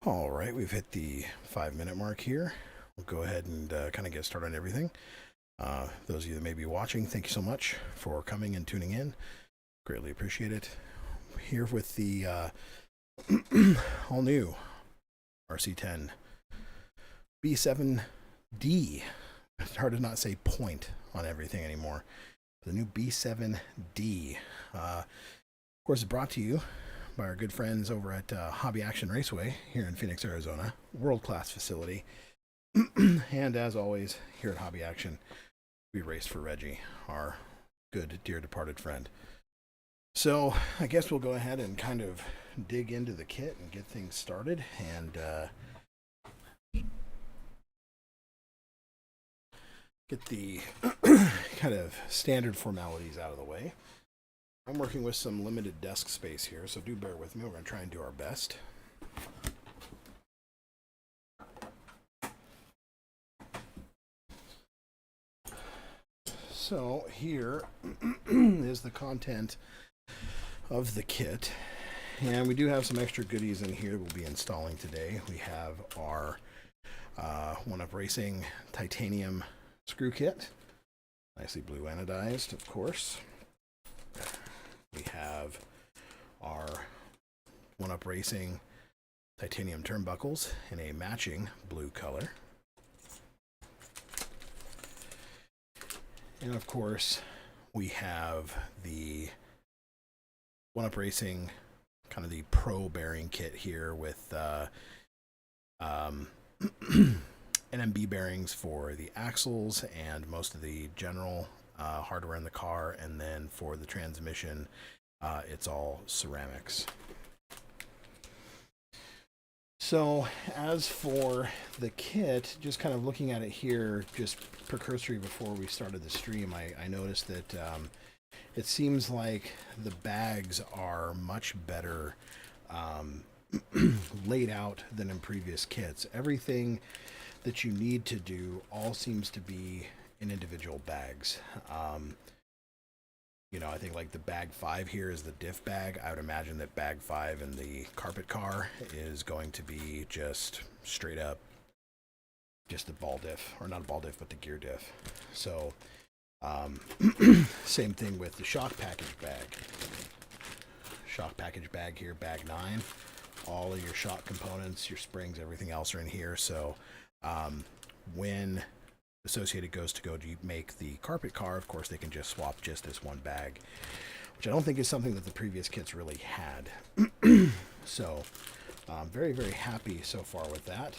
All right, we've hit the 5 minute mark here. We'll go ahead and kind of get started on everything. Those of you that may be watching, thank you so much for coming and tuning in. Greatly appreciate it. Here with the all new RC10 B7D. It's hard to not say point on everything anymore. The new B7D. Of course, it's brought to you by our good friends over at Hobby Action Raceway here in Phoenix, Arizona. World-class facility. And as always, here at Hobby Action, we race for Reggie, our good, dear departed friend. So I guess we'll go ahead and kind of dig into the kit and get things started. And get the kind of standard formalities out of the way. I'm working with some limited desk space here, so do bear with me. We're going to try and do our best. So here is the content of the kit. And we do have some extra goodies in here we'll be installing today. We have our One-Up Racing titanium screw kit. Nicely blue anodized, of course. We have our One-Up Racing titanium turnbuckles in a matching blue color. And of course, we have the One-Up Racing kind of the pro bearing kit here with NMB bearings for the axles and most of the general hardware in the car, and then for the transmission, it's all ceramics. So as for the kit, just kind of looking at it here, just precursory before we started the stream, I noticed that it seems like the bags are much better laid out than in previous kits. Everything that you need to do all seems to be in individual bags. I think like the bag 5 here is the diff bag. I would imagine that bag 5 in the carpet car is going to be just straight up just the ball diff, or not a ball diff, but the gear diff. So same thing with the shock package bag. Shock package bag here, bag 9. All of your shock components, your springs, everything else are in here. So when Associated goes to make the carpet car, of course they can just swap just this one bag, which I don't think is something that the previous kits really had. So I'm very, very happy so far with that.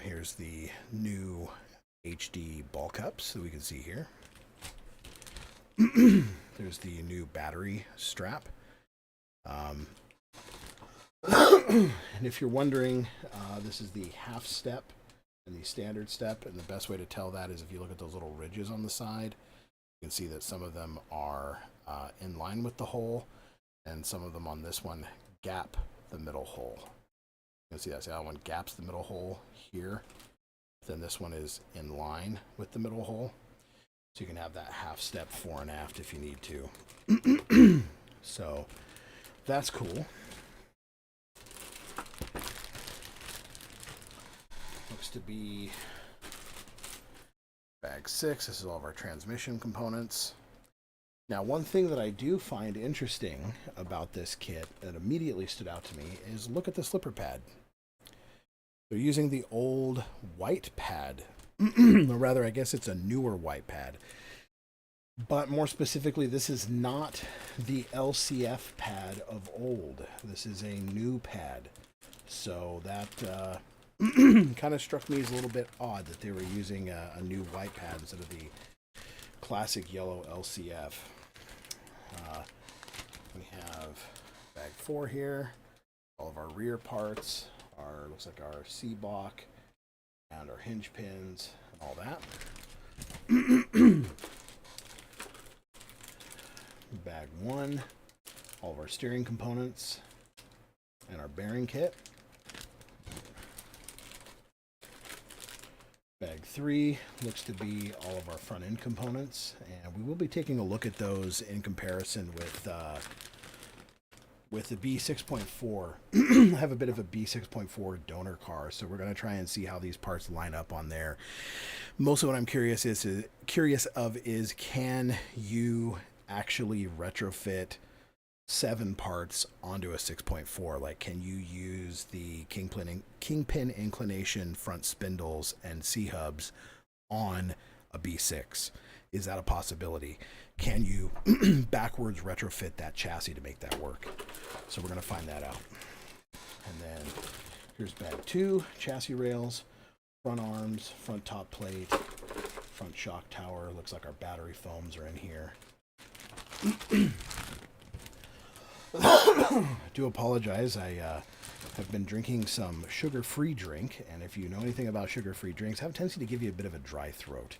Here's the new HD ball cups that we can see here. There's the new battery strap. And if you're wondering, this is the half step and the standard step, and the best way to tell that is if you look at those little ridges on the side, you can see that some of them are in line with the hole, and some of them on this one gap the middle hole. You can see that one gaps the middle hole here, then this one is in line with the middle hole, so you can have that half step fore and aft if you need to. So that's cool. Looks to be bag 6. This is all of our transmission components. Now, one thing that I do find interesting about this kit that immediately stood out to me is look at the slipper pad. They're using the old white pad, or rather, I guess it's a newer white pad. But more specifically, this is not the LCF pad of old. This is a new pad. So that kind of struck me as a little bit odd that they were using a new white pad instead of the classic yellow LCF. We have bag 4 here, all of our rear parts, looks like our C-block and our hinge pins and all that. Bag 1, all of our steering components and our bearing kit. Bag 3 looks to be all of our front end components, and we will be taking a look at those in comparison with with the B6.4. I have a bit of a B6.4 donor car, so we're going to try and see how these parts line up on there. Most of what I'm curious of is can you actually retrofit 7 parts onto a 6.4? Like, can you use the kingpin inclination front spindles and C-hubs on a B6? Is that a possibility? Can you backwards retrofit that chassis to make that work? So we're going to find that out. And then here's bag 2, chassis rails, front arms, front top plate, front shock tower. Looks like our battery foams are in here. I do apologize. I have been drinking some sugar-free drink, and if you know anything about sugar-free drinks, have a tendency to give you a bit of a dry throat.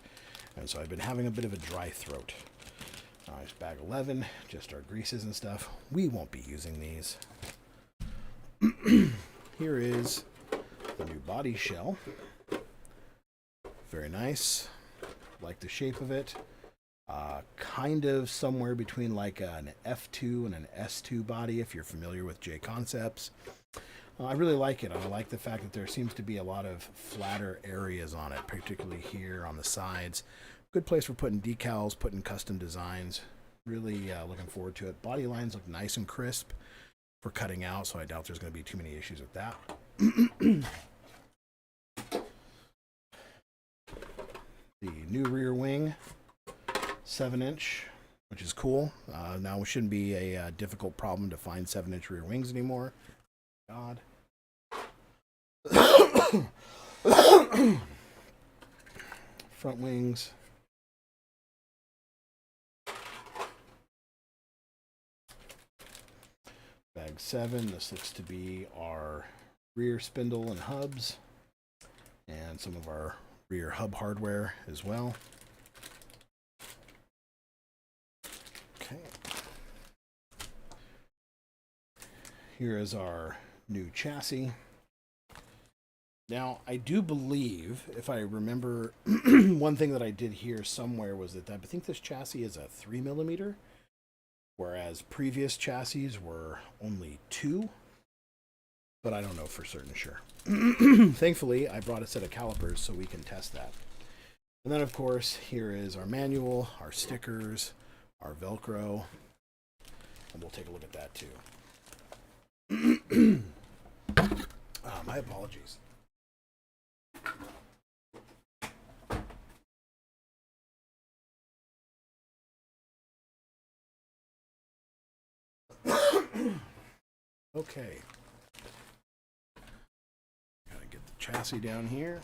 And so I've been having a bit of a dry throat. It's bag 11, just our greases and stuff. We won't be using these. Here is the new body shell. Very nice. Like the shape of it. Kind of somewhere between like an F2 and an S2 body, if you're familiar with J Concepts. I really like it. I like the fact that there seems to be a lot of flatter areas on it, particularly here on the sides. Good place for putting decals, putting custom designs. Really looking forward to it. Body lines look nice and crisp for cutting out, so I doubt there's going to be too many issues with that. The new rear wing, 7-inch, which is cool. Now it shouldn't be a difficult problem to find 7-inch rear wings anymore. God. Front wings. Bag 7. This looks to be our rear spindle and hubs, and some of our rear hub hardware as well. Okay. Here is our new chassis. Now, I do believe, if I remember, one thing that I did hear somewhere was that I think this chassis is a 3mm, whereas previous chassis were only 2, but I don't know for certain sure. Thankfully, I brought a set of calipers so we can test that. And then, of course, here is our manual, our stickers, our Velcro, and we'll take a look at that too. My apologies. Okay. Gotta get the chassis down here.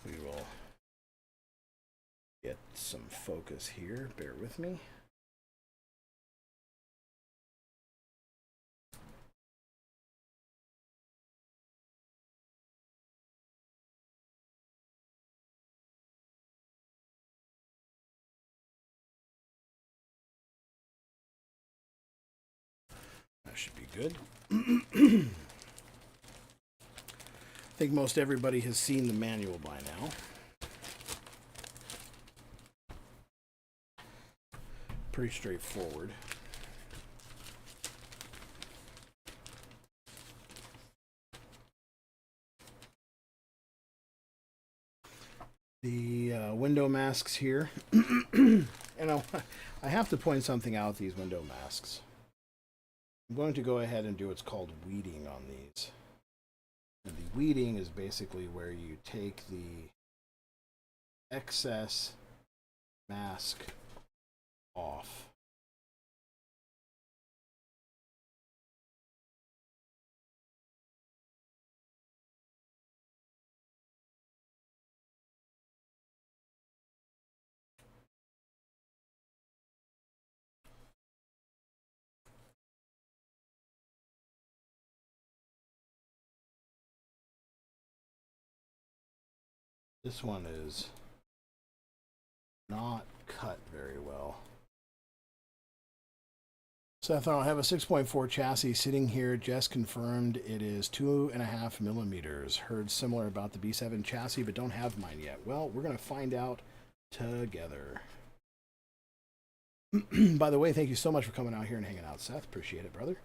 We will get some focus here. Bear with me. That should be good. I think most everybody has seen the manual by now. Pretty straightforward. The window masks here. You know, I have to point something out, these window masks. I'm going to go ahead and do what's called weeding on these. And the weeding is basically where you take the excess mask off. This one is not cut very well. Seth, I have a 6.4 chassis sitting here. Jess confirmed it is 2.5 millimeters. Heard similar about the B7 chassis, but don't have mine yet. Well, we're going to find out together. By the way, thank you so much for coming out here and hanging out, Seth. Appreciate it, brother.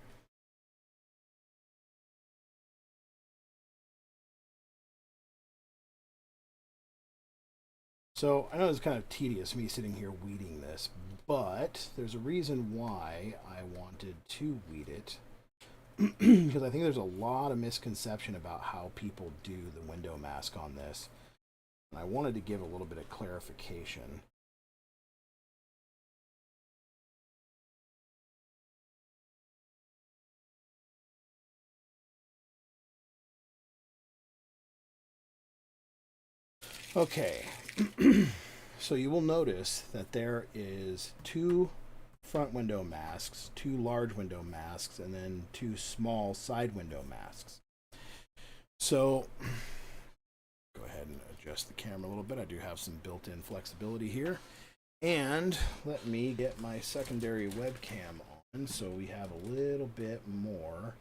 So I know it's kind of tedious me sitting here weeding this, but there's a reason why I wanted to weed it. Because I think there's a lot of misconception about how people do the window mask on this. And I wanted to give a little bit of clarification. Okay, so you will notice that there is two front window masks, two large window masks, and then two small side window masks. So go ahead and adjust the camera a little bit. I do have some built-in flexibility here. And let me get my secondary webcam on so we have a little bit more.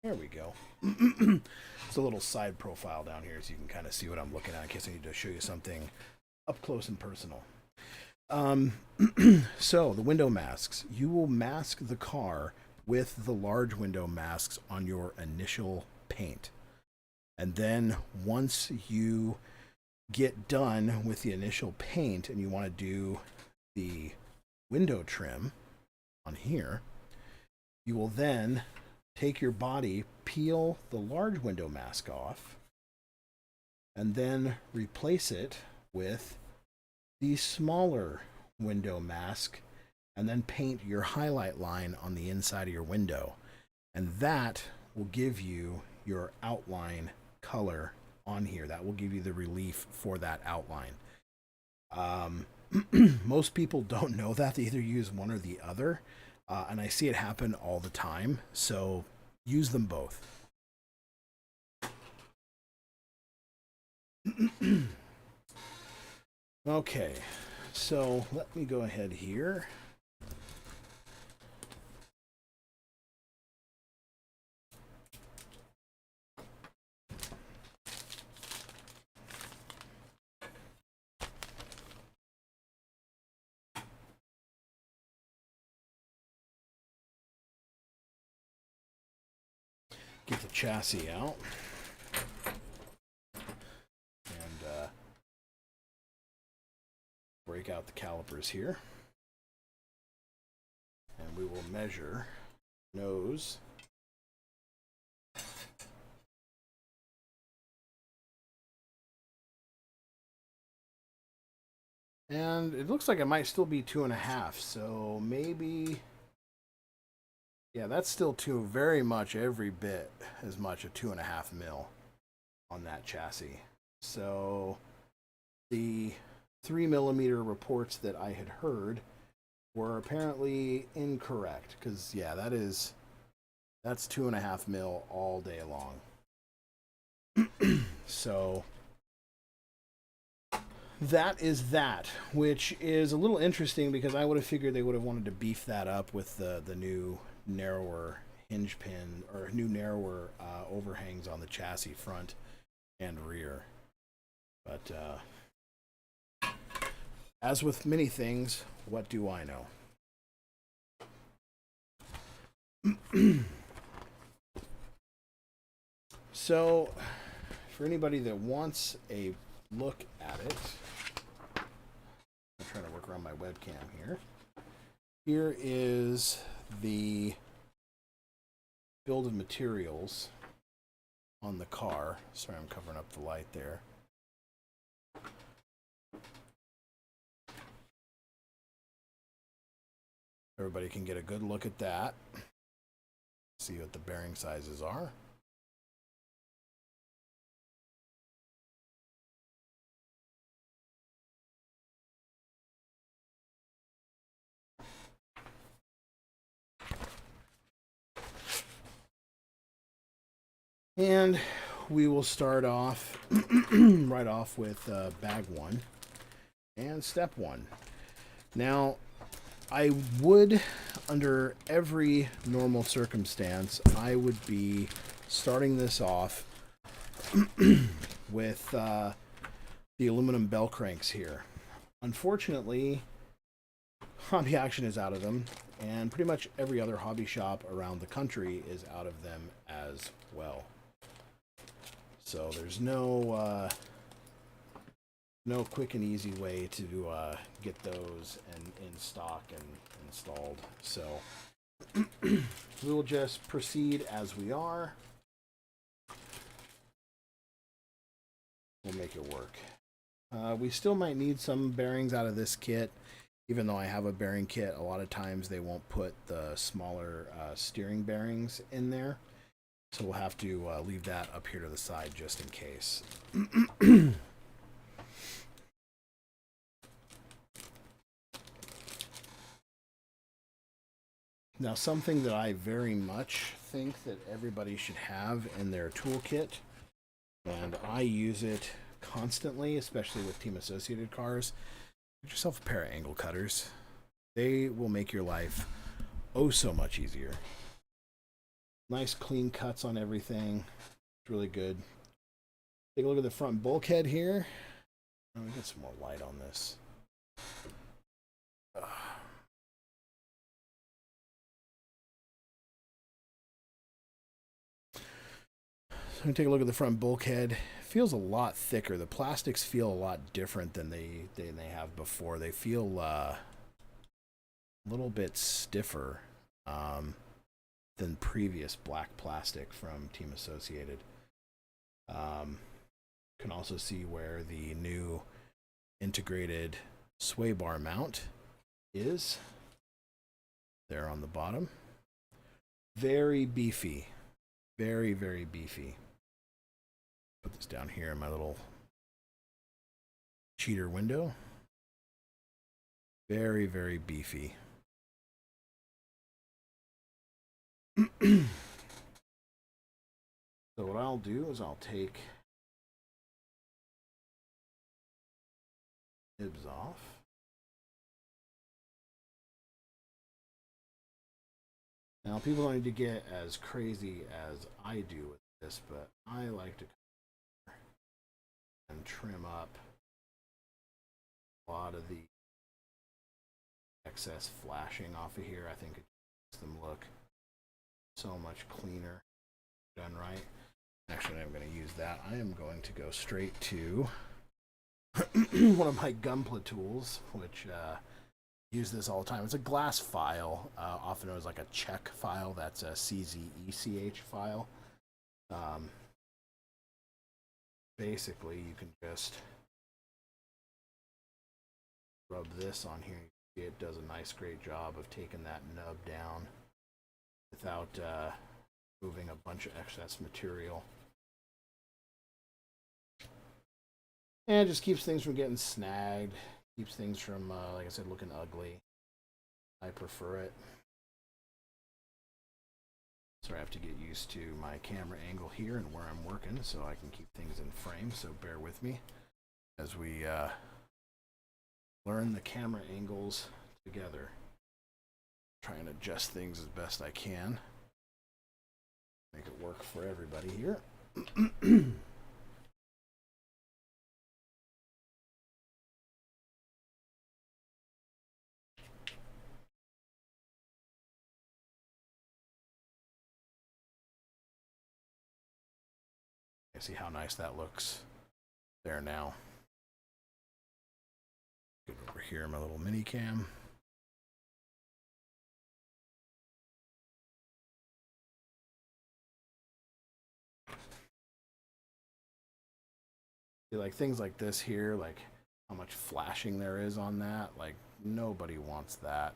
There we go. It's a little side profile down here so you can kind of see what I'm looking at in case I need to show you something up close and personal. So the window masks. You will mask the car with the large window masks on your initial paint. And then once you get done with the initial paint and you want to do the window trim on here, you will then take your body, peel the large window mask off, and then replace it with the smaller window mask, and then paint your highlight line on the inside of your window. And that will give you your outline color on here. That will give you the relief for that outline. Most people don't know that. They either use one or the other. And I see it happen all the time. So use them both. Okay, so let me go ahead here. Get the chassis out. And break out the calipers here. And we will measure nose. And it looks like it might still be 2.5, so maybe... Yeah, that's still very much every bit as much a 2.5 mil on that chassis. So the 3 millimeter reports that I had heard were apparently incorrect, because yeah, that's 2.5 mil all day long. So that is that, which is a little interesting because I would have figured they would have wanted to beef that up with the new narrower hinge pin or new narrower overhangs on the chassis front and rear. But as with many things, what do I know? So for anybody that wants a look at it, I'm trying to work around my webcam here. Here is the build of materials on the car. Sorry, I'm covering up the light there. Everybody can get a good look at that. See what the bearing sizes are. And we will start off right off with bag one and step one. Now, I would, under every normal circumstance, I would be starting this off with the aluminum bell cranks here. Unfortunately, Hobby Action is out of them, and pretty much every other hobby shop around the country is out of them as well. So there's no quick and easy way to get those in stock and installed. So we will just proceed as we are. We'll make it work. We still might need some bearings out of this kit. Even though I have a bearing kit, a lot of times they won't put the smaller steering bearings in there. So we'll have to leave that up here to the side just in case. Now, something that I very much think that everybody should have in their toolkit, and I use it constantly, especially with team associated cars, get yourself a pair of angle cutters. They will make your life oh so much easier. Nice clean cuts on everything. It's really good. Take a look at the front bulkhead here. Let me get some more light on this. So take a look at the front bulkhead. It feels a lot thicker. The plastics feel a lot different than they have before. They feel a little bit stiffer than previous black plastic from Team Associated. Can also see where the new integrated sway bar mount is. There on the bottom. Very beefy. Very, very beefy. Put this down here in my little cheater window. Very, very beefy. So what I'll do is I'll take nibs off. Now, people don't need to get as crazy as I do with this, but I like to and trim up a lot of the excess flashing off of here. I think it makes them look so much cleaner done right. Actually, I'm going to use that. I am going to go straight to one of my gunpla tools, which use this all the time. It's a glass file, often known as like a check file. That's a CZECH file. Basically, you can just rub this on here. It does a nice, great job of taking that nub down without moving a bunch of excess material. And it just keeps things from getting snagged. Keeps things from, like I said, looking ugly. I prefer it. So I have to get used to my camera angle here and where I'm working so I can keep things in frame. So bear with me as we learn the camera angles together. Try and adjust things as best I can. Make it work for everybody here. See how nice that looks there now. Get over here in my little mini cam. See, like things like this here, like how much flashing there is on that, like nobody wants that.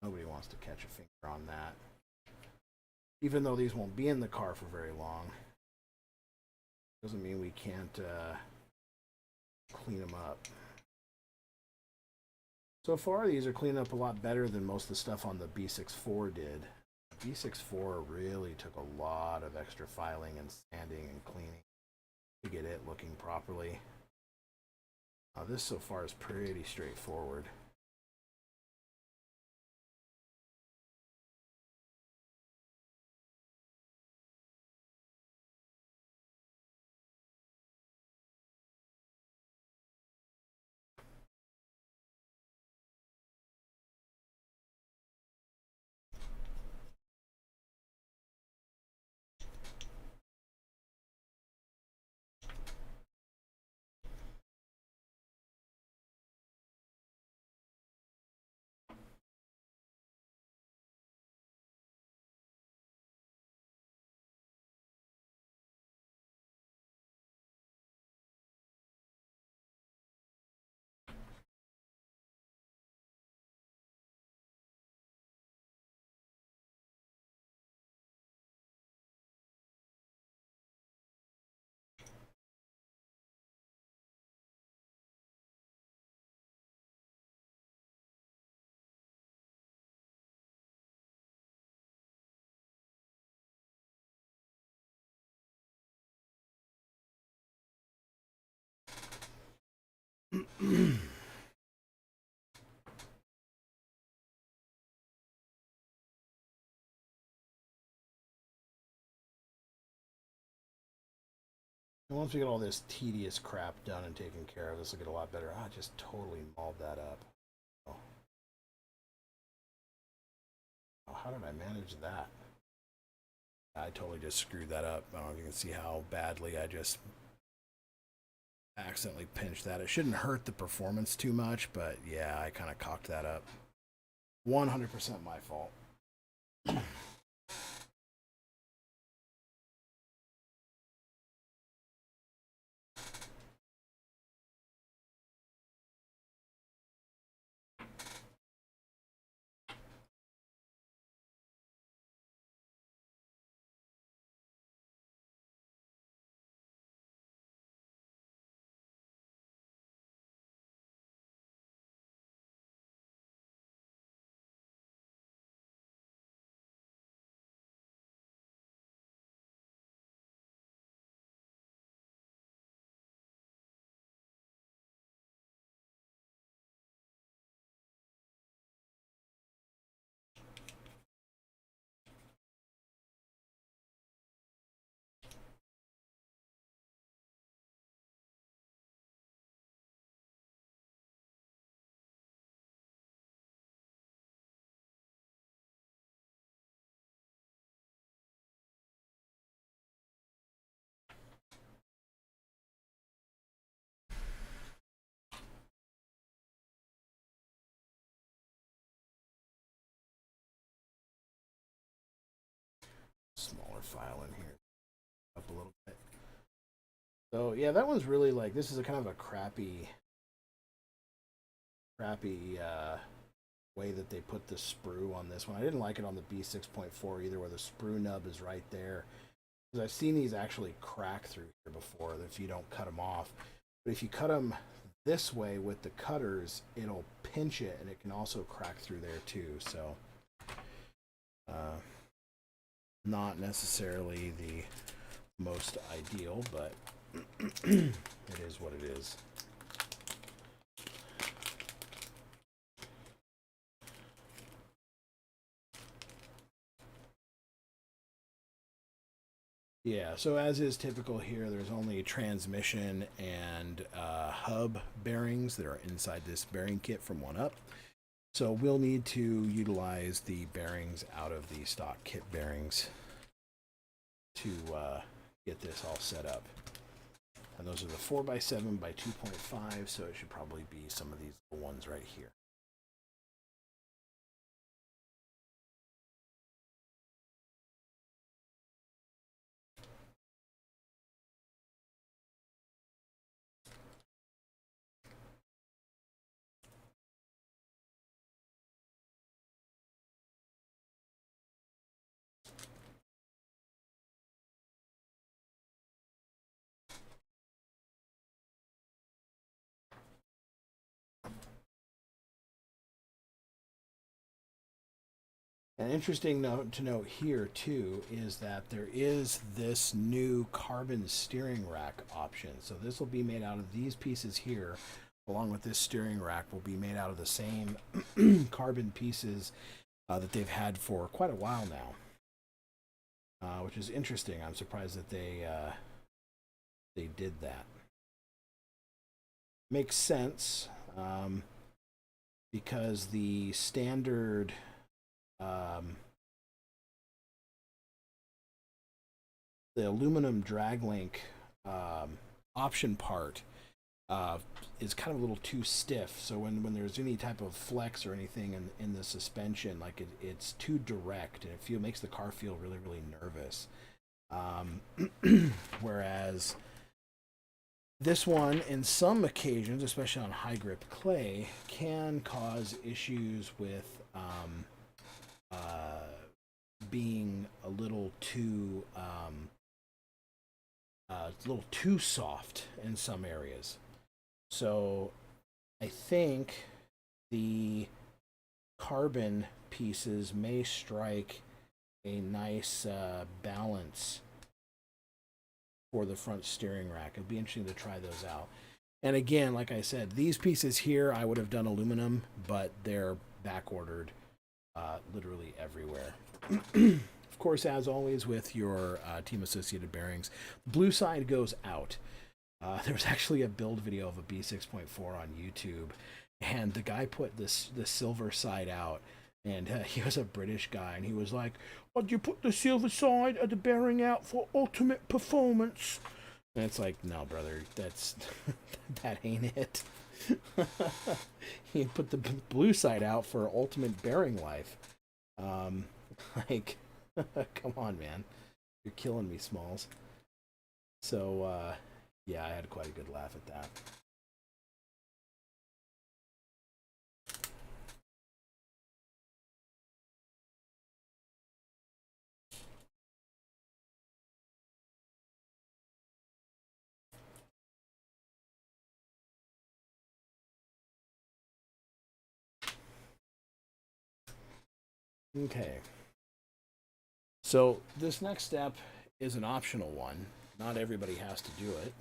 Nobody wants to catch a finger on that. Even though these won't be in the car for very long, doesn't mean we can't clean them up. So far, these are cleaning up a lot better than most of the stuff on the B64 did. B64 really took a lot of extra filing and sanding and cleaning. to get it looking properly. This so far is pretty straightforward. And once we get all this tedious crap done and taken care of, this will get a lot better. I just totally mauled that up. Oh, how did I manage that? I totally just screwed that up. I don't know if you can see how badly I just accidentally pinched that. It shouldn't hurt the performance too much, but yeah, I kind of cocked that up. 100% my fault. Smaller file in here. Up a little bit. So yeah, that one's really like, this is a kind of a crappy way that they put the sprue on this one. I didn't like it on the B6.4 either, where the sprue nub is right there. Because I've seen these actually crack through here before if you don't cut them off. But if you cut them this way with the cutters, it'll pinch it, and it can also crack through there too. So not necessarily the most ideal, but it is what it is. Yeah, so as is typical here, there's only transmission and hub bearings that are inside this bearing kit from 1UP. So we'll need to utilize the bearings out of the stock kit bearings to get this all set up. And those are the 4x7 by 2.5, so it should probably be some of these ones right here. An interesting note to note here too is that there is this new carbon steering rack option. So this will be made out of these pieces here, along with this steering rack will be made out of the same carbon pieces that they've had for quite a while now, which is interesting. I'm surprised that they did that. Makes sense because the standard the aluminum drag link option part is kind of a little too stiff. So when there's any type of flex or anything in the suspension, like it's too direct, and it makes the car feel really, really nervous. Whereas this one, in some occasions, especially on high grip clay, can cause issues with being a little too soft in some areas. So I think the carbon pieces may strike a nice balance for the front steering rack. It'd be interesting to try those out. And again, like I said, these pieces here I would have done aluminum, but they're back ordered literally everywhere. Of course, as always with your team associated bearings, the blue side goes out. There was actually a build video of a B6.4 on YouTube, and the guy put the silver side out, and he was a British guy, and he was like, "Would you put the silver side of the bearing out for ultimate performance?" And it's like, no, brother, that ain't it. He put the blue side out for ultimate bearing life. Like, come on, man, you're killing me, Smalls. So, yeah, I had quite a good laugh at that. Okay. So this next step is an optional one. Not everybody has to do it.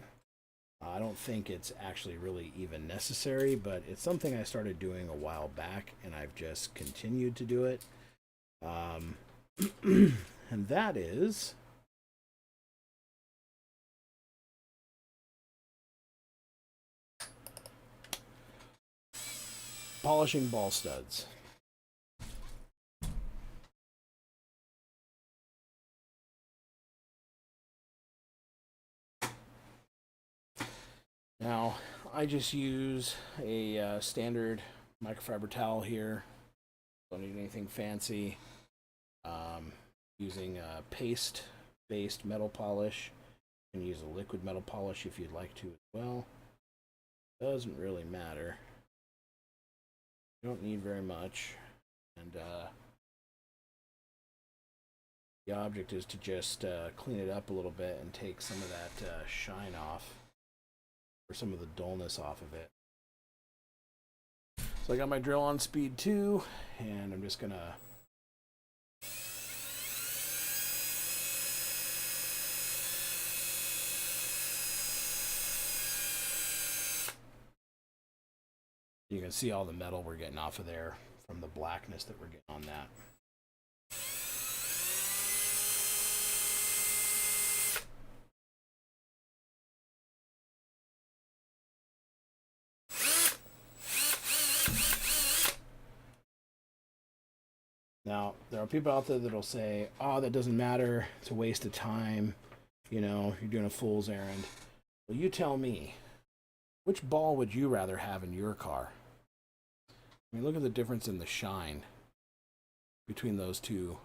I don't think it's actually really even necessary, but it's something I started doing a while back, and I've just continued to do it. And that is polishing ball studs. Now, I just use a standard microfiber towel here. Don't need anything fancy. Using a paste-based metal polish. You can use a liquid metal polish if you'd like to as well. Doesn't really matter. You don't need very much. And the object is to just clean it up a little bit and take some of that shine off, or some of the dullness off of it. So I got my drill on speed 2, and I'm just gonna you can see all the metal we're getting off of there from the blackness that we're getting on that. Now, there are people out there that'll say, "Oh, that doesn't matter. It's a waste of time. You know, you're doing a fool's errand." Well, you tell me, which ball would you rather have in your car? I mean, look at the difference in the shine between those two.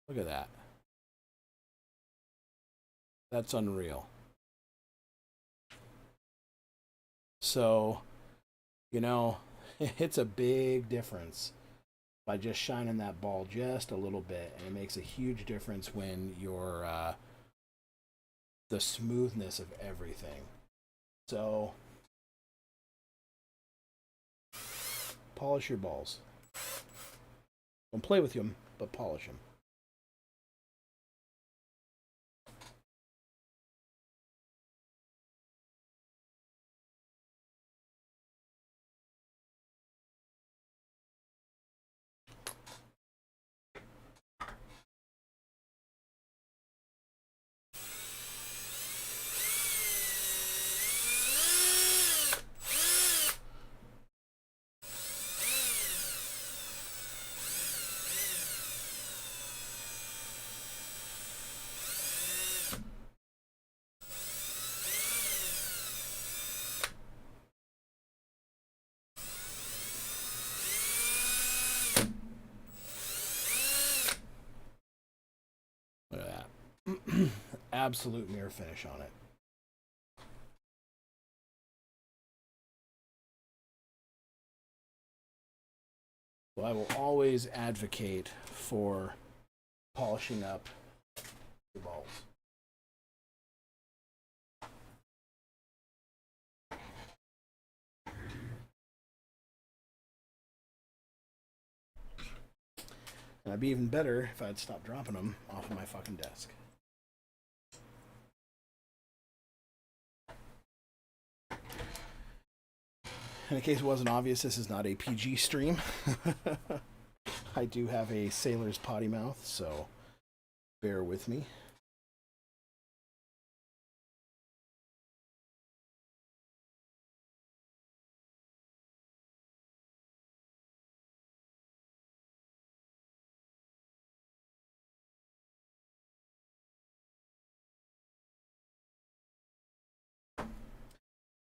Look at that. That's unreal. So, you know, it's a big difference by just shining that ball just a little bit, and it makes a huge difference when you're the smoothness of everything. So polish your balls. Don't play with them, but polish them. Look at that. Absolute mirror finish on it. So I will always advocate for polishing up the balls. And I'd be even better if I'd stopped dropping them off of my fucking desk. In case it wasn't obvious, this is not a PG stream. I do have a sailor's potty mouth, so bear with me.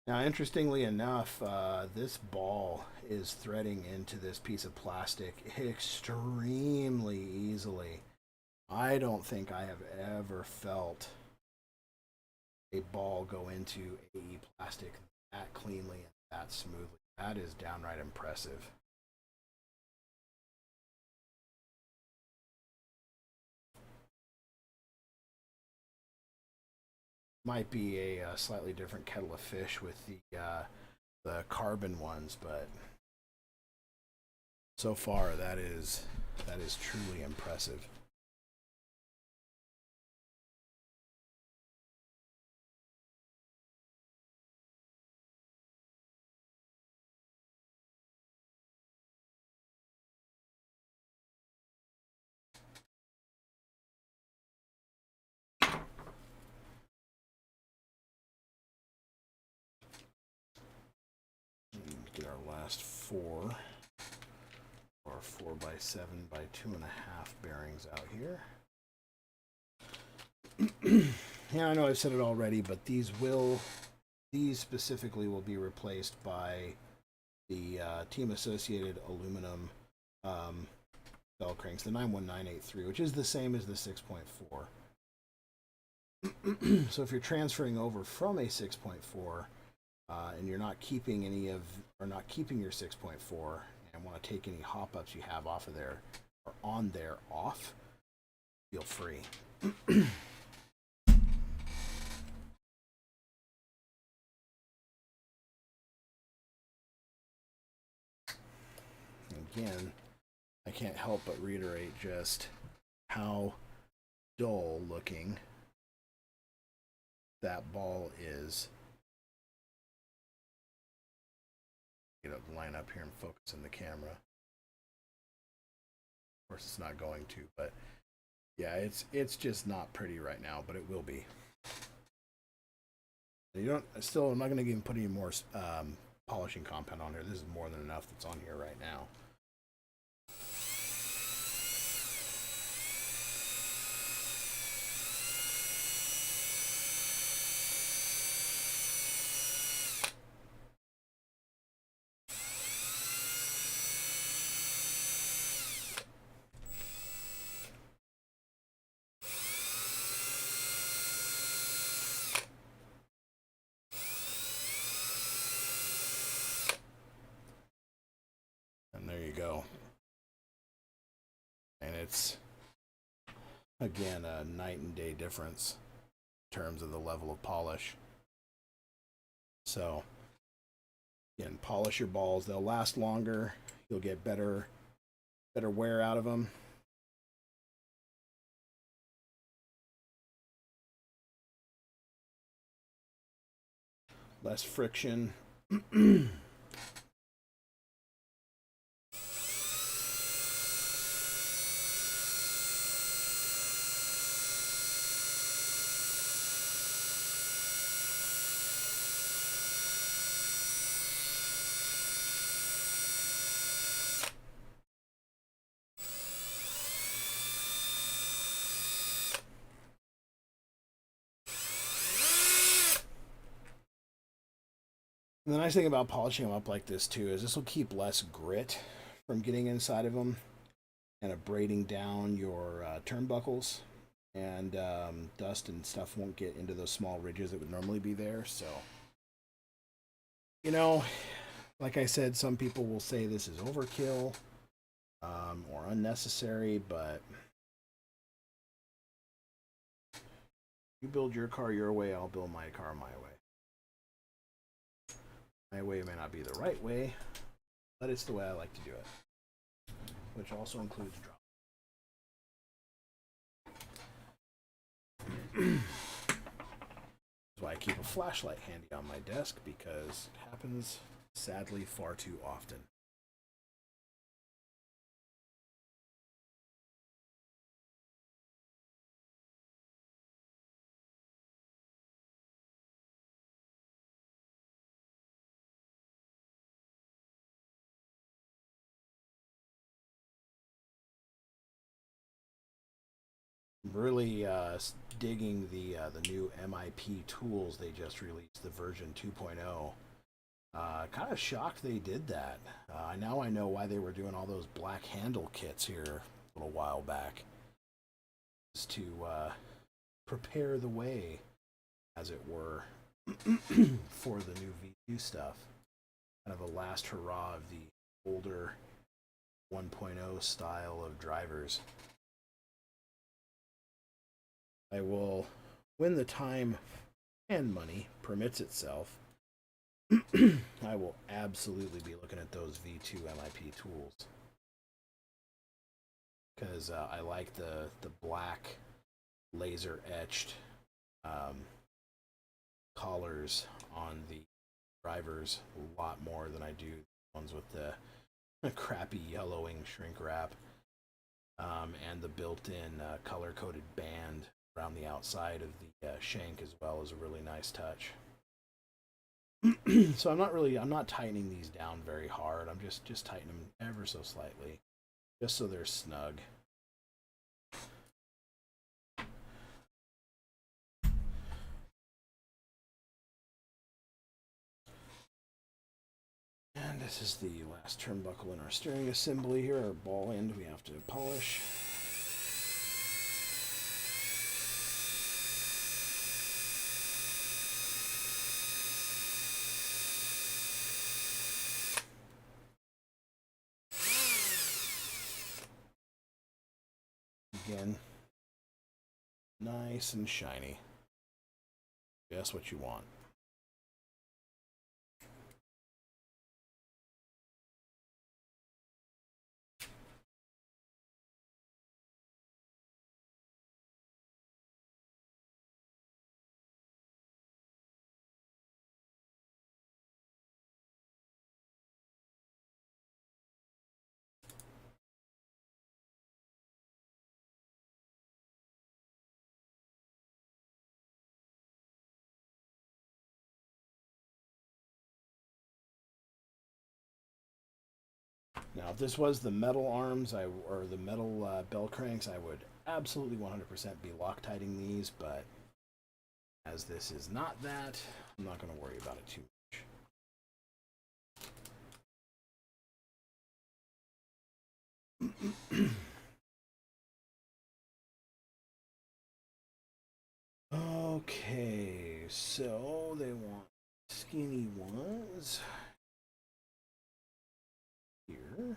Now, interestingly enough, this ball is threading into this piece of plastic extremely easily. I don't think I have ever felt a ball go into AE plastic that cleanly and that smoothly. That is downright impressive. Might be a slightly different kettle of fish with the carbon ones, but so far that is truly impressive. Get our last four, or 4x7 by 2.5 bearings out here. Yeah, I know I've said it already, but these specifically will be replaced by the Team Associated aluminum bell cranks, the 91983, which is the same as the 6.4. So if you're transferring over from a 6.4 and you're not keeping not keeping your 6.4 and want to take any hop ups you have off of there or on there off, feel free. Again, I can't help but reiterate just how dull looking that ball is. Get a line up here and focus in the camera. Of course, it's not going to, but yeah, it's just not pretty right now, but it will be. I'm not going to even put any more polishing compound on here. This is more than enough that's on here right now. And there you go. And it's, again, a night and day difference in terms of the level of polish. So, again, polish your balls. They'll last longer. You'll get better better wear out of them. Less friction. And the nice thing about polishing them up like this too is this will keep less grit from getting inside of them and abrading down your turnbuckles, and dust and stuff won't get into those small ridges that would normally be there. So, you know, like I said, some people will say this is overkill or unnecessary, but you build your car your way, I'll build my car my way. My way may not be the right way, but it's the way I like to do it, which also includes drop. That's why I keep a flashlight handy on my desk, because it happens, sadly, far too often. Really digging the new MIP tools they just released, the version 2.0. Kind of shocked they did that. Now I know why they were doing all those black handle kits here a little while back. Is to prepare the way, as it were, for the new V2 stuff. Kind of a last hurrah of the older 1.0 style of drivers. I will, when the time and money permits itself, I will absolutely be looking at those V2 MIP tools, because I like the black laser etched collars on the drivers a lot more than I do the ones with the crappy yellowing shrink wrap, and the built-in color-coded band around the outside of the shank as well is a really nice touch. So I'm not tightening these down very hard. I'm just tightening them ever so slightly, just so they're snug. And this is the last turnbuckle in our steering assembly here, our ball end we have to polish. Again, nice and shiny. Just what you want. Now, if this was the metal arms, or the metal bell cranks, I would absolutely 100% be Loctiting these, but as this is not that, I'm not going to worry about it too much. Okay, so they want skinny ones here.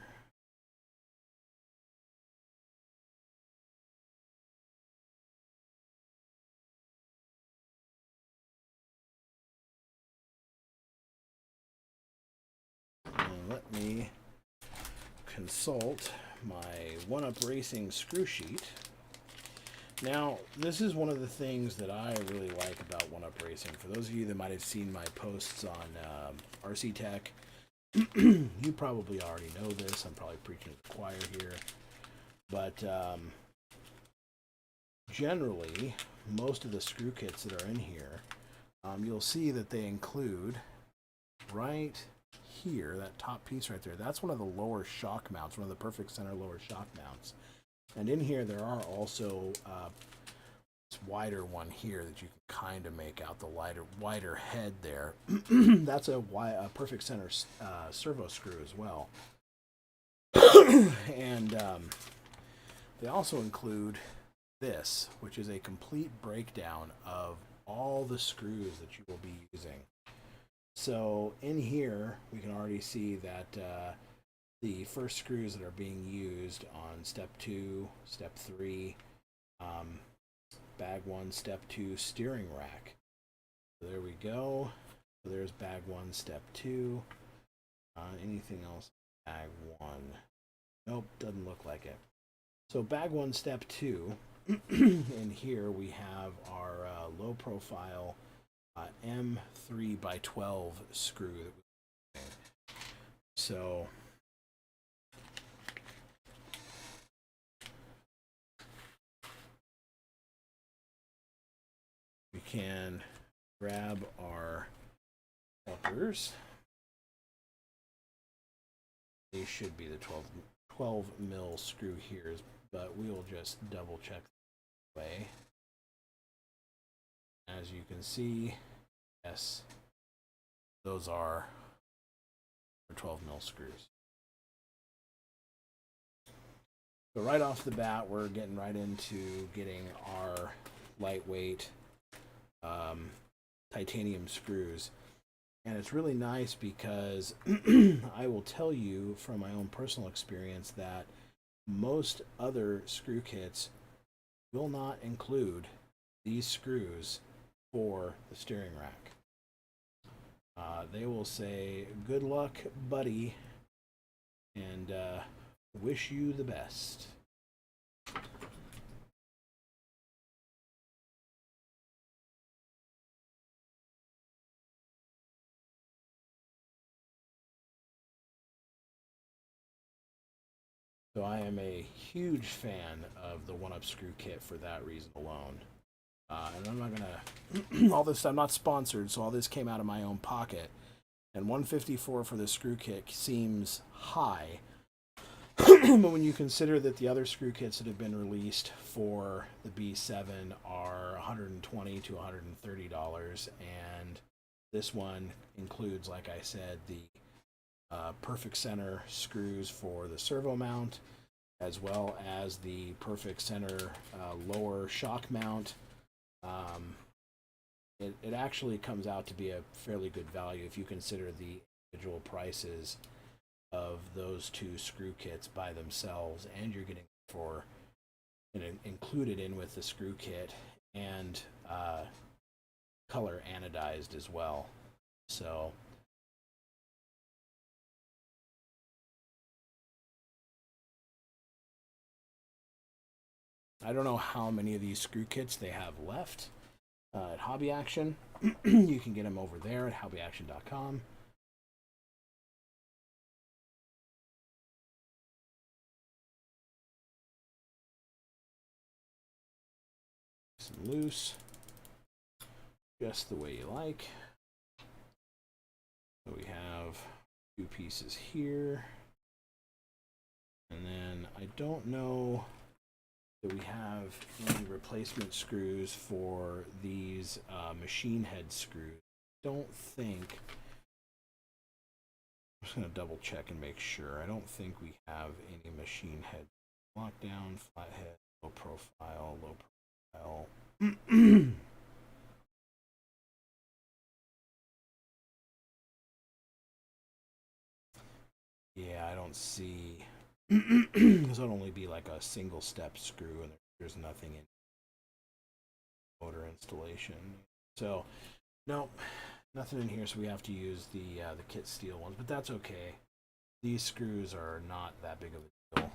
And let me consult my 1UP Racing screw sheet. Now, this is one of the things that I really like about 1UP Racing. For those of you that might have seen my posts on RC Tech, you probably already know this. I'm probably preaching to the choir here. But generally, most of the screw kits that are in here, you'll see that they include right here, that top piece right there. That's one of the lower shock mounts, one of the perfect center lower shock mounts. And in here, there are also this wider one here that you can kind of make out the wider head there. That's a perfect center servo screw as well. And they also include this, which is a complete breakdown of all the screws that you will be using. So in here, we can already see that the first screws that are being used on step 2, step 3, bag 1, step 2, steering rack. So there we go. So there's bag 1, step 2. Anything else? Bag 1. Nope, doesn't look like it. So bag 1, step 2. In here we have our low profile M3 by 12 screw. So we can grab our bumpers. They should be the 12 mil screw here, but we will just double check the way. As you can see, yes, those are 12 mil screws. So right off the bat, we're getting right into getting our lightweight titanium screws. And it's really nice because I will tell you from my own personal experience that most other screw kits will not include these screws for the steering rack. They will say, good luck, buddy, and wish you the best. So I am a huge fan of the 1UP screw kit for that reason alone. And I'm not gonna, all this, I'm not sponsored, so all this came out of my own pocket. And $154 for the screw kit seems high. But when you consider that the other screw kits that have been released for the B7 are $120 to $130, and this one includes, like I said, the perfect center screws for the servo mount, as well as the perfect center lower shock mount. It actually comes out to be a fairly good value if you consider the individual prices of those two screw kits by themselves, and you're getting for included in with the screw kit and color anodized as well. So I don't know how many of these screw kits they have left at Hobby Action. You can get them over there at hobbyaction.com. Some loose, just the way you like. So we have 2 pieces here, and then I don't know that we have any replacement screws for these machine head screws. Don't think. I'm just going to double check and make sure. I don't think we have any machine head. Lockdown, flathead, low profile, low profile. Yeah, I don't see. This would only be like a single step screw, and there's nothing in motor installation. So, nope, nothing in here. So we have to use the kit steel ones, but that's okay. These screws are not that big of a deal.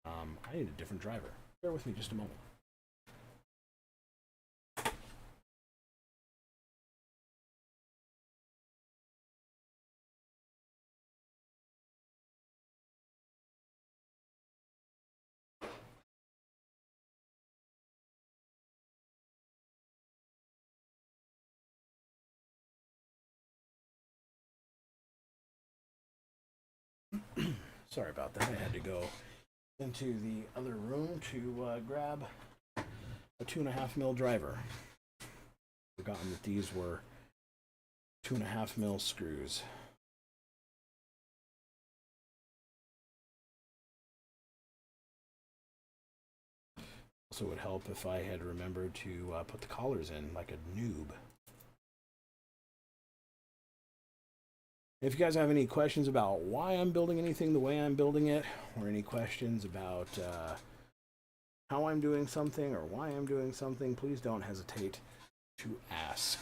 I need a different driver. Bear with me just a moment. Sorry about that. I had to go into the other room to grab a 2.5 mil driver. Forgotten that these were 2.5 mil screws. Also, it would help if I had remembered to put the collars in like a noob. If you guys have any questions about why I'm building anything the way I'm building it, or any questions about how I'm doing something or why I'm doing something, please don't hesitate to ask.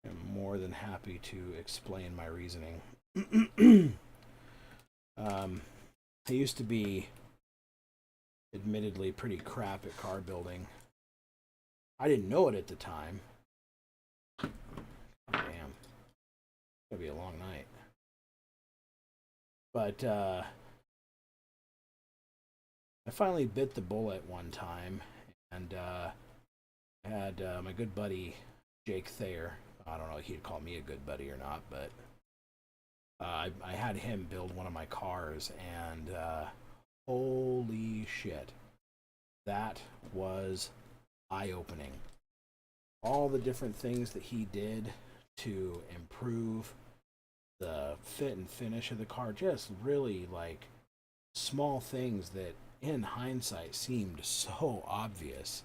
I'm more than happy to explain my reasoning. I used to be admittedly pretty crap at car building. I didn't know it at the time. Damn. It's gonna be a long night. But I finally bit the bullet one time, and I had my good buddy Jake Thayer. I don't know if he'd call me a good buddy or not, but I had him build one of my cars, and holy shit, that was eye-opening. All the different things that he did to improve the fit and finish of the car, just really like small things that in hindsight seemed so obvious,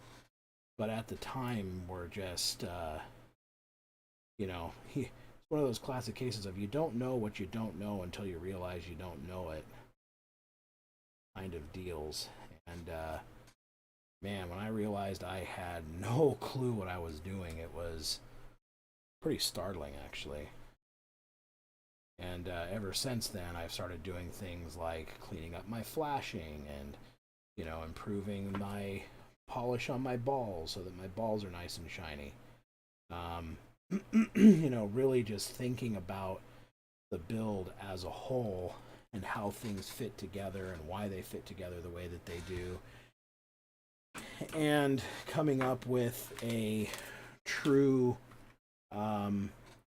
but at the time were just it's one of those classic cases of you don't know what you don't know until you realize you don't know it kind of deals. And man, when I realized I had no clue what I was doing, it was pretty startling, actually. And ever since then, I've started doing things like cleaning up my flashing and, improving my polish on my balls so that my balls are nice and shiny. Really just thinking about the build as a whole and how things fit together and why they fit together the way that they do. And coming up with a true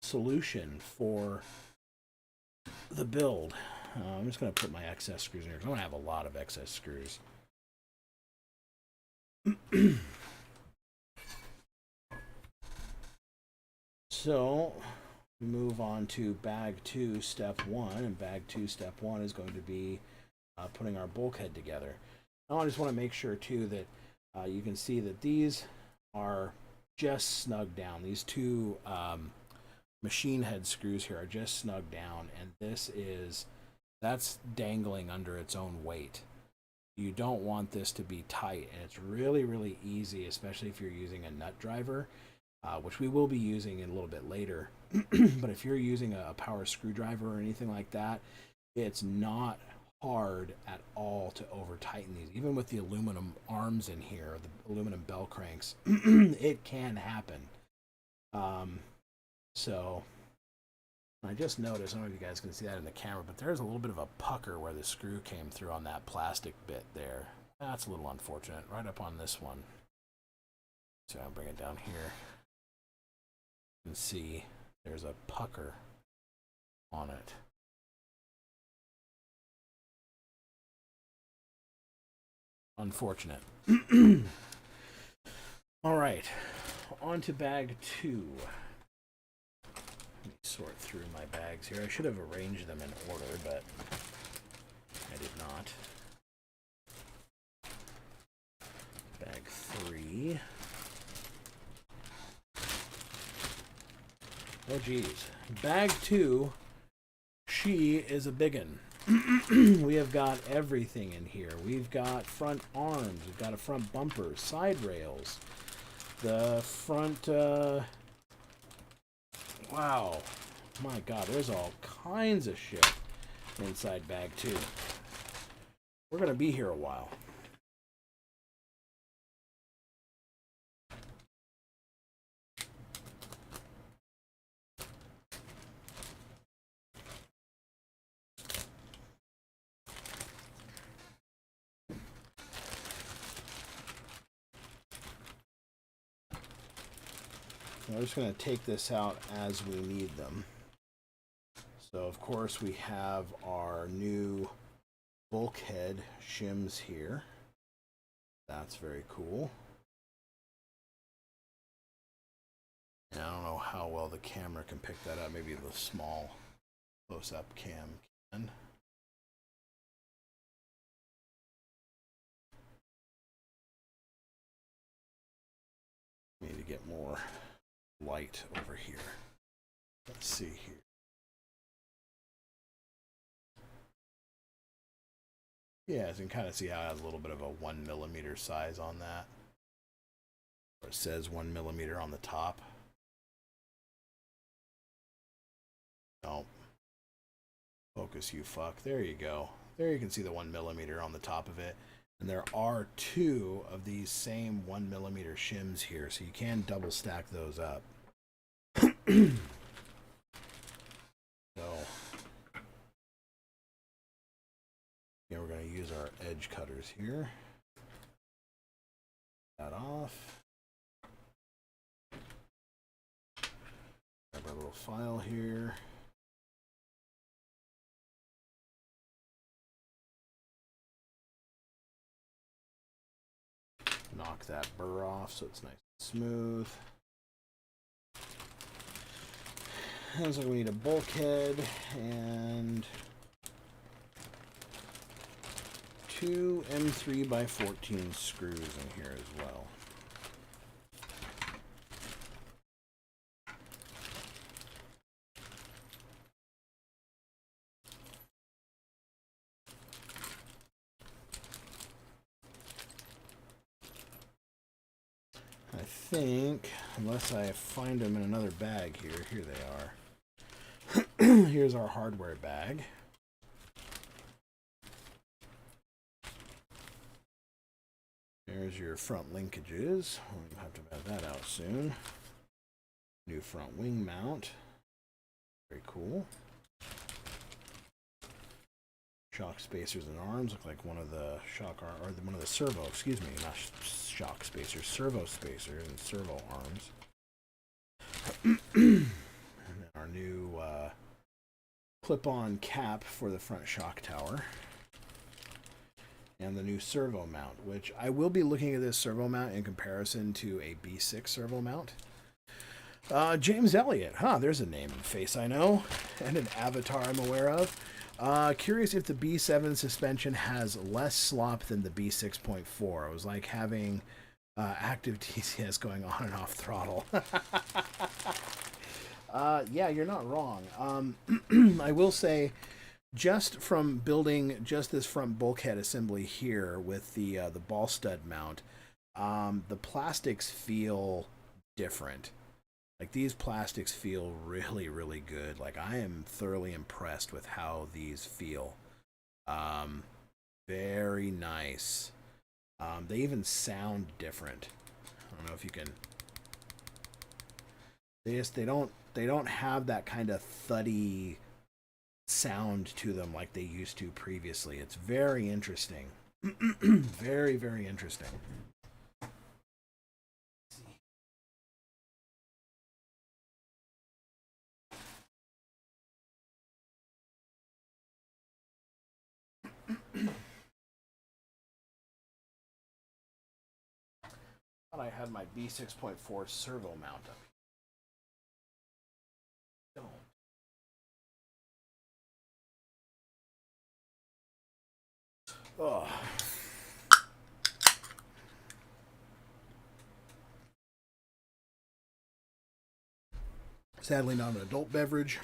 solution for the build. I'm just going to put my excess screws in here. I'm going to have a lot of excess screws. So, move on to bag 2, step 1. And bag 2, step 1 is going to be putting our bulkhead together. Now, I just want to make sure, too, that you can see that these are just snugged down. These two machine head screws here are just snugged down, and that's dangling under its own weight. You don't want this to be tight, and it's really, really easy, especially if you're using a nut driver, which we will be using in a little bit later. But if you're using a power screwdriver or anything like that, it's not hard at all to over tighten these. Even with the aluminum arms in here, the aluminum bell cranks, it can happen. So I just noticed, I don't know if you guys can see that in the camera, but there's a little bit of a pucker where the screw came through on that plastic bit there. That's a little unfortunate. Right up on this one. So I'll bring it down here. You can see there's a pucker on it. Unfortunate. All right, on to bag 2. Let me sort through my bags here. I should have arranged them in order, but I did not. Bag 3. Oh, geez. Bag 2, she is a biggin. We have got everything in here. We've got front arms. We've got a front bumper, side rails, the front, wow. My God, there's all kinds of shit. inside bag too. We're going to be here a while. I'm just going to take this out as we need them. So, of course, we have our new bulkhead shims here. That's very cool. And I don't know how well the camera can pick that up. Maybe the small close-up cam can. Need to get more light over here. Let's see here. Yeah, as you can kind of see how it has a little bit of a 1mm size on that. Or it says 1mm on the top. Oh. Focus, you fuck. There you go. There you can see the 1mm on the top of it. And there are two of these same 1mm shims here, so you can double stack those up. So, yeah, we're going to use our edge cutters here. That off. Grab our little file here. Knock that burr off so it's nice and smooth. Looks like we need a bulkhead and two M3x14 screws in here as well. I think, unless I find them in another bag here, here they are. Here's our hardware bag. There's your front linkages. We'll have to have that out soon. New front wing mount. Very cool. Shock spacers and arms. Look like one of the shock or one of the servo, excuse me, not shock spacers, servo spacers and servo arms. And then our new clip-on cap for the front shock tower. And the new servo mount, which I will be looking at this servo mount in comparison to a B6 servo mount. James Elliott, there's a name and face I know, and an avatar I'm aware of. Curious if the B7 suspension has less slop than the B6.4. It was like having active TCS going on and off throttle. Yeah, you're not wrong. I will say, just from building just this front bulkhead assembly here with the ball stud mount, the plastics feel different. Like, these plastics feel really, really good. Like, I am thoroughly impressed with how these feel. Very nice. They even sound different. I don't know if you can. They don't have that kind of thuddy sound to them like they used to previously. It's very interesting. Very, very interesting. I had my B6.4 servo mount up. Don't. Oh. Sadly, not an adult beverage.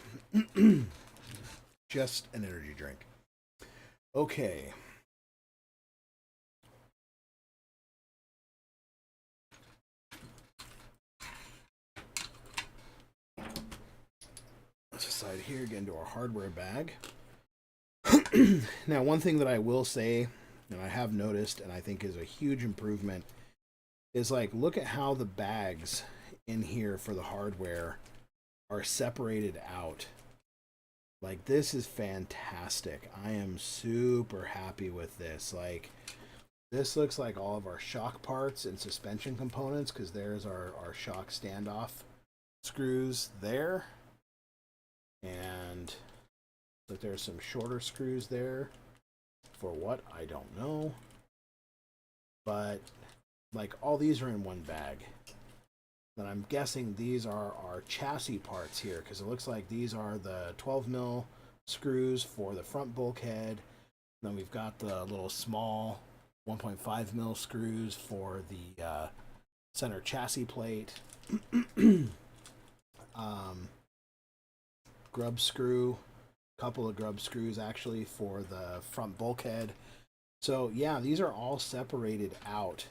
Just an energy drink. Okay. Let's decide here, get into our hardware bag. Now, one thing that I will say, and I have noticed, and I think is a huge improvement, is like, look at how the bags in here for the hardware are separated out. Like, this is fantastic. I am super happy with this. Like, this looks like all of our shock parts and suspension components, because there's our shock standoff screws there. And but there's some shorter screws there. For what? I don't know. But, like, all these are in one bag. Then I'm guessing these are our chassis parts here, because it looks like these are the 12 mil screws for the front bulkhead. Then we've got the little small 1.5 mil screws for the center chassis plate. Grub screw, couple of grub screws actually for the front bulkhead. So yeah, these are all separated out.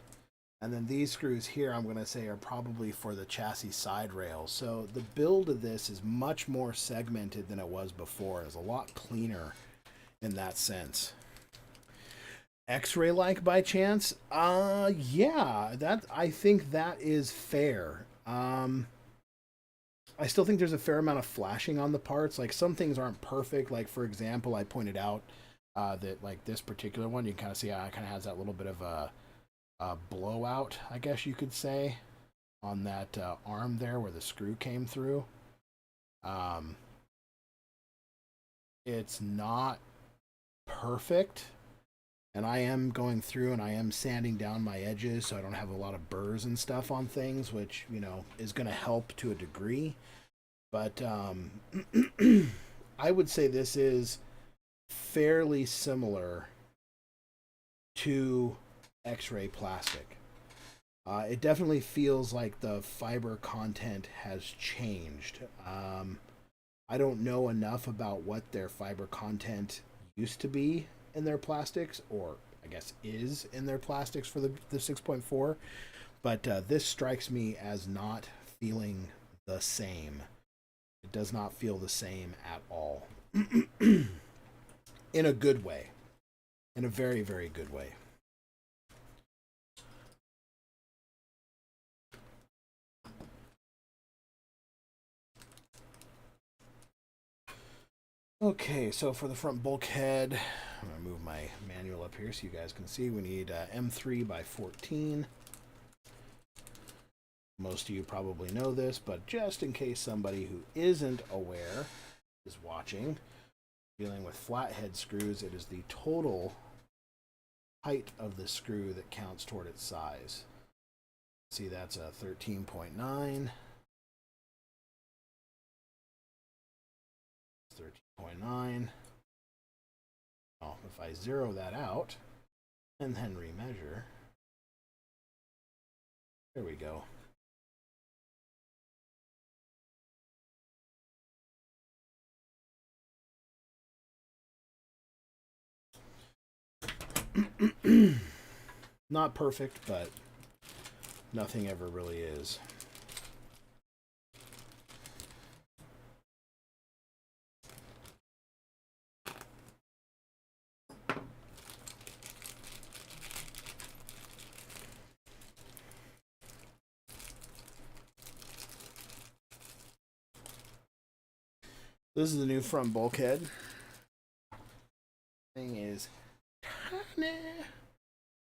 And then these screws here, I'm going to say, are probably for the chassis side rails. So the build of this is much more segmented than it was before. It's a lot cleaner in that sense. X-ray like by chance? Yeah, that, I think that is fair. I still think there's a fair amount of flashing on the parts. Like, some things aren't perfect. Like, for example, I pointed out that, like, this particular one, you can kind of see how it kind of has that little bit of a blowout, I guess you could say, on that arm there where the screw came through. It's not perfect, and I am going through and I am sanding down my edges so I don't have a lot of burrs and stuff on things, which, you know, is going to help to a degree. But I would say this is fairly similar to X-ray plastic. It definitely feels like the fiber content has changed. I don't know enough about what their fiber content used to be in their plastics, or I guess is in their plastics for the 6.4, but this strikes me as not feeling the same. It does not feel the same at all. In a good way. In a very, very good way. Okay, so for the front bulkhead, I'm going to move my manual up here so you guys can see. We need M3 by 14. Most of you probably know this, but just in case somebody who isn't aware is watching, dealing with flathead screws, it is the total height of the screw that counts toward its size. See, that's a 13.9. 13.9. Well, if I zero that out and then remeasure, there we go. Not perfect, but nothing ever really is. This is the new front bulkhead. Thing is tiny.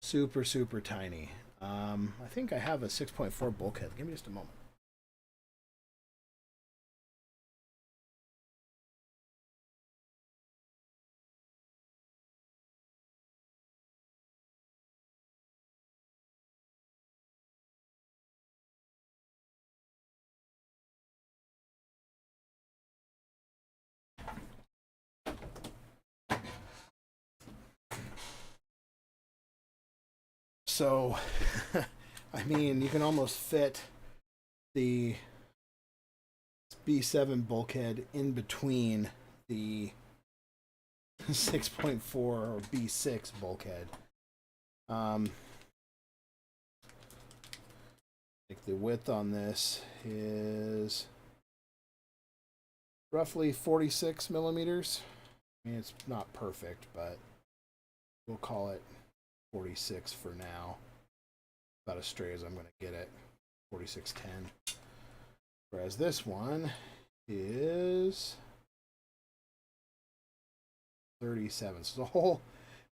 Super, super tiny. I think I have a 6.4 bulkhead. Give me just a moment. So, I mean, you can almost fit the B7 bulkhead in between the 6.4 or B6 bulkhead. Like, the width on this is roughly 46 millimeters. I mean, it's not perfect, but we'll call it 46 for now. About as straight as I'm going to get it. 4610. Whereas this one is 37. So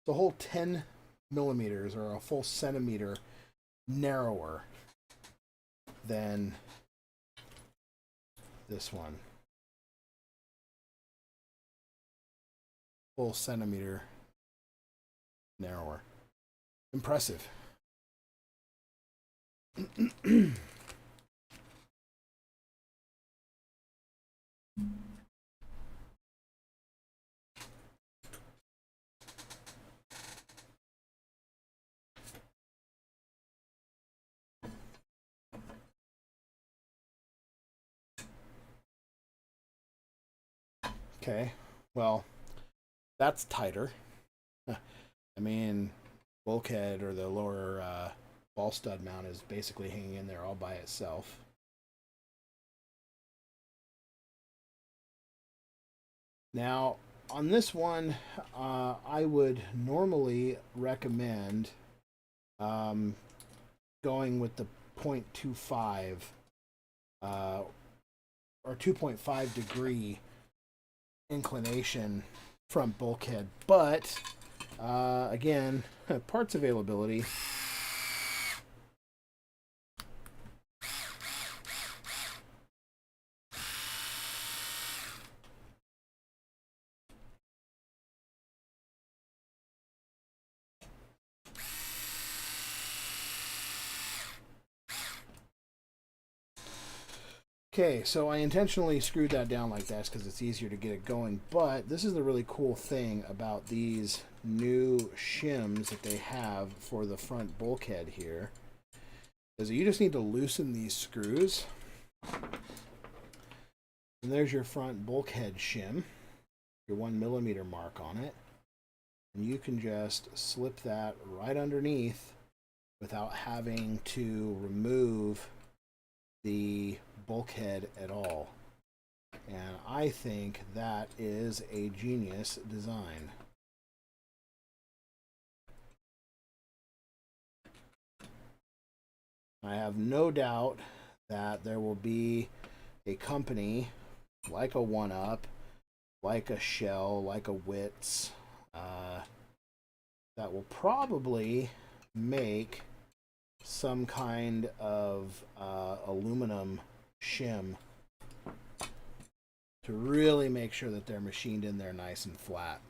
the whole 10 millimeters or a full centimeter narrower than this one. Full centimeter narrower. Impressive. Okay, well, that's tighter. I mean, bulkhead or the lower ball stud mount is basically hanging in there all by itself. Now, on this one, I would normally recommend going with the 0.25 or 2.5 degree inclination front bulkhead, but again, parts availability. Okay, so I intentionally screwed that down like that because it's easier to get it going, but this is the really cool thing about these new shims that they have for the front bulkhead here, is that you just need to loosen these screws. And there's your front bulkhead shim, your 1 millimeter mark on it. And you can just slip that right underneath without having to remove the bulkhead at all. And I think that is a genius design. I have no doubt that there will be a company like a 1UP, like a Shell, like a Wits, that will probably make some kind of aluminum shim to really make sure that they're machined in there nice and flat.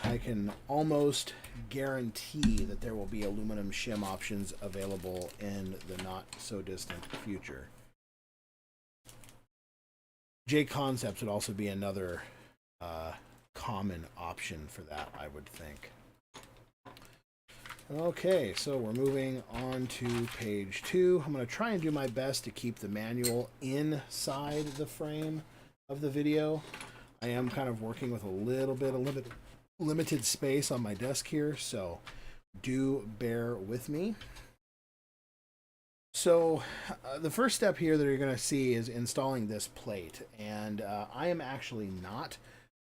I can almost guarantee that there will be aluminum shim options available in the not so distant future. J Concepts would also be another common option for that, I would think. Okay, so we're moving on to page 2. I'm going to try and do my best to keep the manual inside the frame of the video. I am kind of working with a little bit of limited space on my desk here, so do bear with me. So the first step here that you're going to see is installing this plate, and I am actually not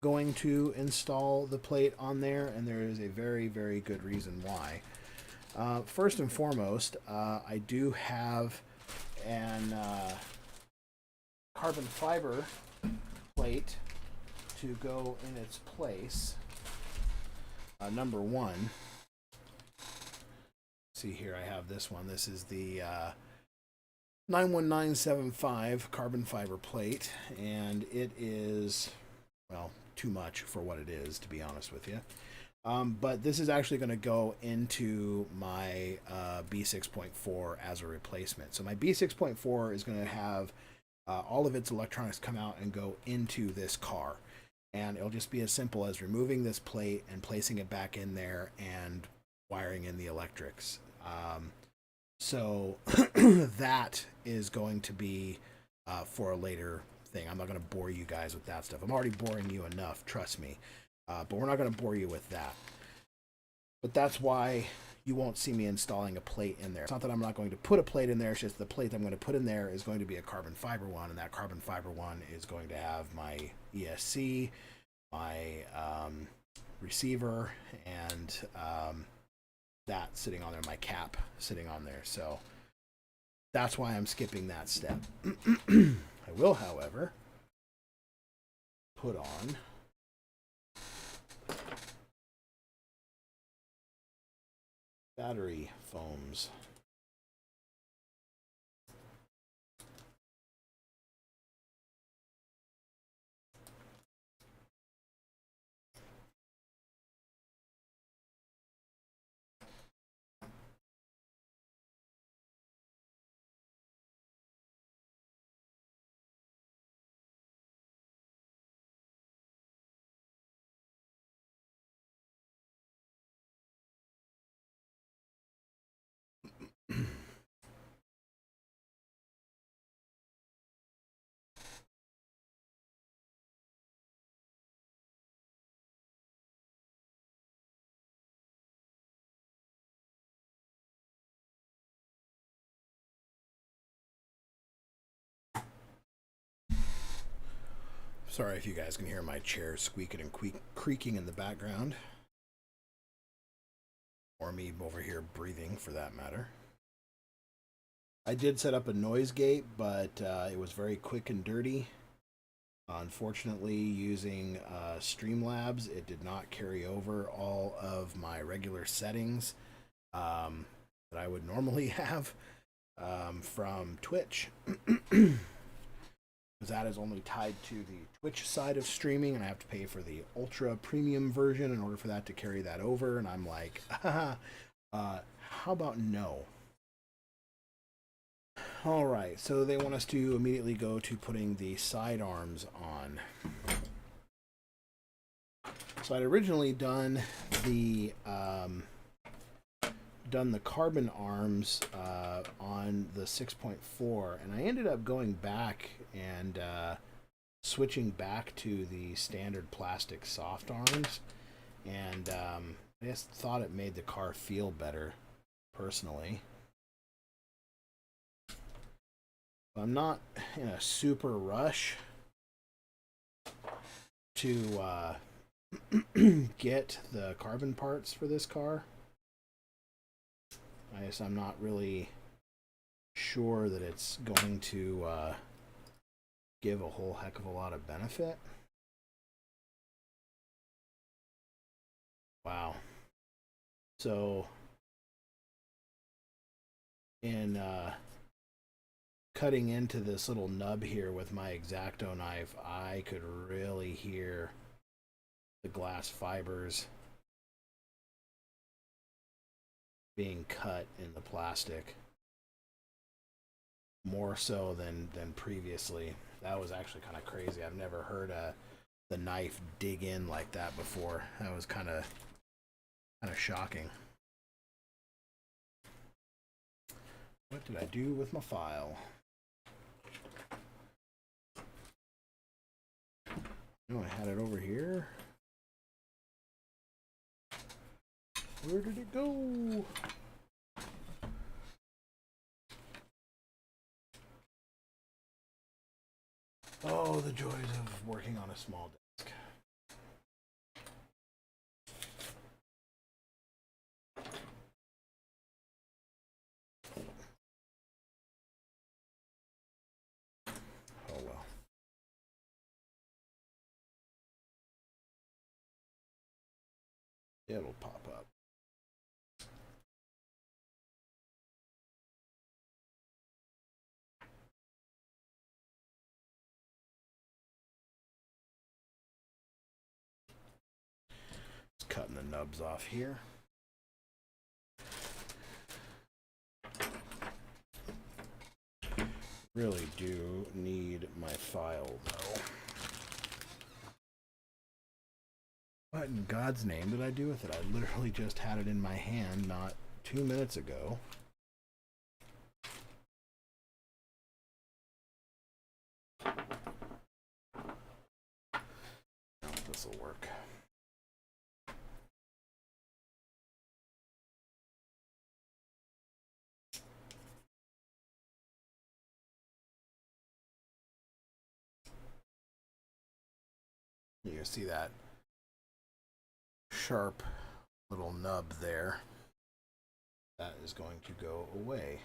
going to install the plate on there, and there is a very, very good reason why. First and foremost, I do have an carbon fiber plate to go in its place. Number one, see here, I have this one. This is the 91975 carbon fiber plate, and it is, well, too much for what it is, to be honest with you. But this is actually going to go into my B6.4 as a replacement. So my B6.4 is going to have all of its electronics come out and go into this car. And it'll just be as simple as removing this plate and placing it back in there and wiring in the electrics. So that is going to be for a later thing. I'm not going to bore you guys with that stuff. I'm already boring you enough, trust me. But we're not going to bore you with that. But that's why you won't see me installing a plate in there. It's not that I'm not going to put a plate in there, it's just the plate I'm going to put in there is going to be a carbon fiber one, and that carbon fiber one is going to have my ESC, my receiver, and that sitting on there, my cap sitting on there. So that's why I'm skipping that step. I will, however, put on battery foams. Sorry if you guys can hear my chair squeaking and creaking in the background. Or me over here breathing, for that matter. I did set up a noise gate, but it was very quick and dirty. Unfortunately, using Streamlabs, it did not carry over all of my regular settings that I would normally have from Twitch. That is only tied to the Twitch side of streaming, and I have to pay for the ultra premium version in order for that to carry that over. And I'm like, how about no? All right, so they want us to immediately go to putting the sidearms on. So I'd originally done the carbon arms on the 6.4, and I ended up going back and switching back to the standard plastic soft arms, and I just thought it made the car feel better, personally. I'm not in a super rush to get the carbon parts for this car. I'm not really sure that it's going to give a whole heck of a lot of benefit. Wow. So in cutting into this little nub here with my X-Acto knife, I could really hear the glass fibers being cut in the plastic, more so than previously. That was actually kind of crazy. I've never heard the knife dig in like that before. That was kind of shocking. What did I do with my file? No, I had it over here. Where did it go? Oh, the joys of working on a small desk. Oh well. It'll pop up. Just cutting the nubs off here. Really do need my file, though. What in God's name did I do with it? I literally just had it in my hand not 2 minutes ago. This will work. You see that sharp little nub there. That is going to go away.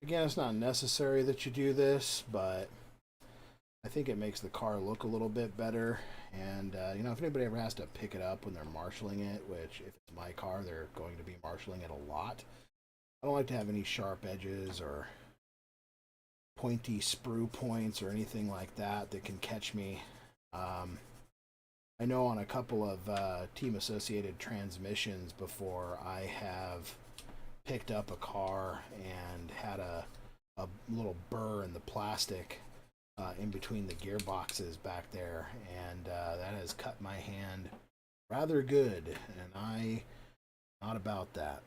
Again, it's not necessary that you do this, but I think it makes the car look a little bit better. And, if anybody ever has to pick it up when they're marshaling it, which if it's my car, they're going to be marshaling it a lot. I don't like to have any sharp edges or pointy sprue points or anything like that that can catch me. I know on a couple of team-associated transmissions before, I have picked up a car and had a little burr in the plastic in between the gearboxes back there, and that has cut my hand rather good, and I'm not about that.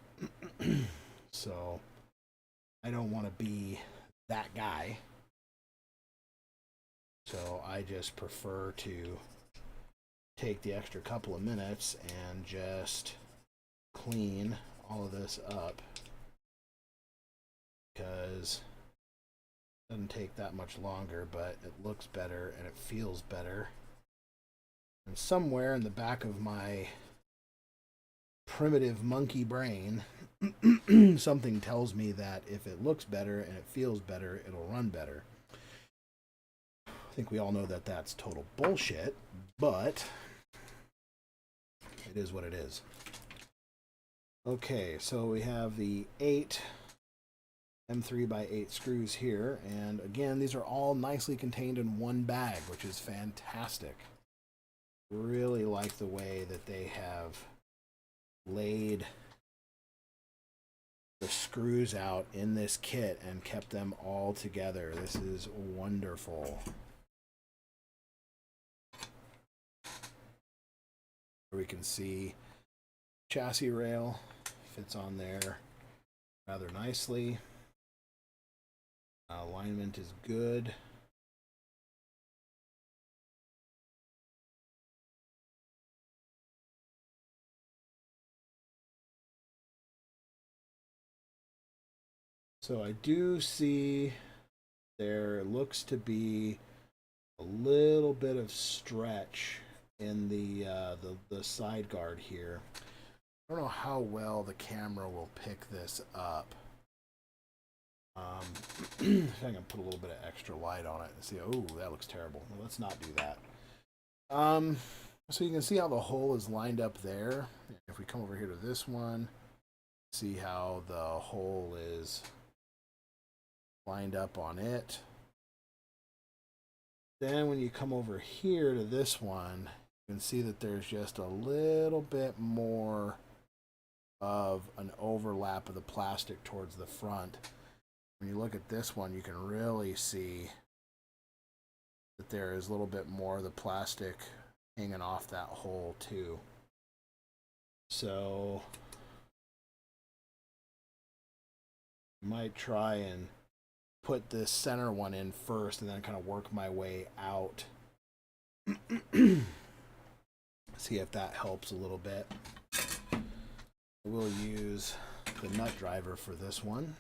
So I don't want to be that guy, so I just prefer to take the extra couple of minutes and just clean all of this up, because it doesn't take that much longer, but it looks better and it feels better. And somewhere in the back of my primitive monkey brain, something tells me that if it looks better and it feels better, it'll run better. I think we all know that that's total bullshit, but it is what it is. Okay, so we have the 8 M3x8 screws here, and again, these are all nicely contained in one bag, which is fantastic. Really like the way that they have laid the screws out in this kit and kept them all together. This is wonderful. We can see chassis rail fits on there rather nicely. Alignment is good. So I do see there looks to be a little bit of stretch in the side guard here. I don't know how well the camera will pick this up. If I can put a little bit of extra light on it and see. Oh, that looks terrible. Well, let's not do that. So you can see how the hole is lined up there. If we come over here to this one, see how the hole is lined up on it. Then when you come over here to this one, you can see that there's just a little bit more of an overlap of the plastic towards the front. When you look at this one, you can really see that there is a little bit more of the plastic hanging off that hole too. So I might try and put this center one in first and then kind of work my way out. See if that helps a little bit. We'll use the nut driver for this one.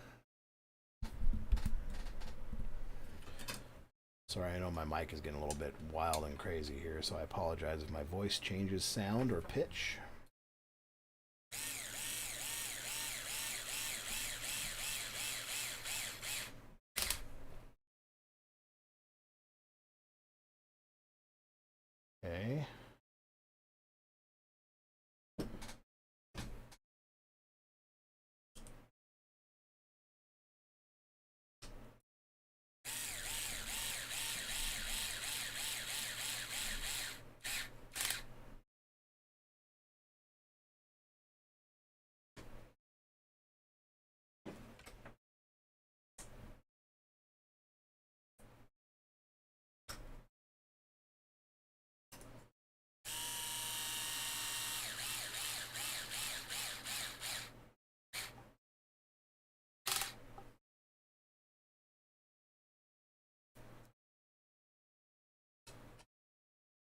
Sorry, I know my mic is getting a little bit wild and crazy here, so I apologize if my voice changes sound or pitch. Okay.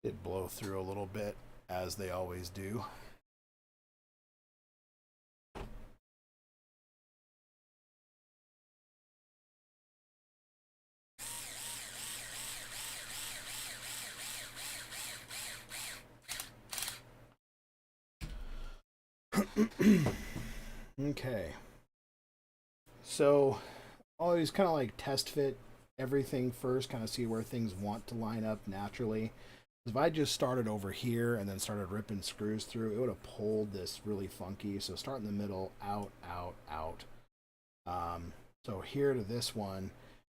Did blow through a little bit, as they always do. Okay. So, always kind of like test fit everything first, kind of see where things want to line up naturally. If I just started over here and then started ripping screws through, it would have pulled this really funky. So start in the middle, out, out, out. So here to this one,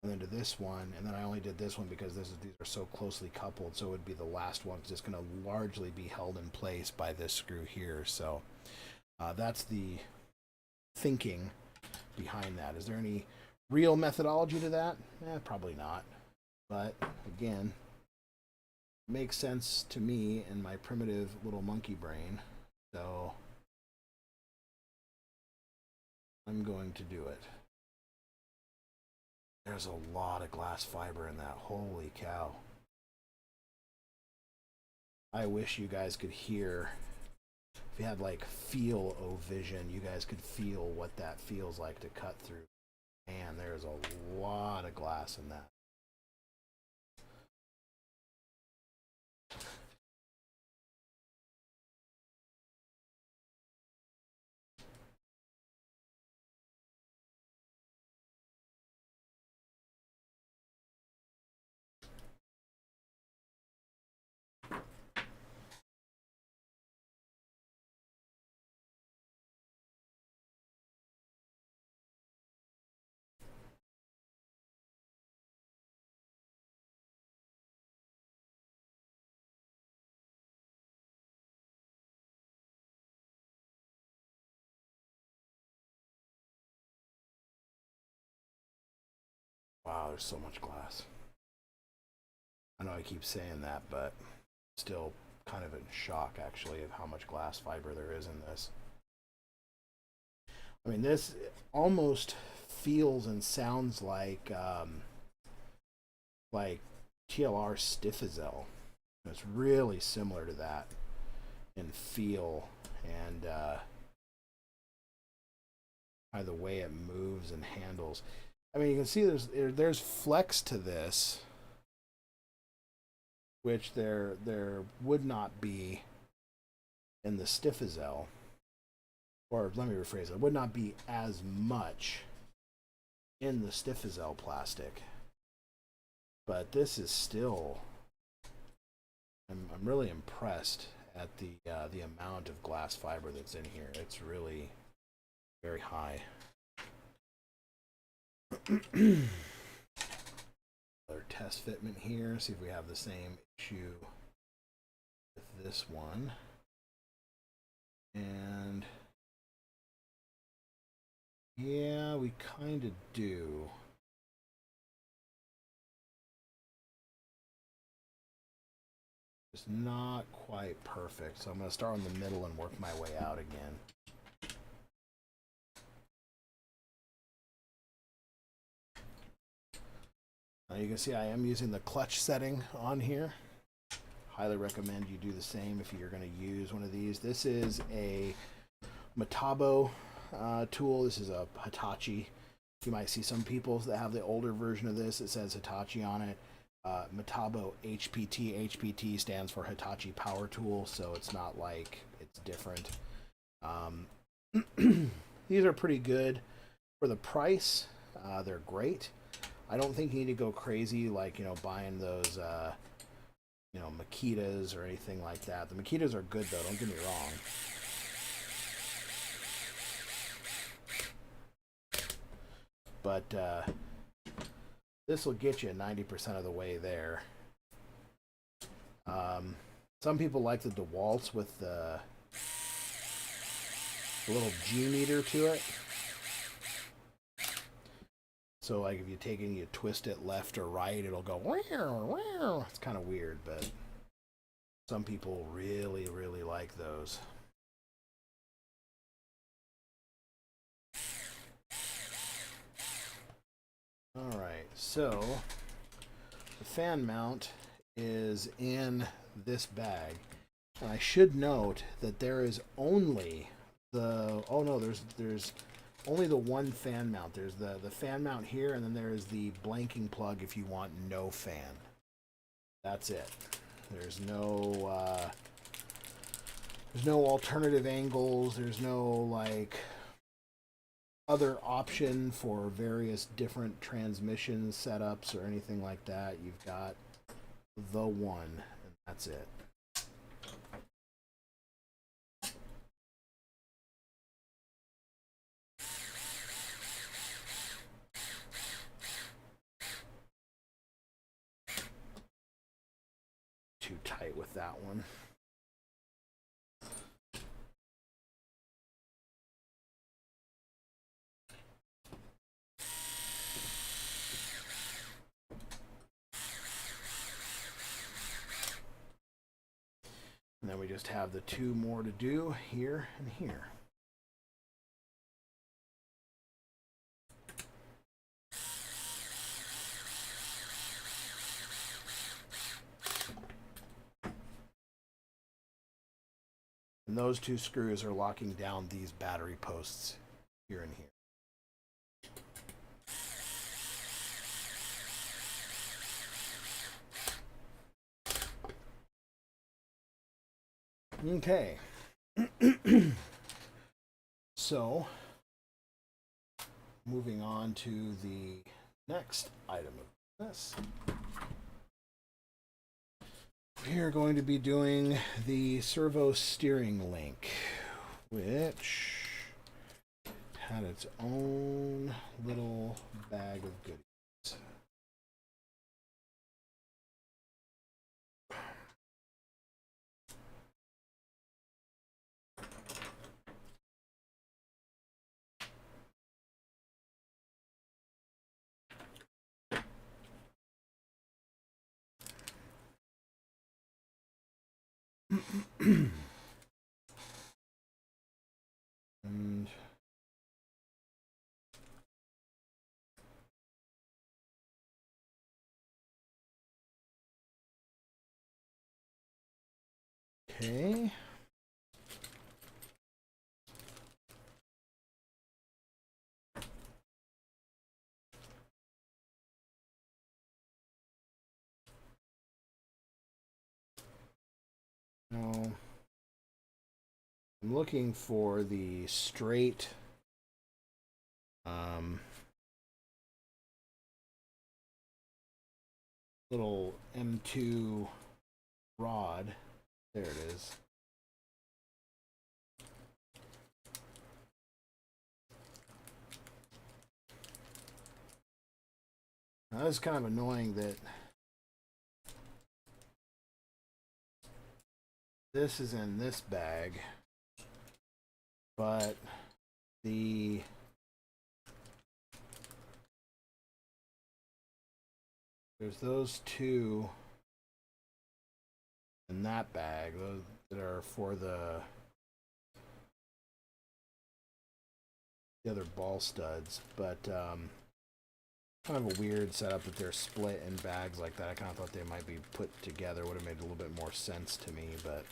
and then to this one, and then I only did this one because these are so closely coupled, so it would be the last one. It's just going to largely be held in place by this screw here. So that's the thinking behind that. Is there any real methodology to that? Probably not. But again, it makes sense to me in my primitive little monkey brain. So I'm going to do it. There's a lot of glass fiber in that. Holy cow. I wish you guys could hear. If you had like feel-o-vision, you guys could feel what that feels like to cut through. Man, there's a lot of glass in that. Wow, there's so much glass. I know I keep saying that, but still kind of in shock, actually, of how much glass fiber there is in this. I mean, this almost feels and sounds like TLR Stiffizel. It's really similar to that in feel and by the way it moves and handles. I mean, you can see there's flex to this, which there would not be in the Stiffizel. Or let me rephrase it. Would not be as much in the Stiffizel plastic. But this is still. I'm really impressed at the amount of glass fiber that's in here. It's really very high. Another test fitment here. See if we have the same issue with this one. And yeah, we kind of do. It's not quite perfect, so I'm going to start in the middle and work my way out again. Now you can see I am using the clutch setting on here. Highly recommend you do the same if you're going to use one of these. This is a Metabo tool. This is a Hitachi. You might see some people that have the older version of this. It says Hitachi on it. Metabo HPT. HPT stands for Hitachi Power Tool, so it's not like it's different. These are pretty good for the price. They're great. I don't think you need to go crazy like, buying those, Makitas or anything like that. The Makitas are good, though. Don't get me wrong. But this will get you 90% of the way there. Some people like the DeWalt's with the little G meter to it. So, like, if you take it and you twist it left or right, it'll go, wow. It's kind of weird, but some people really, really like those. All right, so the fan mount is in this bag. And I should note that there is only the, oh no, there's only the one fan mount. There's the fan mount here, and then there is the blanking plug if you want no fan. That's it. There's no alternative angles. There's no like other option for various different transmission setups or anything like that. You've got the one, and that's it. Too tight with that one. And then we just have the two more to do, here and here. And those two screws are locking down these battery posts here and here. Okay. So, moving on to the next item of this. We are going to be doing the servo steering link, which had its own little bag of goodies. And okay. Now, I'm looking for the straight little M2 rod. There it is. Now, that's kind of annoying that this is in this bag, but there's those two in that bag, those that are for the other ball studs, but kind of a weird setup that they're split in bags like that. I kind of thought they might be put together, would have made a little bit more sense to me, but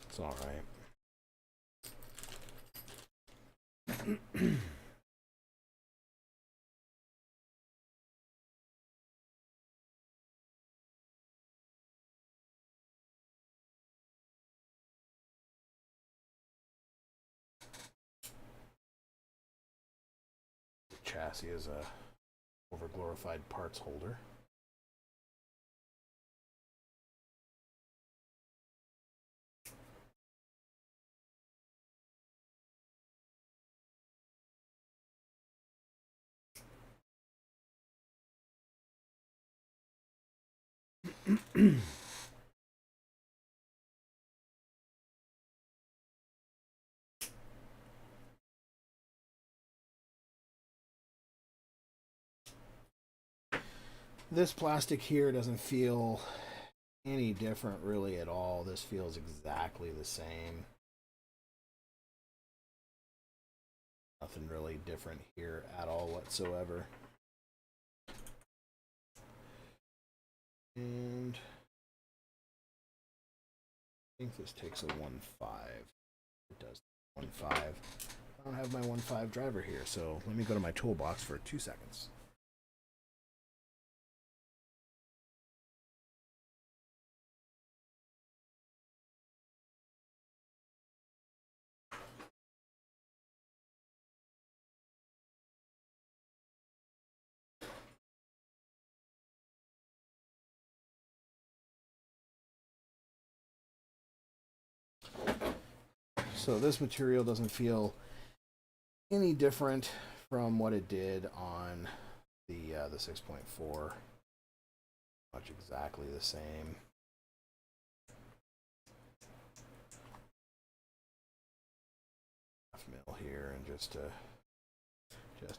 it's all right. The chassis is a overglorified parts holder. This plastic here doesn't feel any different really at all. This feels exactly the same. Nothing really different here at all whatsoever. And I think this takes a 1.5. It does 1.5. I don't have my 1.5 driver here, so let me go to my toolbox for 2 seconds. So this material doesn't feel any different from what it did on the 6.4. Much exactly the same. Half mil here, and just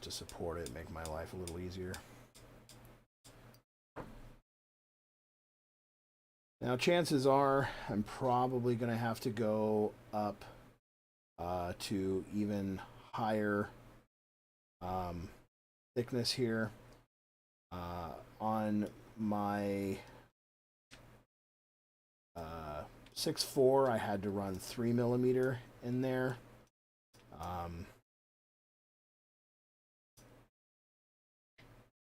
to support it, make my life a little easier. Now, chances are I'm probably going to have to go up to even higher thickness here. On my 6.4, I had to run 3mm in there.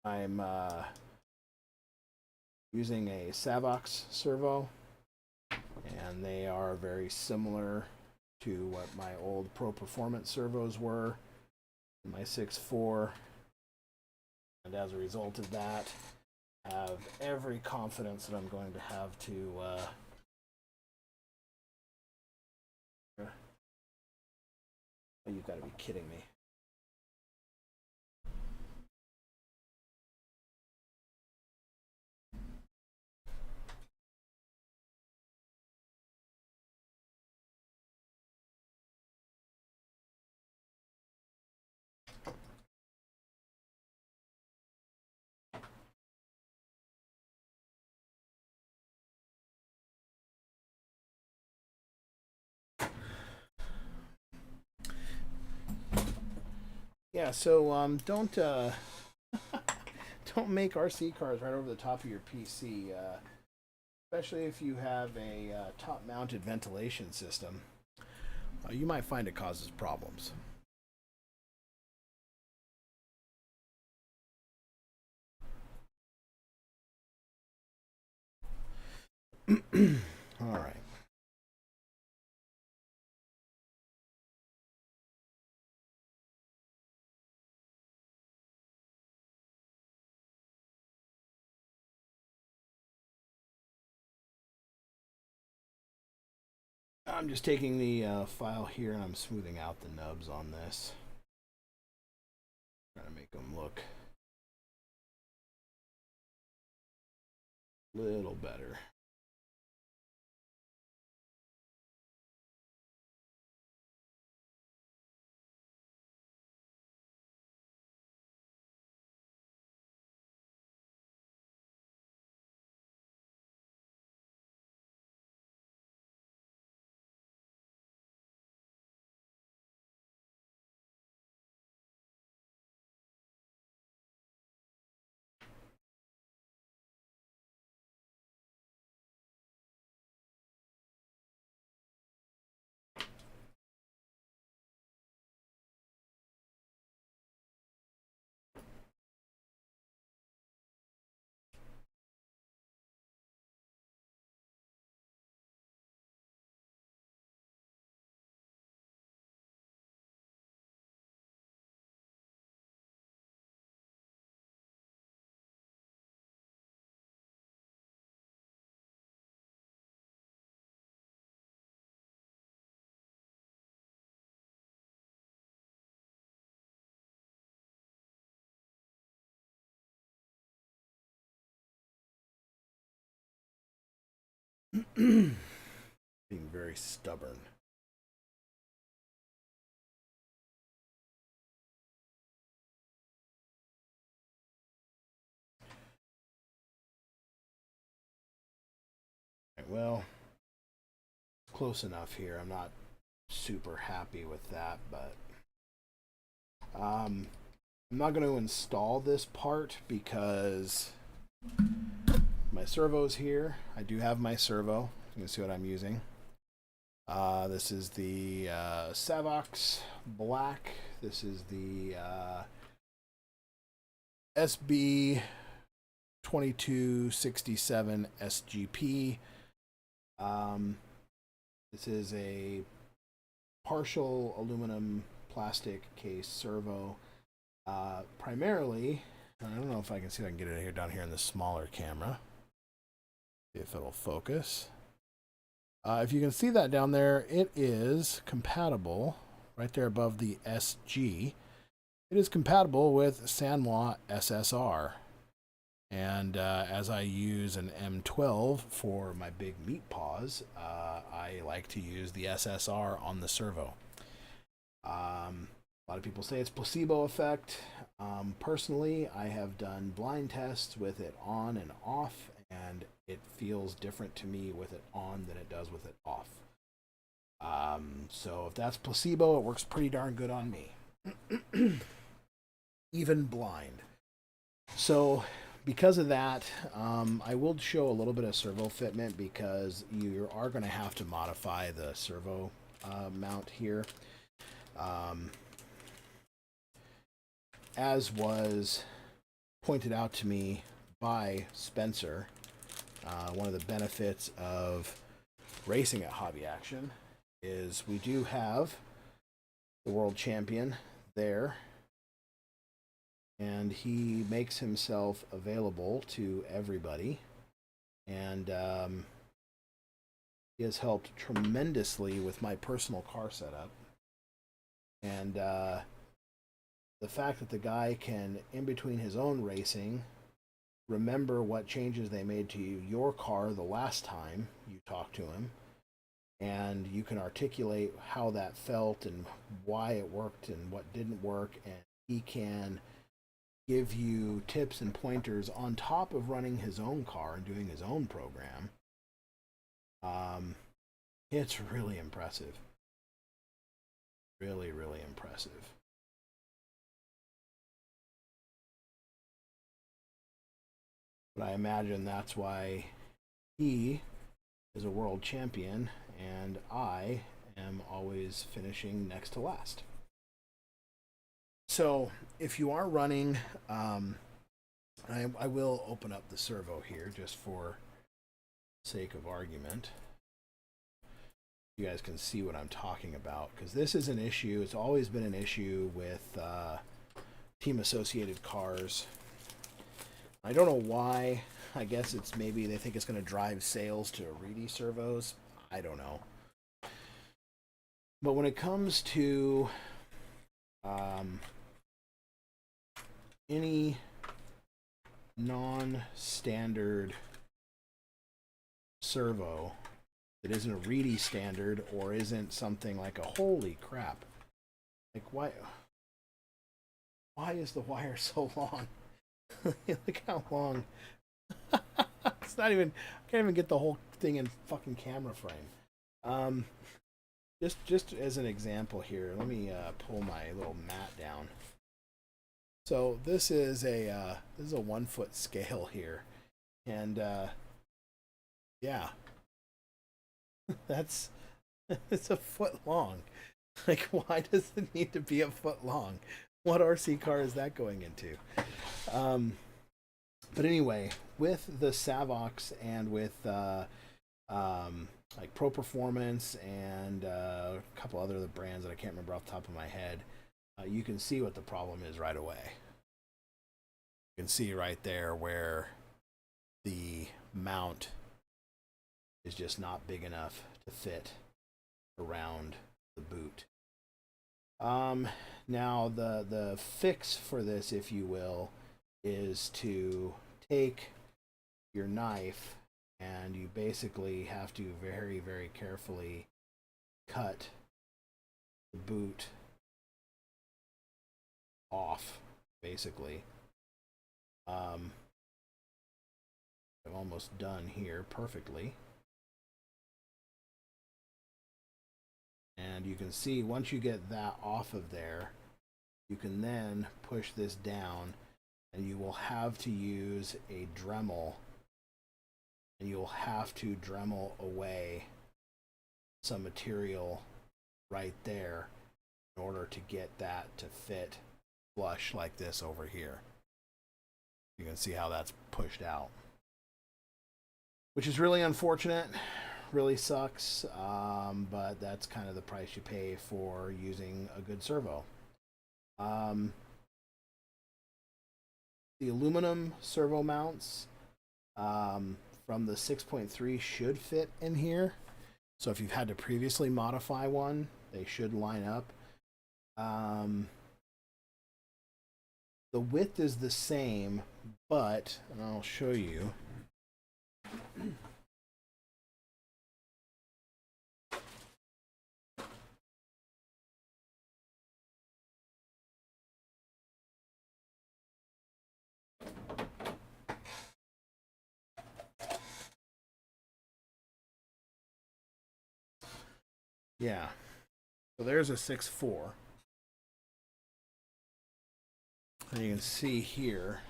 I'm using a Savox servo, and they are very similar to what my old Pro Performance servos were in my 6.4, and as a result of that, I have every confidence that I'm going to have to oh, you've got to be kidding me. Yeah, so don't don't make RC cars right over the top of your PC, especially if you have a top-mounted ventilation system. You might find it causes problems. All right. I'm just taking the file here and I'm smoothing out the nubs on this. Trying to make them look a little better. Being very stubborn. Right, well, close enough here. I'm not super happy with that, but I'm not going to install this part because my servo's here. I do have my servo. You can see what I'm using. This is the Savox Black. This is the SB 2267 SGP. This is a partial aluminum plastic case servo. Primarily, I don't know if I can see if I can get it here down here in the smaller camera. See if it'll focus. If you can see that down there, it is compatible right there above the SG. It is compatible with Sanwa SSR. And as I use an M12 for my big meat paws, I like to use the SSR on the servo. A lot of people say it's placebo effect. Personally, I have done blind tests with it on and off, and it feels different to me with it on than it does with it off. So if that's placebo, it works pretty darn good on me. Even blind. So because of that, I will show a little bit of servo fitment because you are going to have to modify the servo mount here. As was pointed out to me by Spencer, one of the benefits of racing at Hobby Action is we do have the world champion there, and he makes himself available to everybody, and he has helped tremendously with my personal car setup. And the fact that the guy can, in between his own racing, remember what changes they made to your car the last time you talked to him, and you can articulate how that felt and why it worked and what didn't work, and he can give you tips and pointers on top of running his own car and doing his own program. It's really impressive. Really, really impressive. But I imagine that's why he is a world champion and I am always finishing next to last. So if you are running, I will open up the servo here just for sake of argument. You guys can see what I'm talking about, because this is an issue. It's always been an issue with team associated cars. I don't know why. I guess it's maybe they think it's going to drive sales to Reedy servos. I don't know. But when it comes to any non-standard servo that isn't a Reedy standard or isn't something like a holy crap, like why is the wire so long? Look how long. It's not even, I can't even get the whole thing in fucking camera frame. Just as an example here, let me pull my little mat down. So this is a 1 foot scale here, and yeah, that's it's a foot long. Like, why does it need to be a foot long? What RC car is that going into? But anyway, with the Savox and with like Pro Performance and a couple other brands that I can't remember off the top of my head, you can see what the problem is right away. You can see right there where the mount is just not big enough to fit around the boot. Now the fix for this, if you will, is to take your knife and you basically have to very, very carefully cut the boot off, basically. I'm almost done here perfectly. And you can see once you get that off of there, You can then push this down, and you will have to use a Dremel, and you'll have to Dremel away some material right there in order to get that to fit flush like this over here. You can see how that's pushed out, which is really unfortunate, really sucks, but that's kind of the price you pay for using a good servo. The aluminum servo mounts from the 6.3 should fit in here. So if you've had to previously modify one, they should line up. The width is the same, but, and I'll show you. Yeah, so there's a 6.4. And you can see here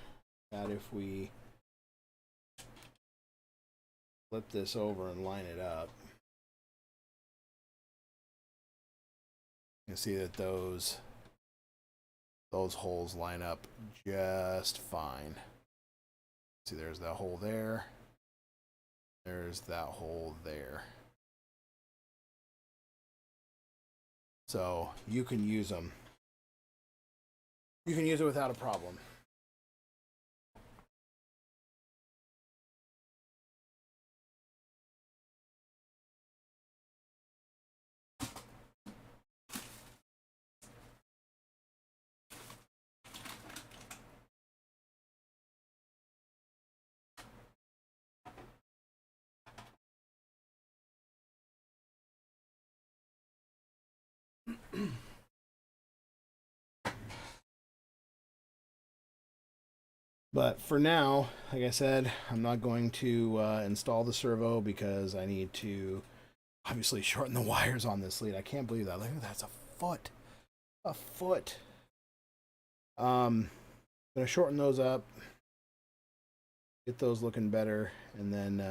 that if we flip this over and line it up, you can see that those holes line up just fine. See, there's that hole there. There's that hole there. So you can use them. You can use it without a problem. But for now, like I said, I'm not going to install the servo because I need to obviously shorten the wires on this lead. I can't believe that. Look at that, that's a foot. A foot. I'm gonna shorten those up, get those looking better, and then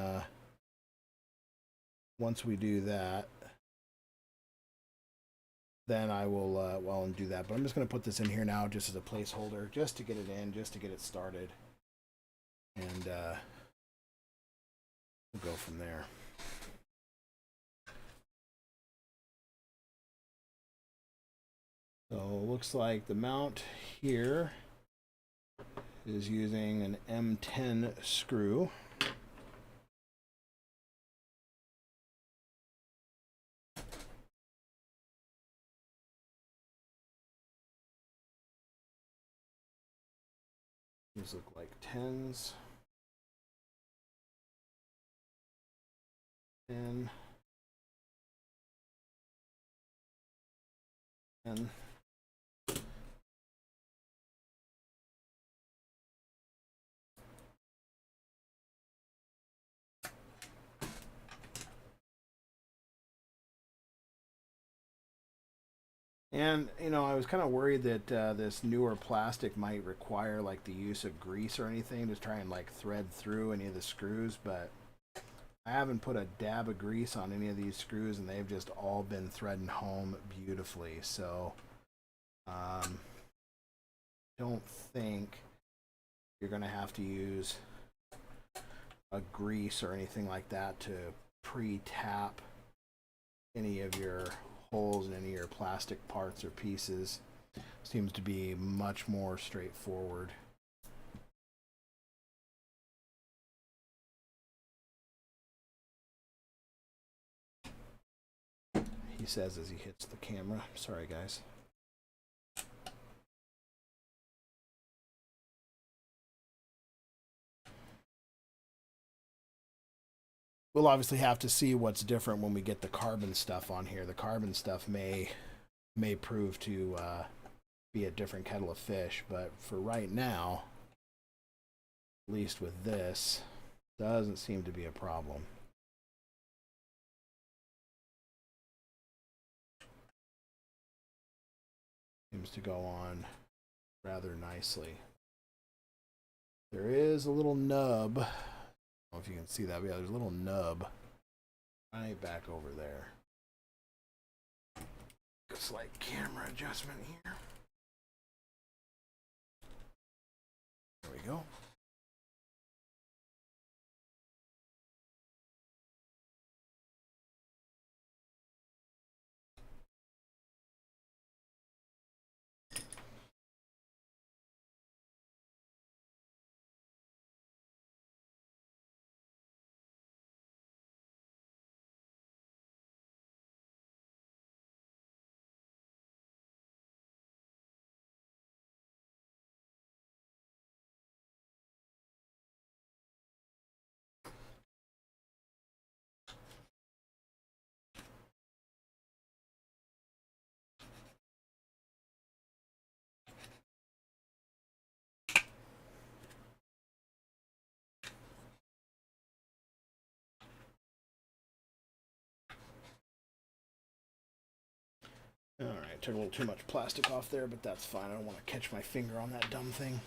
once we do that, then I will well and do that. But I'm just going to put this in here now just as a placeholder, just to get it in, just to get it started, and we'll go from there. So it looks like the mount here is using an M10 screw. These look like 10s. 10. 10. And, you know, I was kind of worried that this newer plastic might require, like, the use of grease or anything to try and, like, thread through any of the screws, but I haven't put a dab of grease on any of these screws, and they've just all been threading home beautifully. So, don't think you're going to have to use a grease or anything like that to pre-tap any of your holes in any of your plastic parts or pieces. Seems to be much more straightforward. He says as he hits the camera. Sorry, guys. We'll obviously have to see what's different when we get the carbon stuff on here. The carbon stuff may prove to be a different kettle of fish, but for right now, at least with this, doesn't seem to be a problem. seems to go on rather nicely. There is a little nub. I don't know if you can see that, but yeah, there's a little nub right back over there. Slight camera adjustment here. There we go. Alright, took a little too much plastic off there, but that's fine. I don't want to catch my finger on that dumb thing.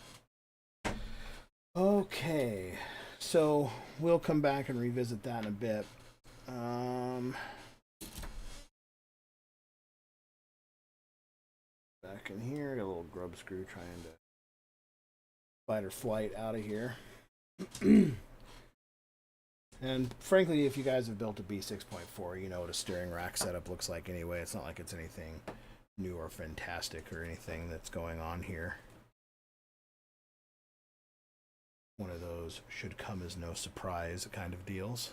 Okay, so we'll come back and revisit that in a bit. Back in here, got a little grub screw trying to fight or flight out of here. And frankly, if you guys have built a B6.4, you know what a steering rack setup looks like anyway. It's not like it's anything new or fantastic or anything that's going on here. One of those should come as no surprise kind of deals.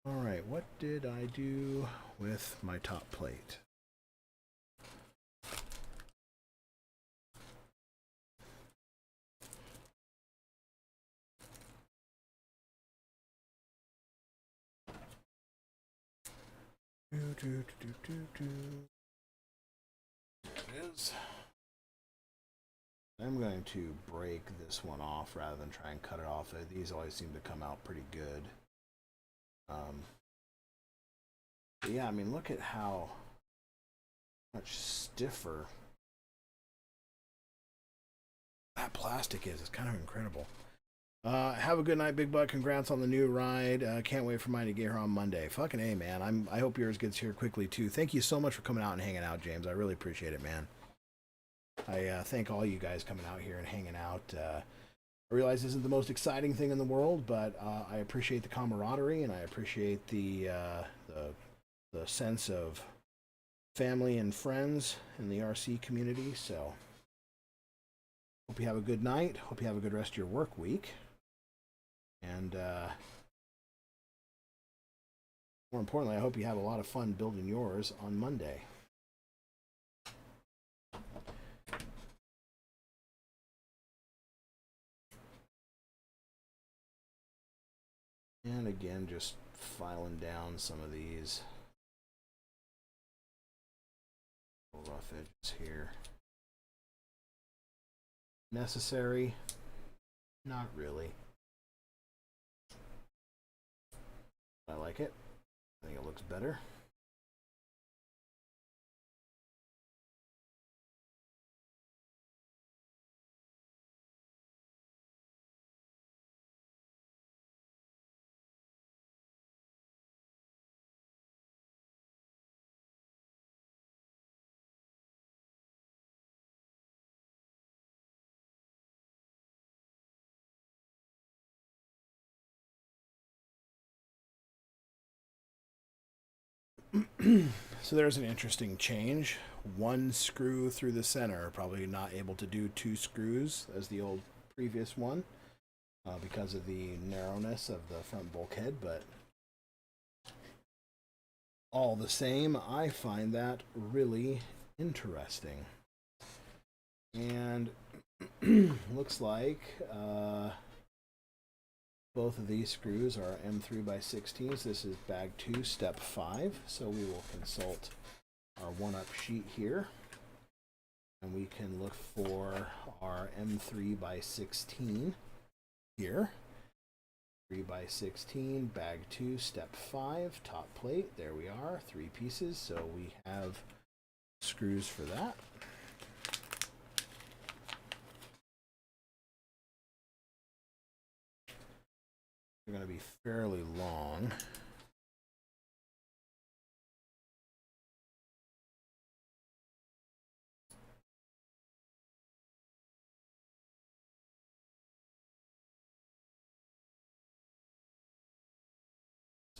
Alright, what did I do with my top plate? There it is. I'm going to break this one off rather than try and cut it off. These always seem to come out pretty good. Yeah, I mean, look at how much stiffer that plastic is. It's kind of incredible. Have a good night, Big Butt. Congrats on the new ride. Can't wait for mine to get here on Monday. Fucking A, man. I hope yours gets here quickly, too. Thank you so much for coming out and hanging out, James. I really appreciate it, man. I thank all you guys coming out here and hanging out. I realize this isn't the most exciting thing in the world, but I appreciate the camaraderie, and I appreciate the sense of family and friends in the RC community. So, hope you have a good night. Hope you have a good rest of your work week. And more importantly, I hope you have a lot of fun building yours on Monday. And again, just filing down some of these rough edges here. Necessary? Not really. I like it. I think it looks better. So there's an interesting change. One screw through the center, probably not able to do two screws as the old previous one because of the narrowness of the front bulkhead, but all the same, I find that really interesting. And looks like both of these screws are M3x16s. This is bag 2, step 5. So we will consult our one-up sheet here. And we can look for our M3x16 here. 3x16, bag 2, step 5, top plate. There we are, 3 pieces. So we have screws for that. They're going to be fairly long.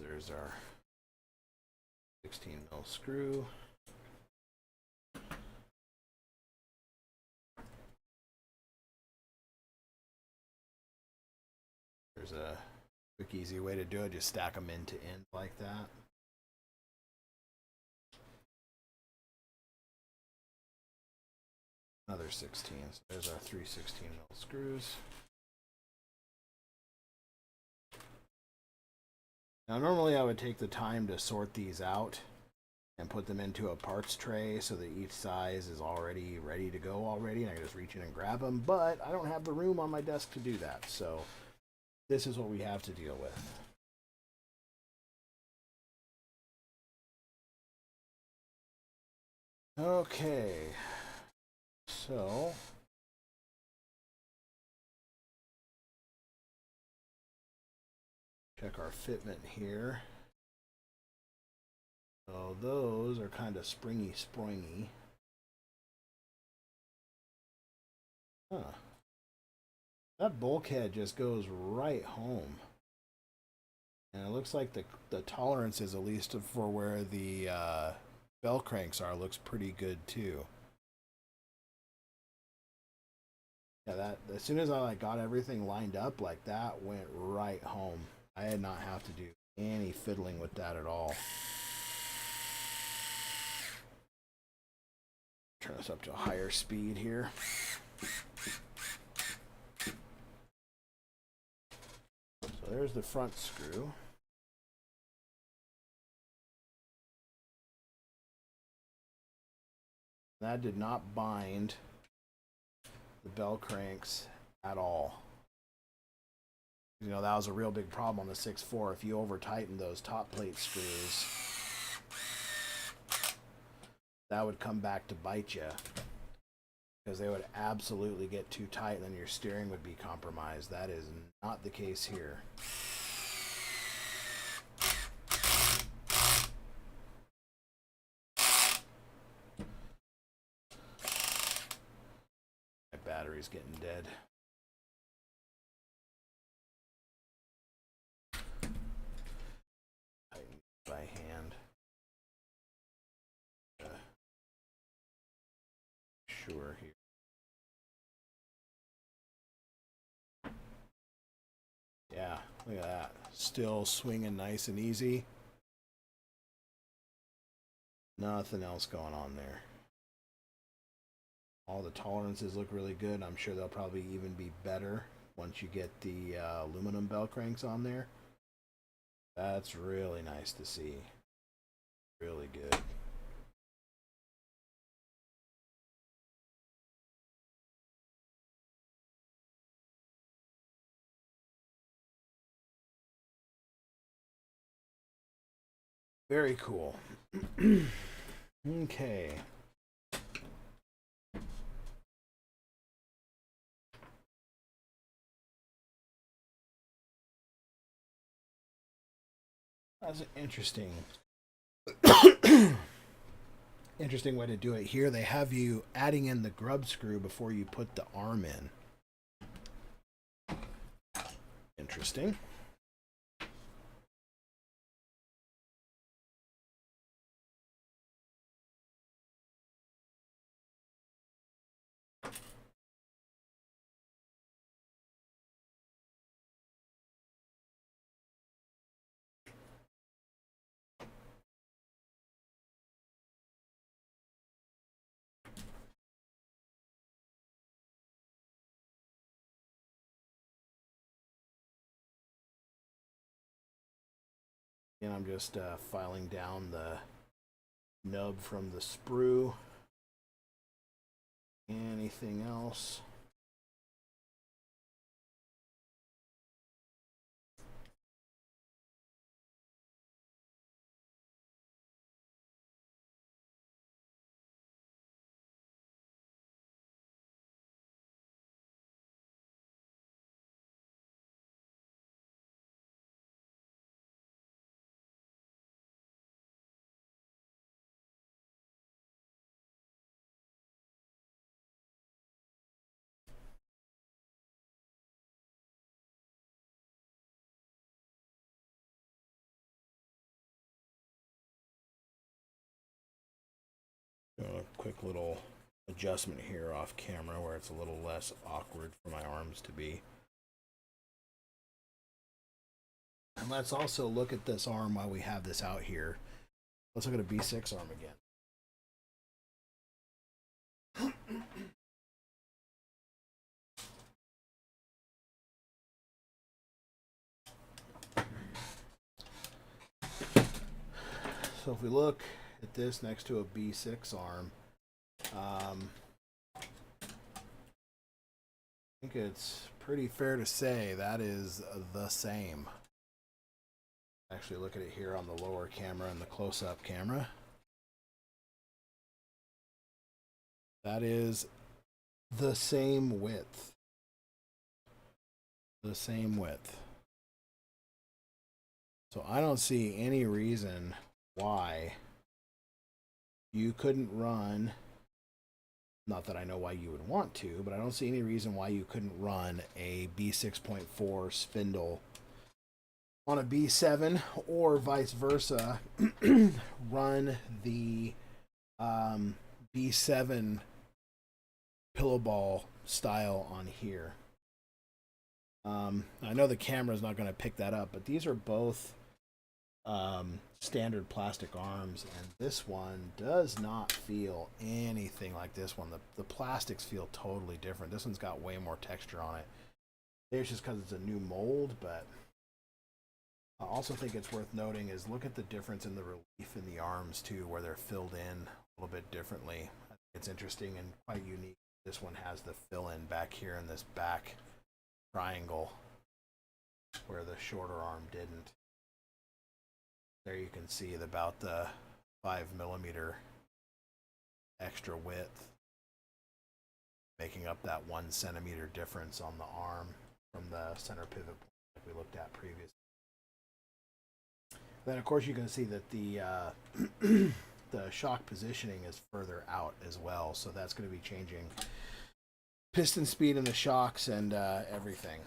There's our 16mm screw. There's a quick, easy way to do it. Just stack them end to end like that. Another 16. So there's our 3 16mm screws. Now, normally I would take the time to sort these out and put them into a parts tray so that each size is already ready to go already, and I can just reach in and grab them, but I don't have the room on my desk to do that, so this is what we have to deal with. Okay, so check our fitment here. So those are kind of springy. Huh. That bulkhead just goes right home. And it looks like the tolerances, at least for where the bell cranks are, looks pretty good too. Yeah, that as soon as I got everything lined up, like that went right home. I did not have to do any fiddling with that at all. Turn this up to a higher speed here. So there's the front screw. That did not bind the bell cranks at all. You know, that was a real big problem on the 6.4. If you over tighten those top plate screws, that would come back to bite you, because they would absolutely get too tight and then your steering would be compromised. That is not the case here. My battery's getting dead. Tighten by hand. Sure here. Yeah, look at that. Still swinging nice and easy. Nothing else going on there. All the tolerances look really good. I'm sure they'll probably even be better once you get the aluminum bell cranks on there. That's really nice to see. Really good. Very cool. Okay. That's an interesting interesting way to do it. Here they have you adding in the grub screw before you put the arm in. Interesting. And I'm just filing down the nub from the sprue. Anything else? quick little adjustment here off camera where it's a little less awkward for my arms to be. And let's also look at this arm while we have this out here. Let's look at a B6 arm again. So if we look at this next to a B6 arm, I think it's pretty fair to say that is the same. Actually look at it here on the lower camera and the close-up camera. That is the same width. The same width. So I don't see any reason why you couldn't run, not that I know why you would want to, but I don't see any reason why you couldn't run a B6.4 spindle on a B7, or vice versa, run the B7 pillow ball style on here. I know the camera's not going to pick that up, but these are both standard plastic arms, and this one does not feel anything like this one. The plastics feel totally different. This one's got way more texture on it. Maybe it's just because it's a new mold, but I also think it's worth noting is look at the difference in the relief in the arms too, where they're filled in a little bit differently. I think it's interesting and quite unique. This one has the fill-in back here in this back triangle where the shorter arm didn't. There you can see about the 5mm extra width, making up that 1 centimeter difference on the arm from the center pivot point like we looked at previously. Then of course you can see that the the shock positioning is further out as well, so that's going to be changing piston speed in the shocks and everything.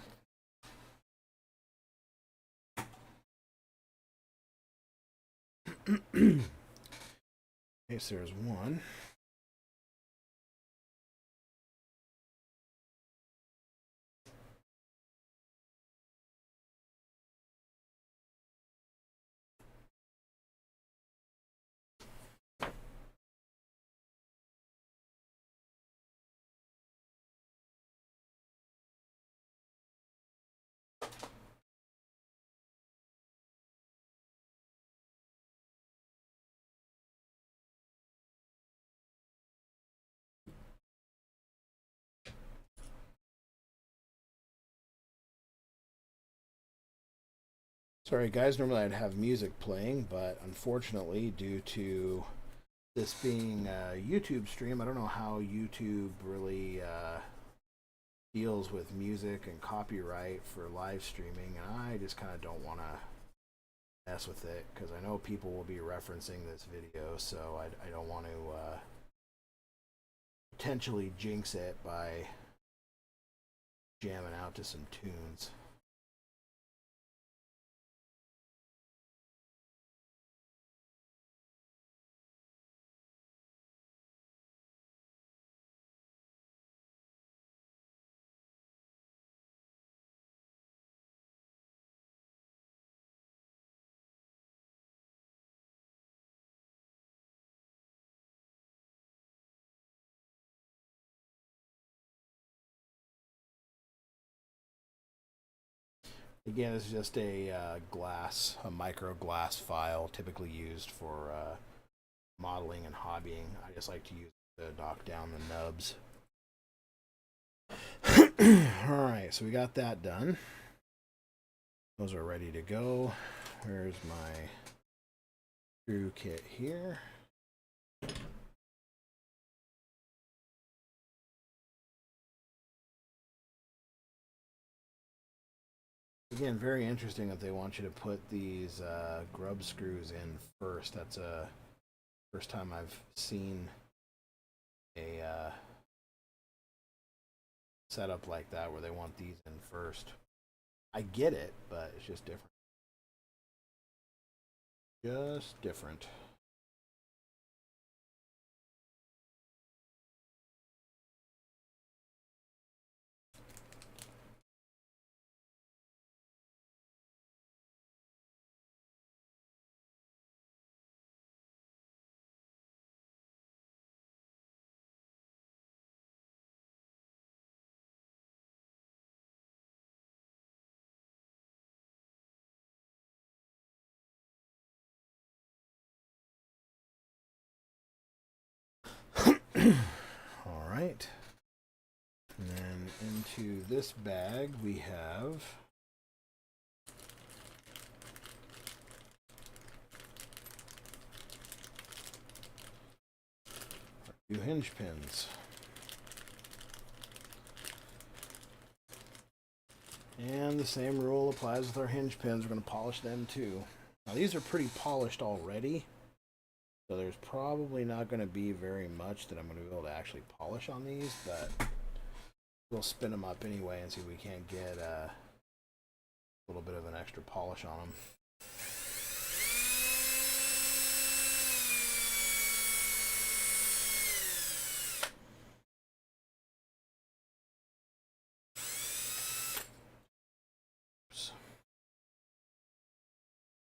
Okay, so there's one. Sorry guys, normally I'd have music playing, but unfortunately due to this being a YouTube stream, I don't know how YouTube really deals with music and copyright for live streaming, and I just kind of don't want to mess with it because I know people will be referencing this video, so I don't want to potentially jinx it by jamming out to some tunes. Again, this is just a micro glass file, typically used for modeling and hobbying. I just like to use it to knock down the nubs. Alright, so we got that done. Those are ready to go. Where's my screw kit here? Again, very interesting that they want you to put these grub screws in first. That's a first time I've seen a setup like that where they want these in first. I get it, but it's just different. Just different. right. And then into this bag we have our 2 hinge pins. And the same rule applies with our hinge pins. We're going to polish them too. Now these are pretty polished already, so there's probably not going to be very much that I'm going to be able to actually polish on these, but we'll spin them up anyway and see if we can't get a little bit of an extra polish on them.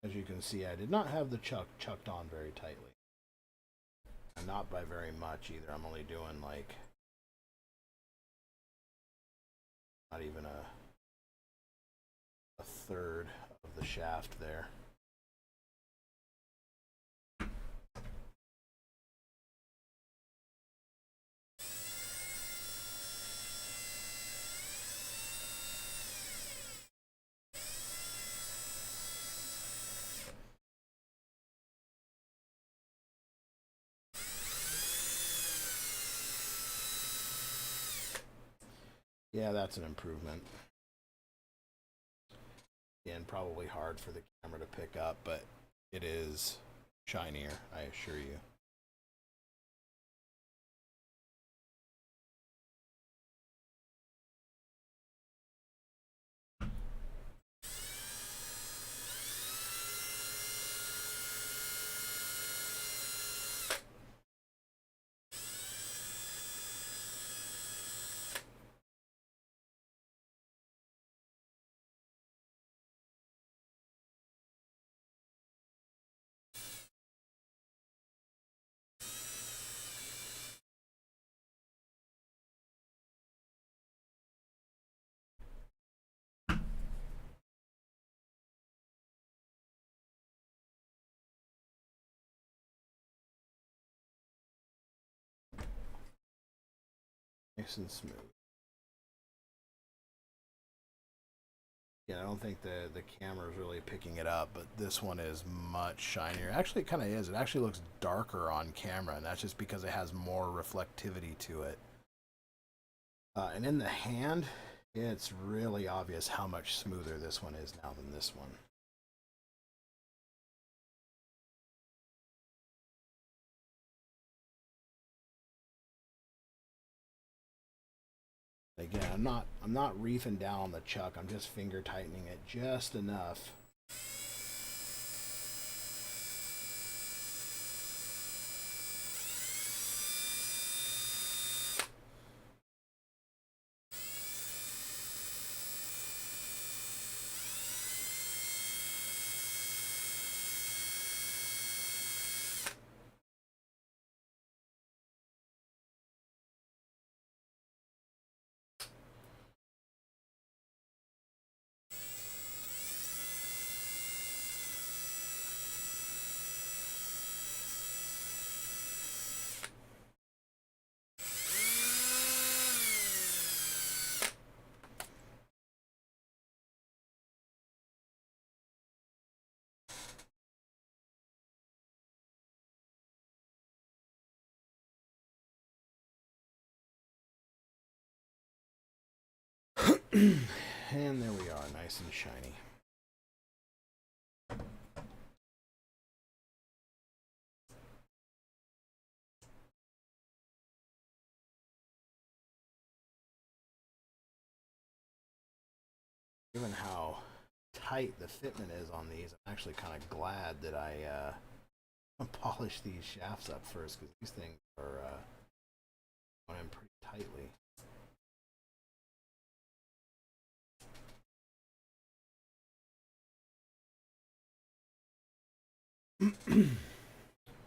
As you can see, I did not have the chuck chucked on very tightly. And not by very much either. I'm only doing like not even a third of the shaft there. Yeah, that's an improvement. Again, probably hard for the camera to pick up, but it is shinier, I assure you. Nice and smooth. Yeah, I don't think the camera is really picking it up, but this one is much shinier. Actually, it kind of is. It actually looks darker on camera, and that's just because it has more reflectivity to it. And in the hand, it's really obvious how much smoother this one is now than this one. Again, I'm not reefing down the chuck. I'm just finger tightening it just enough. And there we are, nice and shiny. Given how tight the fitment is on these, I'm actually kind of glad that I polished these shafts up first, because these things are going in pretty tightly.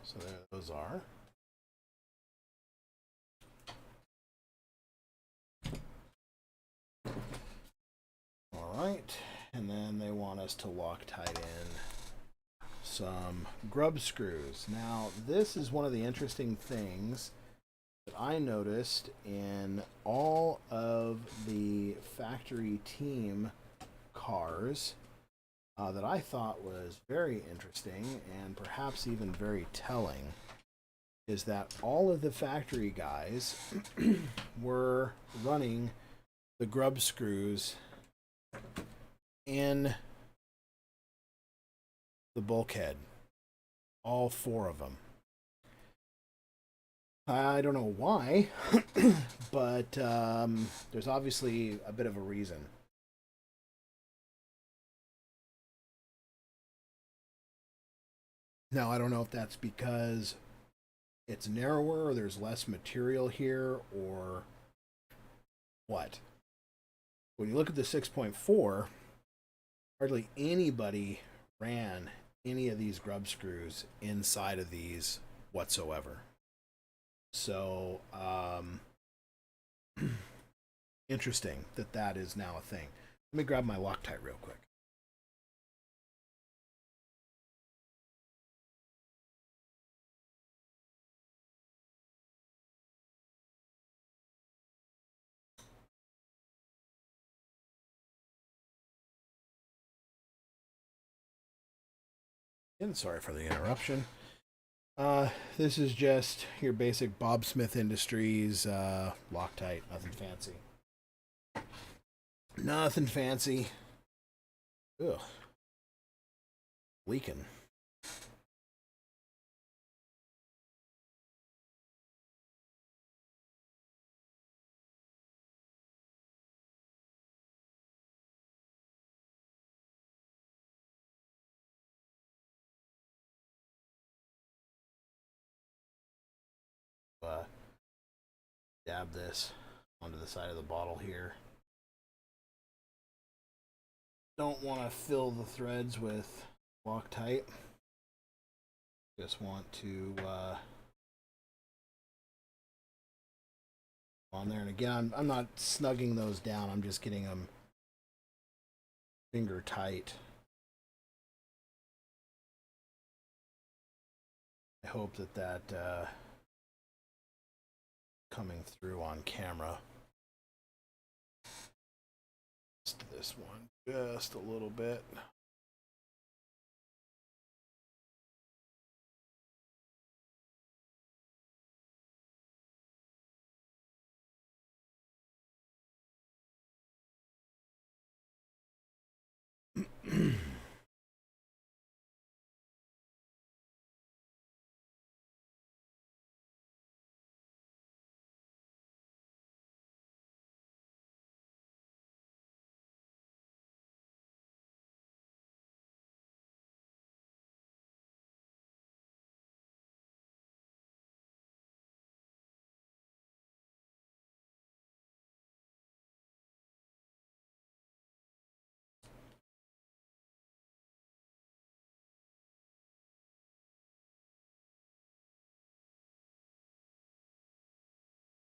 So there those are. All right, and then they want us to Loctite in some grub screws. Now, this is one of the interesting things that I noticed in all of the factory team cars that I thought was very interesting and perhaps even very telling is that all of the factory guys were running the grub screws in the bulkhead. All four of them. I don't know why, but there's obviously a bit of a reason. Now, I don't know if that's because it's narrower or there's less material here or what. When you look at the 6.4, hardly anybody ran any of these grub screws inside of these whatsoever. So, interesting that that is now a thing. Let me grab my Loctite real quick. And sorry for the interruption. This is just your basic Bob Smith Industries Loctite. Nothing fancy. Nothing fancy. Ugh. Leaking. Dab this onto the side of the bottle here. Don't want to fill the threads with Loctite. Just want to on there. And again, I'm not snugging those down. I'm just getting them finger tight. I hope that coming through on camera. Just this one, just a little bit.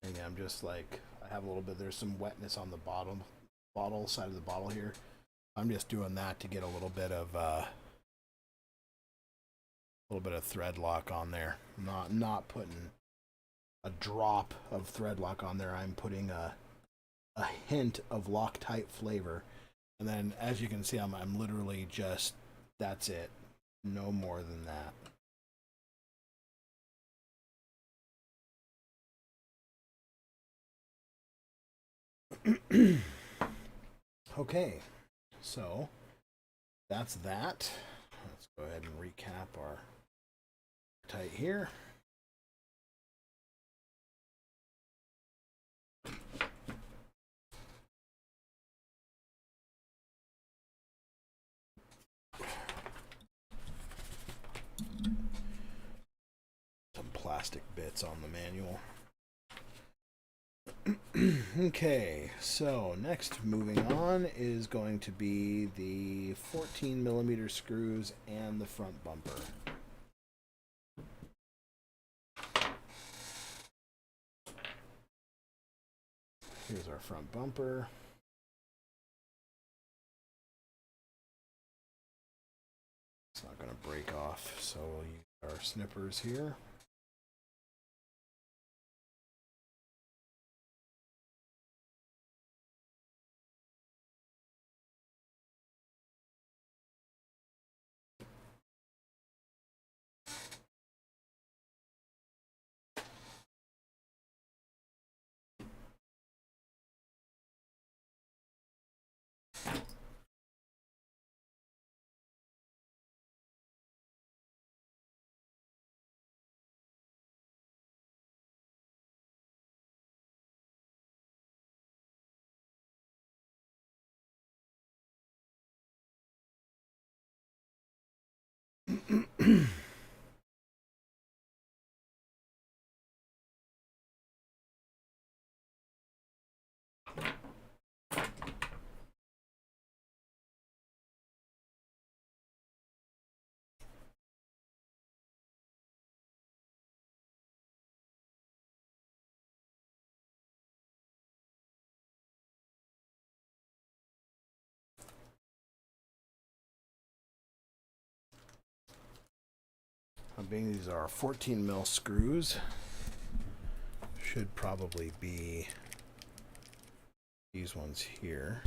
And I'm just like, I have a little bit, there's some wetness on the bottle side of the bottle here. I'm just doing that to get a little bit of thread lock on there. Not putting a drop of thread lock on there. I'm putting a hint of Loctite flavor, and then as you can see, I'm literally just, that's it, no more than that. Okay, so that's that. Let's go ahead and recap our tight here. Some plastic bits on the manual. Okay, so next, moving on, is going to be the 14mm screws and the front bumper. Here's our front bumper. It's not going to break off, so we'll use our snippers here. Being these are 14 mil screws, should probably be these ones here.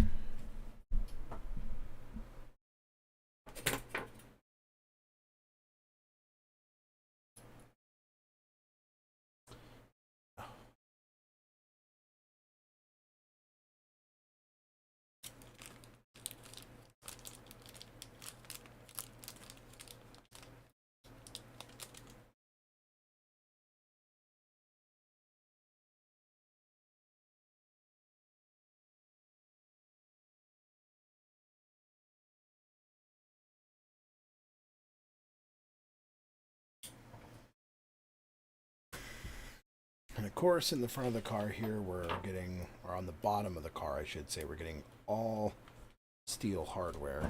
And of course, in the front of the car here, we're getting, or on the bottom of the car, I should say, we're getting all steel hardware.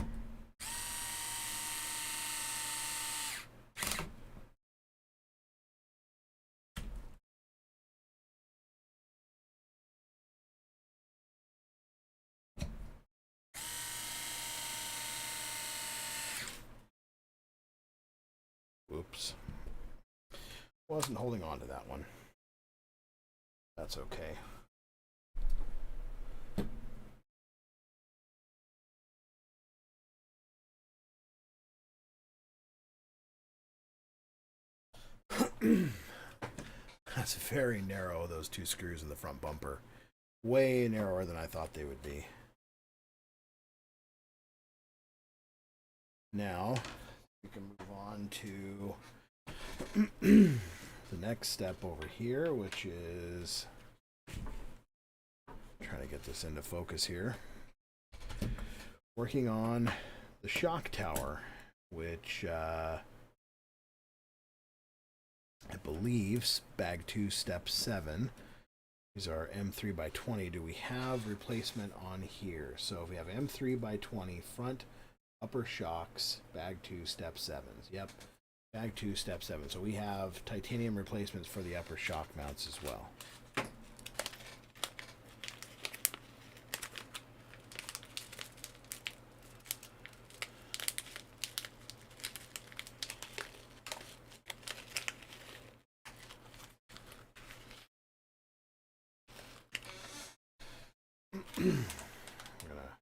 Oops. Wasn't holding on to that one. That's okay. That's very narrow, those two screws in the front bumper. Way narrower than I thought they would be. Now, we can move on to the next step over here, which is trying to get this into focus here. Working on the shock tower, which I believe bag 2, step 7. These are M3 by 20. Do we have replacement on here? So we have M3 by 20 front upper shocks, bag 2, step 7s. Yep, bag 2, step 7. So we have titanium replacements for the upper shock mounts as well. I'm gonna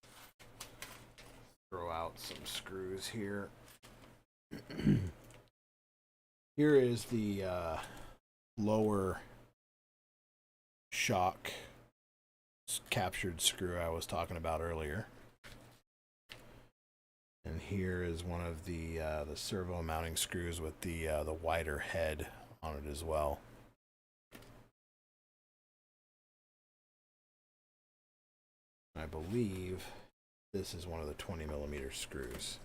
throw out some screws here. Here is the lower shock captured screw I was talking about earlier. And here is one of the servo mounting screws with the wider head on it as well. I believe this is one of the 20mm screws.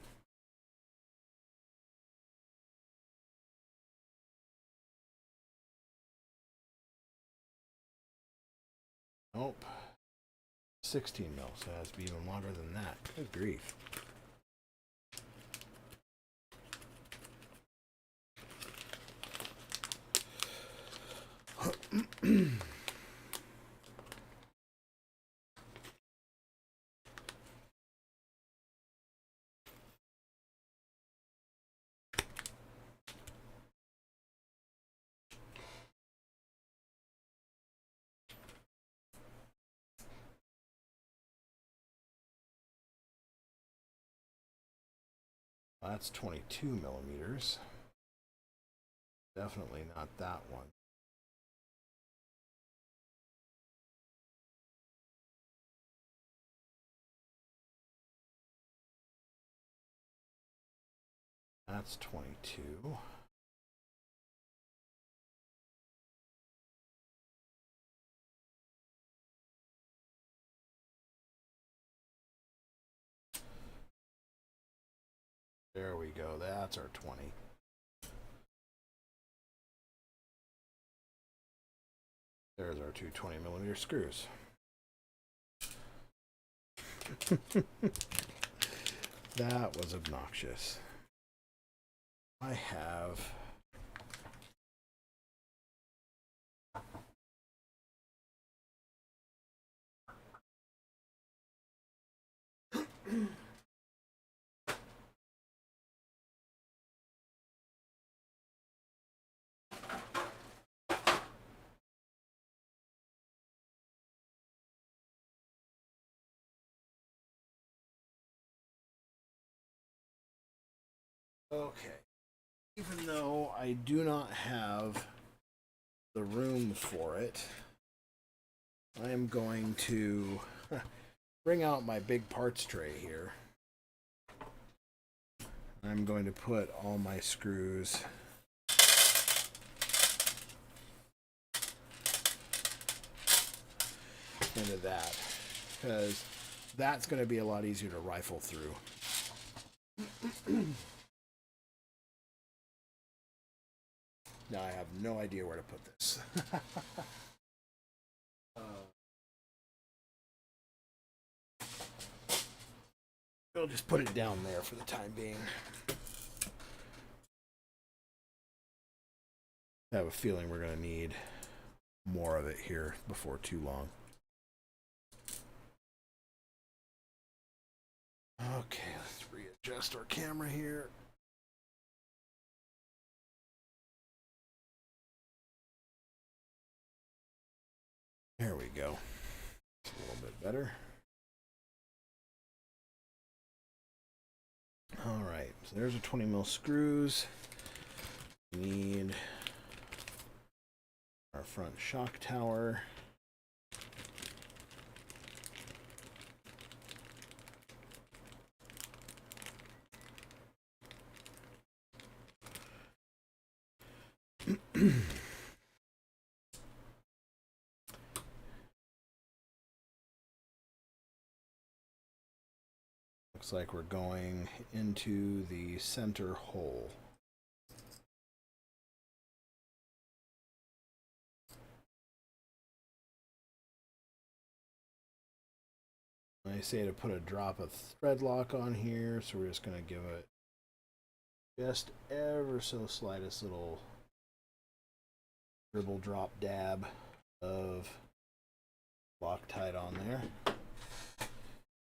Nope. 16 mil, so it has to be even longer than that. Good grief. That's 22mm. Definitely not that one. That's 22. There we go. That's our 20. There's our two 20mm screws. That was obnoxious. I have okay. Even though I do not have the room for it, I am going to bring out my big parts tray here. I'm going to put all my screws into that, because that's going to be a lot easier to rifle through. Now I have no idea where to put this. I'll just put it down there for the time being. I have a feeling we're going to need more of it here before too long. Okay, let's readjust our camera here. There we go. It's a little bit better. All right, so there's our 20mm screws. We need our front shock tower. Looks like we're going into the center hole. I say to put a drop of thread lock on here, so we're just going to give it just ever so slightest little dribble drop dab of Loctite on there.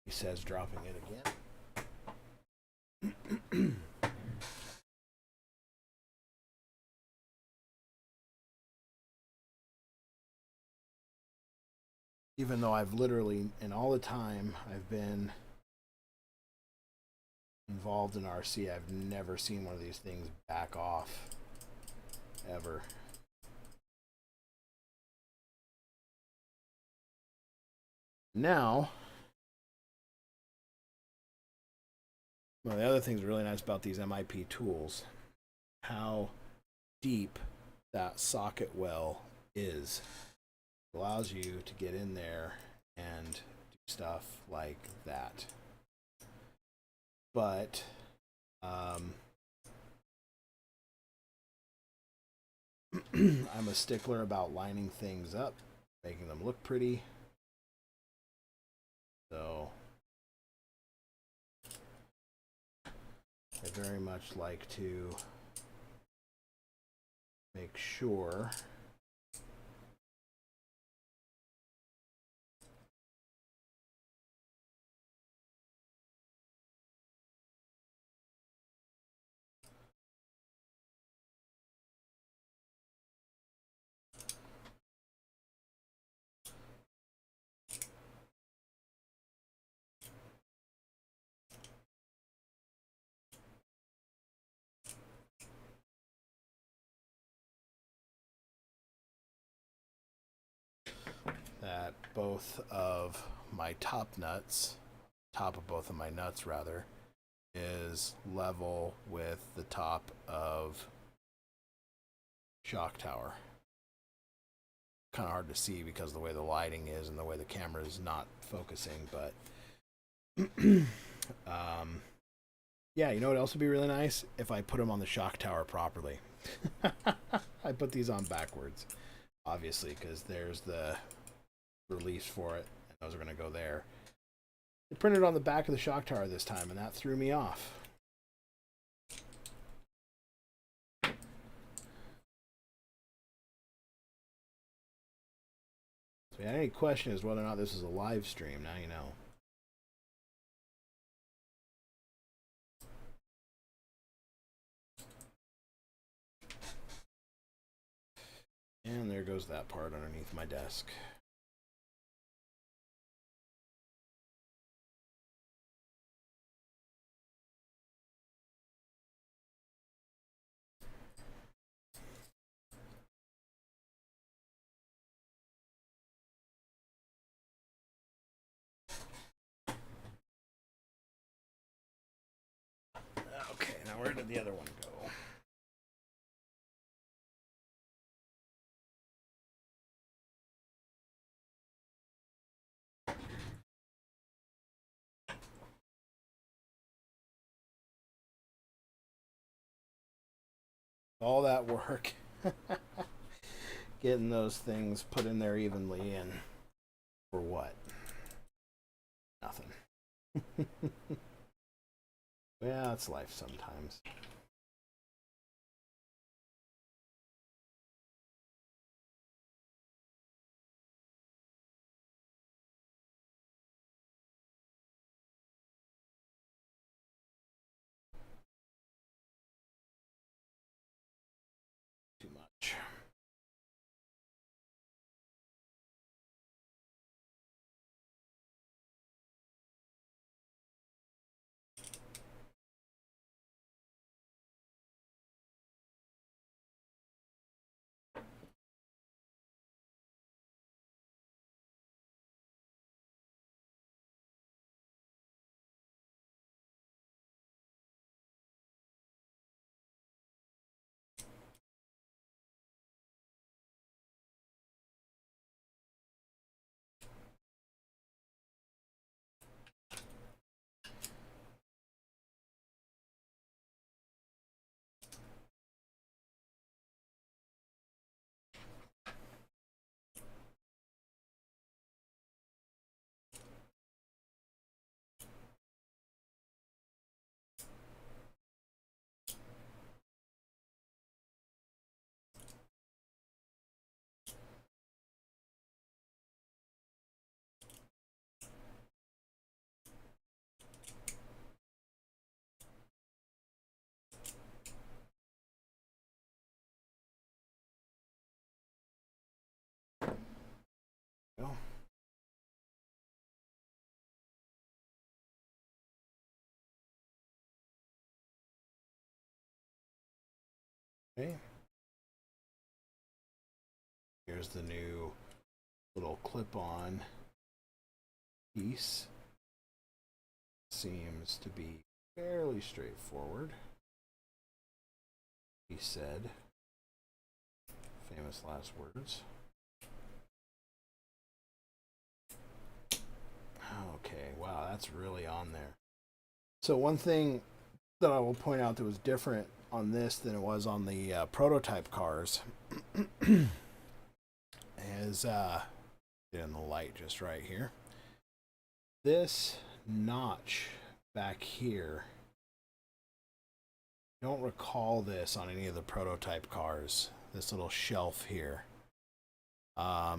He says dropping it again. Even though I've literally, in all the time I've been involved in RC, I've never seen one of these things back off, ever. Now, one of the other things really nice about these MIP tools, how deep that socket well is. It allows you to get in there and do stuff like that. But I'm a stickler about lining things up, making them look pretty. So I very much like to make sure that both of my top of both of my nuts rather, is level with the top of shock tower. Kind of hard to see because of the way the lighting is and the way the camera is not focusing, but Yeah, you know what else would be really nice? If I put them on the shock tower properly. I put these on backwards, obviously, because there's the release for it. And those are going to go there. It printed on the back of the shock tower this time, and that threw me off. So yeah, any question is whether or not this is a live stream. Now you know. And there goes that part underneath my desk. Okay, now where did the other one go? All that work getting those things put in there evenly, and for what? Nothing. Yeah, it's life sometimes. Too much. Well, okay. Here's the new little clip-on piece. Seems to be fairly straightforward. He said. Famous last words. Okay, wow, that's really on there. So one thing that I will point out that was different on this than it was on the prototype cars is getting the light just right here. This notch back here, I don't recall this on any of the prototype cars. This little shelf here. I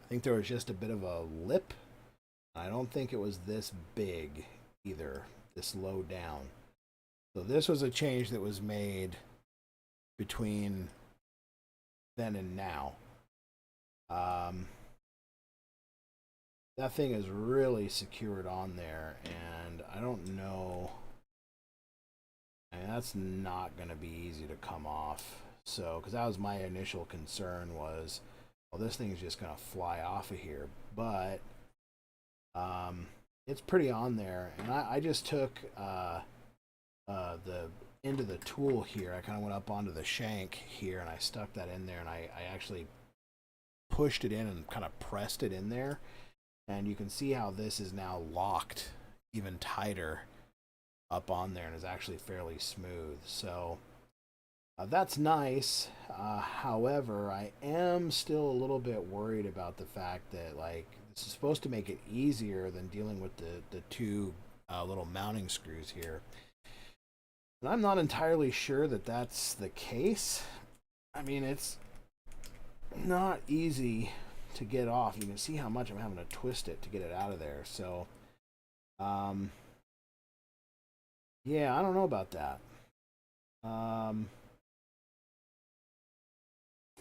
think there was just a bit of a lip. I don't think it was this big either, this low down. So this was a change that was made between then and now. That thing is really secured on there, and I don't know. I mean, that's not going to be easy to come off. So, because that was my initial concern was, well, this thing is just going to fly off of here. But it's pretty on there, and I just took the end of the tool here. I kind of went up onto the shank here, and I stuck that in there, and I actually pushed it in and kind of pressed it in there. And you can see how this is now locked even tighter up on there and is actually fairly smooth. So that's nice. However, I am still a little bit worried about the fact that like this is supposed to make it easier than dealing with the two little mounting screws here. And I'm not entirely sure that that's the case. I mean, it's not easy to get off. You can see how much I'm having to twist it to get it out of there. So, yeah, I don't know about that. I'm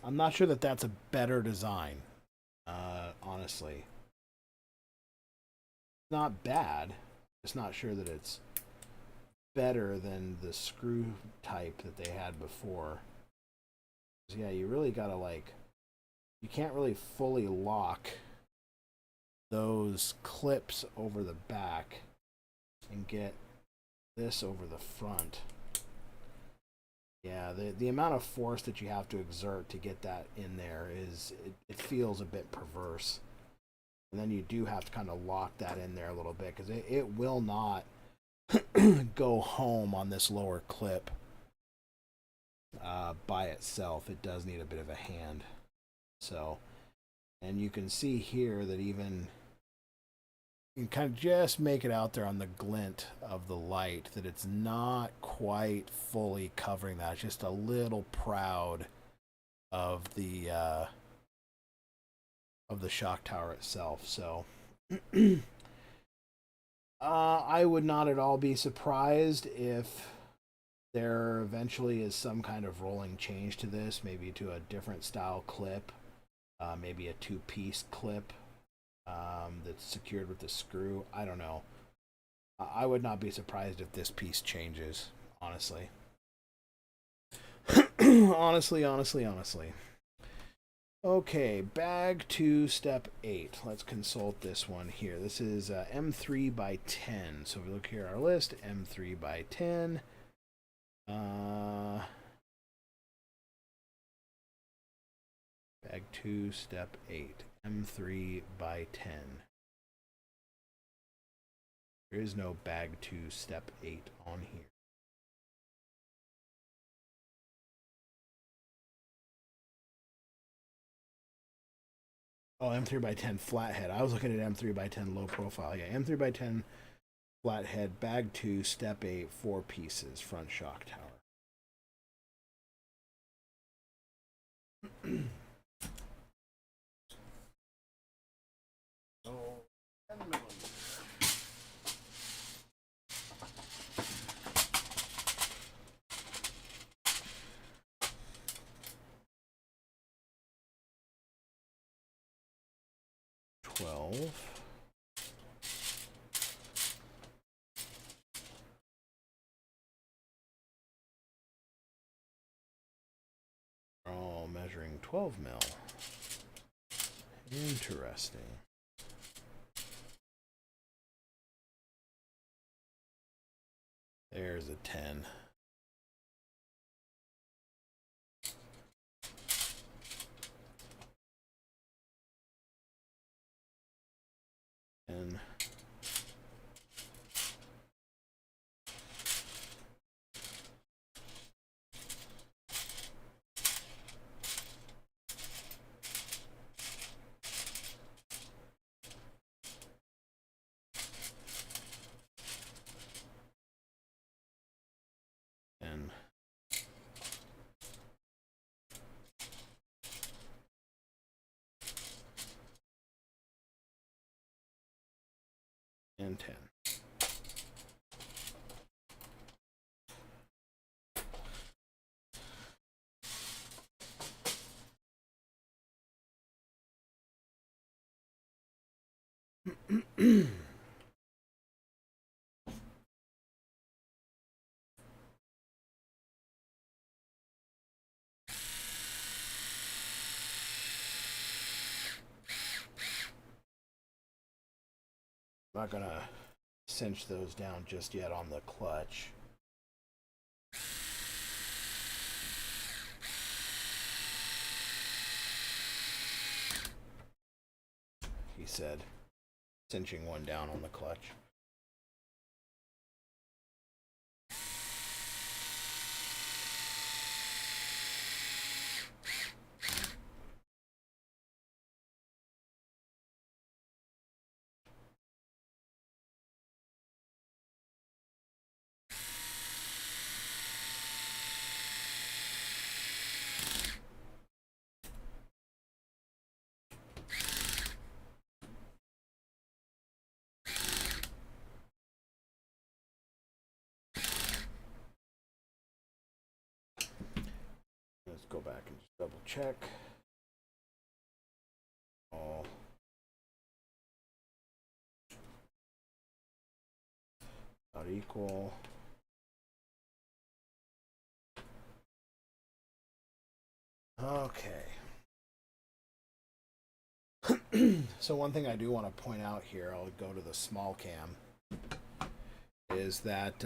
not sure that that's a better design, honestly. Not bad. Just not sure that it's better than the screw type that they had before. Yeah, you really gotta like, you can't really fully lock those clips over the back and get this over the front. Yeah, the amount of force that you have to exert to get that in there is, it feels a bit perverse. And then you do have to kind of lock that in there a little bit because it will not go home on this lower clip by itself. It does need a bit of a hand. So, and you can see here that even you can kind of just make it out there on the glint of the light that it's not quite fully covering that. It's just a little proud of the shock tower itself. So I would not at all be surprised if there eventually is some kind of rolling change to this, maybe to a different style clip, maybe a two-piece clip that's secured with the screw. I don't know. I would not be surprised if this piece changes, honestly. honestly. Okay, bag 2, step 8. Let's consult this one here. This is M3 by 10. So if we look here at our list, M3 by 10. Bag 2, step 8. M3 by 10. There is no bag 2, step 8 on here. Oh, M3 by 10 flathead. I was looking at M3 by 10 low profile. Yeah, M3 by 10 flathead, bag 2, step 8, 4 pieces, front shock tower. Oh, 10 millimeters. Oh, measuring 12 mil. Interesting. There's a 10. And and 10. I'm not gonna cinch those down just yet on the clutch. He said, cinching one down on the clutch. Let's go back and just double check. All about equal. Okay. So one thing I do want to point out here, I'll go to the small cam, is that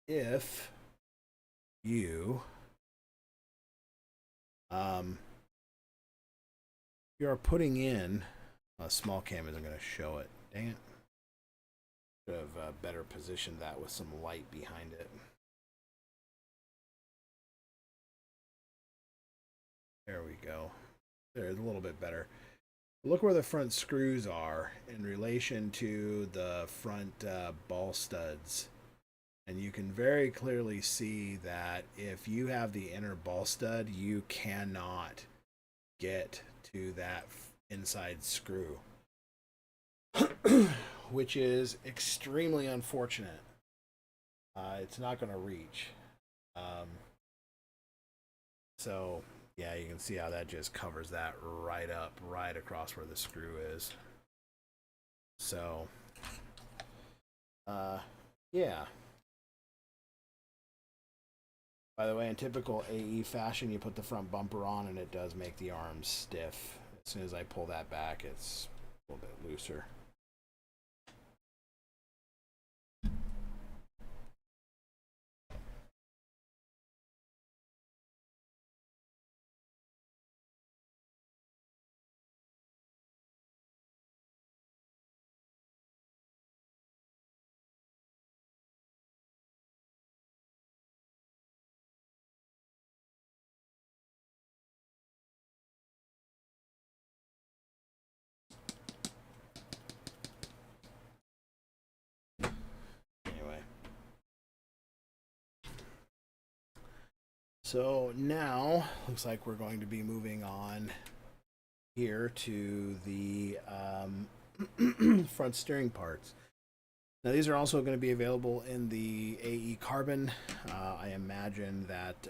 if you are putting in a small cam isn't going to show it. Dang it. Should have better positioned that with some light behind it. There we go. There's a little bit better. Look where the front screws are in relation to the front ball studs. And you can very clearly see that if you have the inner ball stud, you cannot get to that inside screw, which is extremely unfortunate. It's not going to reach. So yeah, you can see how that just covers that right up, right across where the screw is. So, yeah. By the way, in typical AE fashion, you put the front bumper on and it does make the arms stiff. As soon as I pull that back, it's a little bit looser. So now, looks like we're going to be moving on here to the front steering parts. Now these are also going to be available in the AE Carbon. I imagine that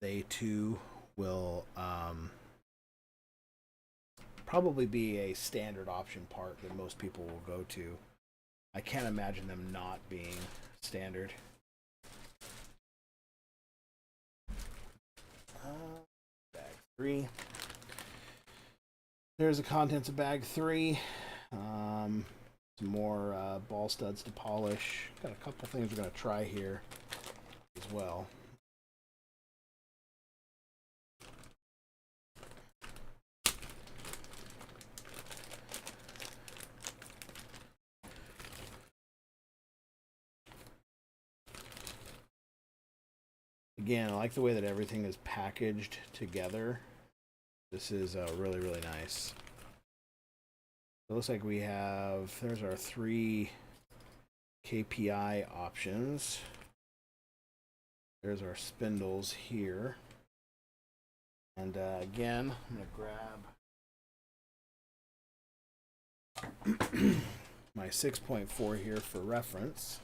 they too will probably be a standard option part that most people will go to. I can't imagine them not being standard. Bag 3. There's the contents of bag 3. Some more ball studs to polish. Got a couple things we're going to try here as well. Again, I like the way that everything is packaged together. This is really, really nice. It looks like we have, there's our 3 KPI options. There's our spindles here. And again, I'm going to grab my 6.4 here for reference.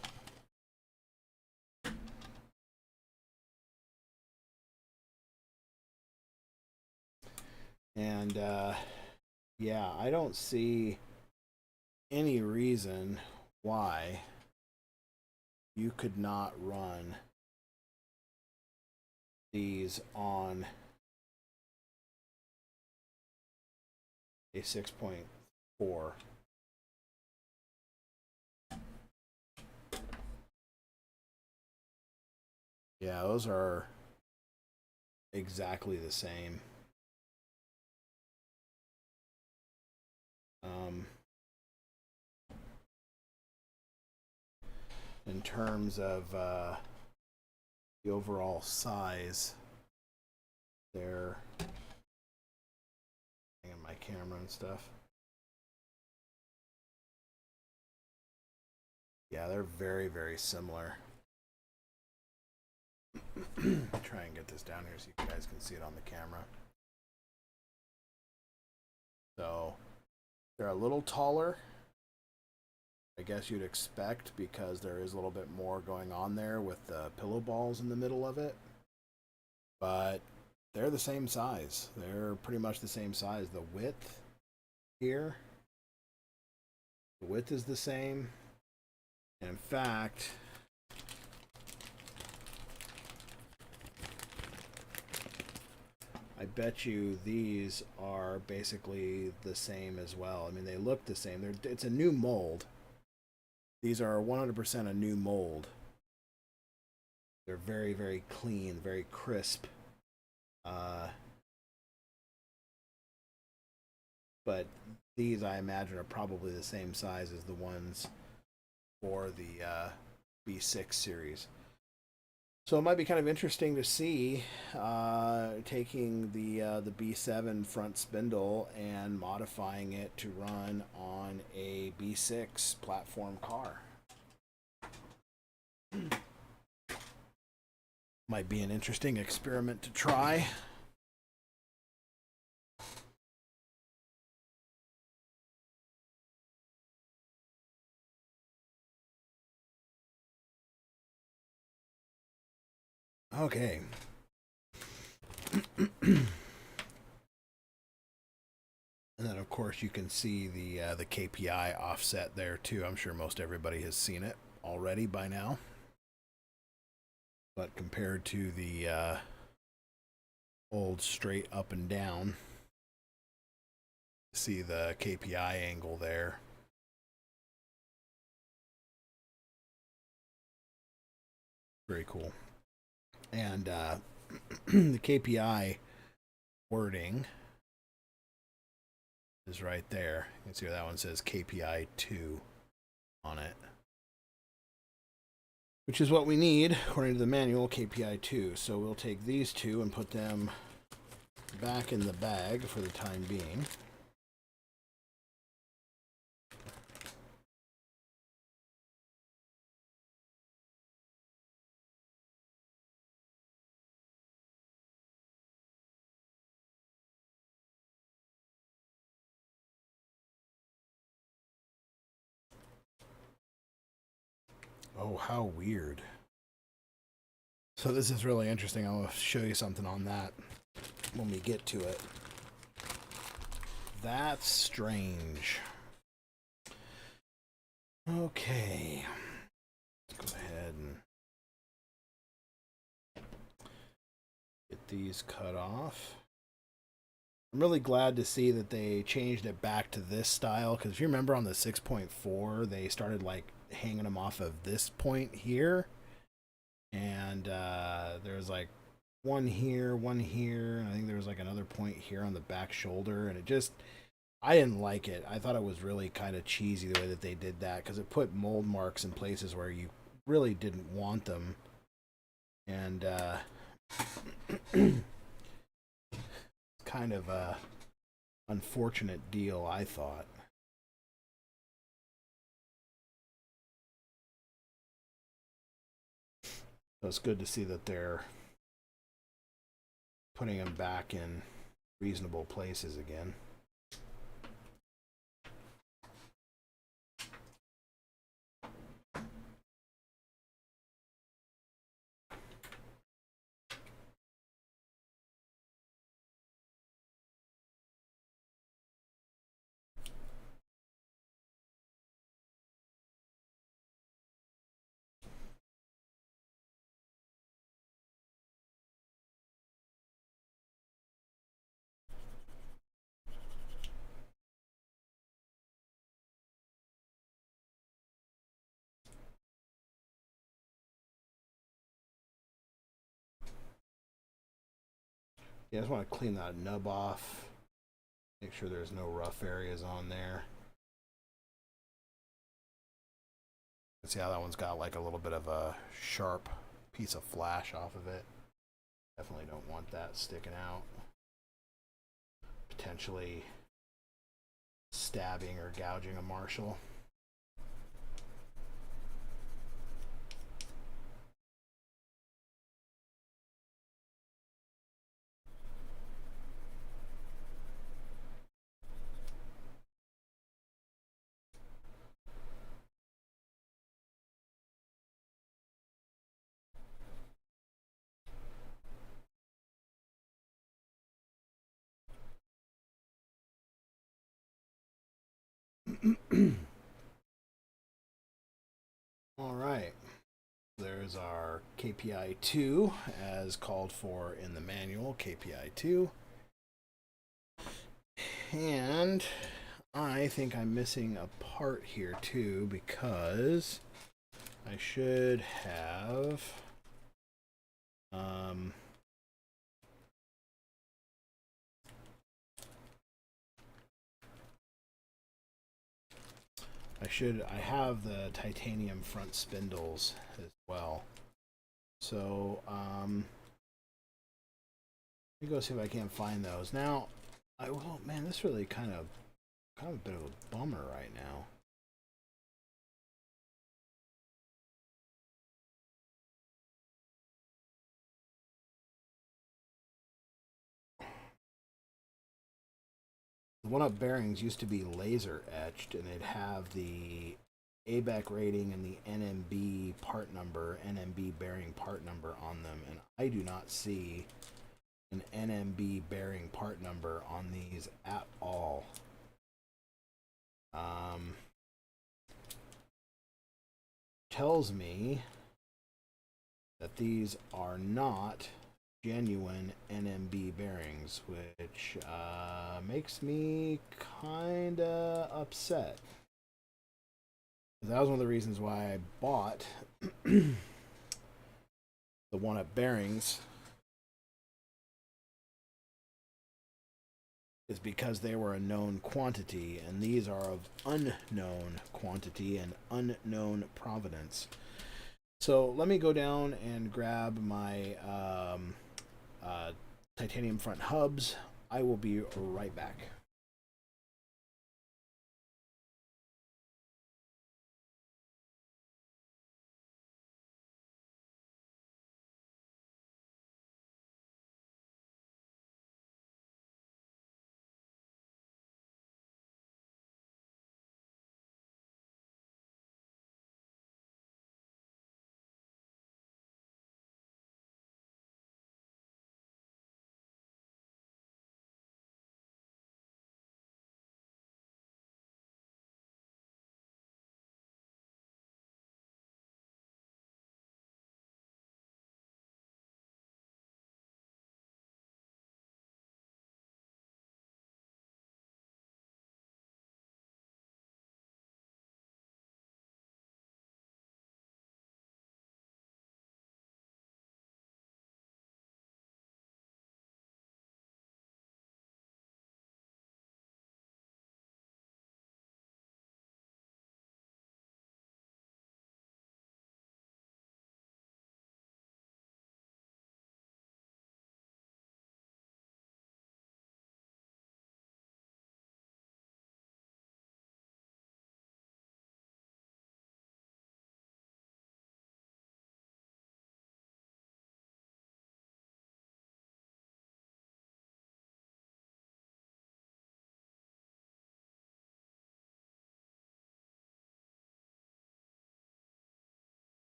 And yeah, I don't see any reason why you could not run these on a 6.4. Yeah, those are exactly the same. In terms of the overall size, they're hanging my camera and stuff. Yeah, they're very, very similar. Try and get this down here so you guys can see it on the camera. So they're a little taller I guess you'd expect, because there is a little bit more going on there with the pillow balls in the middle of it. But they're the same size. They're pretty much the same size. The width here, the width is the same. And in fact, I bet you these are basically the same as well. I mean, they look the same. It's a new mold. These are 100% a new mold. They're very, very clean, very crisp. But these, I imagine, are probably the same size as the ones for the B6 series. So it might be kind of interesting to see taking the B7 front spindle and modifying it to run on a B6 platform car. Might be an interesting experiment to try. Okay. And then, of course, you can see the KPI offset there too. I'm sure most everybody has seen it already by now. But compared to the old straight up and down, see the KPI angle there. Very cool. And the KPI wording is right there. You can see where that one says KPI 2 on it, which is what we need according to the manual, KPI 2. So we'll take these two and put them back in the bag for the time being. Oh, how weird. So this is really interesting. I'll show you something on that when we get to it. That's strange. Okay. Let's go ahead and get these cut off. I'm really glad to see that they changed it back to this style, because if you remember on the 6.4, they started like hanging them off of this point here, and there's like one here, and I think there was like another point here on the back shoulder, and it just, I didn't like it. I thought it was really kind of cheesy the way that they did that, because it put mold marks in places where you really didn't want them. And kind of a unfortunate deal, I thought. So it's good to see that they're putting them back in reasonable places again. Yeah, I just want to clean that nub off. Make sure there's no rough areas on there. See how that one's got like a little bit of a sharp piece of flash off of it. Definitely don't want that sticking out. Potentially stabbing or gouging a Marshall. All right. There's our KPI 2 as called for in the manual, KPI 2. And I think I'm missing a part here too because I should have I have the titanium front spindles as well. So let me go see if I can't find those. Now, well, man, this really kind of a bit of a bummer right now. The one-up bearings used to be laser etched, and they'd have the ABEC rating and the NMB part number, NMB bearing part number on them, and I do not see an NMB bearing part number on these at all. Tells me that these are not genuine NMB bearings, which makes me kinda upset. That was one of the reasons why I bought the one-up bearings, is because they were a known quantity, and these are of unknown quantity and unknown provenance. So let me go down and grab my titanium front hubs. I will be right back.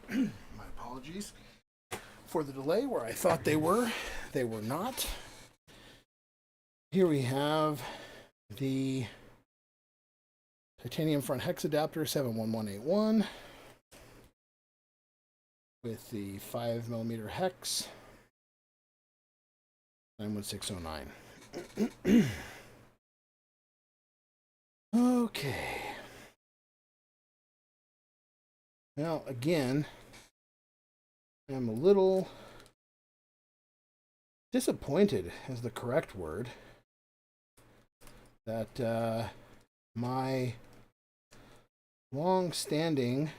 My apologies for the delay. Where I thought they were not. Here we have the titanium front hex adapter 71181 with the 5mm hex 91609. Okay. Now, again, I'm a little disappointed, is the correct word, that my long-standing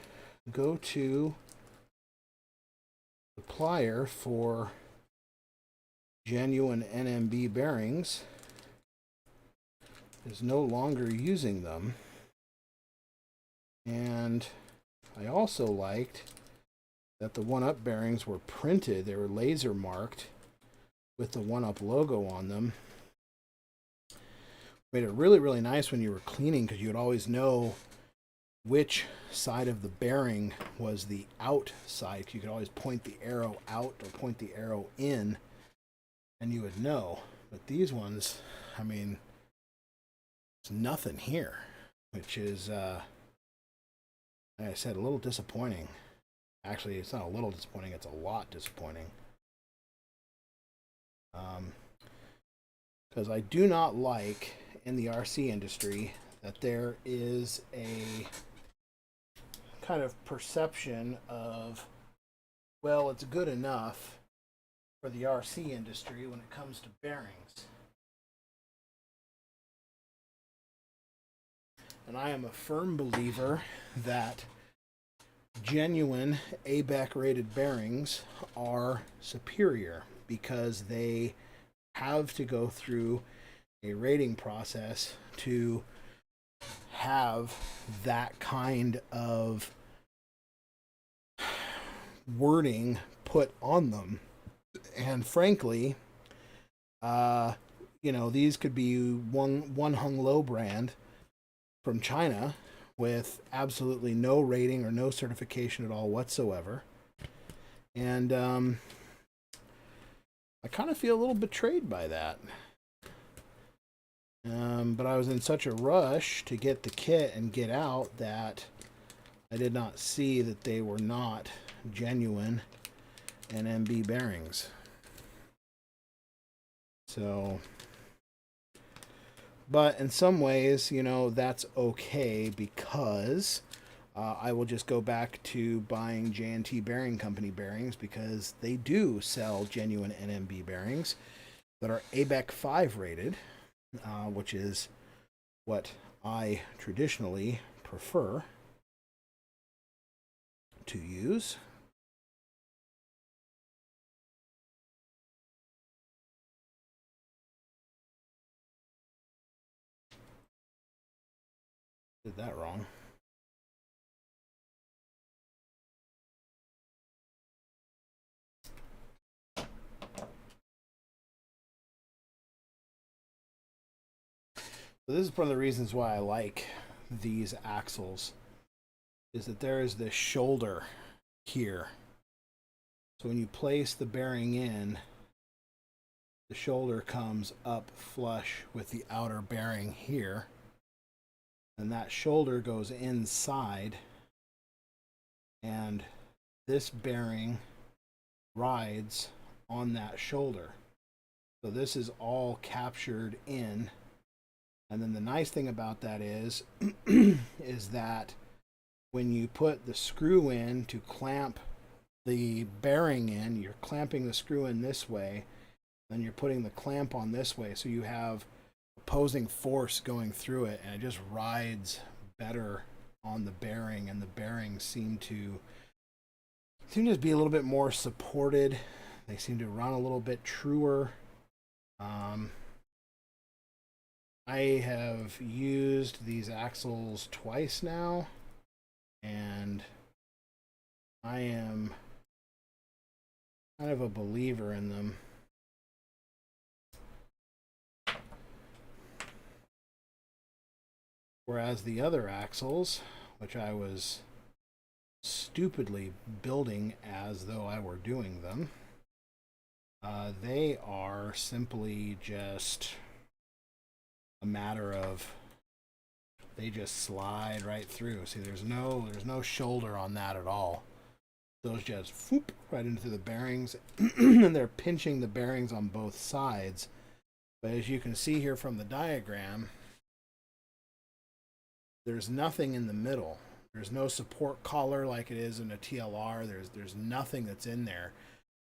go-to supplier for genuine NMB bearings is no longer using them. And I also liked that the 1-Up bearings were printed. They were laser marked with the 1-Up logo on them. Made it really, really nice when you were cleaning, because you would always know which side of the bearing was the out side. You could always point the arrow out or point the arrow in, and you would know. But these ones, I mean, there's nothing here, which is, like I said, a little disappointing. Actually, it's not a little disappointing, it's a lot disappointing. Because I do not like, in the RC industry, that there is a kind of perception of, well, it's good enough for the RC industry when it comes to bearings. And I am a firm believer that genuine ABEC rated bearings are superior, because they have to go through a rating process to have that kind of wording put on them. And frankly, these could be one hung low brand from China with absolutely no rating or no certification at all whatsoever. And I kind of feel a little betrayed by that. But I was in such a rush to get the kit and get out that I did not see that they were not genuine NMB bearings. So, but in some ways, that's okay, because I will just go back to buying J&T Bearing Company bearings, because they do sell genuine NMB bearings that are ABEC 5 rated, which is what I traditionally prefer to use. Did that wrong. So this is one of the reasons why I like these axles, is that there is this shoulder here. So when you place the bearing in, the shoulder comes up flush with the outer bearing here, and that shoulder goes inside, and this bearing rides on that shoulder. So this is all captured in. And then the nice thing about that is is that when you put the screw in to clamp the bearing in, you're clamping the screw in this way, then you're putting the clamp on this way, so you have opposing force going through it, and it just rides better on the bearing, and the bearings seem to just be a little bit more supported. They seem to run a little bit truer. I have used these axles twice now, and I am kind of a believer in them. Whereas the other axles, which I was stupidly building as though I were doing them, they are simply just a matter of, they just slide right through. See, there's no shoulder on that at all. Those just whoop right into the bearings, and they're pinching the bearings on both sides. But as you can see here from the diagram, there's nothing in the middle. There's no support collar like it is in a TLR. There's nothing that's in there.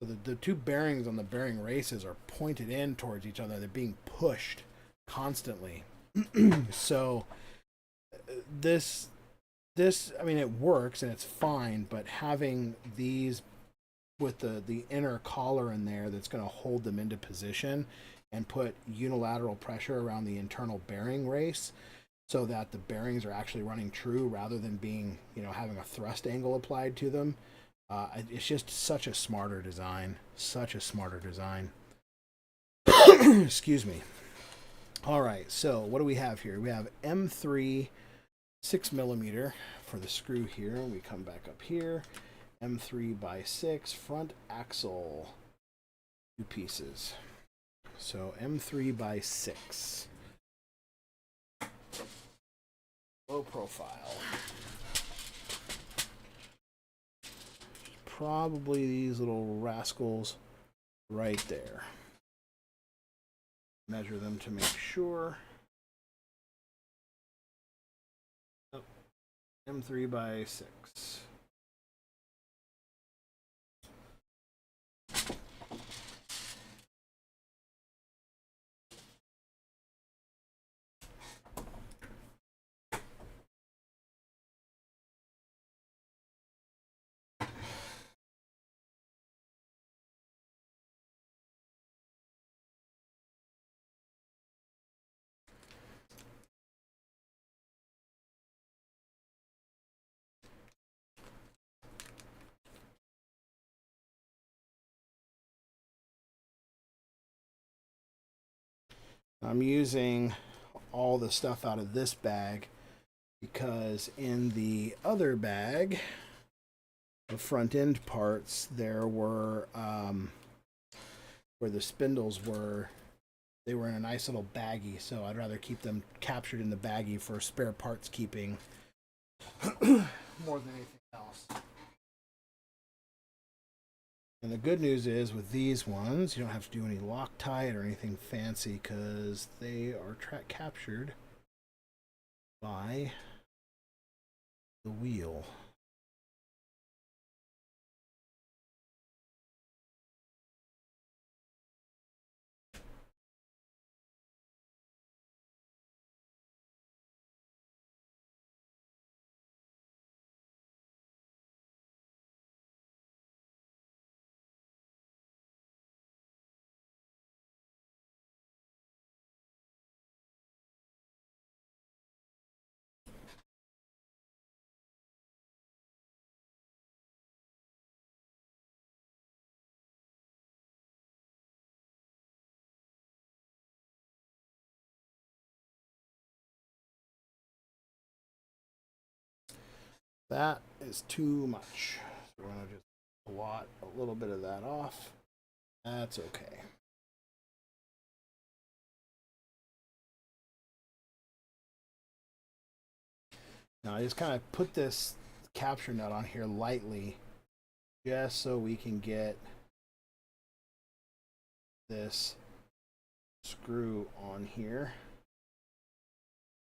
So the two bearings on the bearing races are pointed in towards each other. They're being pushed constantly. So this I mean, it works and it's fine, but having these with the inner collar in there that's going to hold them into position and put unilateral pressure around the internal bearing race so that the bearings are actually running true rather than being, having a thrust angle applied to them. It's just such a smarter design. Such a smarter design. Excuse me. All right, so what do we have here? We have M3 6mm for the screw here. We come back up here. M3x6 front axle, 2 pieces. So M3x6. Low profile. Probably these little rascals right there. Measure them to make sure. Oh, M3x6. I'm using all the stuff out of this bag because in the other bag, the front end parts, there were where the spindles were, they were in a nice little baggie, so I'd rather keep them captured in the baggie for spare parts keeping more than anything else. And the good news is with these ones, you don't have to do any Loctite or anything fancy because they are captured by the wheel. That is too much. So we're going to just blot a little bit of that off. That's okay. Now I just kind of put this capture nut on here lightly just so we can get this screw on here.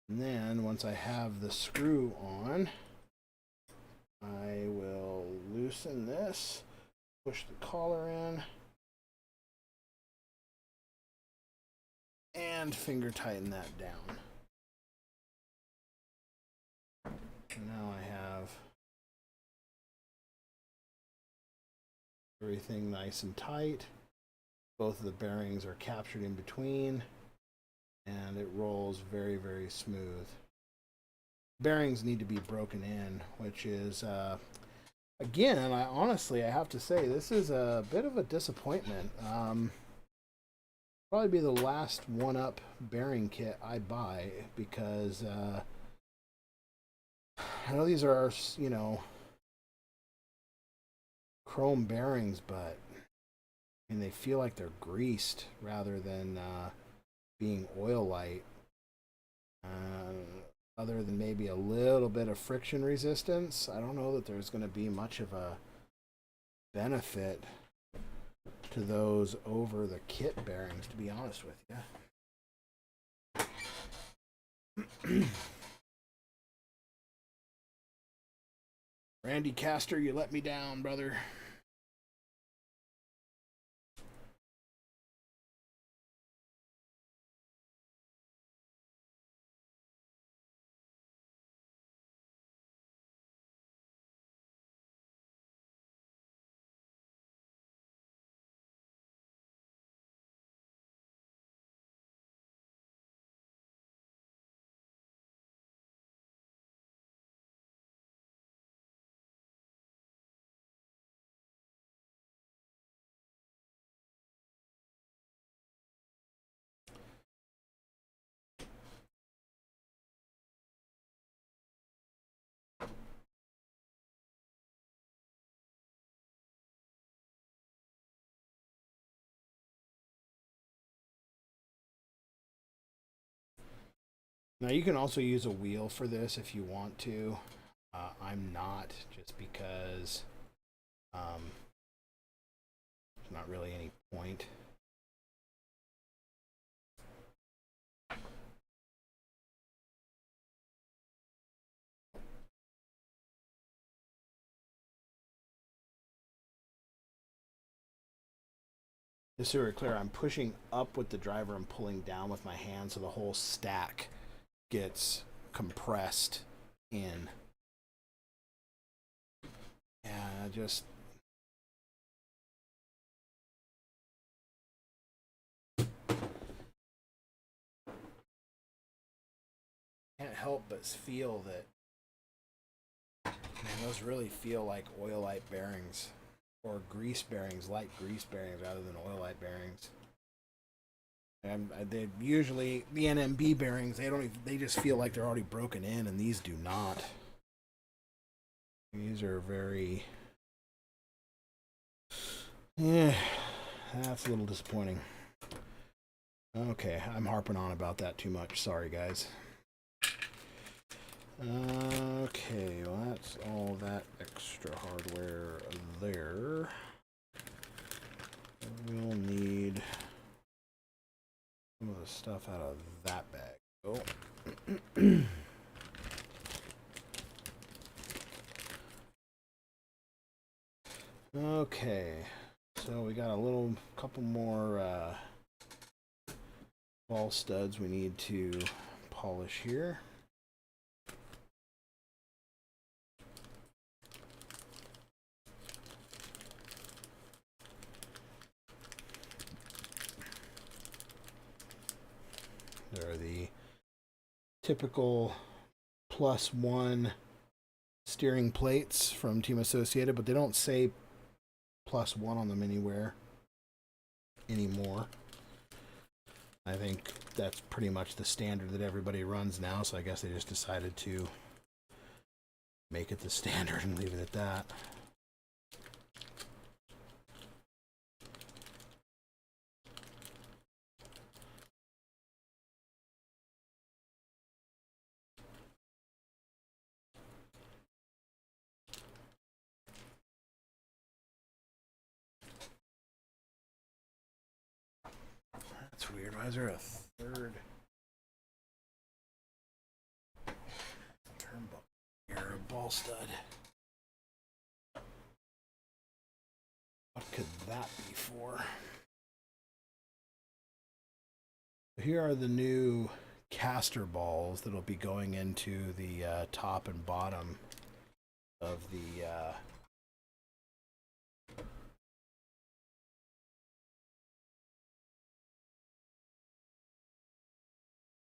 And then once I have the screw on, I will loosen this, push the collar in, and finger tighten that down. And now I have everything nice and tight. Both of the bearings are captured in between, and it rolls very, very smooth. Bearings need to be broken in, which is, again, I have to say, this is a bit of a disappointment. Probably be the last one-up bearing kit I buy because I know these are, chrome bearings, but they feel like they're greased rather than being oil light. Other than maybe a little bit of friction resistance, I don't know that there's going to be much of a benefit to those over the kit bearings, to be honest with you. Randy Castor, you let me down, brother. Now you can also use a wheel for this if you want to. I'm not, just because there's not really any point. Just so we're clear, I'm pushing up with the driver and pulling down with my hand, so the whole stack gets compressed in. Yeah, just can't help but feel that, man, those really feel like oil-light bearings, or grease bearings, light grease bearings rather than oil-light bearings. And they usually, the NMB bearings, they just feel like they're already broken in, and these do not. These are very, yeah, that's a little disappointing. Okay, I'm harping on about that too much. Sorry, guys. Okay, well, that's all that extra hardware there. We'll need some of the stuff out of that bag. Oh. Okay, so we got a couple more ball studs we need to polish here. They're the typical +1 steering plates from Team Associated, but they don't say +1 on them anywhere anymore. I think that's pretty much the standard that everybody runs now, so I guess they just decided to make it the standard and leave it at that. That's weird. Why is there a third turnbuckle here? A ball stud. What could that be for? Here are the new caster balls that'll be going into the top and bottom of the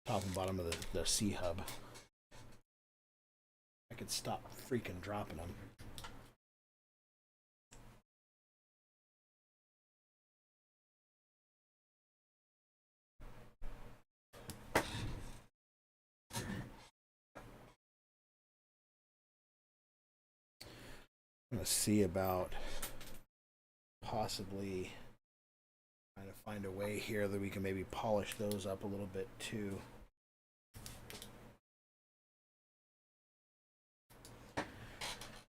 top and bottom of the C hub. I could stop freaking dropping them. I'm going to see about possibly trying to find a way here that we can maybe polish those up a little bit too.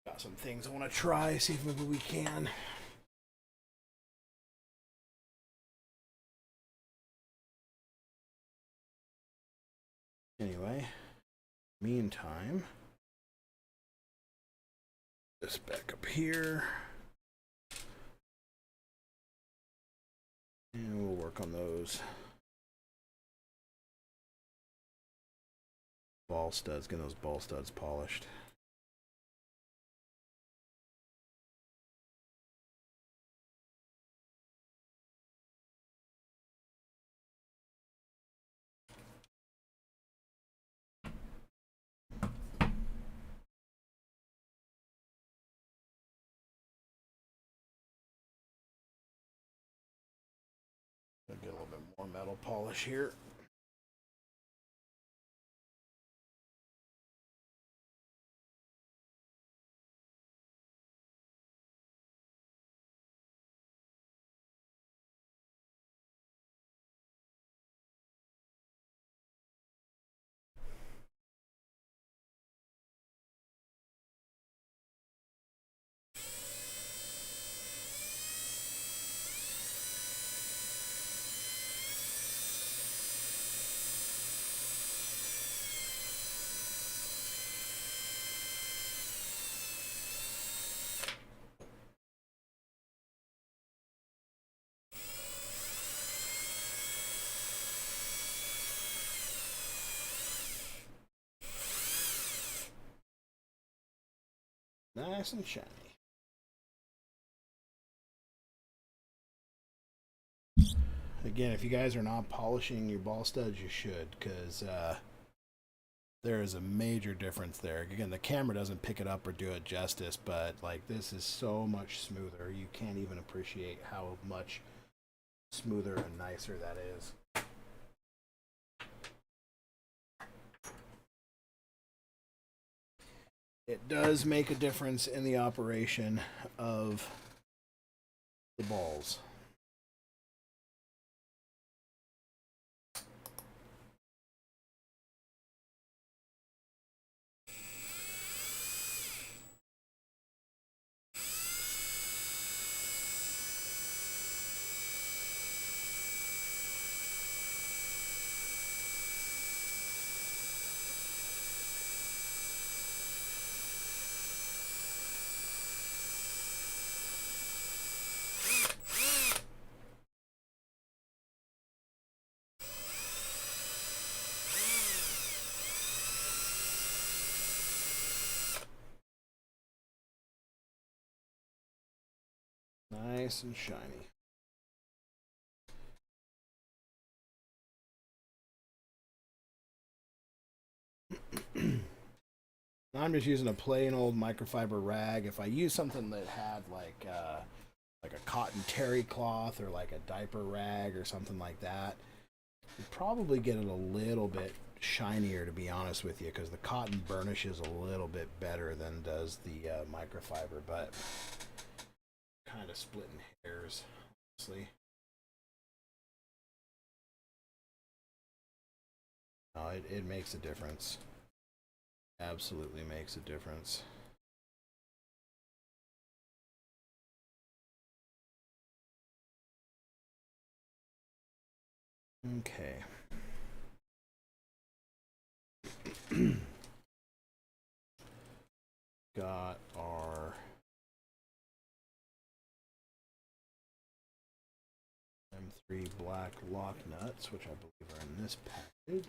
Got some things I want to try, see if maybe we can. Anyway, meantime, this back up here. And we'll work on those ball studs, get those ball studs polished. Get a little bit more metal polish here. Nice and shiny. Again, if you guys are not polishing your ball studs, you should, because there is a major difference there. Again, the camera doesn't pick it up or do it justice, but like this is so much smoother. You can't even appreciate how much smoother and nicer that is. It does make a difference in the operation of the balls. Nice and shiny. I'm just using a plain old microfiber rag. If I use something that had like a cotton terry cloth or like a diaper rag or something like that, you'd probably get it a little bit shinier, to be honest with you, because the cotton burnishes a little bit better than does the microfiber, but kind of splitting hairs, honestly. No, it makes a difference. Absolutely makes a difference. Okay. Got our M3 black lock nuts, which I believe are in this package.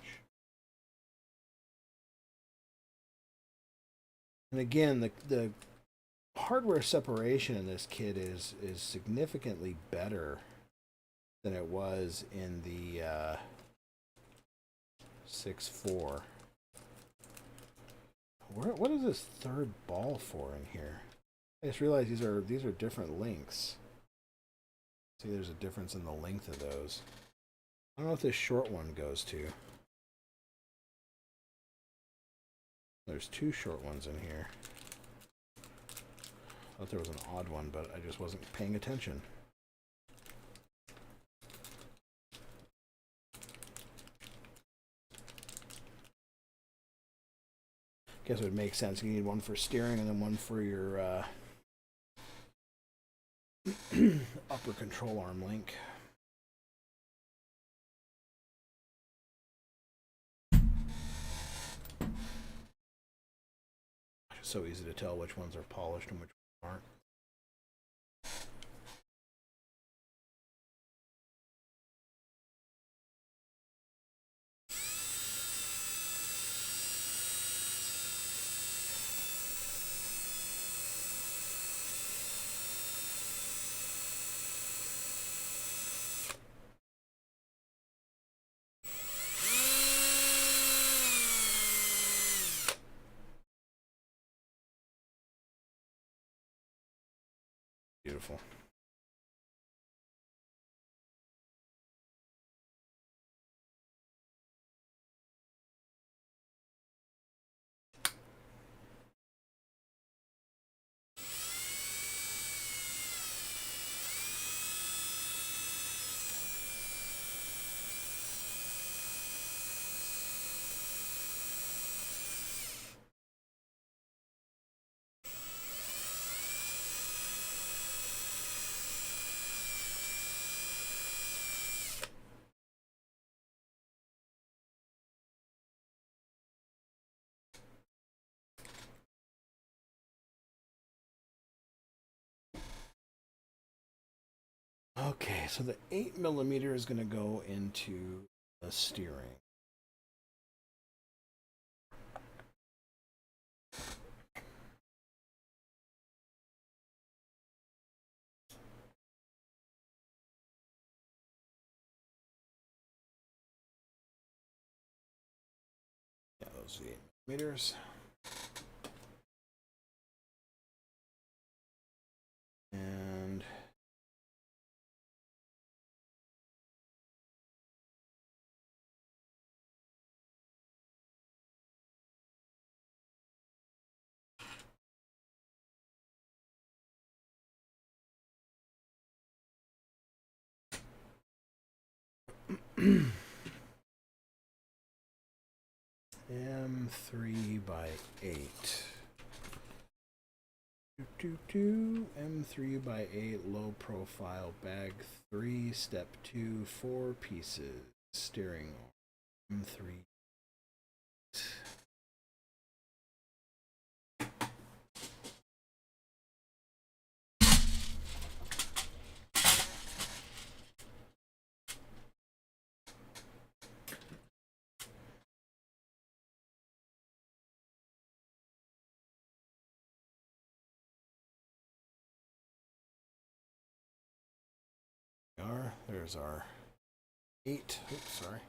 And again, the hardware separation in this kit is significantly better than it was in the 6.4. What is this third ball for in here? I just realized these are different lengths. See, there's a difference in the length of those. I don't know if this short one goes to. There's two short ones in here. I thought there was an odd one, but I just wasn't paying attention. Guess it would make sense. You need one for steering and then one for your upper control arm link. It's so easy to tell which ones are polished and which ones aren't. Beautiful. Okay, so the 8mm is going to go into the steering. those the 8 millimeters. And M3x8. M3x8 low profile bag 3 step 2 4 pieces steering M3. There's our 8. Oops, sorry.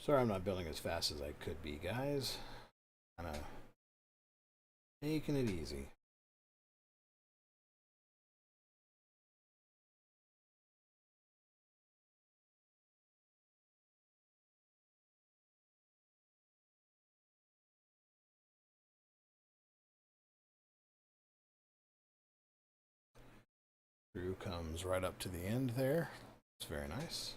Sorry I'm not building as fast as I could be, guys. Kind of making it easy. Screw comes right up to the end there. It's very nice.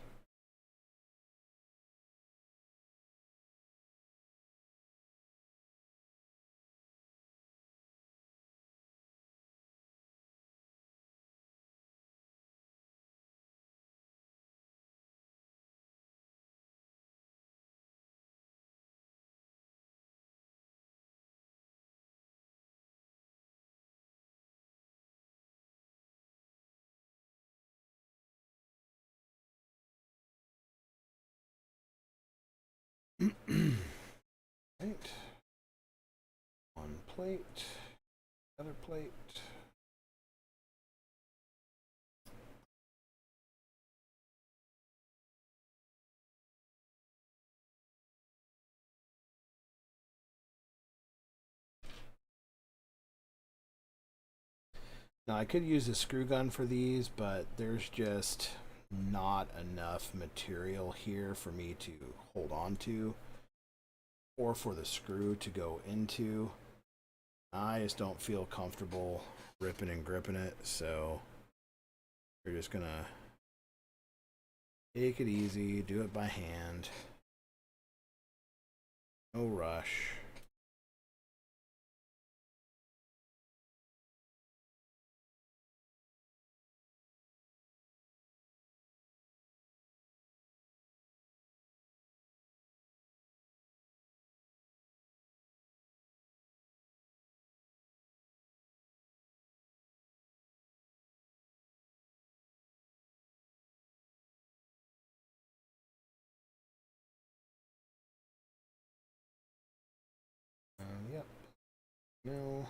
Right. One plate, other plate. Now I could use a screw gun for these, but there's just not enough material here for me to hold on to or for the screw to go into. I just don't feel comfortable ripping and gripping it, so we're just gonna take it easy, do it by hand. No rush. Yep. No.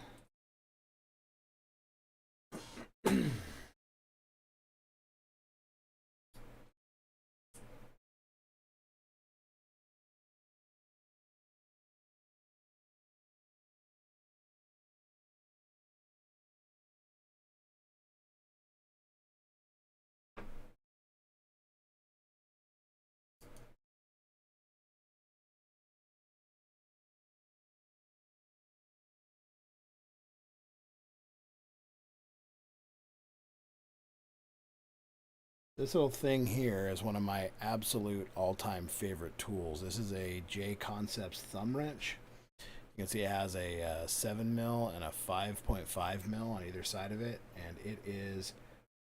This little thing here is one of my absolute all-time favorite tools. This is a J Concepts thumb wrench. You can see it has a 7 mil and a 5.5 mil on either side of it, and it is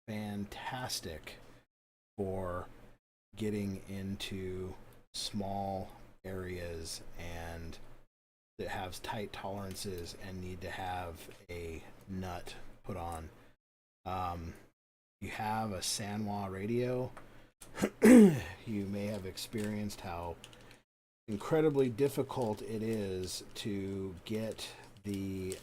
fantastic for getting into small areas and that has tight tolerances and need to have a nut put on. You have a Sanwa radio. You may have experienced how incredibly difficult it is to get the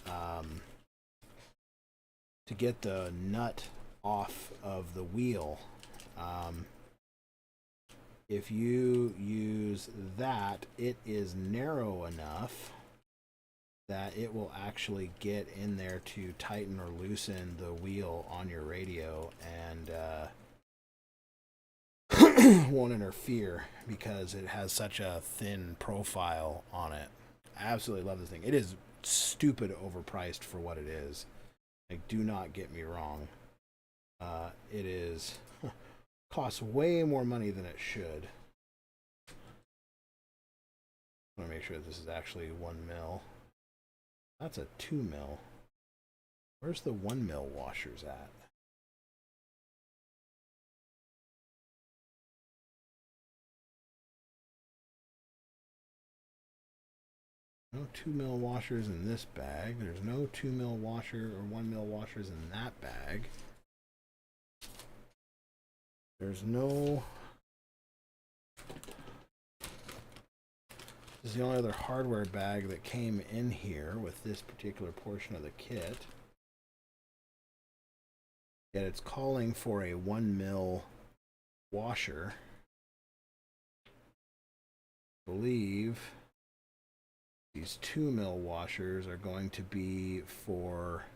nut off of the wheel. If you use that, it is narrow enough that it will actually get in there to tighten or loosen the wheel on your radio, and won't interfere because it has such a thin profile on it. I absolutely love this thing. It is stupid overpriced for what it is. Like, do not get me wrong. It is costs way more money than it should. I want to make sure this is actually 1 mil. That's a 2 mil. Where's the 1 mil washers at? No 2 mil washers in this bag. There's no 2 mil washer or 1 mil washers in that bag. There's no... This is the only other hardware bag that came in here with this particular portion of the kit. Yet it's calling for a 1 mil washer. I believe these 2 mil washers are going to be for...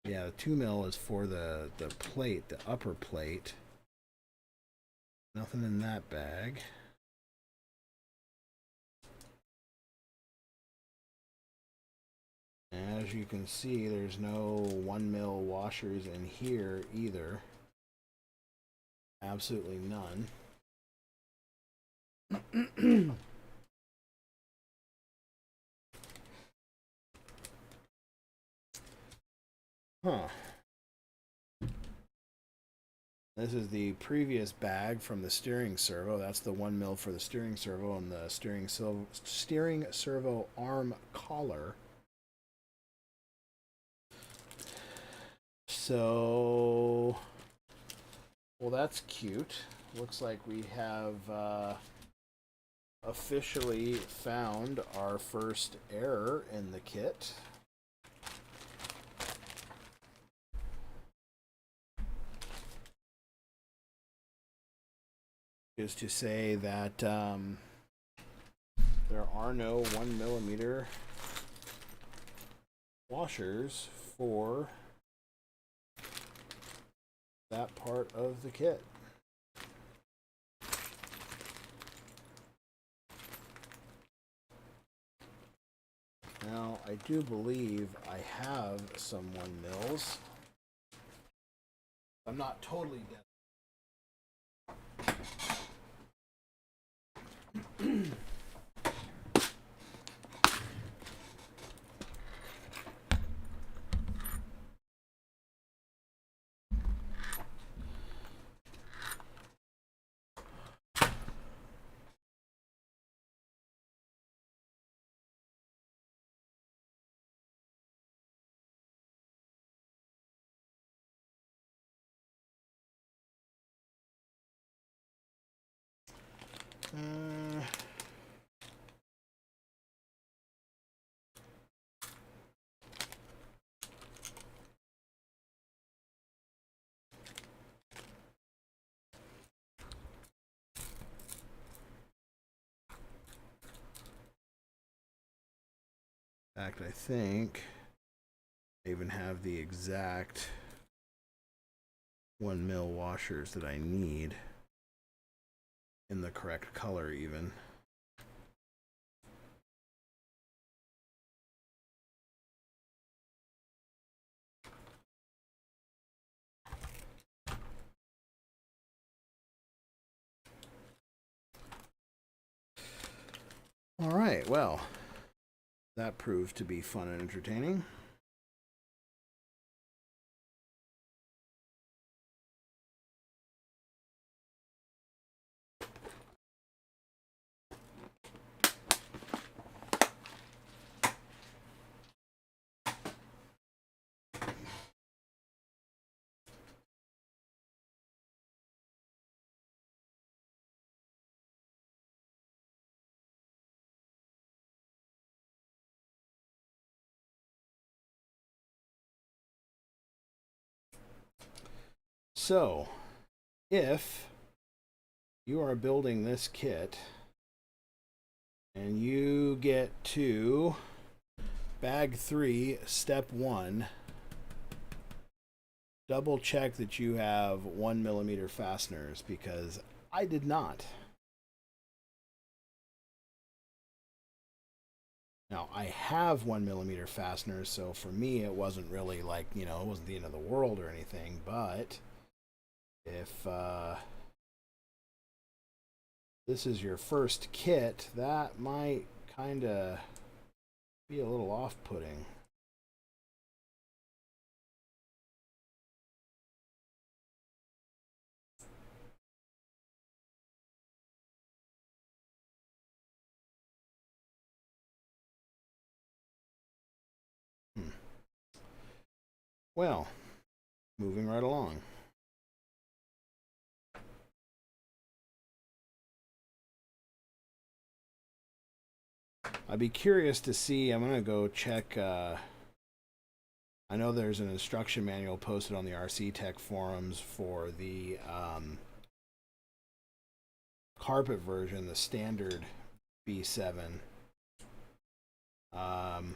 Yeah, the 2 mil is for the plate, the upper plate. Nothing in that bag. As you can see, there's no 1 mil washers in here either. Absolutely none. Huh. This is the previous bag from the steering servo. That's the 1 mil for the steering servo and the steering servo arm collar. So, well, that's cute. Looks like we have officially found our first error in the kit. Is to say that there are no 1 millimeter washers for that part of the kit. Now, I do believe I have some 1 mils. I'm not totally dead. In fact, I think I even have the exact 1 mil washers that I need in the correct color even. All right, well, that proved to be fun and entertaining. So, if you are building this kit and you get to bag 3, step 1, double check that you have 1mm fasteners, because I did not. Now, I have 1mm fasteners, so for me it wasn't really like, it wasn't the end of the world or anything, but if this is your first kit, that might kind of be a little off-putting. Well, moving right along. I'd be curious to see, I'm going to go check, I know there's an instruction manual posted on the RC Tech forums for the carpet version, the standard B7. I'm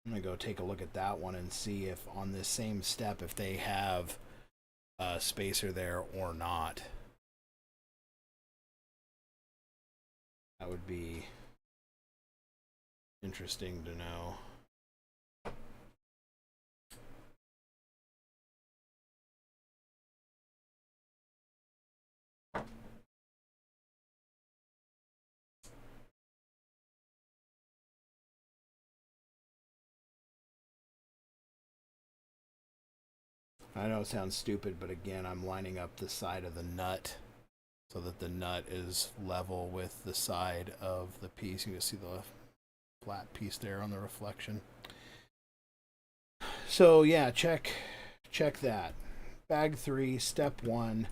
going to go take a look at that one and see if on this same step, if they have a spacer there or not. That would be interesting to know. I know it sounds stupid, but again, I'm lining up the side of the nut so that the nut is level with the side of the piece. You can see the flat piece there on the reflection. So yeah, check that. Bag 3, step 1,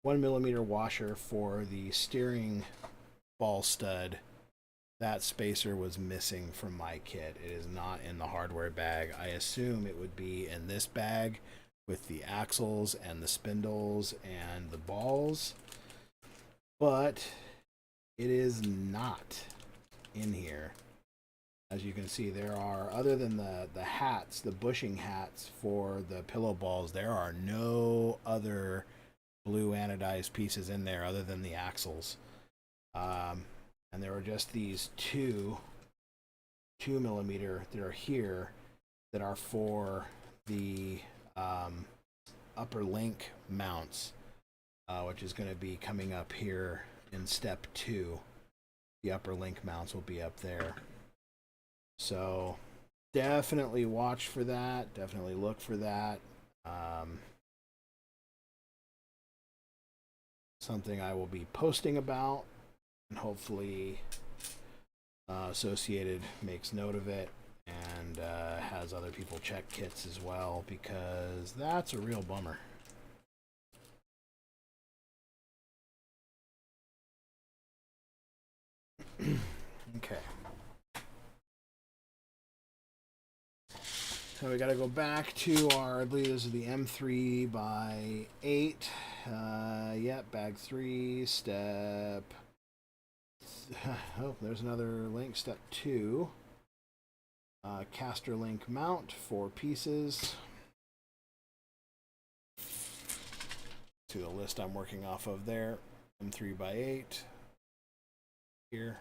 1mm washer for the steering ball stud. That spacer was missing from my kit. It is not in the hardware bag. I assume it would be in this bag with the axles and the spindles and the balls, but it is not in here. As you can see, there are, other than the hats, the bushing hats for the pillow balls, there are no other blue anodized pieces in there other than the axles. And there are just these 2mm that are here that are for the upper link mounts, which is going to be coming up here in step 2. The upper link mounts will be up there. So definitely watch for that. Definitely look for that. Something I will be posting about, and hopefully Associated makes note of it and has other people check kits as well, because that's a real bummer. Okay. So we got to go back to our, I believe this is the M3 by 8. Yep, bag 3, step. Oh, there's another link, step 2. Caster link mount, 4 pieces. To the list I'm working off of there. M3 by 8. Here.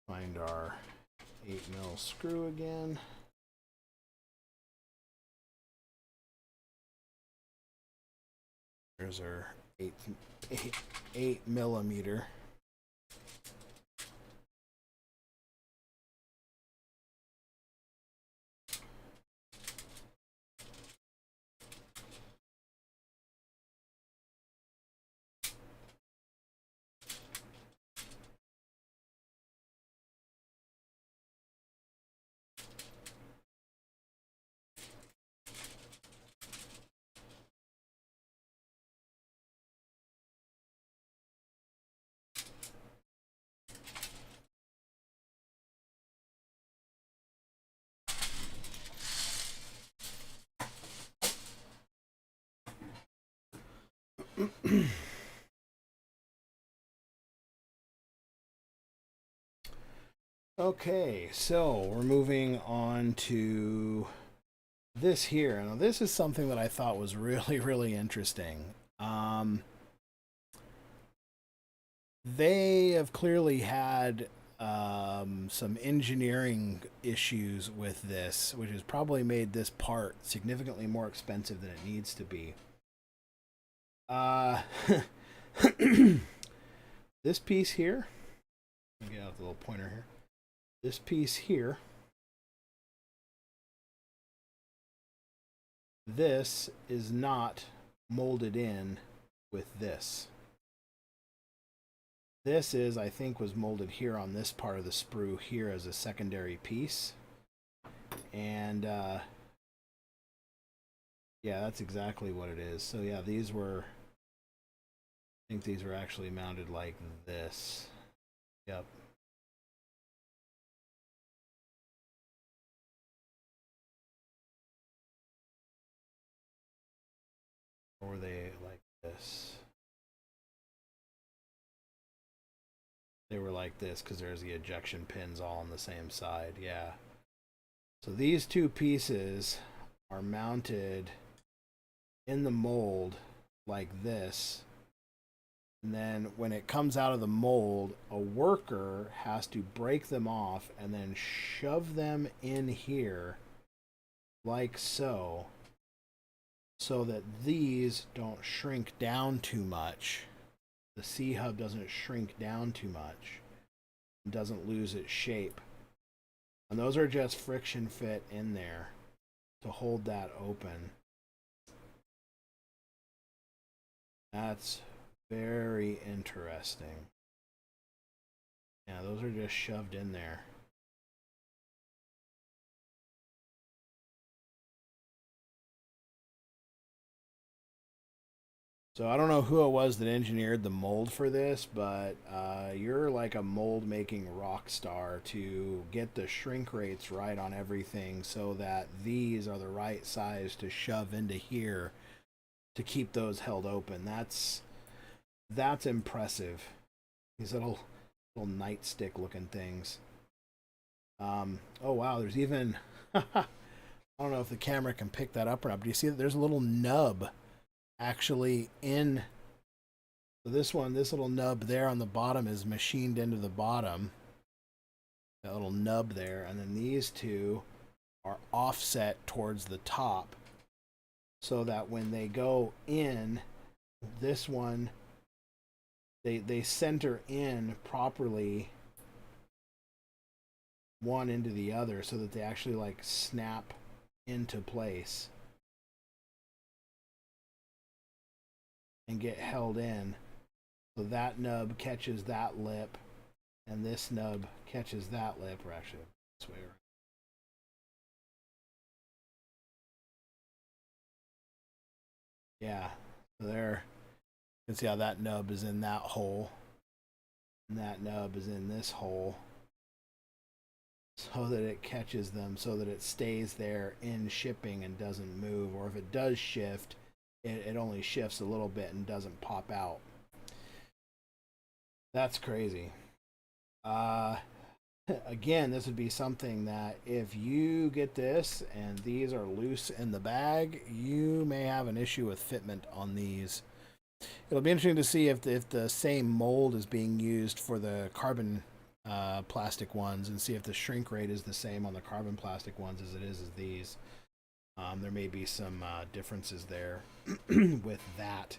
Find our 8mm screw again. There's our 8 millimeter. Okay, so we're moving on to this here. Now, this is something that I thought was really, really interesting. They have clearly had some engineering issues with this, which has probably made this part significantly more expensive than it needs to be. This piece here, let me get out the little pointer here. This piece here, this is not molded in with this. This is, I think, was molded here on this part of the sprue here as a secondary piece. And yeah, that's exactly what it is. So yeah, these were, I think these were actually mounted like this. Yep. Or were they like this? They were like this because there's the ejection pins all on the same side. Yeah. So these two pieces are mounted in the mold like this. And then when it comes out of the mold, a worker has to break them off and then shove them in here like so, so that these don't shrink down too much. The C-hub doesn't shrink down too much. It doesn't lose its shape. And those are just friction fit in there to hold that open. That's very interesting. Yeah, those are just shoved in there. So I don't know who it was that engineered the mold for this, but you're like a mold making rock star to get the shrink rates right on everything so that these are the right size to shove into here to keep those held open. That's impressive. These little nightstick looking things. Oh wow, there's even I don't know if the camera can pick that up or not, but you see that there's a little nub actually in. So this little nub there on the bottom is machined into the bottom. That little nub there, and then these two are offset towards the top so that when they go in, this one they center in properly one into the other so that they actually like snap into place and get held in. So that nub catches that lip and this nub catches that lip, or actually this way around. Yeah, so there you can see how that nub is in that hole and that nub is in this hole so that it catches them, so that it stays there in shipping and doesn't move, or if it does shift, it only shifts a little bit and doesn't pop out. That's crazy. Again, this would be something that if you get this and these are loose in the bag, you may have an issue with fitment on these. It'll be interesting to see if the same mold is being used for the carbon plastic ones, and see if the shrink rate is the same on the carbon plastic ones as it is as these. There may be some differences there with that.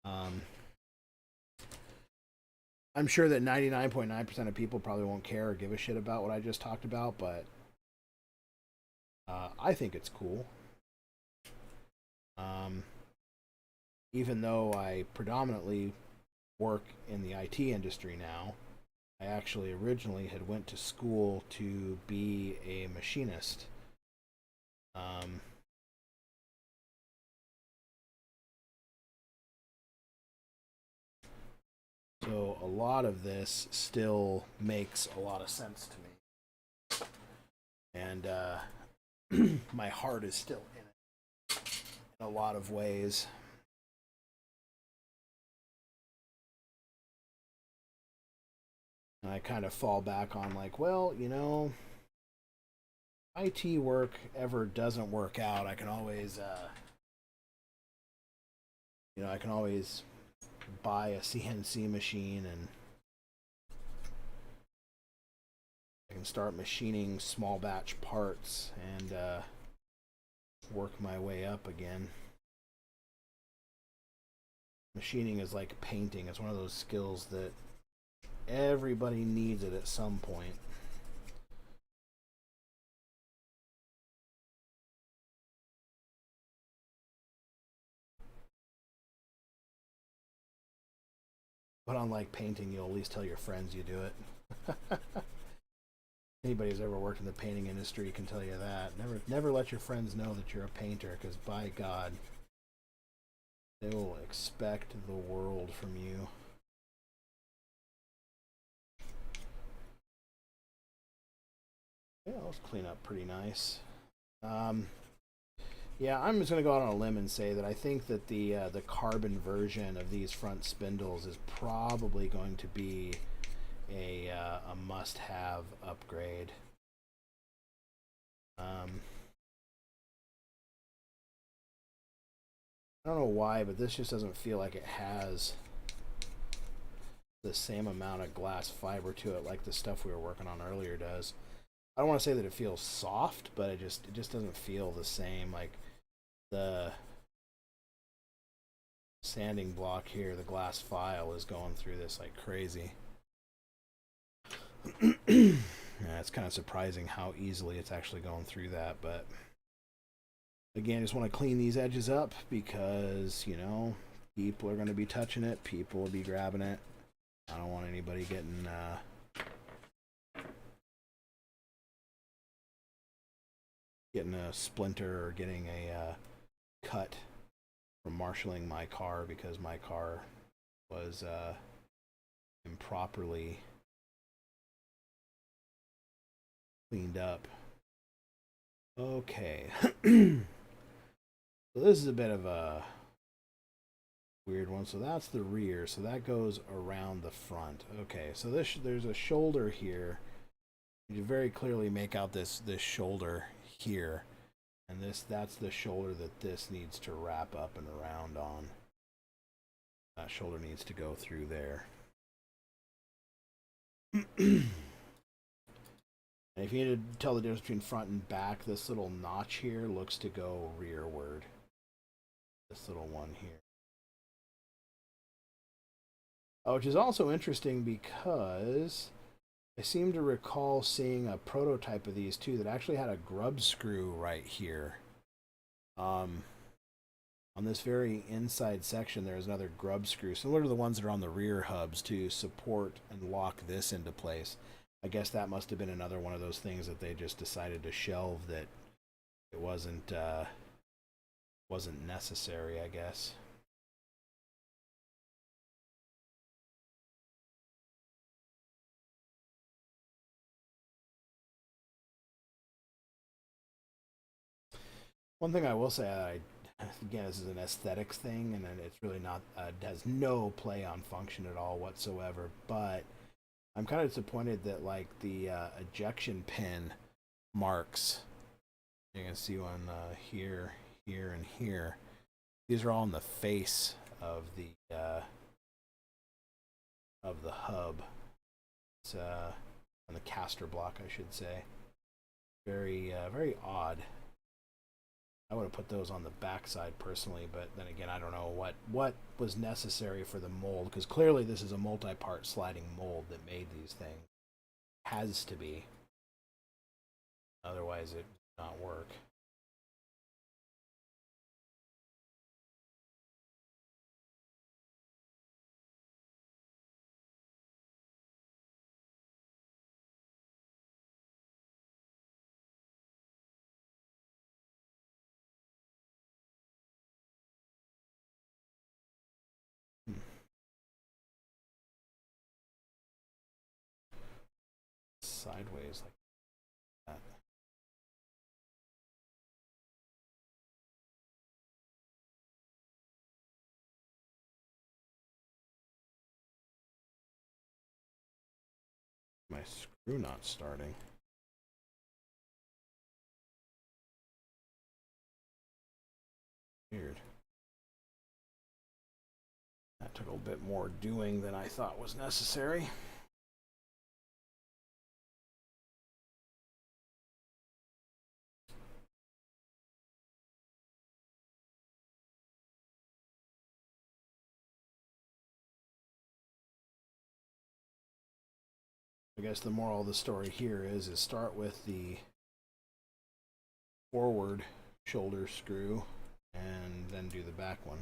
Um, I'm sure that 99.9% of people probably won't care or give a shit about what I just talked about, but I think it's cool. Um, Even though I predominantly work in the IT industry now, I actually originally had went to school to be a machinist. Um, so a lot of this still makes a lot of sense to me, and my heart is still in it in a lot of ways. And I kind of fall back on like, well, IT work ever doesn't work out, I can always, I can always buy a CNC machine and I can start machining small batch parts and work my way up again. Machining is like painting. It's one of those skills that everybody needs it at some point. But unlike painting, you'll at least tell your friends you do it. Anybody who's ever worked in the painting industry can tell you that. Never let your friends know that you're a painter, because by God, they will expect the world from you. Yeah, let's clean up pretty nice. Yeah, I'm just gonna go out on a limb and say that I think that the carbon version of these front spindles is probably going to be a must-have upgrade. I don't know why, but this just doesn't feel like it has the same amount of glass fiber to it like the stuff we were working on earlier does. I don't want to say that it feels soft, but it just doesn't feel the same. Like the sanding block here, the glass file is going through this like crazy. Yeah, it's kind of surprising how easily it's actually going through that, but again, I just want to clean these edges up because, people are going to be touching it, people will be grabbing it. I don't want anybody getting a splinter or getting a cut from marshaling my car because my car was improperly cleaned up. Okay. So this is a bit of a weird one. So that's the rear. So that goes around the front. Okay. So there's a shoulder here. You very clearly make out this shoulder here, and that's the shoulder that this needs to wrap up and around on. That shoulder needs to go through there. And if you need to tell the difference between front and back, this little notch here looks to go rearward. This little one here. Oh, which is also interesting because I seem to recall seeing a prototype of these too that actually had a grub screw right here. On this very inside section, there's another grub screw, similar to the ones that are on the rear hubs to support and lock this into place. I guess that must have been another one of those things that they just decided to shelve, that it wasn't necessary, I guess. One thing I will say, again, this is an aesthetics thing, and it's really not, has no play on function at all whatsoever. But I'm kind of disappointed that like the ejection pin marks, you can see one here, here, and here. These are all in the face of the hub. It's on the caster block, I should say. Very odd. I would have put those on the backside personally, but then again, I don't know what was necessary for the mold, because clearly this is a multi-part sliding mold that made these things. Has to be. Otherwise, it would not work. Sideways like that. My screw not starting. Weird. That took a little bit more doing than I thought was necessary. I guess the moral of the story here is start with the forward shoulder screw and then do the back one.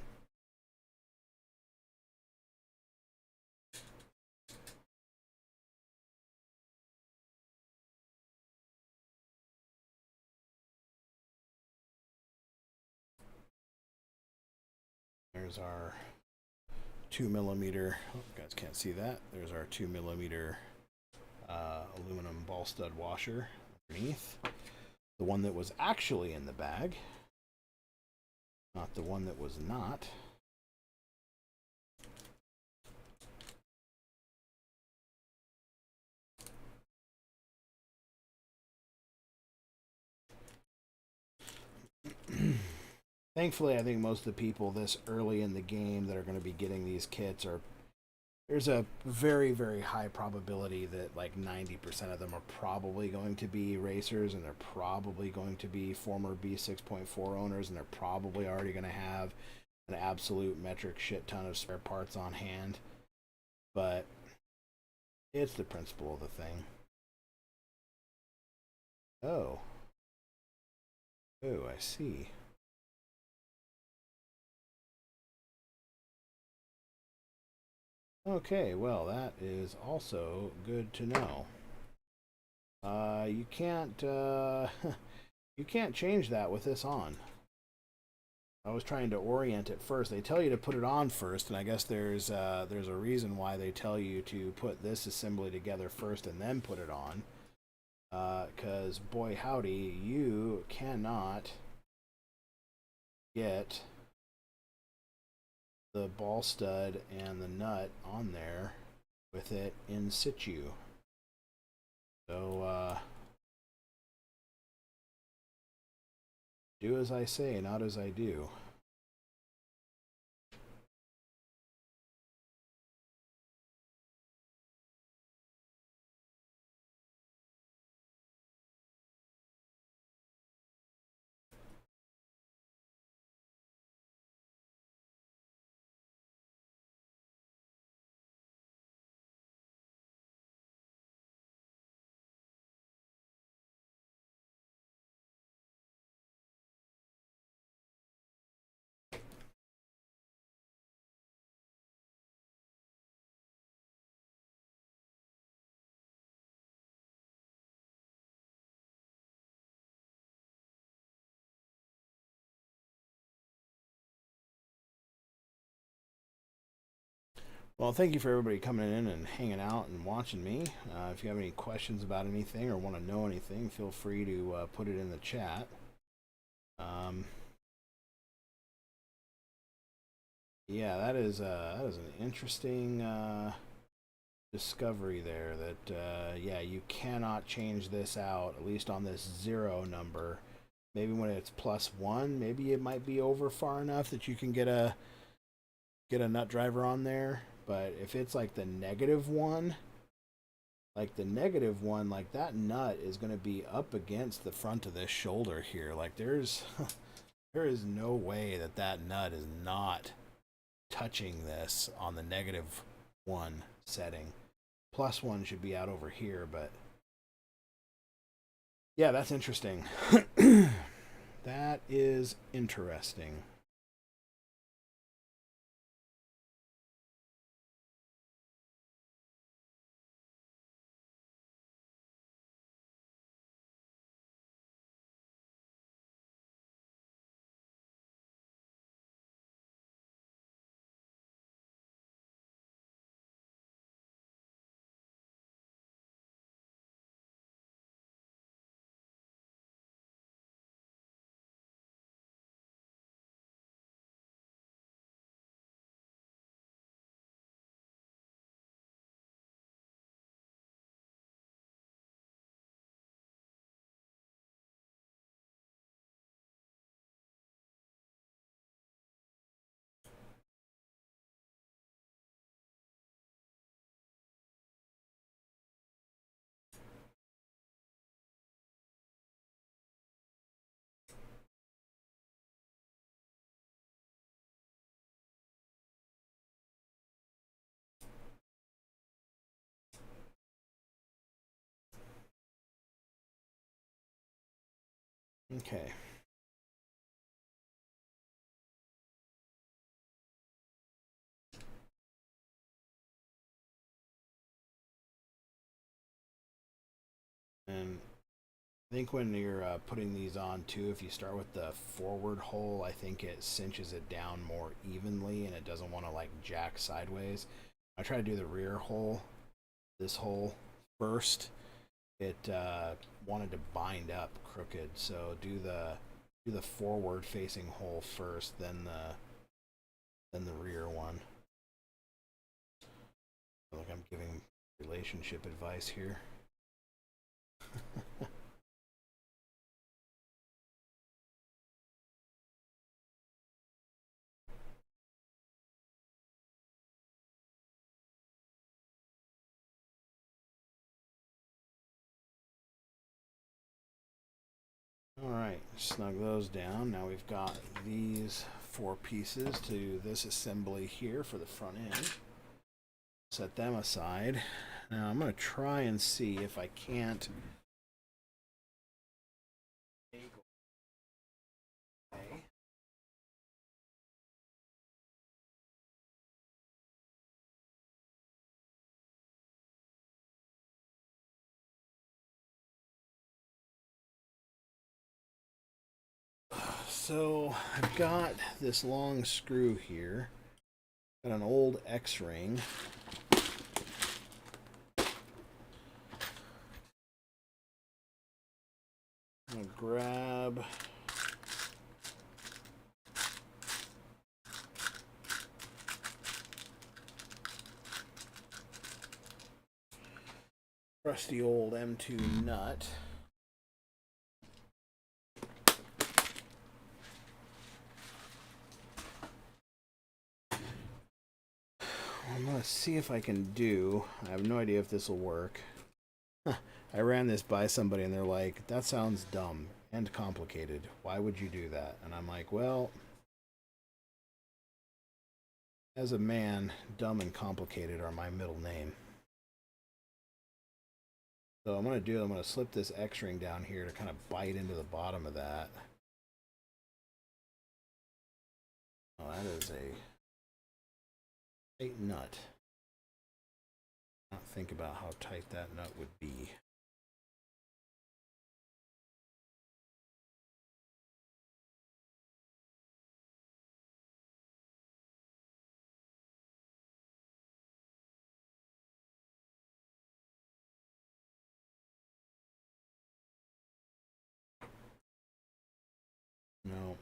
There's our 2mm. Oh, you guys can't see that. There's our 2mm aluminum ball stud washer underneath. The one that was actually in the bag, not the one that was not. Thankfully, I think most of the people this early in the game that are going to be getting these kits are, there's a very, very high probability that like 90% of them are probably going to be racers, and they're probably going to be former B6.4 owners, and they're probably already going to have an absolute metric shit ton of spare parts on hand. But it's the principle of the thing. Oh. Oh, I see. Okay, well, that is also good to know. You can't you can't change that with this on. I was trying to orient it first. They tell you to put it on first, and I guess there's a reason why they tell you to put this assembly together first and then put it on. Because boy howdy, you cannot get the ball stud and the nut on there with it in situ. So do as I say, not as I do. Well, thank you for everybody coming in and hanging out and watching me. If you have any questions about anything or want to know anything, feel free to put it in the chat. Yeah, that is an interesting discovery there. That yeah, you cannot change this out, at least on this 0 number. Maybe when it's +1, maybe it might be over far enough that you can get a nut driver on there. But if it's like the -1, like that nut is going to be up against the front of this shoulder here. Like there's There is no way that that nut is not touching this on the -1 setting. +1 should be out over here, but yeah, that's interesting. That is interesting. Okay. And I think when you're putting these on too, if you start with the forward hole, I think it cinches it down more evenly and it doesn't want to like jack sideways. I try to do the rear hole, this hole first. It wanted to bind up crooked, so do the forward facing hole first, then the rear one. I feel like I'm giving relationship advice here. Alright, snug those down. Now we've got these 4 pieces to this assembly here for the front end. Set them aside. Now I'm going to try and see if I can't So I've got this long screw here. Got an old X-ring. I'm gonna grab rusty old M2 nut. I'm gonna see if I can do. I have no idea if this will work. I ran this by somebody and they're like, that sounds dumb and complicated. Why would you do that? And I'm like, well, as a man, dumb and complicated are my middle name. So I'm going to slip this X-ring down here to kind of bite into the bottom of that. Oh, that is a tight nut. Not think about how tight that nut would be. No.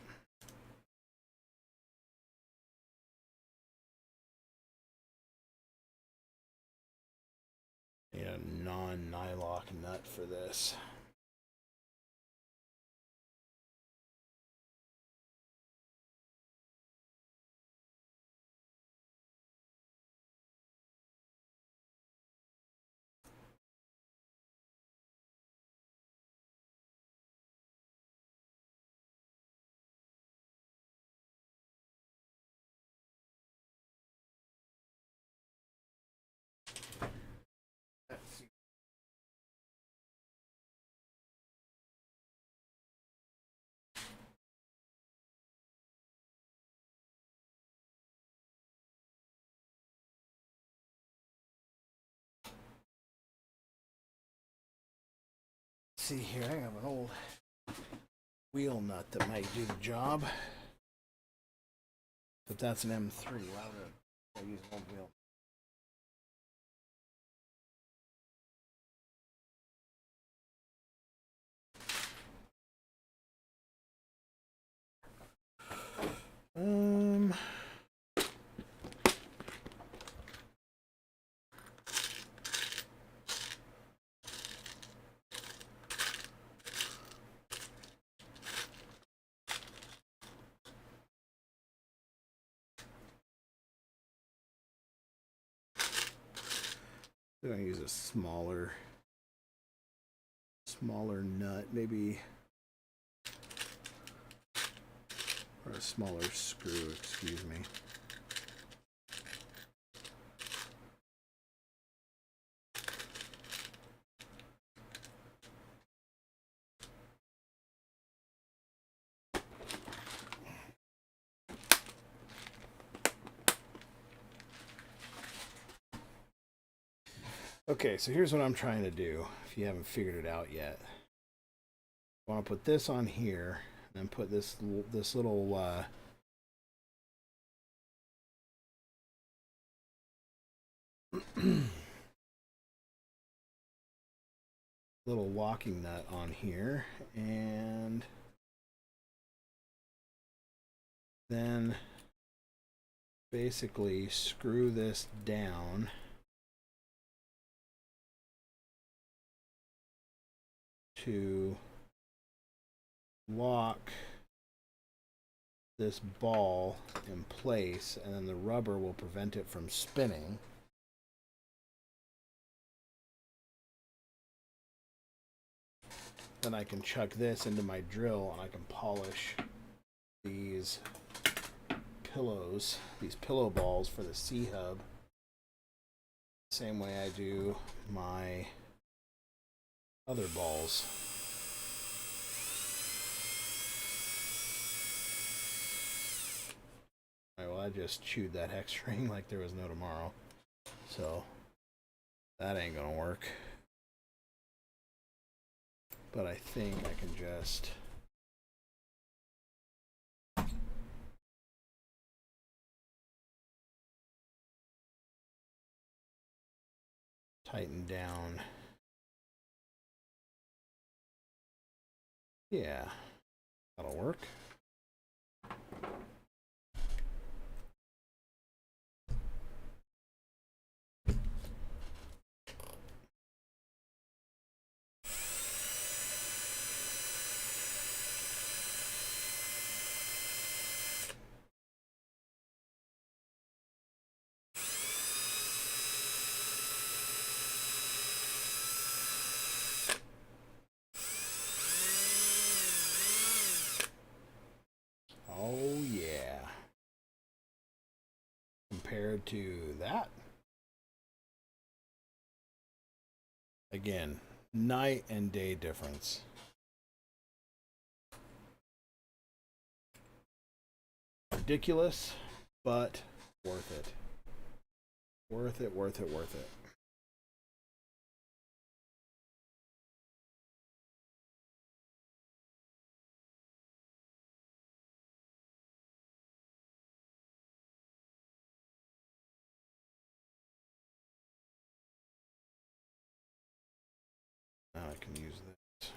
Need a non-nylock nut for this. see here, I have an old wheel nut that might do the job. But that's an M3. Why would I use an old wheel? I'm going to use a smaller nut, maybe, or a smaller screw, excuse me. Okay, so here's what I'm trying to do, if you haven't figured it out yet. I want to put this on here, and then put this little little locking nut on here, and then basically screw this down to lock this ball in place, and then the rubber will prevent it from spinning. Then I can chuck this into my drill and I can polish these pillows, these pillow balls for the C-hub, same way I do my other balls. Alright, well, I just chewed that hex ring like there was no tomorrow, so that ain't gonna work. But I think I can just tighten down. Yeah, that'll work. Oh yeah. Compared to that, again, night and day difference. Ridiculous, but worth it. Worth it, worth it, worth it. Now I can use this.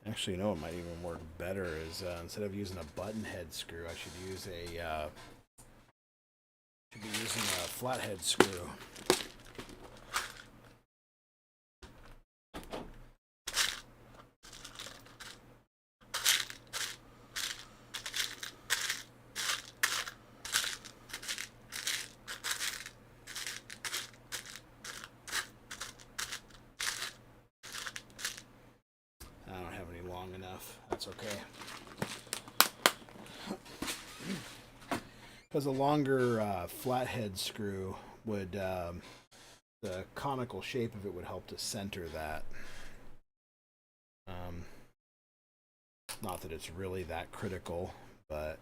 Actually, you know what might even work better is instead of using a button head screw, I should use a flathead screw. that's okay. Because a longer flathead screw would, the conical shape of it would help to center that. Not that it's really that critical, but...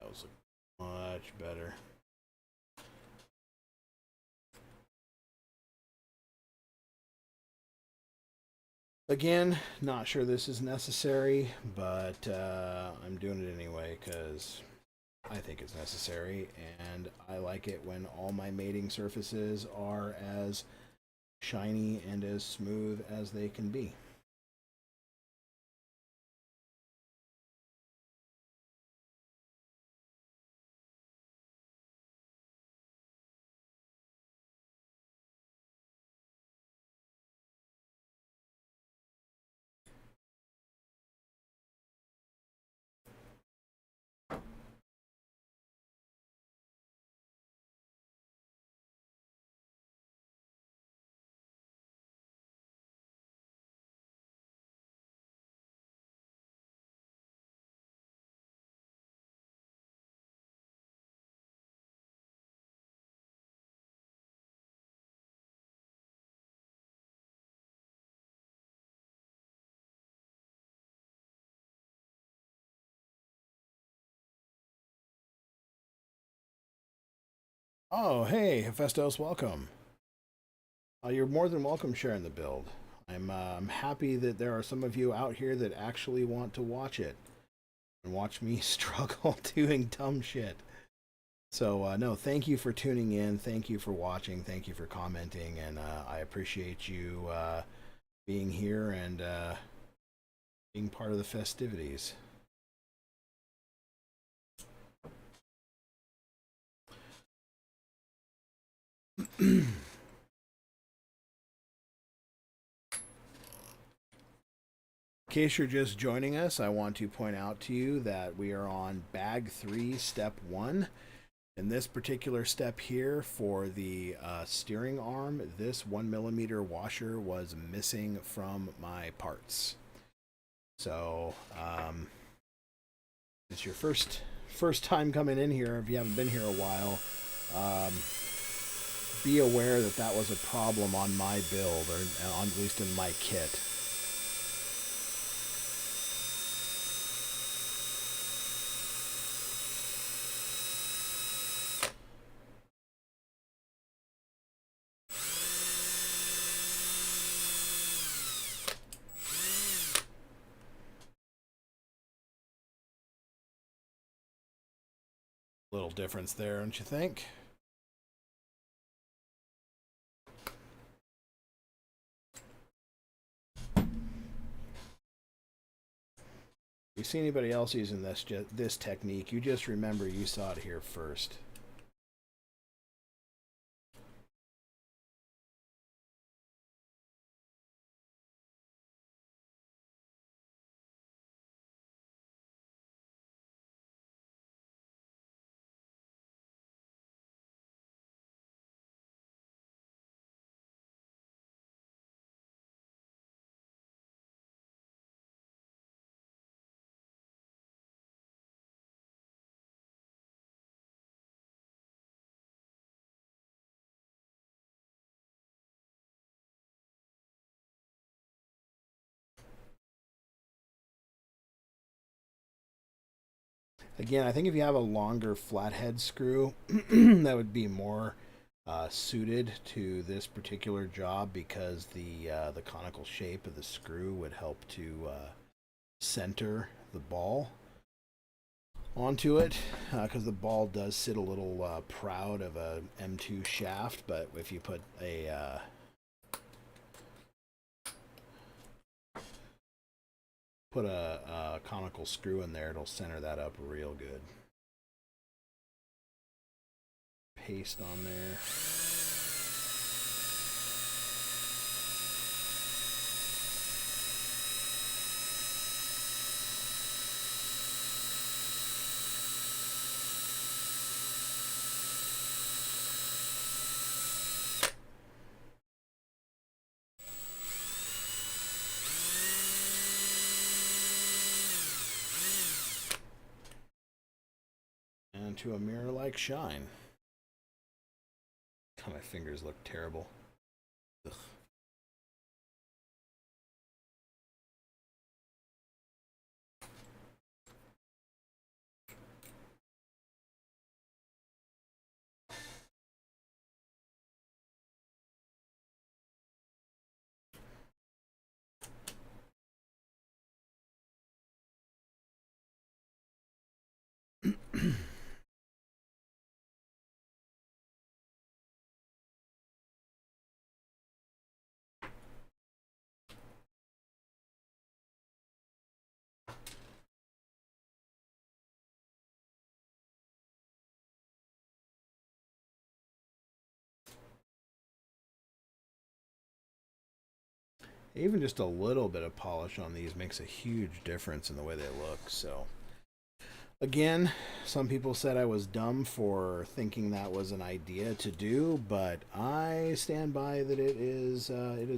That was much better. Again, not sure this is necessary, but I'm doing it anyway because I think it's necessary, and I like it when all my mating surfaces are as shiny and as smooth as they can be. Oh, hey, Hephaestus, welcome. You're more than welcome sharing the build. I'm happy that there are some of you out here that actually want to watch it and watch me struggle doing dumb shit. So, no, thank you for tuning in. Thank you for watching. Thank you for commenting. And I appreciate you being here and being part of the festivities. In case you're just joining us, I want to point out to you that we are on bag 3, step 1. In this particular step here for the steering arm, this 1mm washer was missing from my parts. So, it's your first time coming in here. If you haven't been here a while, be aware that that was a problem on my build, or at least in my kit. Little difference there, don't you think? If you see anybody else using this technique, you just remember you saw it here first. Again, I think if you have a longer flathead screw, that would be more suited to this particular job, because the conical shape of the screw would help to center the ball onto it, because the ball does sit a little proud of a M2 shaft. But if you put a put a conical screw in there, it'll center that up real good. Paste on there. And to a mirror-like shine. God, my fingers look terrible. Ugh. Even just a little bit of polish on these makes a huge difference in the way they look. So again, some people said I was dumb for thinking that was an idea to do, but I stand by that it is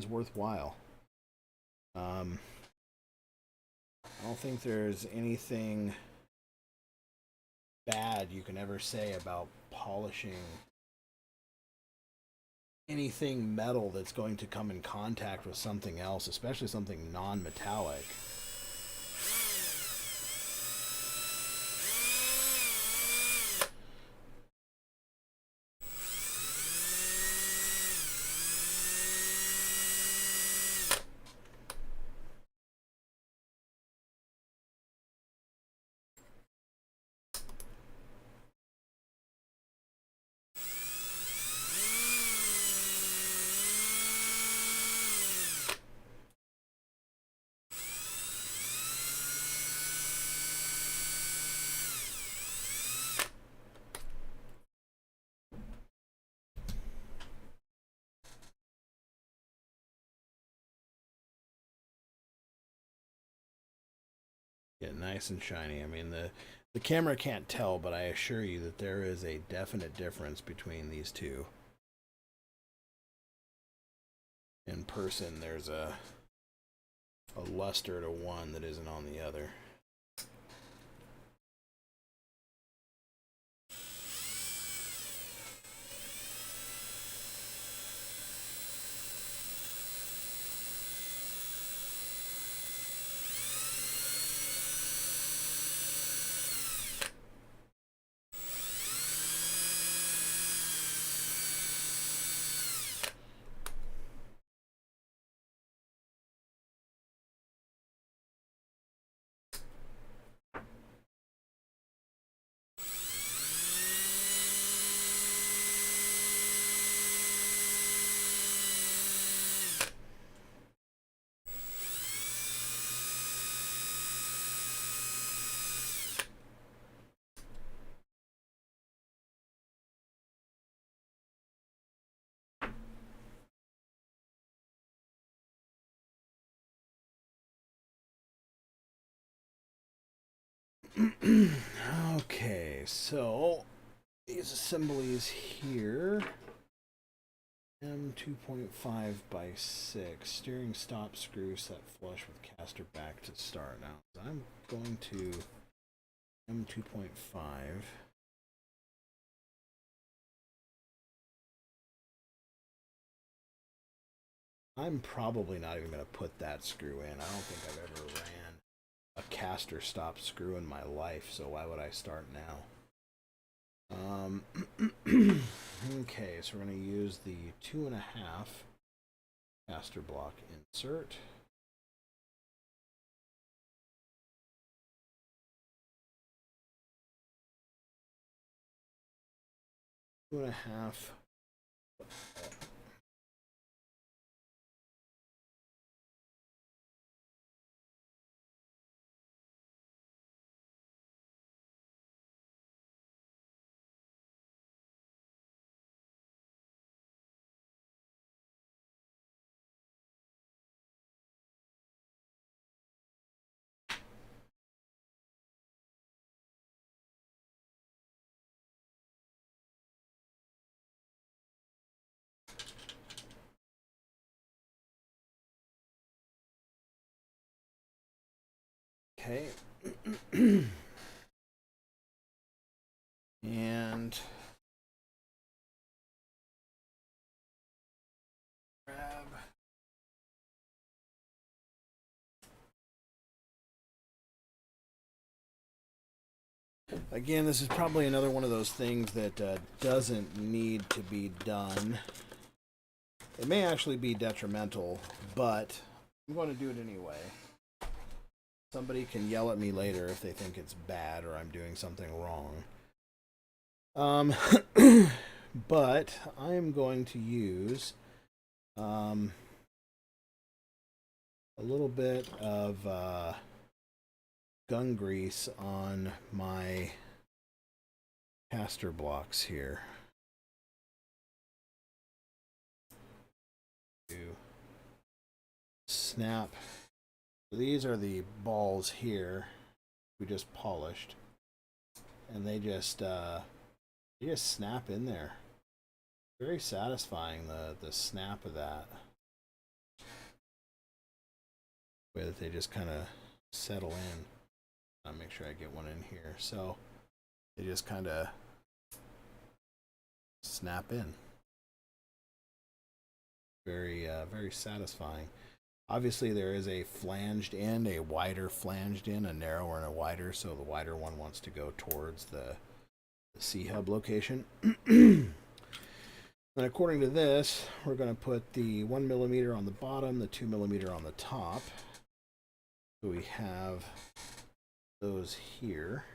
worthwhile. I don't think there's anything bad you can ever say about polishing anything metal that's going to come in contact with something else, especially something non-metallic. Get nice and shiny. I mean, the camera can't tell, but I assure you that there is a definite difference between these two. In person, there's a luster to one that isn't on the other. Okay, so these assemblies here. M2.5 by 6. Steering stop screw set flush with caster back to start. Now, I'm going to M2.5. I'm probably not even going to put that screw in. I don't think I've ever ran a caster stop screw in my life, so why would I start now? Okay, so we're going to use the 2.5 caster block insert. Two and a half. Okay. And grab. Again, this is probably another one of those things that doesn't need to be done. It may actually be detrimental, but I'm going to do it anyway. Somebody can yell at me later if they think it's bad or I'm doing something wrong. But I am going to use a little bit of gun grease on my caster blocks here. To snap. These are the balls here we just polished, and they just snap in there. Very satisfying, the snap of that. The way that they just kind of settle in. I'll make sure I get one in here. So they just kind of snap in. Very very satisfying. Obviously there is a flanged end, a wider flanged end, a narrower and a wider, so the wider one wants to go towards the C-hub location. And according to this, we're going to put the 1mm on the bottom, the 2mm on the top. So we have those here,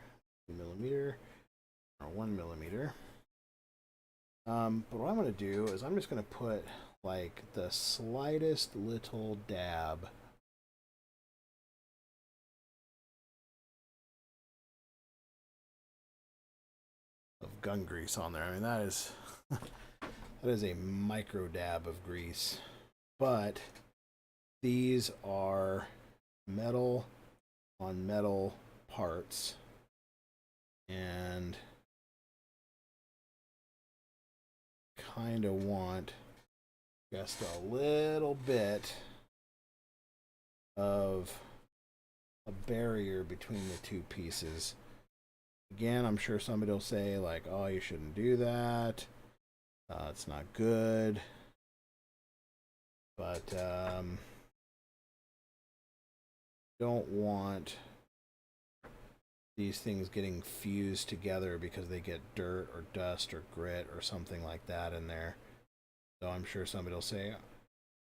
2mm or 1mm. But what I'm going to do is I'm just going to put like the slightest little dab of gun grease on there. I mean, that is that is a micro dab of grease. But these are metal on metal parts, and kind of want just a little bit of a barrier between the two pieces. Again, I'm sure somebody will say like, oh, you shouldn't do that, it's not good, but don't want these things getting fused together because they get dirt or dust or grit or something like that in there. So I'm sure somebody will say,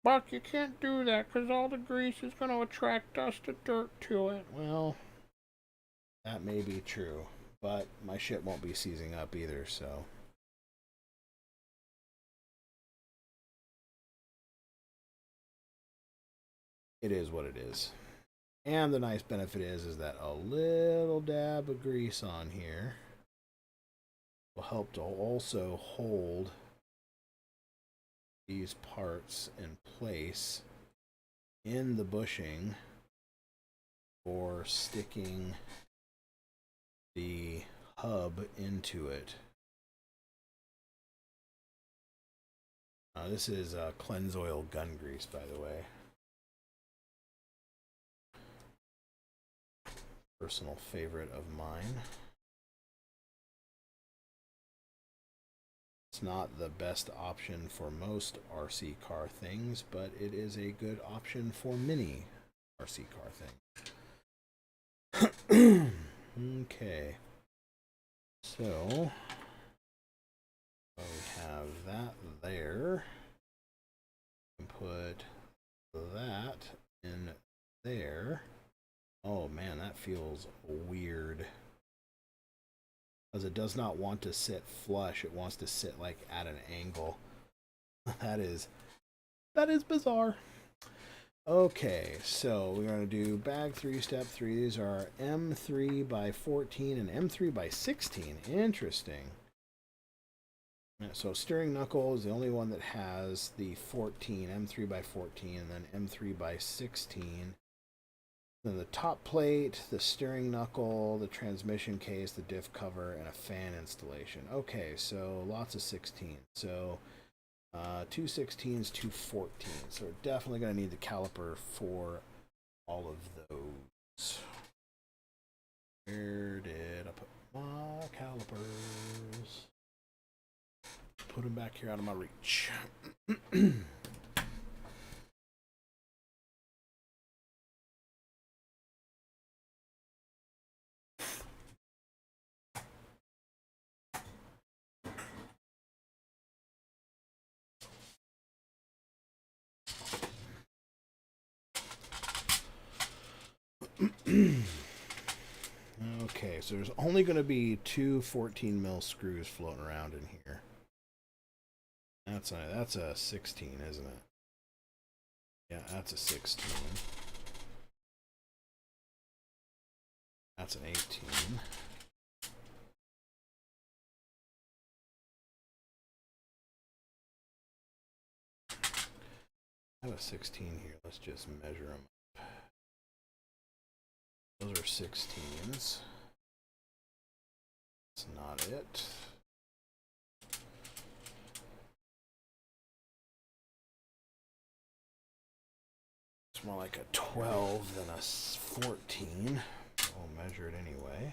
Buck, you can't do that because all the grease is going to attract dust and dirt to it. Well, that may be true, but my shit won't be seizing up either, so. It is what it is. And the nice benefit is that a little dab of grease on here will help to also hold these parts in place in the bushing for sticking the hub into it. This is Cleanse Oil gun grease, by the way. Personal favorite of mine. It's not the best option for most RC car things, but it is a good option for many RC car things. Okay. So we have that there. And put that in there. Oh man, that feels weird. Because it does not want to sit flush. It wants to sit like at an angle. That is bizarre. Okay, so we're going to do bag 3, step 3. These are M3 by 14 and M3 by 16. Interesting. So steering knuckle is the only one that has the 14, M3 by 14, and then M3 by 16. Then the top plate, the steering knuckle, the transmission case, the diff cover, and a fan installation. Okay, so lots of 16. So 2 16s, 2 14s. So we're definitely going to need the caliper for all of those. Where did I put my calipers? Put them back here out of my reach. Okay, so there's only going to be two 14 mil screws floating around in here. That's a 16, isn't it? Yeah, that's a 16. That's an 18. I have a 16 here. Let's just measure them up. Those are 16s. That's not it. It's more like a 12 than a 14. We'll measure it anyway.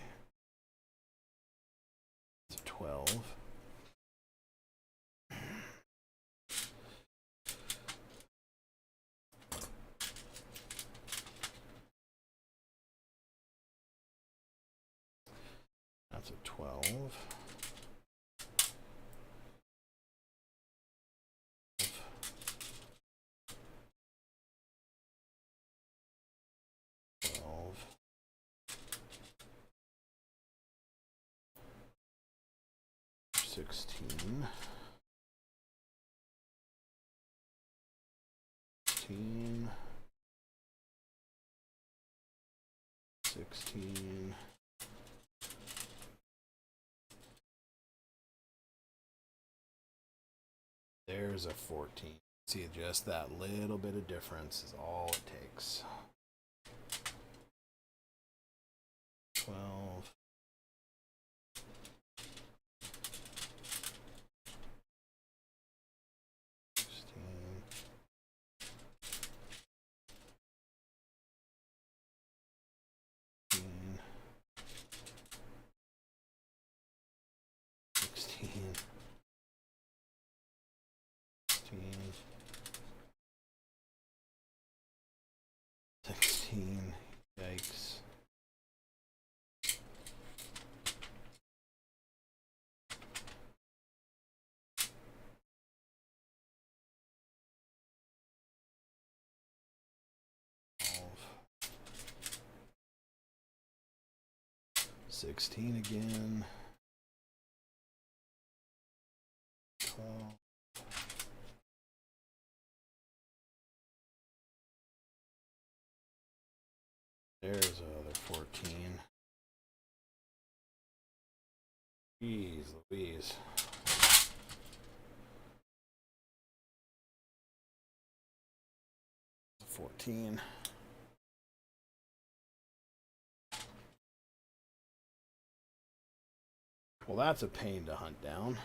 It's a 12. That's a 12. Sixteen. 16. There's a 14. See, just that little bit of difference is all it takes. 12. 16. 16. 16. Yikes. Oh. 16 again. 12. There's another 14. Jeez Louise. 14. Well, that's a pain to hunt down.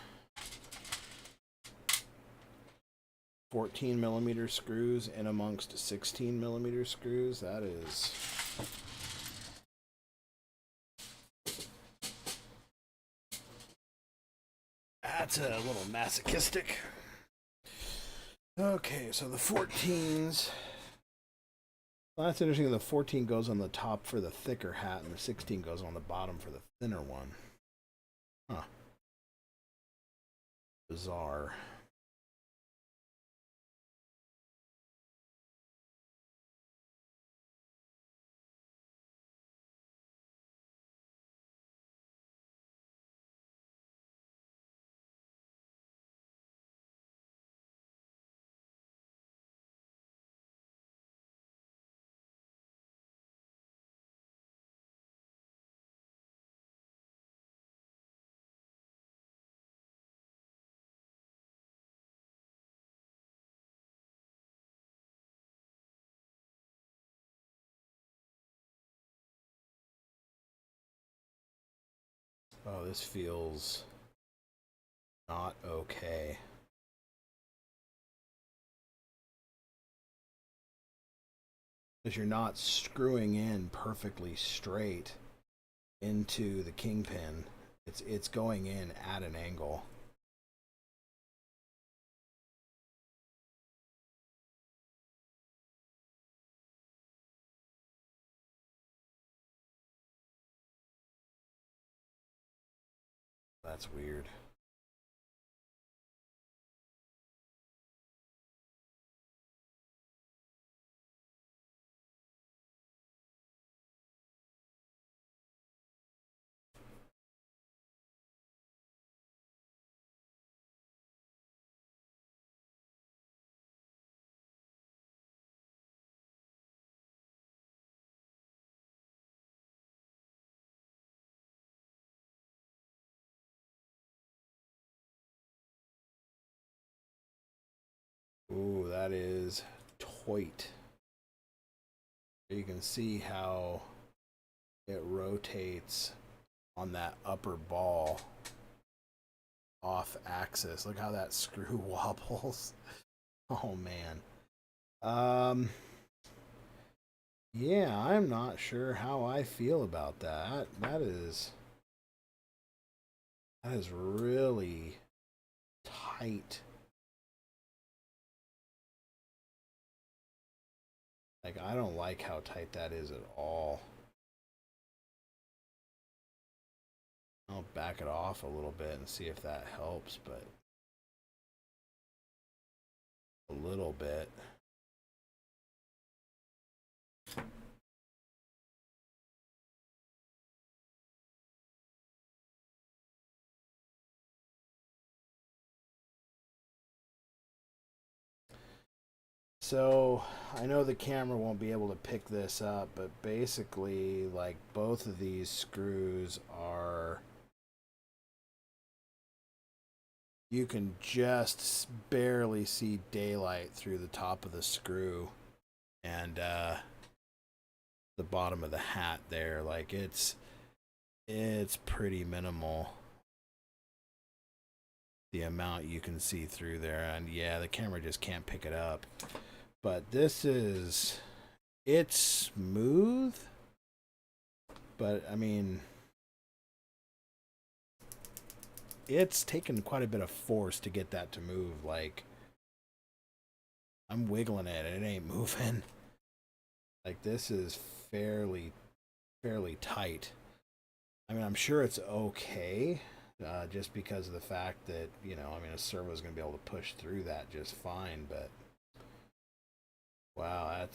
14 millimeter screws in amongst 16 millimeter screws. That is... That's a little masochistic. Okay, so the 14s. Well, that's interesting. The 14 goes on the top for the thicker hat, and the 16 goes on the bottom for the thinner one. Huh. Bizarre. Oh, this feels not okay. Because you're not screwing in perfectly straight. into the kingpin. It's going in at an angle. That's weird. Ooh, that is tight. You can see how it rotates on that upper ball off axis. Look how that screw wobbles. Oh man. Yeah, I'm not sure how I feel about that. That is really tight. Like, I don't like how tight that is at all. I'll back it off a little bit and see if that helps, but a little bit. So I know the camera won't be able to pick this up, but basically, like, both of these screws are, you can just barely see daylight through the top of the screw and the bottom of the hat there. Like, it's pretty minimal, the amount you can see through there. And yeah, the camera just can't pick it up. But it's smooth, but I mean, it's taken quite a bit of force to get that to move. Like, I'm wiggling it, it ain't moving. Like, this is fairly tight. I mean, I'm sure it's okay, just because of the fact that, you know, I mean, a servo is going to be able to push through that just fine. But wow,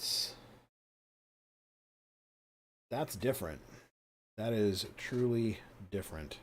that's different. That is truly different.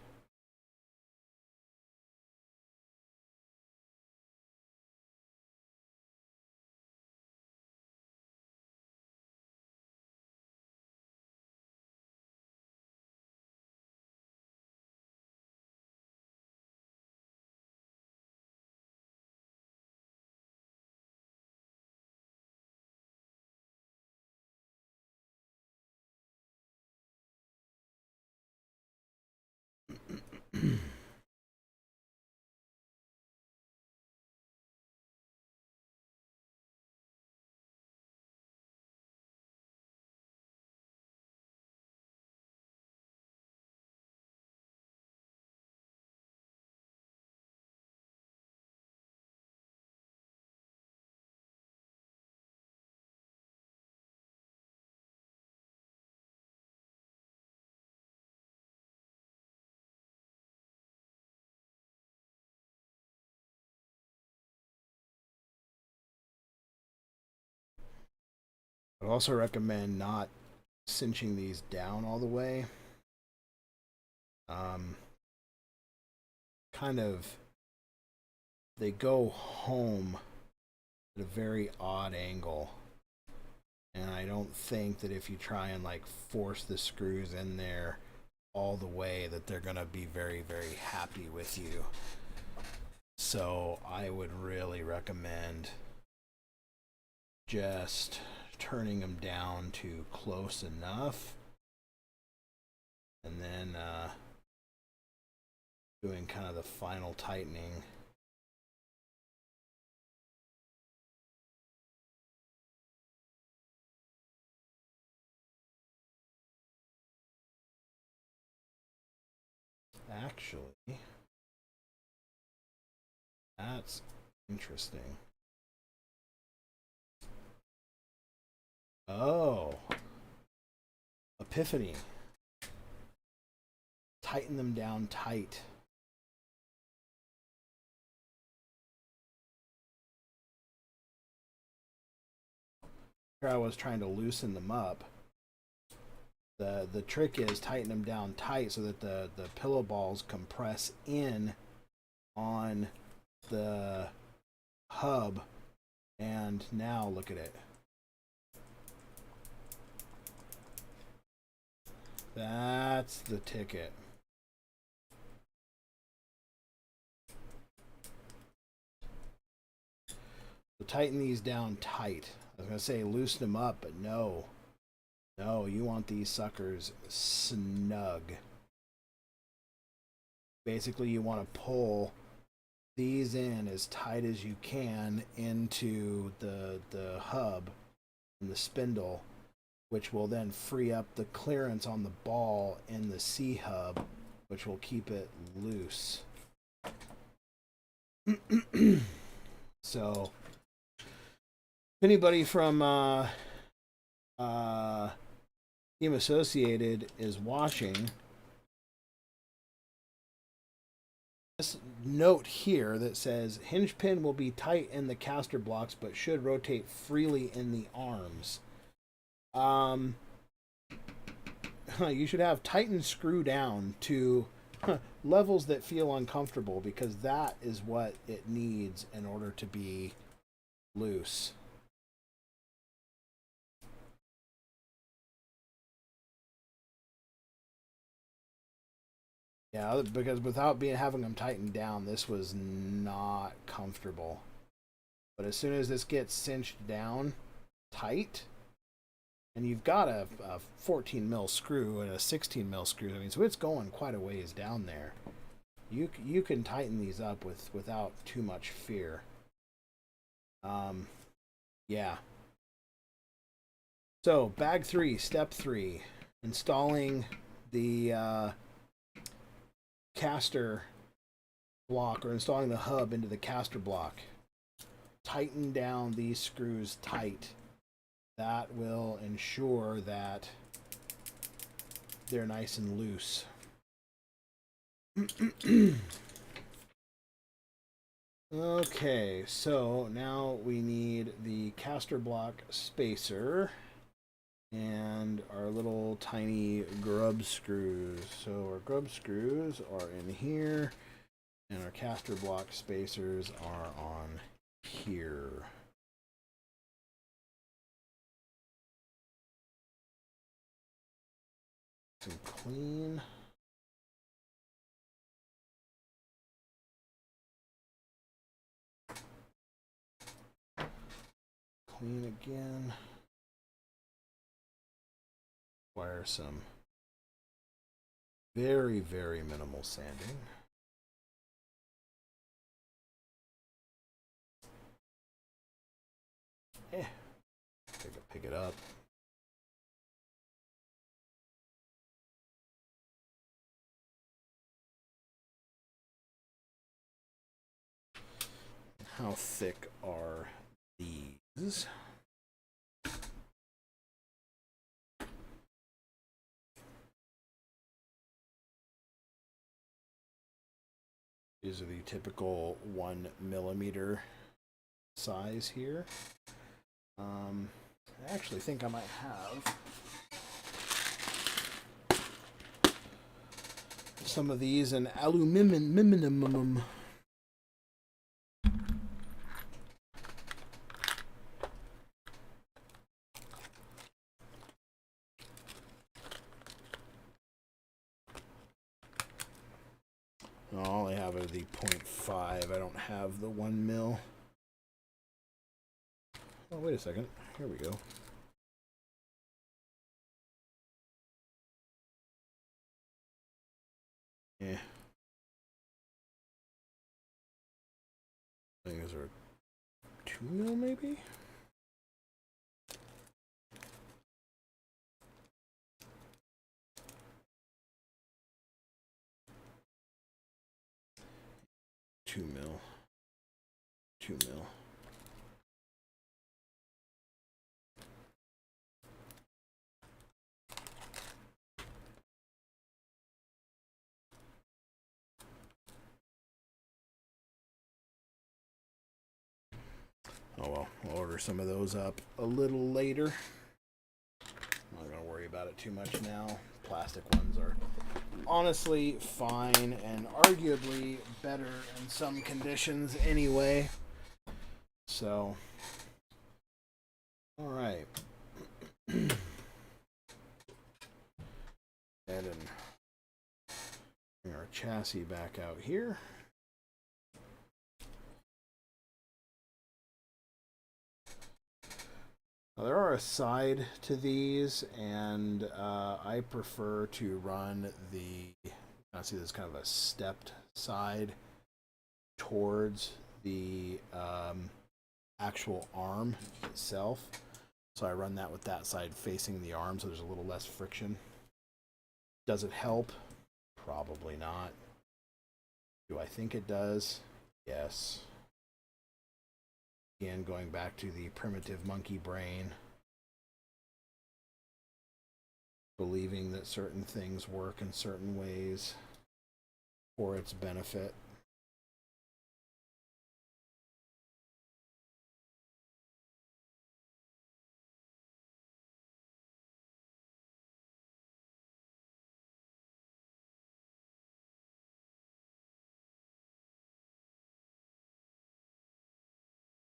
I'd also recommend not cinching these down all the way. Um, Kind of, they go home at a very odd angle. And I don't think that if you try and like force the screws in there all the way that they're going to be very happy with you. So I would really recommend just turning them down to close enough, and then doing kind of the final tightening. Actually, that's interesting. Oh, epiphany. Tighten them down tight. Here I was trying to loosen them up. The trick is tighten them down tight so that the pillow balls compress in on the hub. And now look at it. That's the ticket. So tighten these down tight. I was going to say loosen them up, but no. No, you want these suckers snug. Basically, you want to pull these in as tight as you can into the hub and the spindle, which will then free up the clearance on the ball in the C hub, which will keep it loose. So, if anybody from Team Associated is watching, this note here that says hinge pin will be tight in the caster blocks but should rotate freely in the arms. You should have tighten screw down to levels that feel uncomfortable, because that is what it needs in order to be loose. Yeah, because without having them tightened down, this was not comfortable. But as soon as this gets cinched down tight, and you've got a 14 mil screw and a 16 mil screw, I mean, so it's going quite a ways down there. You can tighten these up without too much fear. Yeah. So bag 3, step 3, installing the caster block, or installing the hub into the caster block. Tighten down these screws tight. That will ensure that they're nice and loose. Okay, so now we need the caster block spacer and our little tiny grub screws. So our grub screws are in here, and our caster block spacers are on here. Some clean. Clean again. Require some very, very minimal sanding. Pick it up. How thick are these? These are the typical 1 millimeter size here. I actually think I might have some of these in aluminum. All I have are the 0.5. I don't have the 1 mil. Oh, wait a second. Here we go. Yeah. I think those are 2 mil, maybe? 2 mil. 2 mil. Oh well, we'll order some of those up a little later. I'm not going to worry about it too much now. Plastic ones are honestly fine and arguably better in some conditions anyway. So, alright. And bring our chassis back out here. Now, there are a side to these, and I prefer to run I see this kind of a stepped side towards the actual arm itself. So I run that with that side facing the arm, so there's a little less friction. Does it help? Probably not. Do I think it does? Yes. Again, going back to the primitive monkey brain, believing that certain things work in certain ways for its benefit.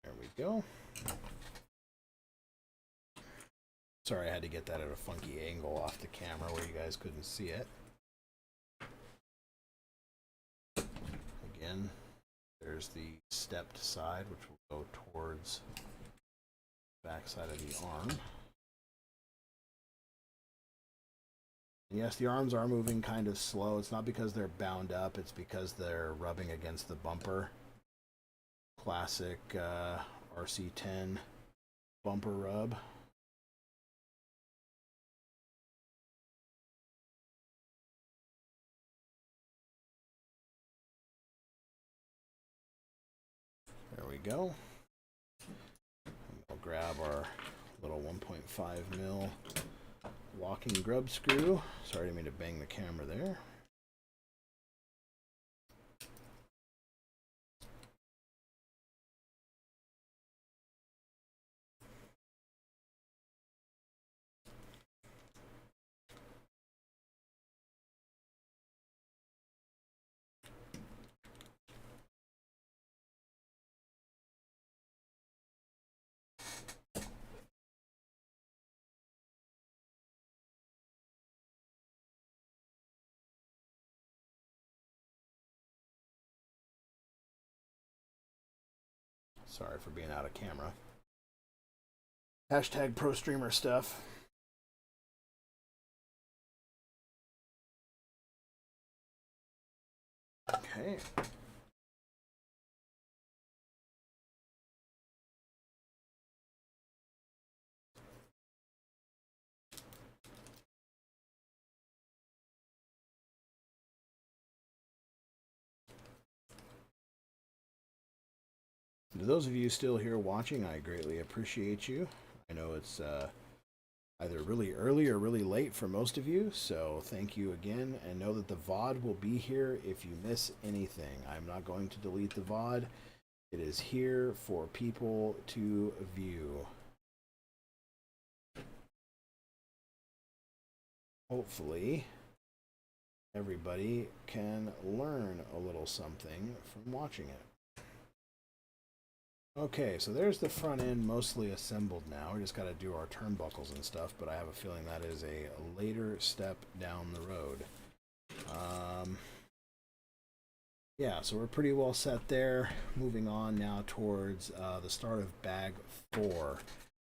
There we go. Sorry, I had to get that at a funky angle off the camera where you guys couldn't see it. Again, there's the stepped side, which will go towards the back side of the arm. And yes, the arms are moving kind of slow. It's not because they're bound up, it's because they're rubbing against the bumper. Classic RC10 bumper rub. There we go. We'll grab our little 1.5 mil locking grub screw. Sorry, I didn't mean to bang the camera there. Sorry for being out of camera. Hashtag pro streamer stuff. Okay. To those of you still here watching, I greatly appreciate you. I know it's either really early or really late for most of you, so thank you again, and know that the VOD will be here if you miss anything. I'm not going to delete the VOD. It is here for people to view. Hopefully, everybody can learn a little something from watching it. Okay, so there's the front end mostly assembled now. We just got to do our turnbuckles and stuff, but I have a feeling that is a later step down the road. Yeah, so we're pretty well set there. Moving on now towards the start of bag 4.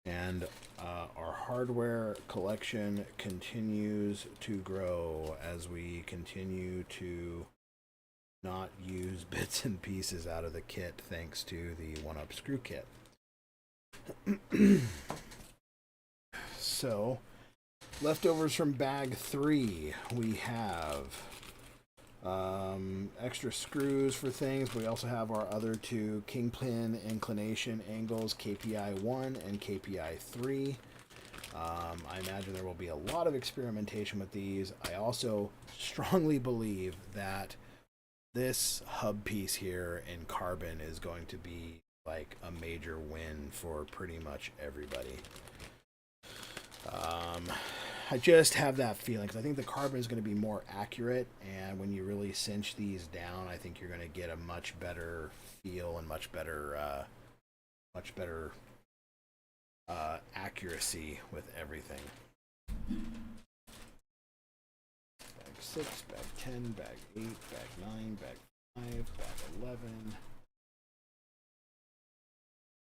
And our hardware collection continues to grow as we continue to not use bits and pieces out of the kit thanks to the 1-up screw kit. So, leftovers from bag 3, we have Extra screws for things. We also have our other two kingpin inclination angles, KPI 1 and KPI 3. I imagine there will be a lot of experimentation with these. I also strongly believe that this hub piece here in carbon is going to be like a major win for pretty much everybody. I just have that feeling because I think the carbon is going to be more accurate, and when you really cinch these down, I think you're going to get a much better feel and much better accuracy with everything. Bag 6, bag 10, bag 8, bag 9, bag 5, bag 11.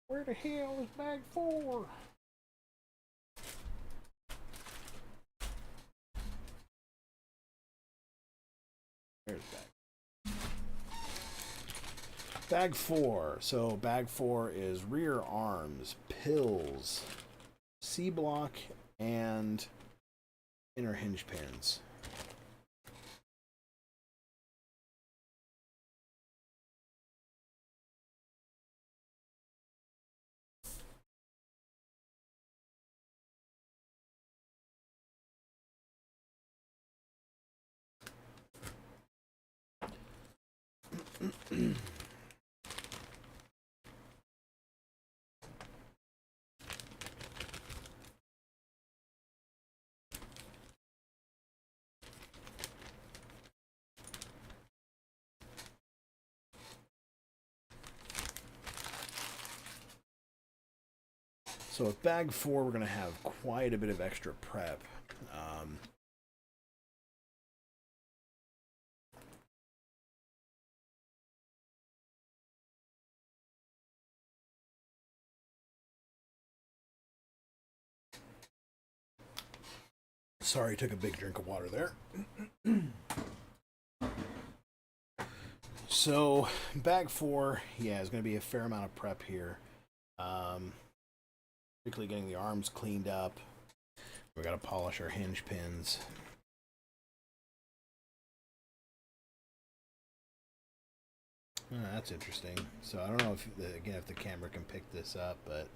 Where the hell is bag 4? There's bag. Bag 4. So bag 4 is rear arms, pills, C-block, and inner hinge pins. So with bag 4, we're going to have quite a bit of extra prep. Sorry, took a big drink of water there. So bag 4, yeah, is going to be a fair amount of prep here. Particularly getting the arms cleaned up. We got to polish our hinge pins. Oh, that's interesting. So I don't know if if the camera can pick this up, but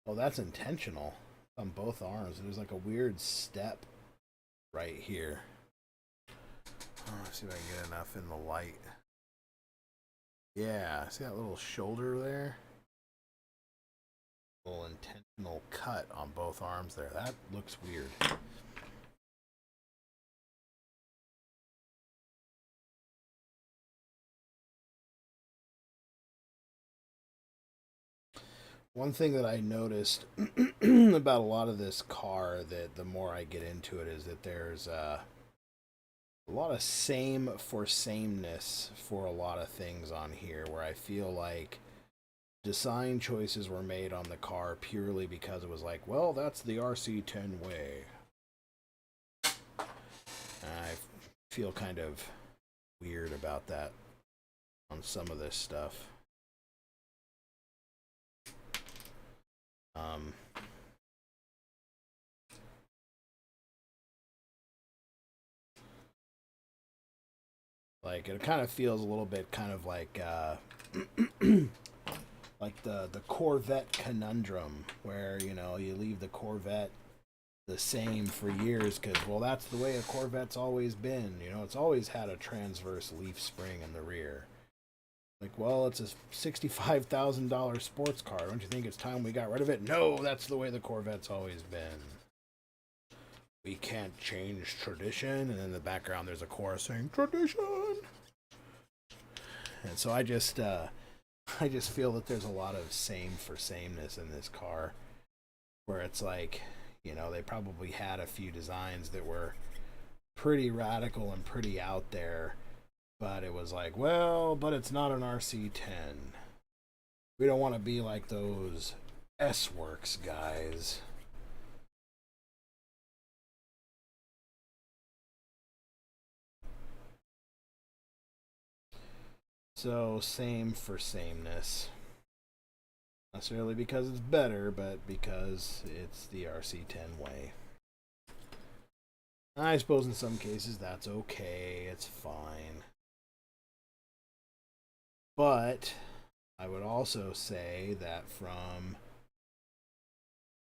oh, that's intentional on both arms. There's like a weird step right here. Oh, let's see if I can get enough in the light. Yeah, see that little shoulder there? Little intentional cut on both arms there. That looks weird. One thing that I noticed about a lot of this car, that the more I get into it, is that there's a lot of same for sameness for a lot of things on here, where I feel like design choices were made on the car purely because it was like, well, that's the RC10 way. I feel kind of weird about that on some of this stuff. Like it kind of feels a little bit kind of like like the Corvette conundrum, where you know you leave the Corvette the same for years because, well, that's the way a Corvette's always been. You know, it's always had a transverse leaf spring in the rear. Like, well, it's a $65,000 sports car. Don't you think it's time we got rid of it? No, that's the way the Corvette's always been. We can't change tradition. And in the background, there's a chorus saying, tradition. And so I just feel that there's a lot of same for sameness in this car, where it's like, you know, they probably had a few designs that were pretty radical and pretty out there, but it was like, well, but it's not an RC10. We don't want to be like those S-Works guys. So, same for sameness. Not necessarily because it's better, but because it's the RC10 way. I suppose in some cases that's okay, it's fine. But I would also say that from,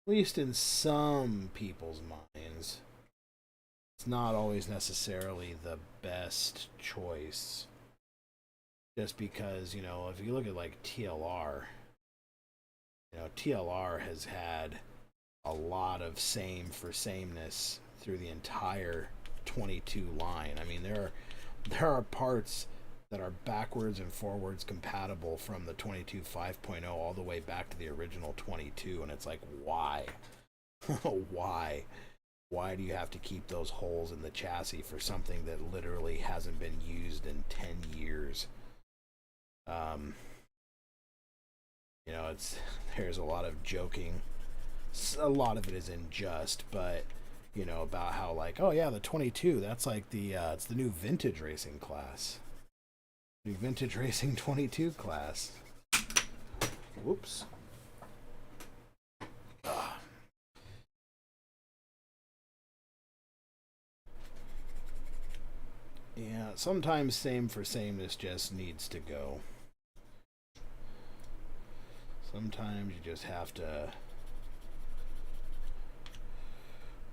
at least in some people's minds, it's not always necessarily the best choice. Just because, if you look at like TLR, TLR has had a lot of same for sameness through the entire 22 line. I mean, there are parts that are backwards and forwards compatible from the 22 5.0 all the way back to the original 22, and it's like, why? Why? Why do you have to keep those holes in the chassis for something that literally hasn't been used in 10 years? There's a lot of joking. A lot of it is unjust, but about how, like, oh yeah, the 22, that's like it's the new vintage racing class. New vintage racing 22 class. Whoops. Yeah, sometimes same for sameness just needs to go. Sometimes you just have to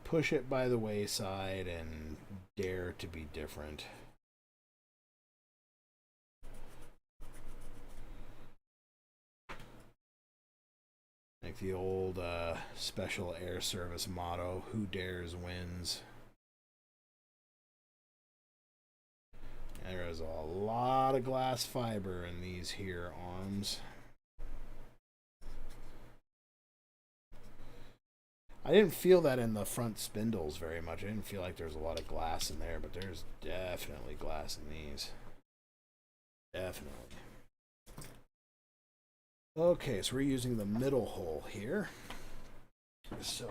push it by the wayside and dare to be different. Like the old Special Air Service motto, who dares wins. There is a lot of glass fiber in these here arms. I didn't feel that in the front spindles very much. I didn't feel like there's a lot of glass in there, but there's definitely glass in these. Definitely. Okay, so we're using the middle hole here. So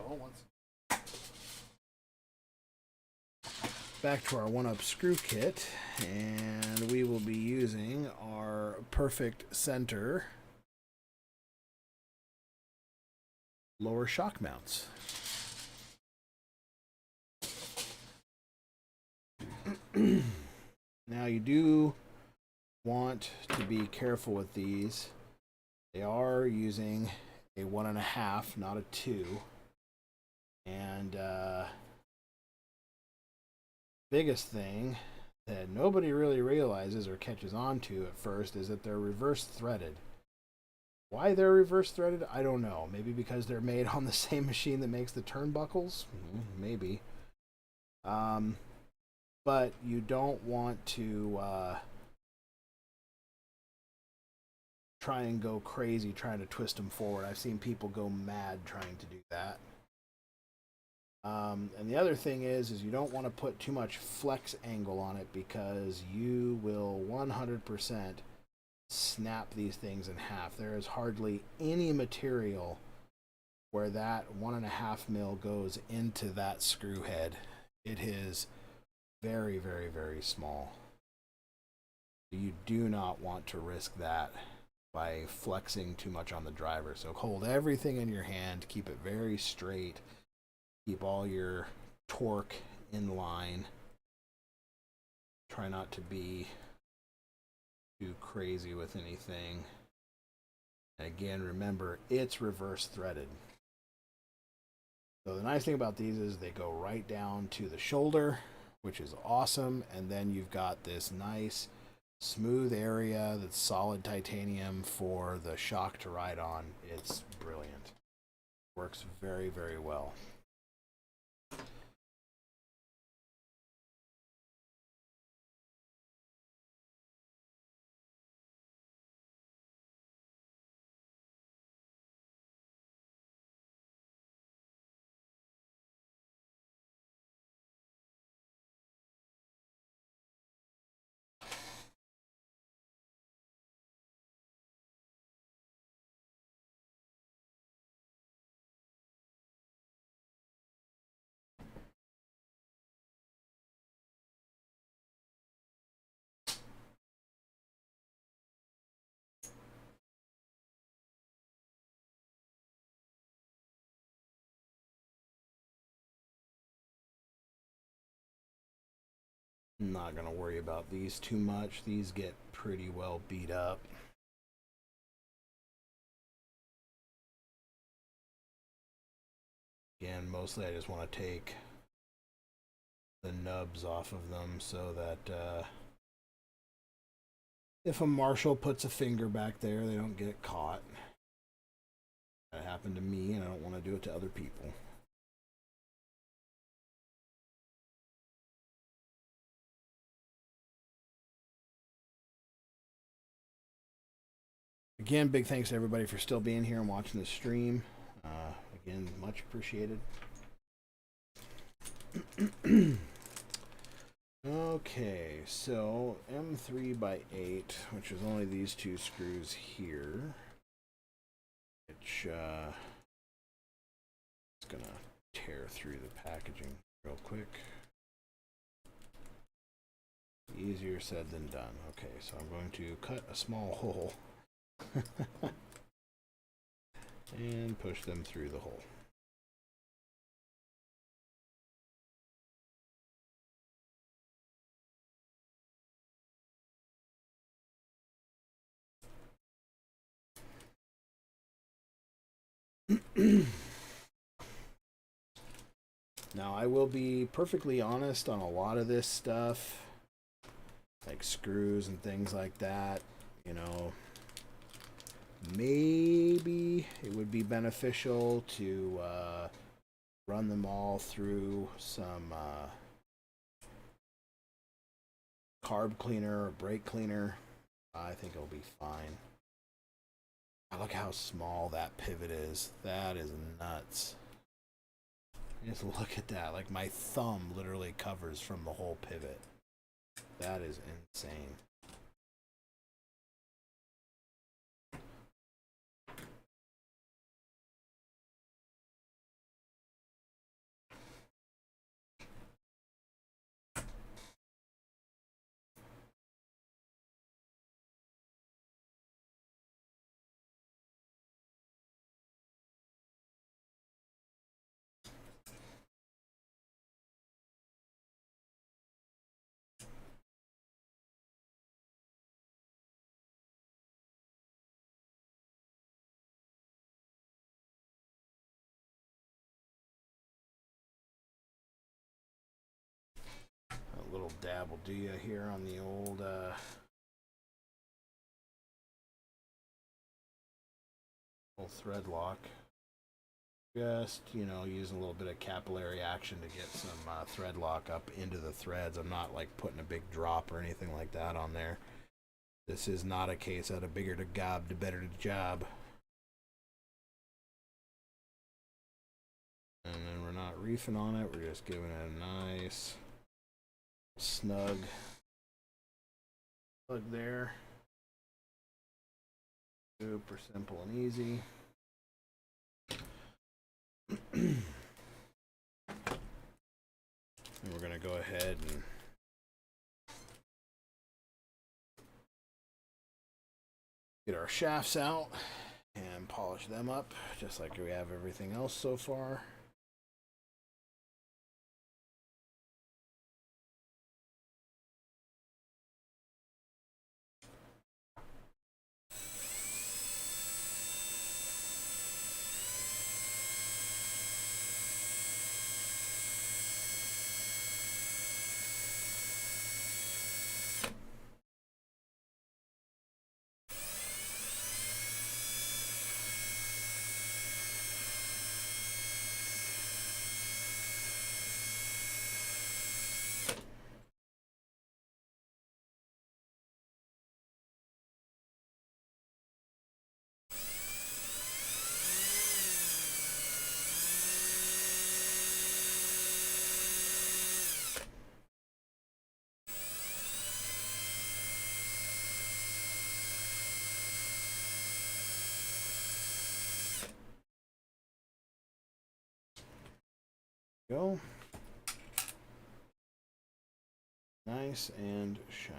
back to our 1-up screw kit, and we will be using our perfect center lower shock mounts. Now you do want to be careful with these. They are using a 1.5, not a 2. And biggest thing that nobody really realizes or catches on to at first is that they're reverse threaded. Why they're reverse threaded, I don't know. Maybe because they're made on the same machine that makes the turnbuckles? Maybe. But you don't want to try and go crazy trying to twist them forward. I've seen people go mad trying to do that. And the other thing is you don't want to put too much flex angle on it, because you will 100% snap these things in half. There is hardly any material where that 1.5 mil goes into that screw head. It is very, very, very small. You do not want to risk that by flexing too much on the driver. So hold everything in your hand, keep it very straight, keep all your torque in line. Try not to be too crazy with anything. Again, remember, it's reverse threaded. So the nice thing about these is they go right down to the shoulder, which is awesome. And then you've got this nice smooth area that's solid titanium for the shock to ride on. It's brilliant. Works very, very well. I'm not going to worry about these too much. These get pretty well beat up. Again, mostly I just want to take the nubs off of them so that if a marshal puts a finger back there, they don't get caught. That happened to me, and I don't want to do it to other people. Again, big thanks to everybody for still being here and watching the stream. Again, much appreciated. Okay, so M3 by 8, which is only these two screws here, which it's gonna tear through the packaging real quick. Easier said than done. Okay, so I'm going to cut a small hole and push them through the hole. Now, I will be perfectly honest on a lot of this stuff, like screws and things like that. You know, maybe it would be beneficial to run them all through some carb cleaner or brake cleaner. I think it'll be fine. Look how small that pivot is. That is nuts. Just look at that. Like, my thumb literally covers from the whole pivot. That is insane. A little dab will do you here on the old thread lock. Just, you know, using a little bit of capillary action to get some thread lock up into the threads. I'm not like putting a big drop or anything like that on there. This is not a case of the bigger the gob, the better the job. And then we're not reefing on it. We're just giving it a nice snug plug there. Super simple and easy. And we're going to go ahead and get our shafts out and polish them up just like we have everything else so far. Go. Nice and shiny.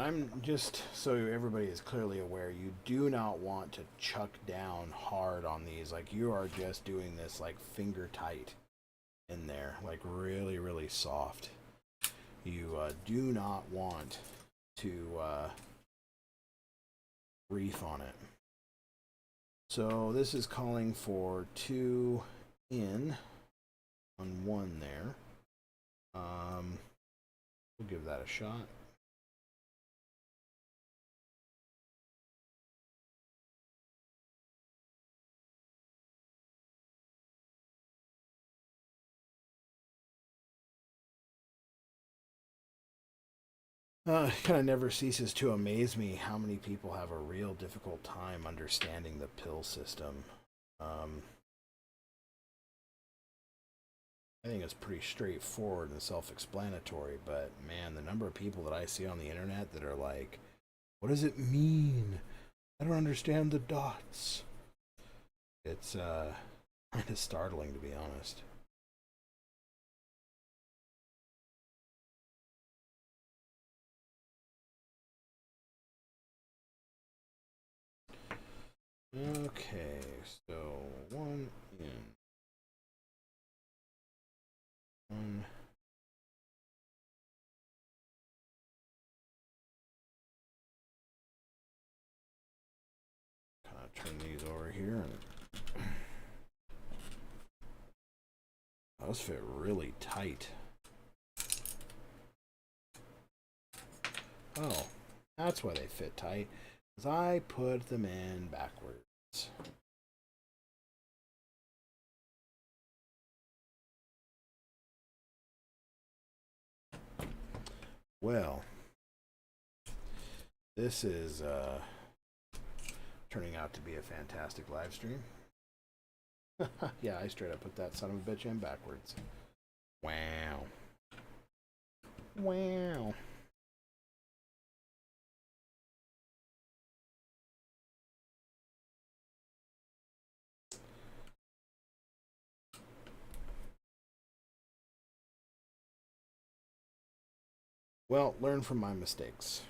I'm just so everybody is clearly aware, you do not want to chuck down hard on these. Like, you are just doing this like finger tight in there, like really, really soft. You do not want to reef on it. So this is calling for 2 in on 1 there. We'll give that a shot. It kind of never ceases to amaze me how many people have a real difficult time understanding the pill system. I think it's pretty straightforward and self-explanatory, but man, the number of people that I see on the internet that are like, what does it mean? I don't understand the dots. It's kind of startling, to be honest. Okay, so 1 in. 1. Kind of turn these over here, and those fit really tight. Oh, that's why they fit tight, because I put them in backwards. Well, this is turning out to be a fantastic live stream. Yeah, I straight up put that son of a bitch in backwards. Wow. Wow. Well, learn from my mistakes.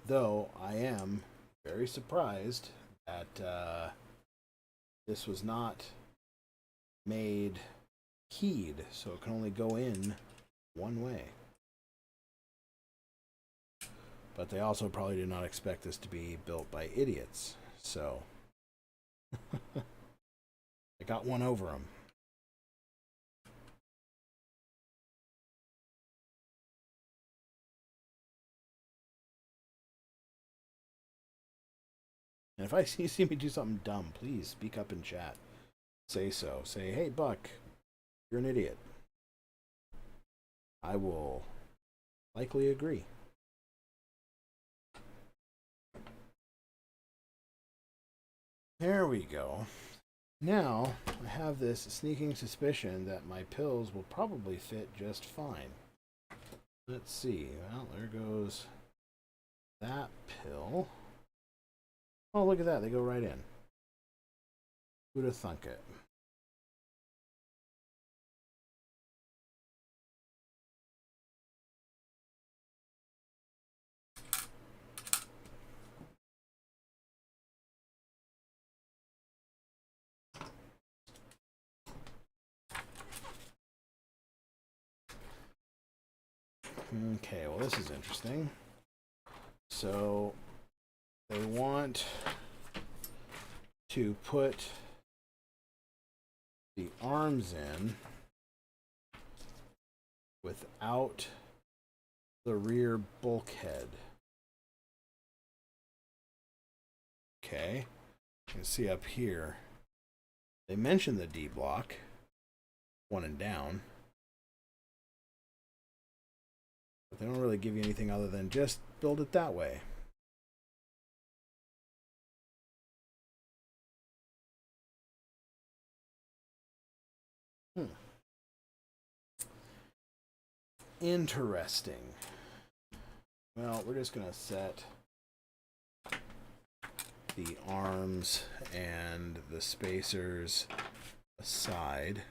Though I am very surprised that this was not made keyed, so it can only go in one way. But they also probably did not expect this to be built by idiots, so I got one over them. And if you see me do something dumb, please speak up in chat. Say so. Say, hey, Buck, you're an idiot. I will likely agree. There we go. Now, I have this sneaking suspicion that my pills will probably fit just fine. Let's see. Well, there goes that pill. Oh, look at that. They go right in. Who'd have thunk it? Okay, well, this is interesting. So, they want to put the arms in without the rear bulkhead. Okay, you can see up here, they mention the D block, 1 and down, but they don't really give you anything other than just build it that way. Interesting. Well, we're just going to set the arms and the spacers aside.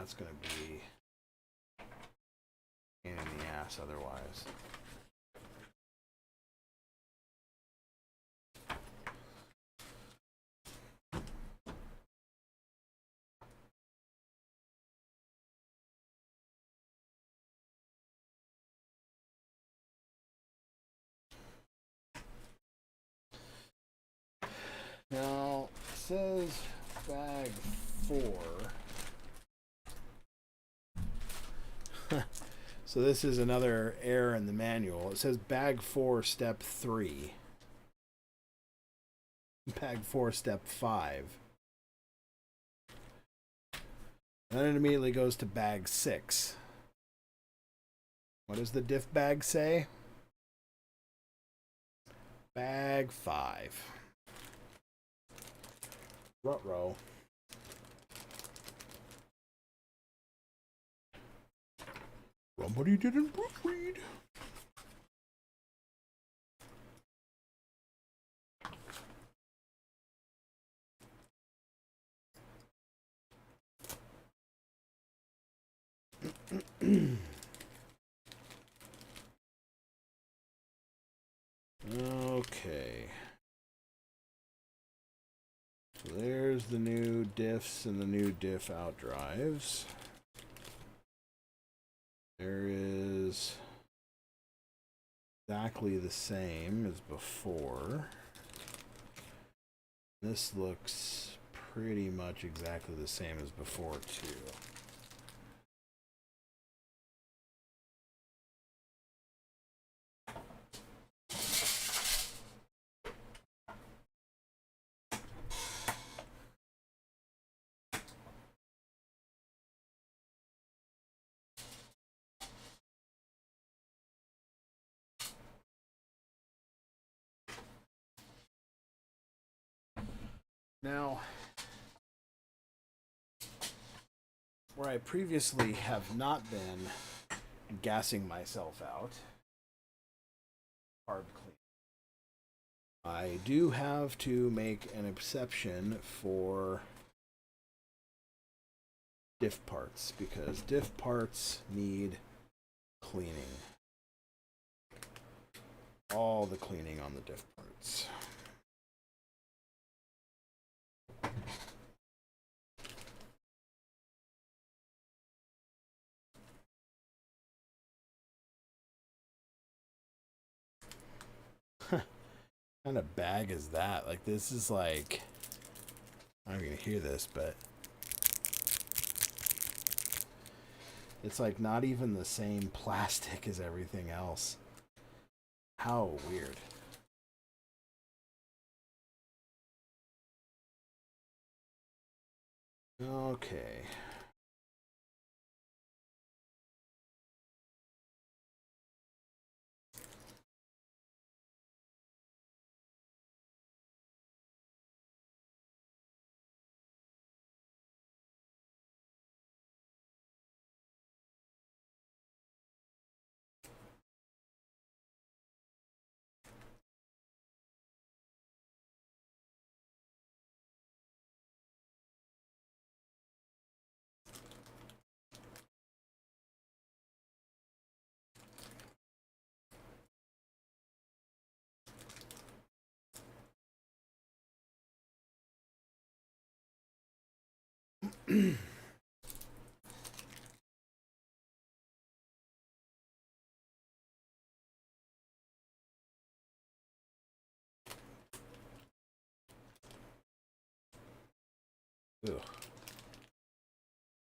that's going to be in the ass otherwise. Now, it says bag 4. So this is another error in the manual. It says bag 4, step 3. Bag 4, step 5. And then it immediately goes to bag 6. What does the diff bag say? Bag 5. Ruh-roh. Somebody didn't proofread. Okay. So there's the new diffs and the new diff out drives. There is exactly the same as before. This looks pretty much exactly the same as before too. Now, where I previously have not been gassing myself out, carb clean, I do have to make an exception for diff parts because diff parts need cleaning. All the cleaning on the diff parts. What kind of bag is that? Like, this is like, I'm not gonna hear this, but it's like not even the same plastic as everything else. How weird. Okay. Ugh.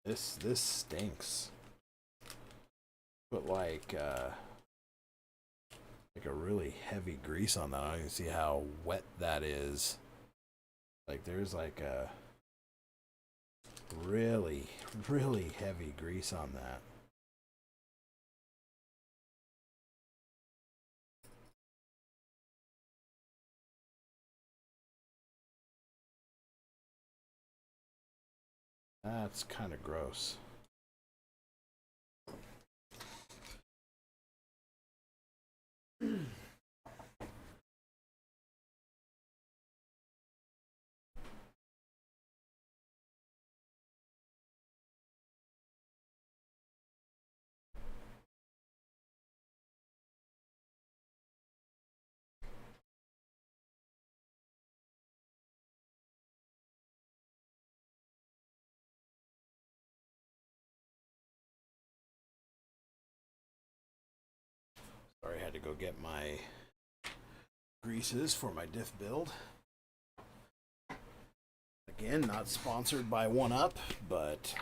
This stinks. Put like a really heavy grease on that. I can see how wet that is. Like there's like a really heavy grease on that. That's kind of gross. had to go get my greases for my diff build. Again, not sponsored by 1UP, but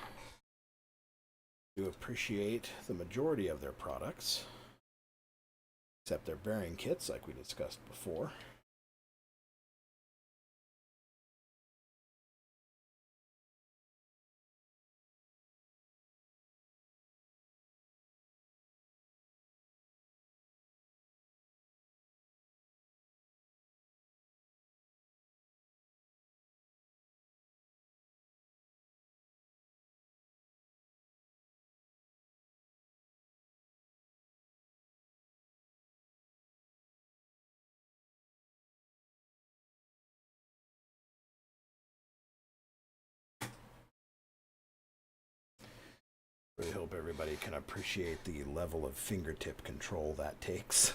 do appreciate the majority of their products, except their bearing kits like we discussed before. Really hope everybody can appreciate the level of fingertip control that takes.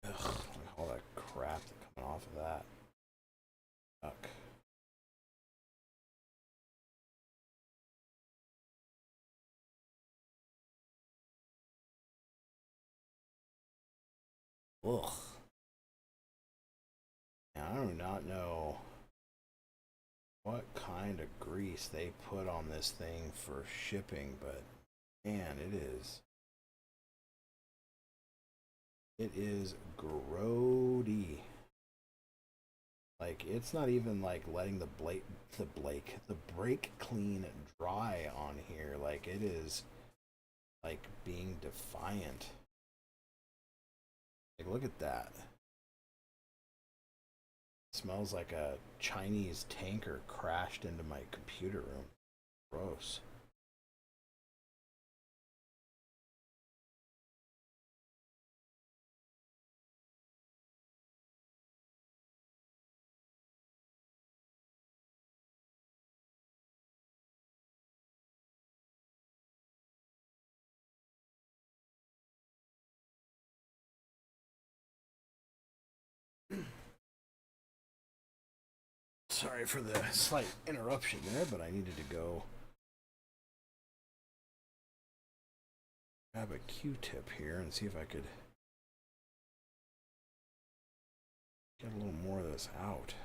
Ugh, look at all that crap coming off of that. Fuck. Ugh. Now, I do not know what kind of grease they put on this thing for shipping, but man, it is grody. Like, it's not even like letting the brake clean dry on here. Like, it is like being defiant. Like, look at that. It smells like a Chinese tanker crashed into my computer room. Gross. Sorry for the slight interruption there, but I needed to go grab a Q-tip here and see if I could get a little more of this out.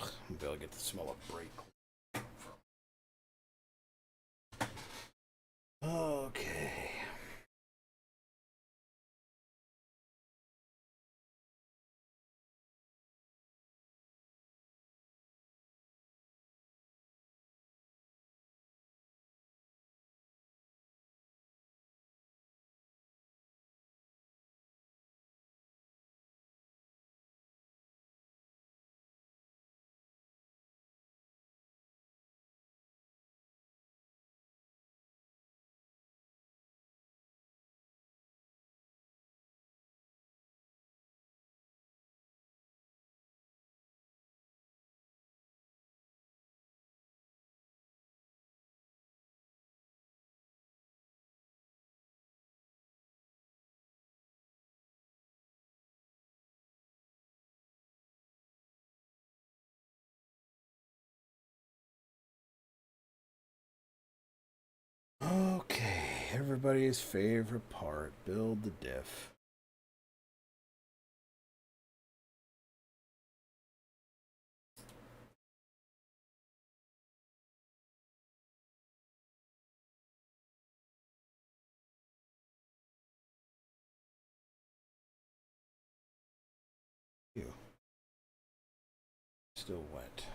Ugh, I'm gonna get the smell of brake. Okay. Okay, everybody's favorite part, build the diff. Ew. Still wet.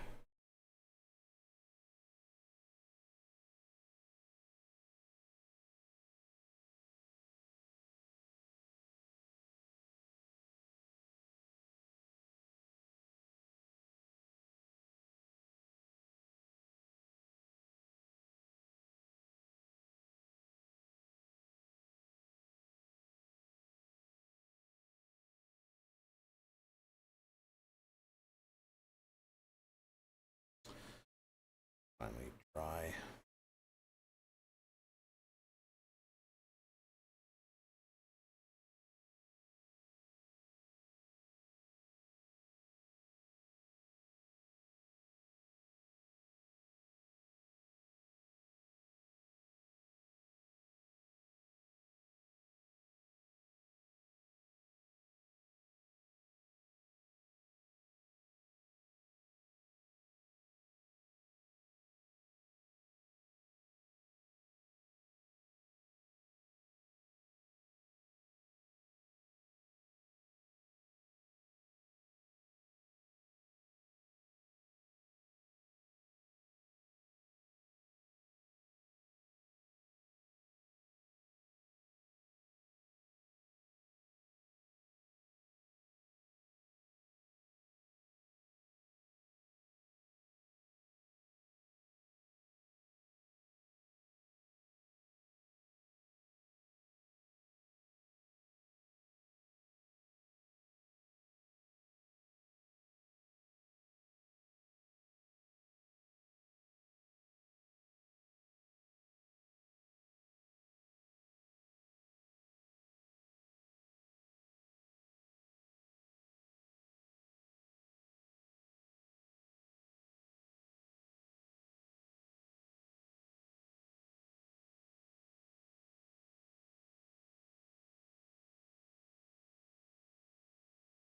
Finally dry.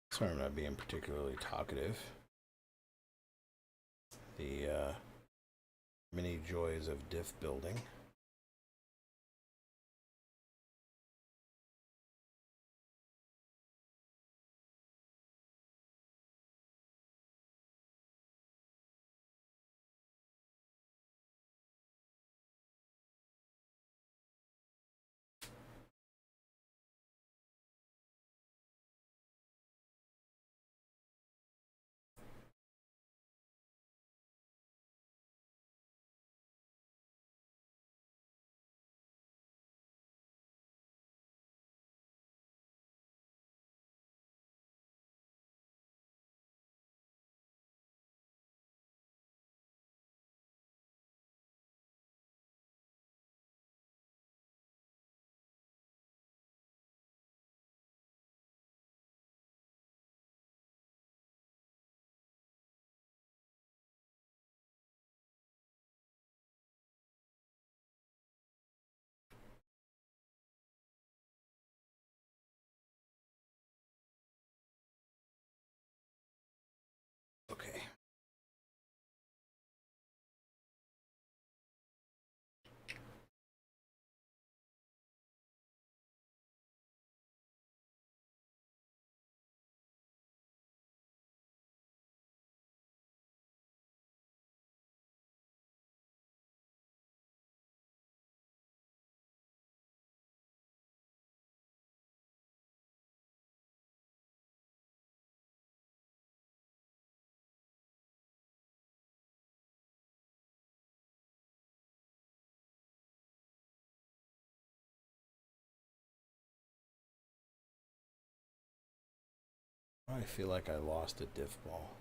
Sorry, I'm not being particularly talkative. The many joys of diff building. Okay. I feel like I lost a diff ball.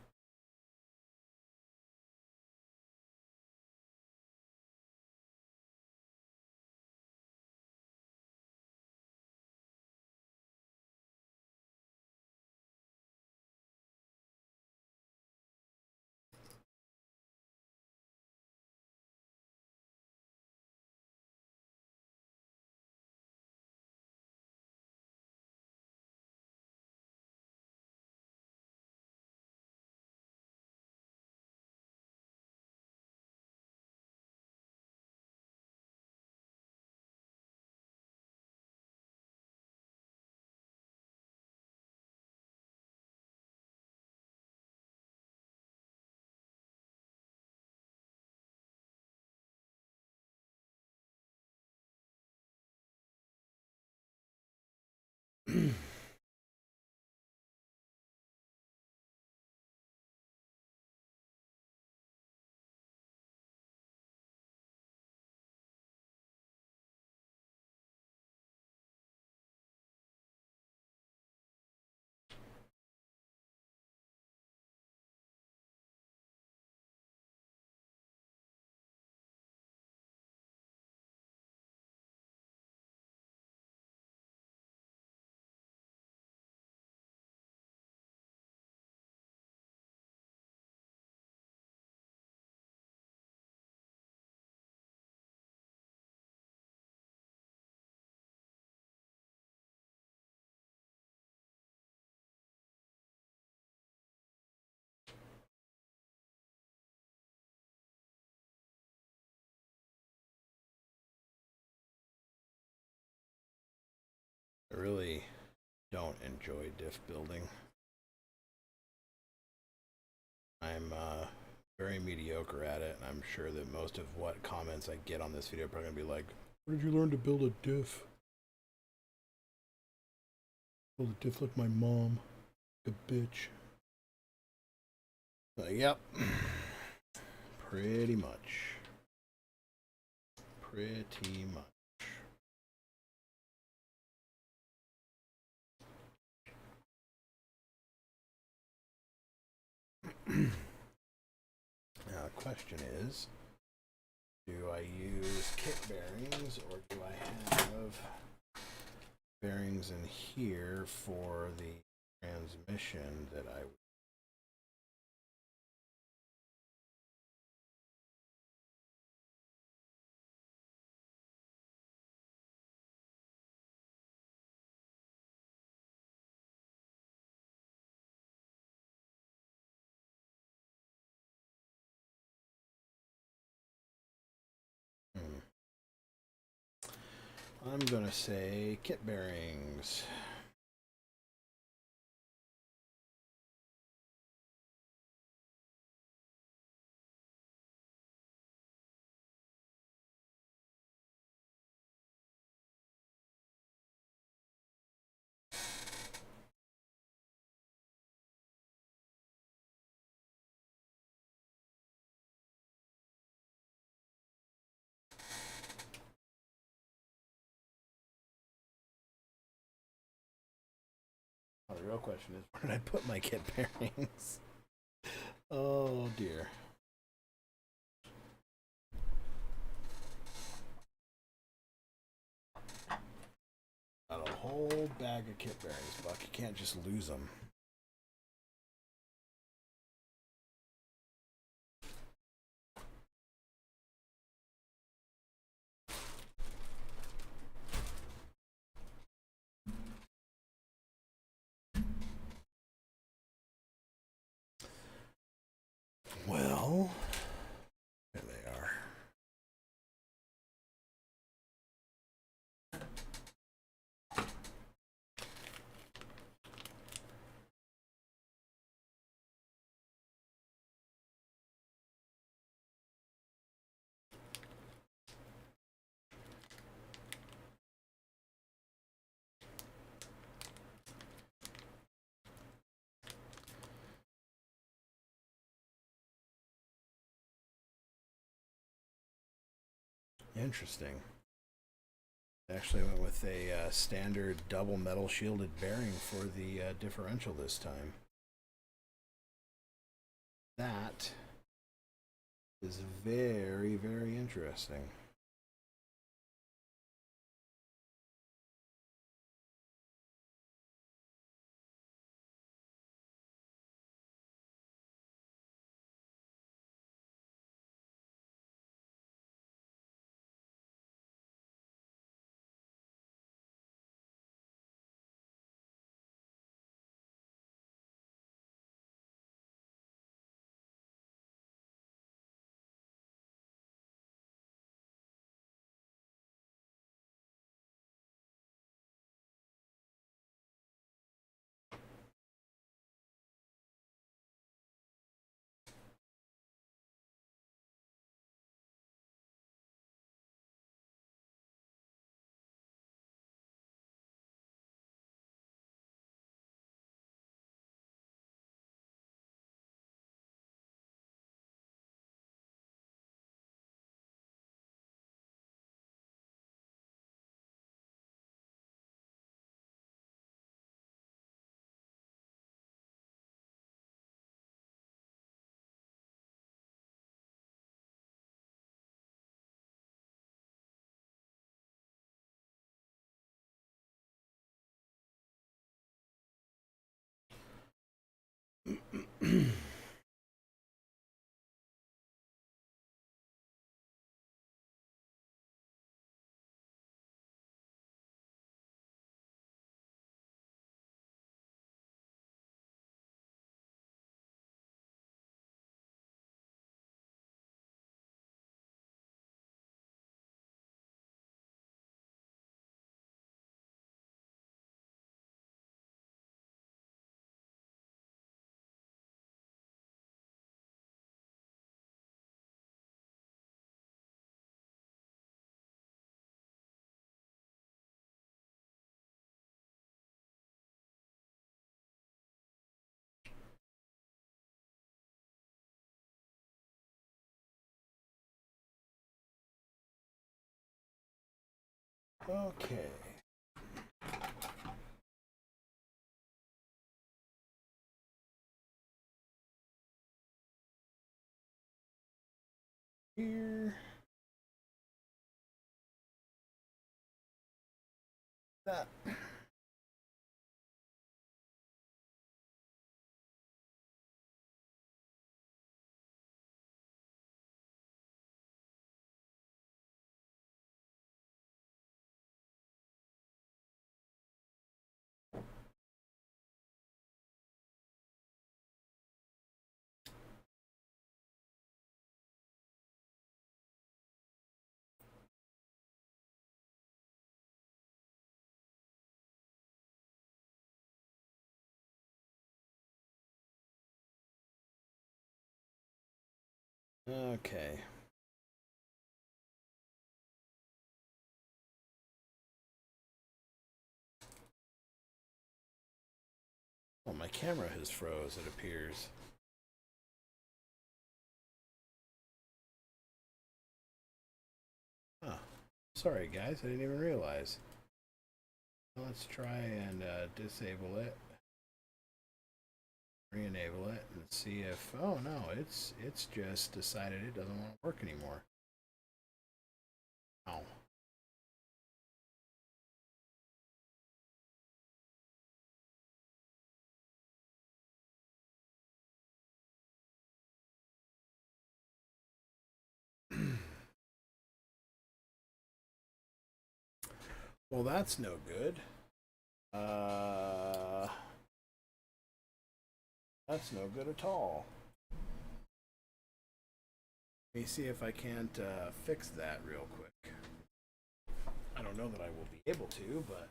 I really don't enjoy diff building. I'm very mediocre at it, and I'm sure that most of what comments I get on this video are probably going to be like, where did you learn to build a diff? Build a diff like my mom. A bitch. Yep. Pretty much. Pretty much. Now, the question is, do I use kit bearings or do I have bearings in here for the transmission that I would? I'm gonna say kit bearings. Well, the real question is, where did I put my kit bearings? Oh dear. Got a whole bag of kit bearings, Buck. You can't just lose them. Well, there they are. Interesting. Actually went with a standard double metal shielded bearing for the differential this time. That is very, very interesting. Okay. Here. That. Okay. Well, my camera has froze, it appears. Huh. Sorry, guys, I didn't even realize. Let's try and disable it, re-enable it, and see if. Oh no, it's just decided it doesn't want to work anymore. Oh. Well, that's no good. Uh, that's no good at all. Let me see if I can't fix that real quick. I don't know that I will be able to, but.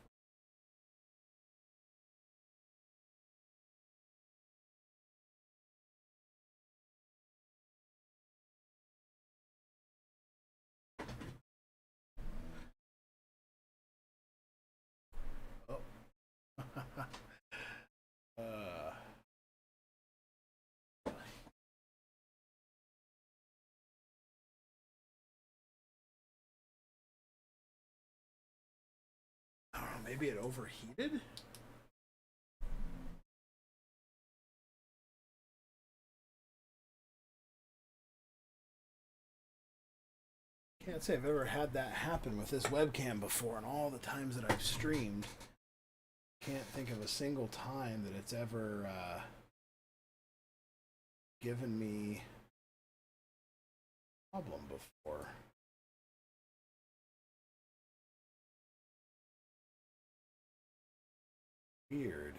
Oh. uh, I don't know, maybe it overheated? Can't say I've ever had that happen with this webcam before, and all the times that I've streamed, can't think of a single time that it's ever given me a problem before. Weird.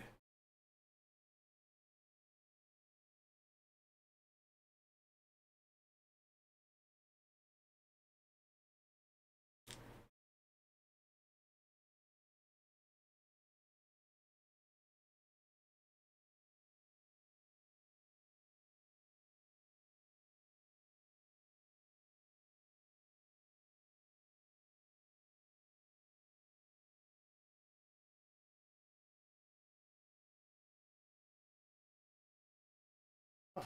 Huh.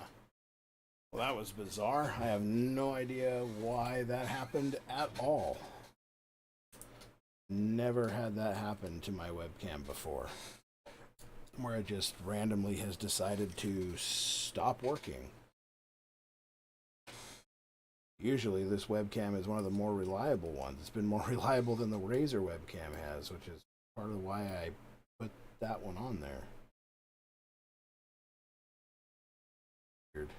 Well, that was bizarre. I have no idea why that happened at all. Never had that happen to my webcam before, where it just randomly has decided to stop working. Usually this webcam is one of the more reliable ones. It's been more reliable than the Razer webcam has, which is part of why I put that one on there. Weird.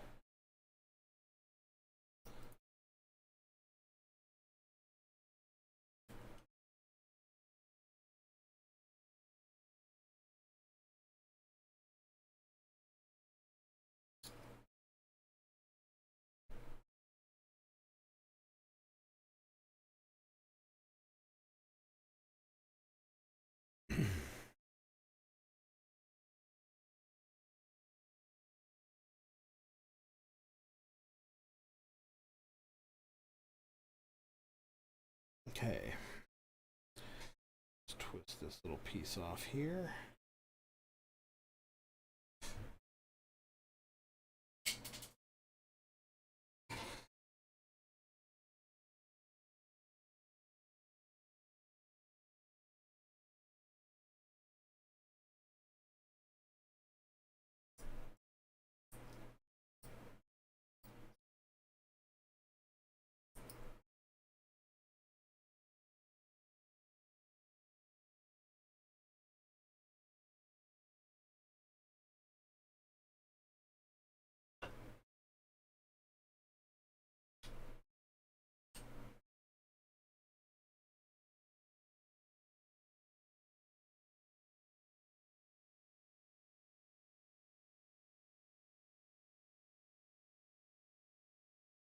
Okay. Let's twist this little piece off here.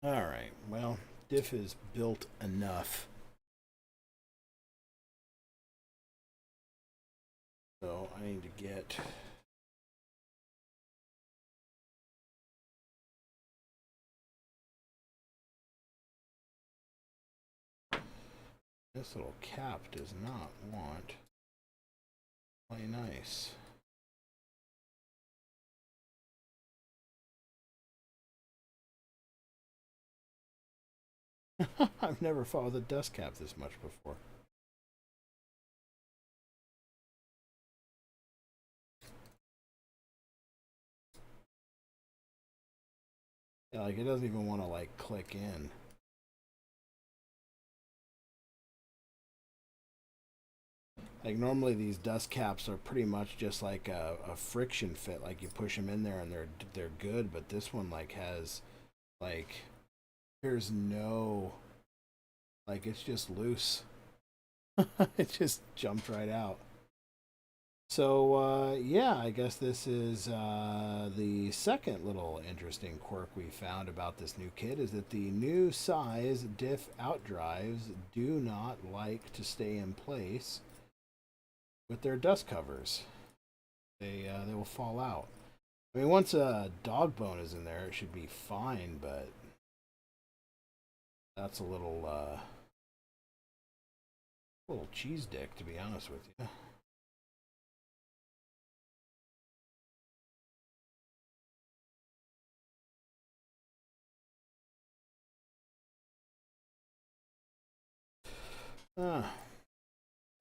Alright, well, diff is built enough. So I need to get this little cap does not want play nice. I've never fought with a dust cap this much before. Yeah, like it doesn't even want to like click in. Like normally these dust caps are pretty much just like a friction fit. Like you push them in there and they're good. But this one like has like there's no like it's just loose. It just jumped right out. So yeah, I guess this is the second little interesting quirk we found about this new kit is that the new size diff outdrives do not like to stay in place with their dust covers. They will fall out. I mean, once a dog bone is in there, it should be fine, but that's a little cheese dick, to be honest with you.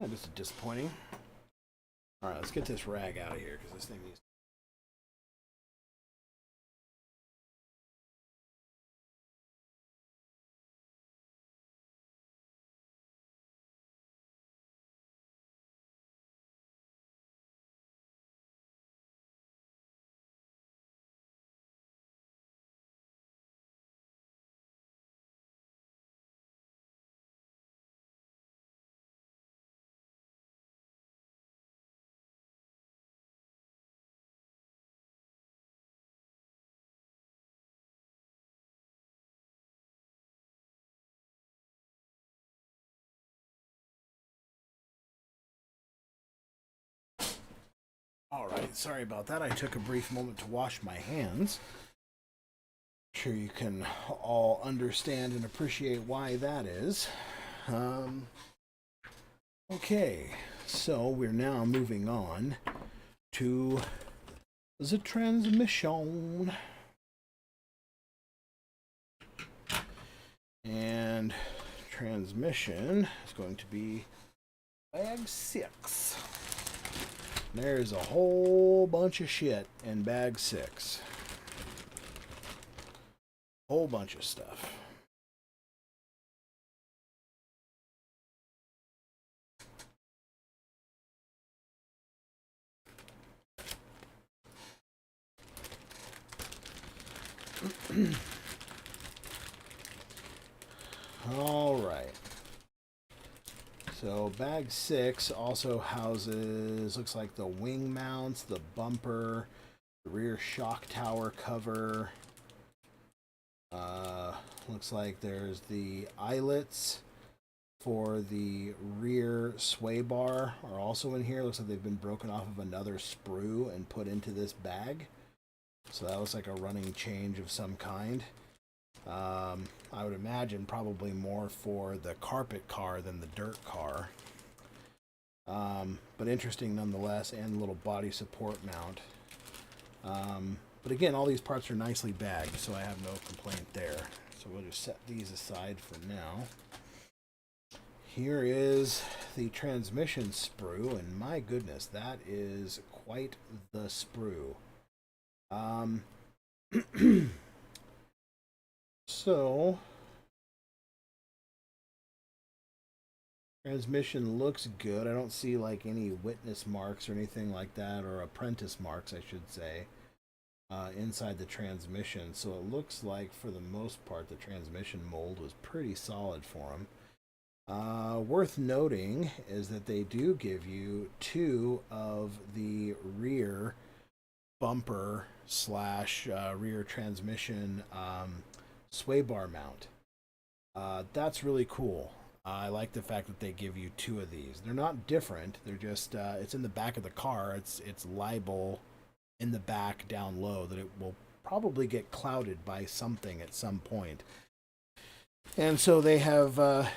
That is disappointing. All right, let's get this rag out of here because this thing needs. All right, sorry about that. I took a brief moment to wash my hands. I'm sure you can all understand and appreciate why that is. Okay, so we're now moving on to the transmission. And transmission is going to be bag 6. There's a whole bunch of shit in bag 6. Whole bunch of stuff. All right. So bag 6 also houses, looks like the wing mounts, the bumper, the rear shock tower cover. Looks like there's the eyelets for the rear sway bar are also in here. Looks like they've been broken off of another sprue and put into this bag. So that looks like a running change of some kind. I would imagine probably more for the carpet car than the dirt car. But interesting nonetheless, and a little body support mount. But again, all these parts are nicely bagged, so I have no complaint there. So we'll just set these aside for now. Here is the transmission sprue, and my goodness, that is quite the sprue. So, transmission looks good. I don't see like any witness marks or anything like that, or apprentice marks, I should say, inside the transmission. So it looks like, for the most part, the transmission mold was pretty solid for them. Worth noting is that they do give you 2 of the rear bumper slash rear transmission sway bar mount. That's really cool. I like the fact that they give you 2 of these. They're not different. They're just it's in the back of the car. It's liable in the back down low that it will probably get clouded by something at some point. And so they have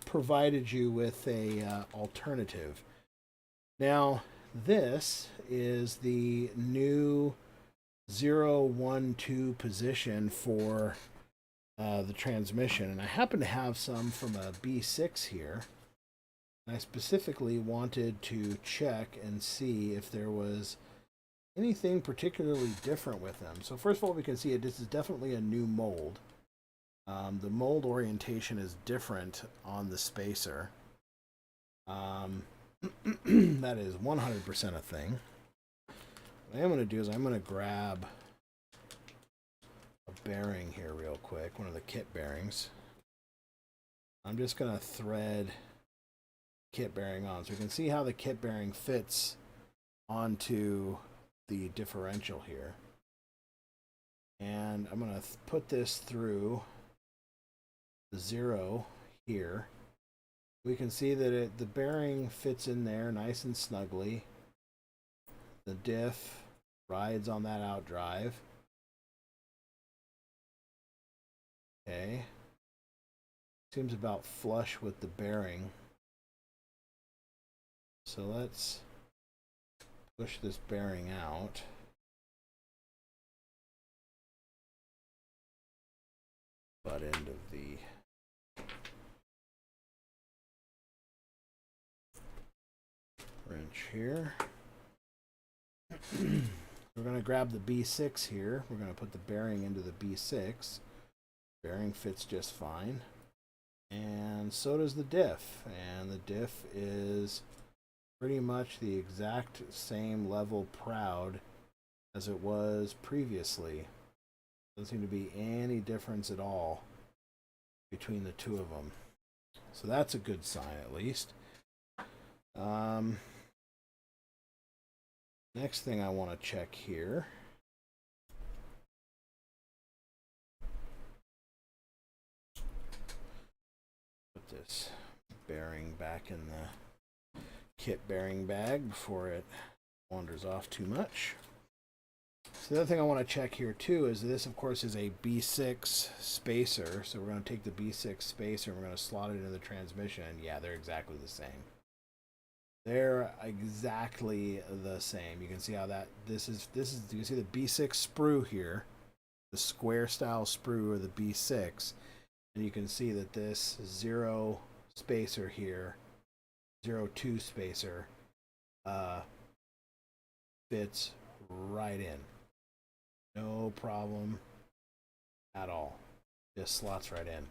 provided you with a alternative. Now, this is the new 0-1-2 position for the transmission, and I happen to have some from a B6 here. I specifically wanted to check and see if there was anything particularly different with them. So first of all, we can see this is definitely a new mold. The mold orientation is different on the spacer. That is 100% a thing. What I'm going to do is I'm going to grab a bearing here real quick, one of the kit bearings. I'm just going to thread kit bearing on so we can see how the kit bearing fits onto the differential here. And I'm going to put this through the 0 here. We can see that the bearing fits in there nice and snugly. The diff rides on that outdrive. Okay. Seems about flush with the bearing. So let's push this bearing out. Butt end of the wrench here. We're going to grab the B6 here. We're going to put the bearing into the B6. Bearing fits just fine. And so does the diff. And the diff is pretty much the exact same level proud as it was previously. Doesn't seem to be any difference at all between the 2 of them. So that's a good sign, at least. Next thing I want to check here. Put this bearing back in the kit bearing bag before it wanders off too much. So the other thing I want to check here too is this, of course, is a B6 spacer. So we're going to take the B6 spacer and we're going to slot it into the transmission. And yeah, they're exactly the same. They're exactly the same. You can see how that this is you can see the B6 sprue here, the square style sprue, or the B6, and you can see that this 0 spacer here, 0-2 spacer, fits right in. No problem at all. Just slots right in.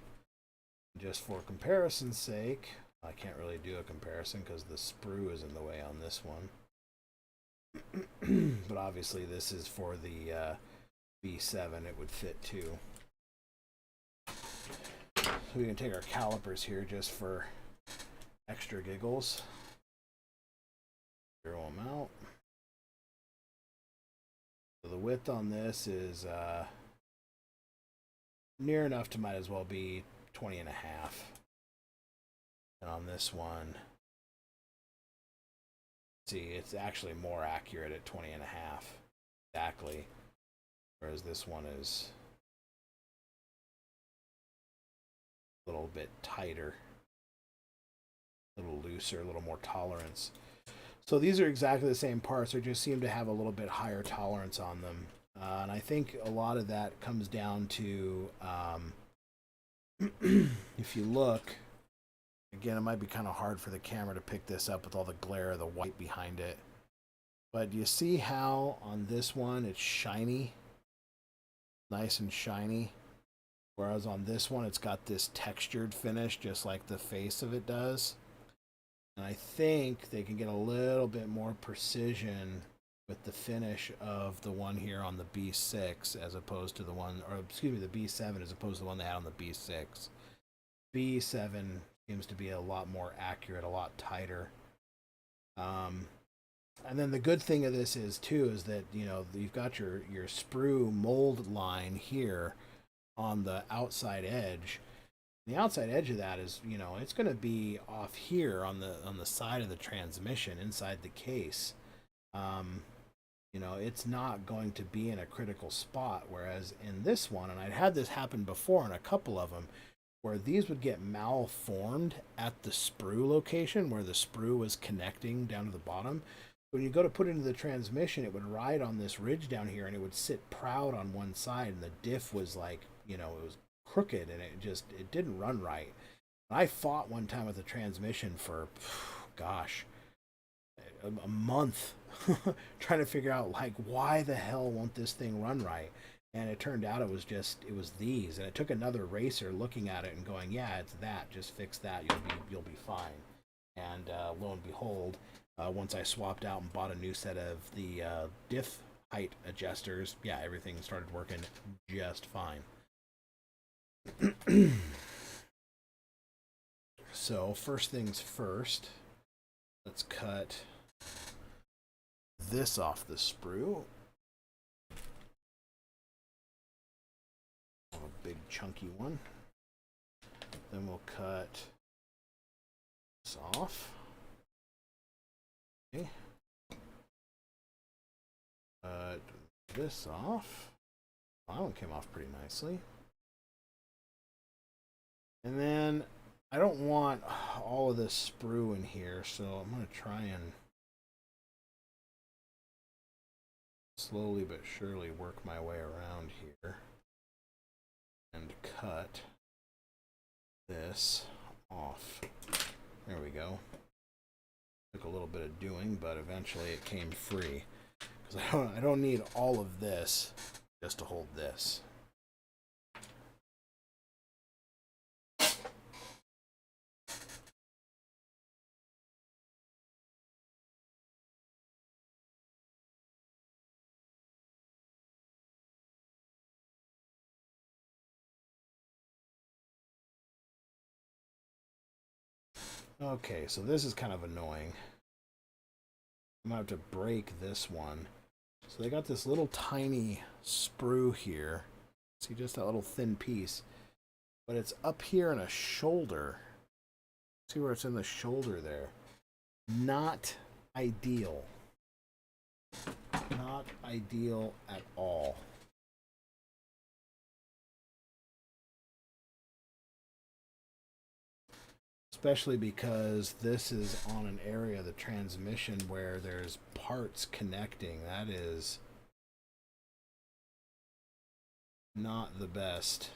Just for comparison's sake, I can't really do a comparison because the sprue is in the way on this one. But obviously this is for the B7 it would fit too. So we can take our calipers here just for extra giggles. Zero them out. So the width on this is near enough to might as well be 20 and a half. And on this one, see, it's actually more accurate at 20 and a half. Exactly. Whereas this one is a little bit tighter, a little looser, a little more tolerance. So these are exactly the same parts. They just seem to have a little bit higher tolerance on them. And I think a lot of that comes down to, if you look, again, it might be kind of hard for the camera to pick this up with all the glare of the white behind it. But you see how on this one it's shiny? Nice and shiny. Whereas on this one it's got this textured finish just like the face of it does. And I think they can get a little bit more precision with the finish of the one here on the B6 as opposed to the one, or excuse me, the B7 as opposed to the one they had on the B6. B7 seems to be a lot more accurate, a lot tighter. And then the good thing of this is too is that, you know, you've got your sprue mold line here on the outside edge. The outside edge of that is, you know, it's going to be off here on the side of the transmission inside the case. You know, it's not going to be in a critical spot, whereas in this one, and I'd had this happen before in a couple of them, where these would get malformed at the sprue location where the sprue was connecting down to the bottom. When you go to put it into the transmission, it would ride on this ridge down here and it would sit proud on one side, and the diff was like, you know, it was crooked and it didn't run right. I fought one time with the transmission for, gosh, a month trying to figure out, like, why the hell won't this thing run right? And it turned out it was these, and it took another racer looking at it and going, yeah, it's that, just fix that, you'll be fine. And lo and behold, once I swapped out and bought a new set of the diff height adjusters, yeah, everything started working just fine. So first things first, let's cut this off the sprue. A big chunky one. Then we'll cut this off. Okay. Cut this off. That one came off pretty nicely. And then I don't want all of this sprue in here, so I'm going to try and slowly but surely work my way around here and cut this off. There we go. Took a little bit of doing, but eventually it came free. Because I don't need all of this just to hold this. Okay, so this is kind of annoying. I'm going to have to break this one. So they got this little tiny sprue here. See, just that little thin piece. But it's up here in a shoulder. See where it's in the shoulder there. Not ideal. Not ideal at all. Especially because this is on an area of the transmission where there's parts connecting. That is not the best.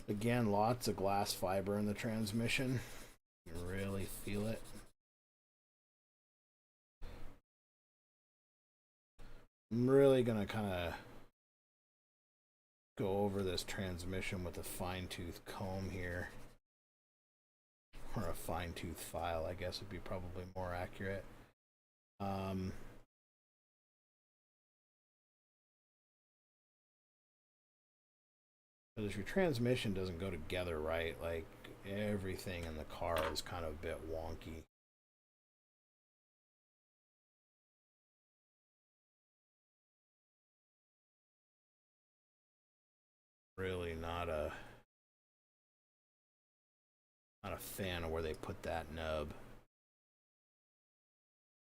Again, lots of glass fiber in the transmission. You really feel it. I'm really going to kind of go over this transmission with a fine-tooth comb here. Or a fine-tooth file, I guess would be probably more accurate. Because if your transmission doesn't go together right, like everything in the car is kind of a bit wonky. Really not a fan of where they put that nub.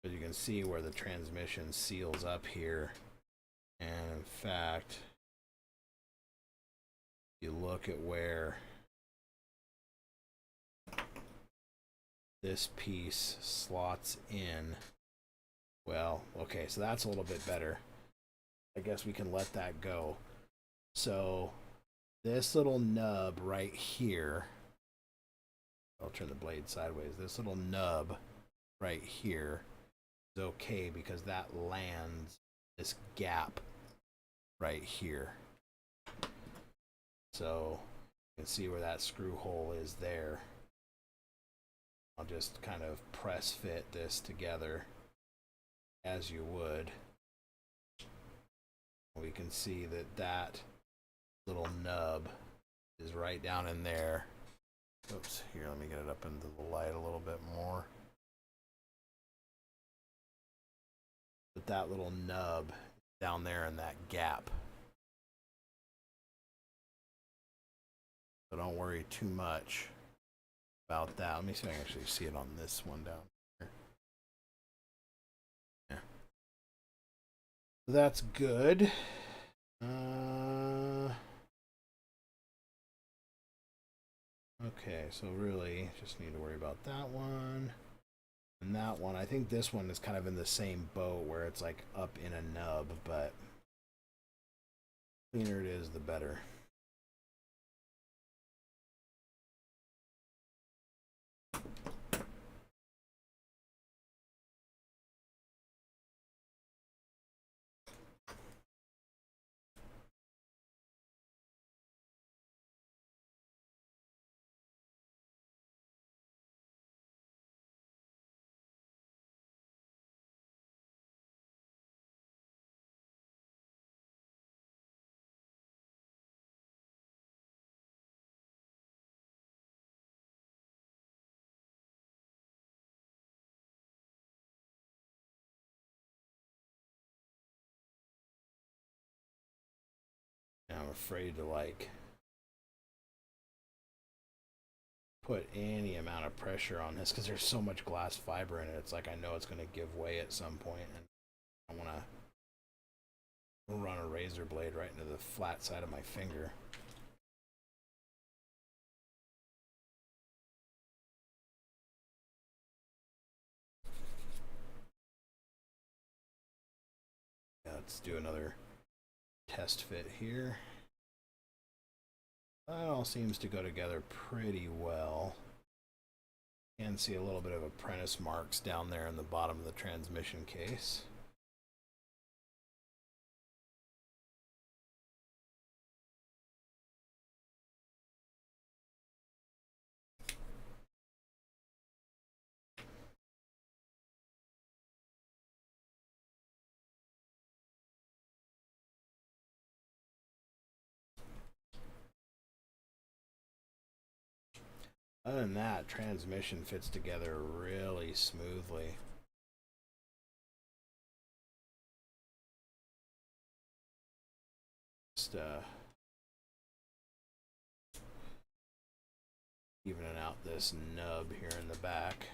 But you can see where the transmission seals up here. And in fact, you look at where this piece slots in. Well, okay, so that's a little bit better. I guess we can let that go. So this little nub right here, I'll turn the blade sideways. This little nub right here is okay because that lands this gap right here. So you can see where that screw hole is there. I'll just kind of press fit this together as you would. We can see that that little nub is right down in there. Oops, here, let me get it up into the light a little bit more. But that little nub down there in that gap. So don't worry too much about that. Let me see if I can actually see it on this one down here. Yeah. So that's good. Okay, so really just need to worry about that one. And that one, I think this one is kind of in the same boat where it's like up in a nub, but the cleaner it is, the better. Now I'm afraid to like put any amount of pressure on this because there's so much glass fiber in it. It's like I know it's going to give way at some point, and I want to run a razor blade right into the flat side of my finger. Yeah, let's do another test fit here. That all seems to go together pretty well. You can see a little bit of apprentice marks down there in the bottom of the transmission case. Other than that, transmission fits together really smoothly. Just evening out this nub here in the back.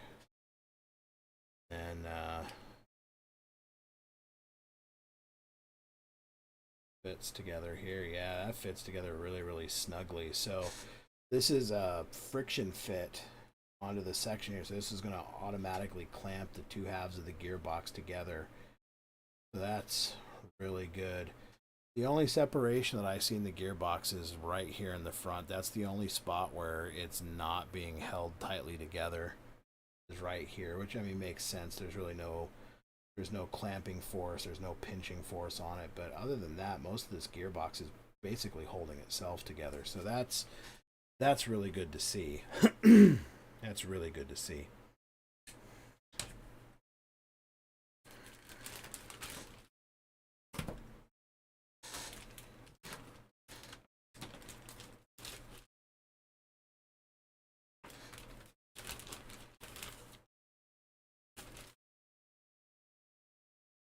And fits together here. Yeah, that fits together really snugly. So this is a friction fit onto the section here. So this is going to automatically clamp the two halves of the gearbox together. So that's really good. The only separation that I see in the gearbox is right here in the front. That's the only spot where it's not being held tightly together, is right here, which I mean makes sense. There's really no There's no clamping force, there's no pinching force on it, but other than that, most of this gearbox is basically holding itself together. So that's really good to see. That's really good to see.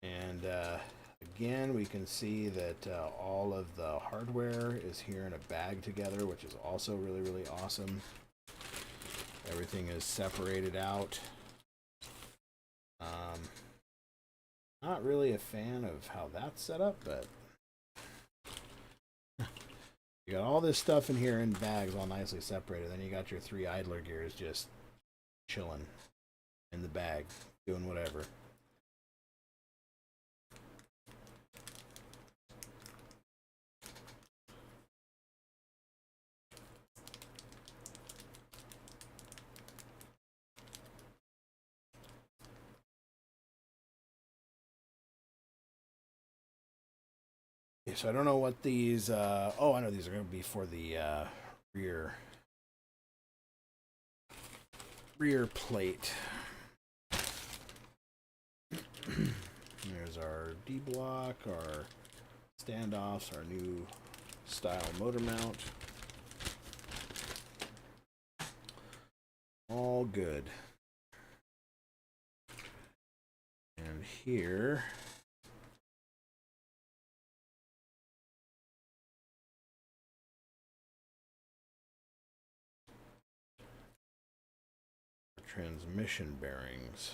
And again, we can see that all of the hardware is here in a bag together, which is also really, really awesome. Everything is separated out. Not really a fan of how that's set up, but you got all this stuff in here in bags all nicely separated. Then you got your 3 idler gears just chilling in the bag, doing whatever. So I don't know what these, oh, I know these are going to be for the rear plate. There's our D-block, our standoffs, our new style motor mount. All good. And here, transmission bearings.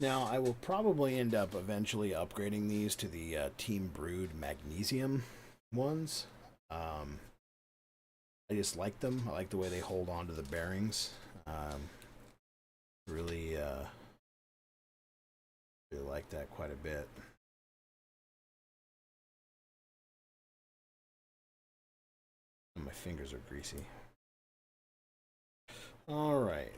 Now, I will probably end up eventually upgrading these to the Team Brewed magnesium ones. I just like them. I like the way they hold on to the bearings. Really, really like that quite a bit. My fingers are greasy. All right.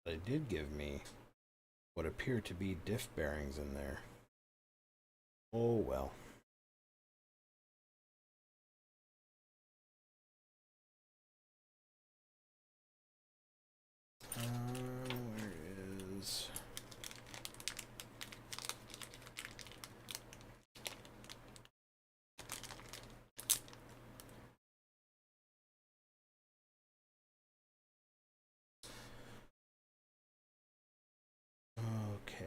They did give me what appear to be diff bearings in there. Oh well. Where is... Okay,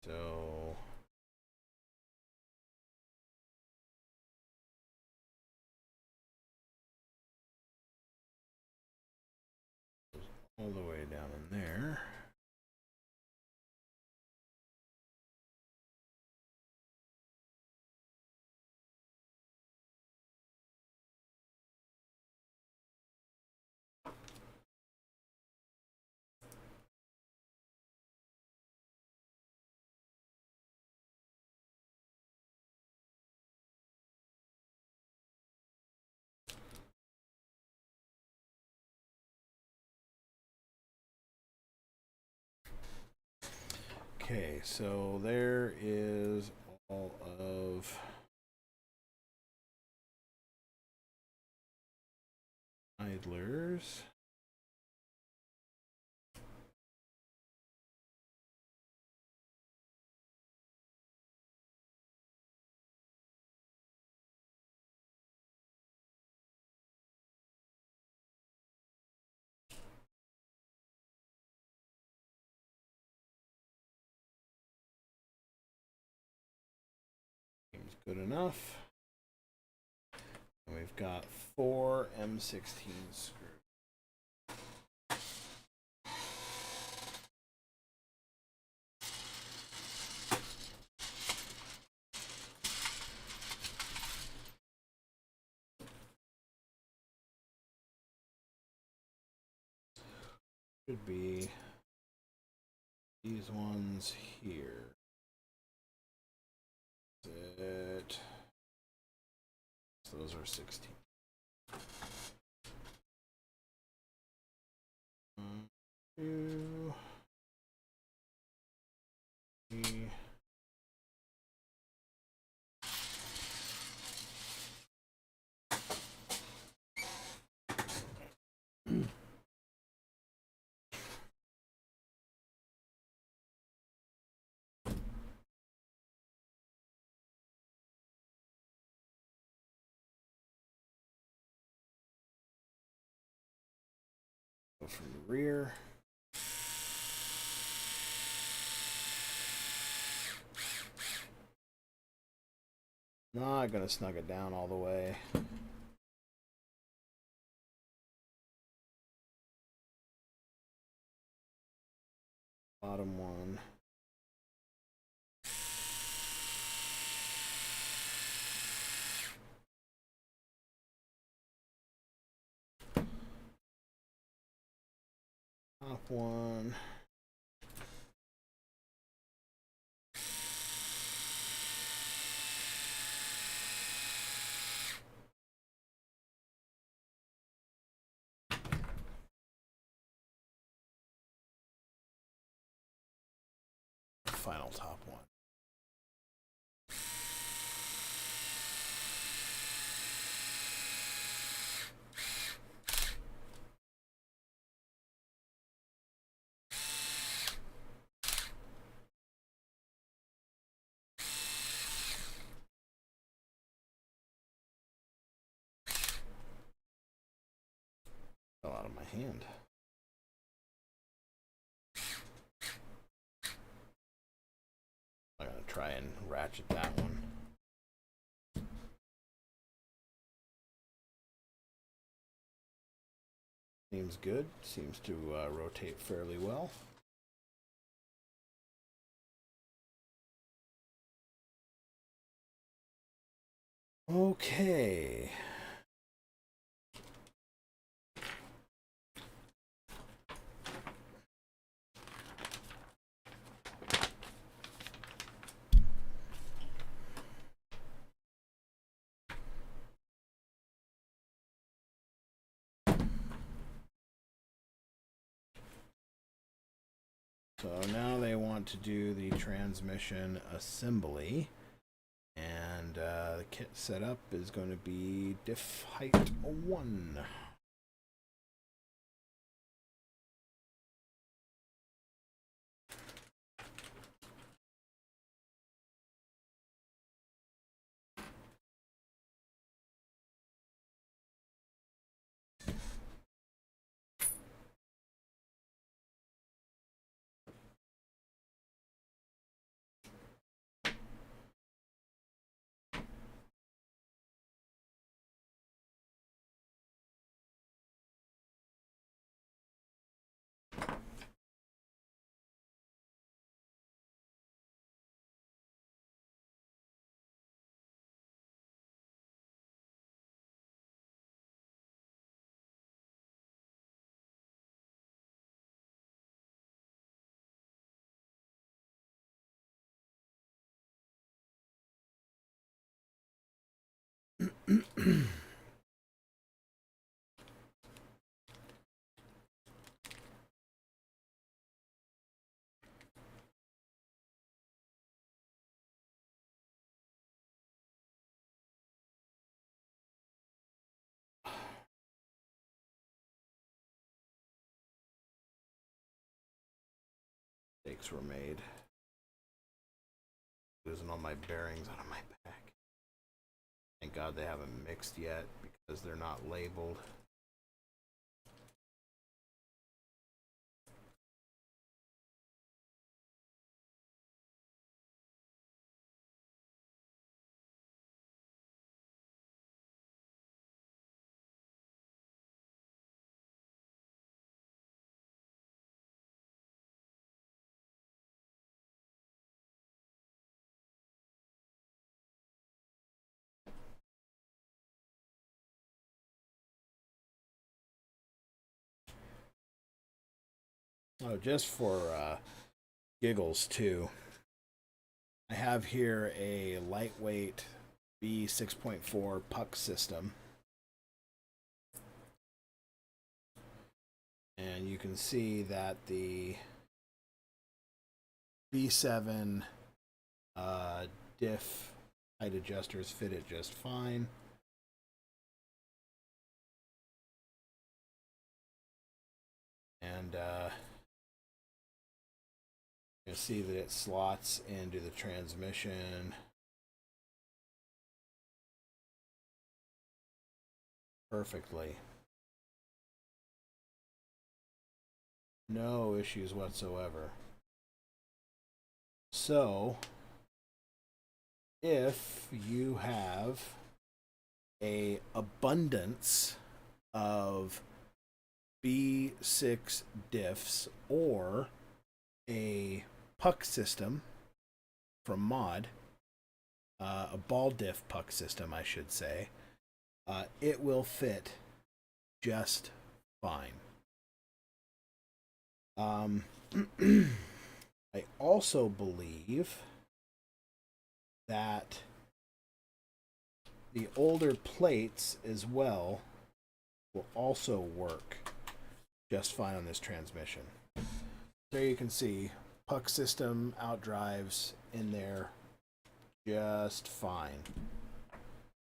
so... all the way down in there. Okay, so there is all of idlers. Seems good enough. And we've got 4 M16 screws. Should be these ones here. It. So those are 16. 1, 2, 3. Go from the rear. Not gonna snug it down all the way. Bottom one. Top one. Final top one. Fell out of my hand. I'm gonna try and ratchet that one. Seems good. Seems to rotate fairly well. Okay. So now they want to do the transmission assembly, and the kit setup is going to be diff height 1. mistakes were made. Losing all my bearings out of my pack. Thank God they haven't mixed yet because they're not labeled. Oh, just for giggles too, I have here a lightweight B6.4 puck system. And you can see that the B7 diff height adjusters fit it just fine. And you see that it slots into the transmission perfectly. No issues whatsoever. So, if you have a abundance of B6 diffs or a puck system from Mod, a ball diff puck system, I should say, it will fit just fine. I also believe that the older plates as well will also work just fine on this transmission. There you can see puck system outdrives in there just fine.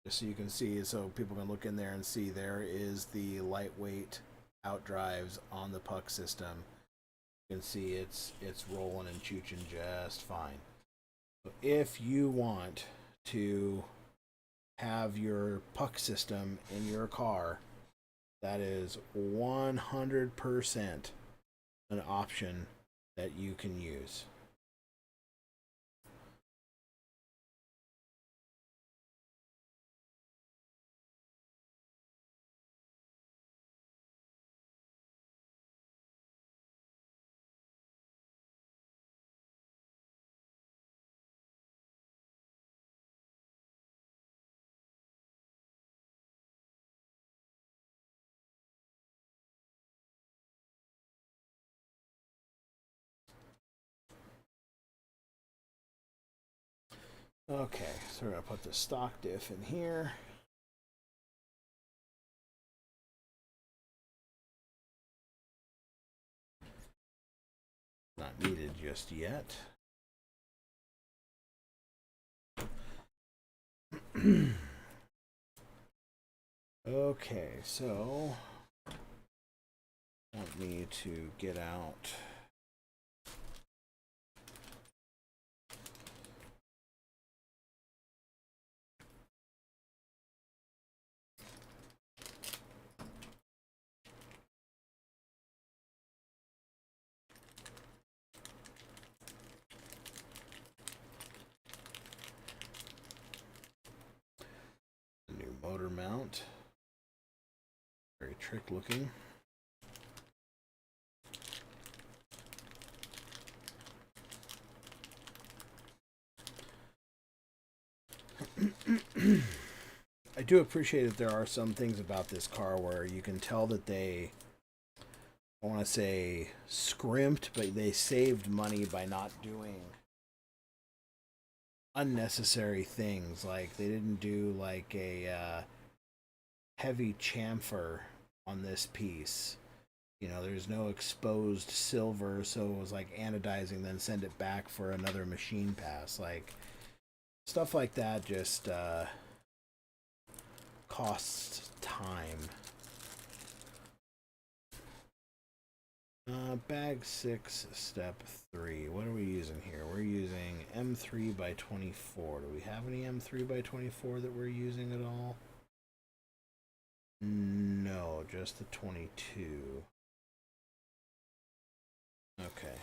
Just so you can see, so people can look in there and see there is the lightweight outdrives on the puck system. You can see it's rolling and chooching just fine. So if you want to have your puck system in your car, that is 100% an option that you can use. Okay, so we're going to put the stock diff in here. Not needed just yet. Okay, so want me to get out the new motor mount. Very trick looking. I do appreciate that there are some things about this car where you can tell that they, I want to say scrimped, but they saved money by not doing unnecessary things. Like they didn't do like a heavy chamfer on this piece. You know, there's no exposed silver, so it was like anodizing, then send it back for another machine pass. Like stuff like that just costs time. Bag 6, step 3. What are we using here? We're using M3 by 24. Do we have any M3 by 24 that we're using at all? No, just the 22. Okay.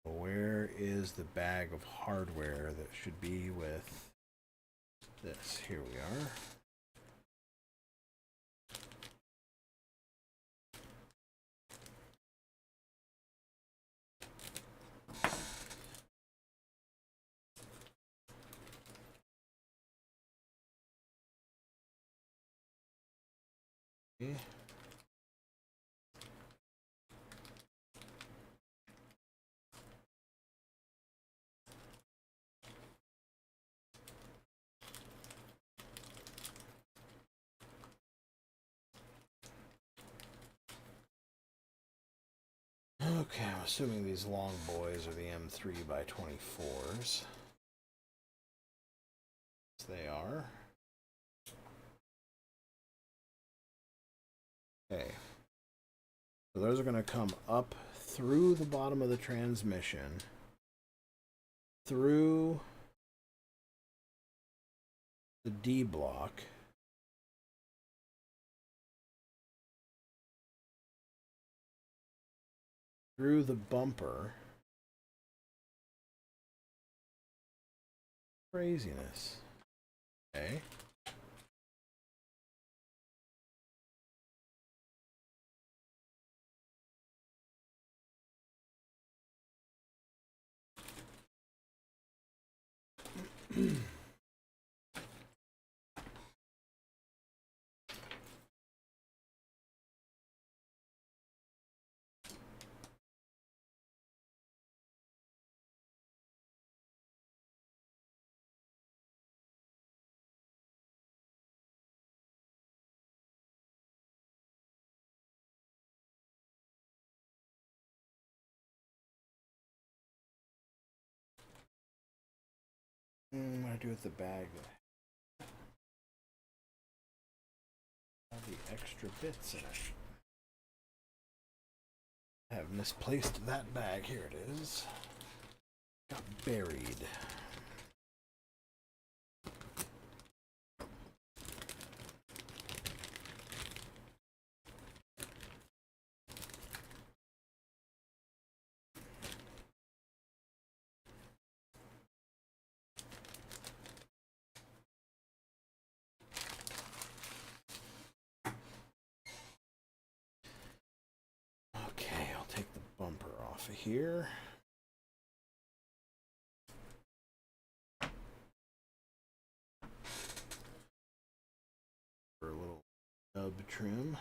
Where is the bag of hardware that should be with this? Here we are. Okay. Okay, I'm assuming these long boys are the M3 by 24s. Yes, they are. Okay. So those are going to come up through the bottom of the transmission, through the D block, through the bumper. Craziness. Okay. What do I do with the bag that have the extra bits in it? I have misplaced that bag. Here it is. Got buried. Okay, I'll take the bumper off of here. For a little nub trim.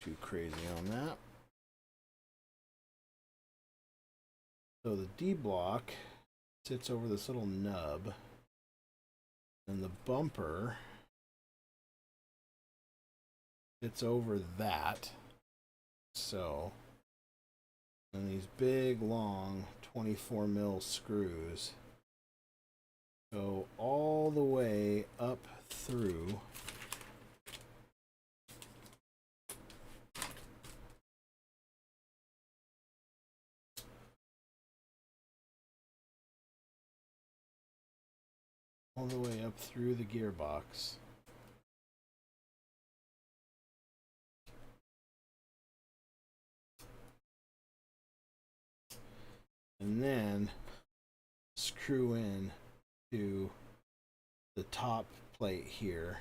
Too crazy on that. So the D block sits over this little nub, and the bumper sits over that. So, and these big long 24 mil screws go all the way up through the gearbox. And then screw in to the top plate here,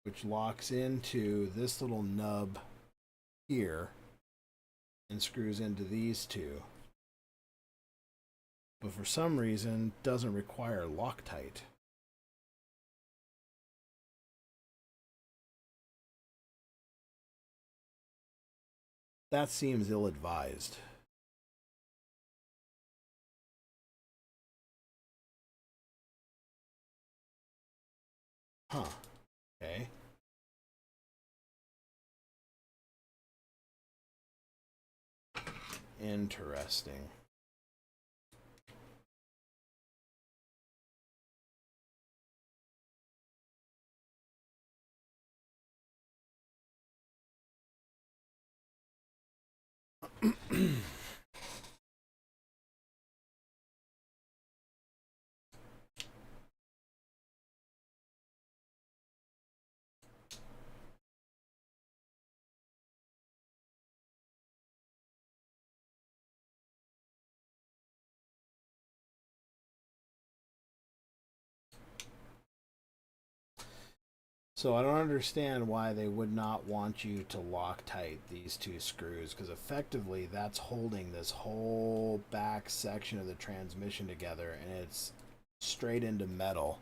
which locks into this little nub here and screws into these two. But for some reason doesn't require Loctite. That seems ill-advised. Huh. Okay. Interesting. So I don't understand why they would not want you to Loctite these two screws, because effectively that's holding this whole back section of the transmission together, and it's straight into metal.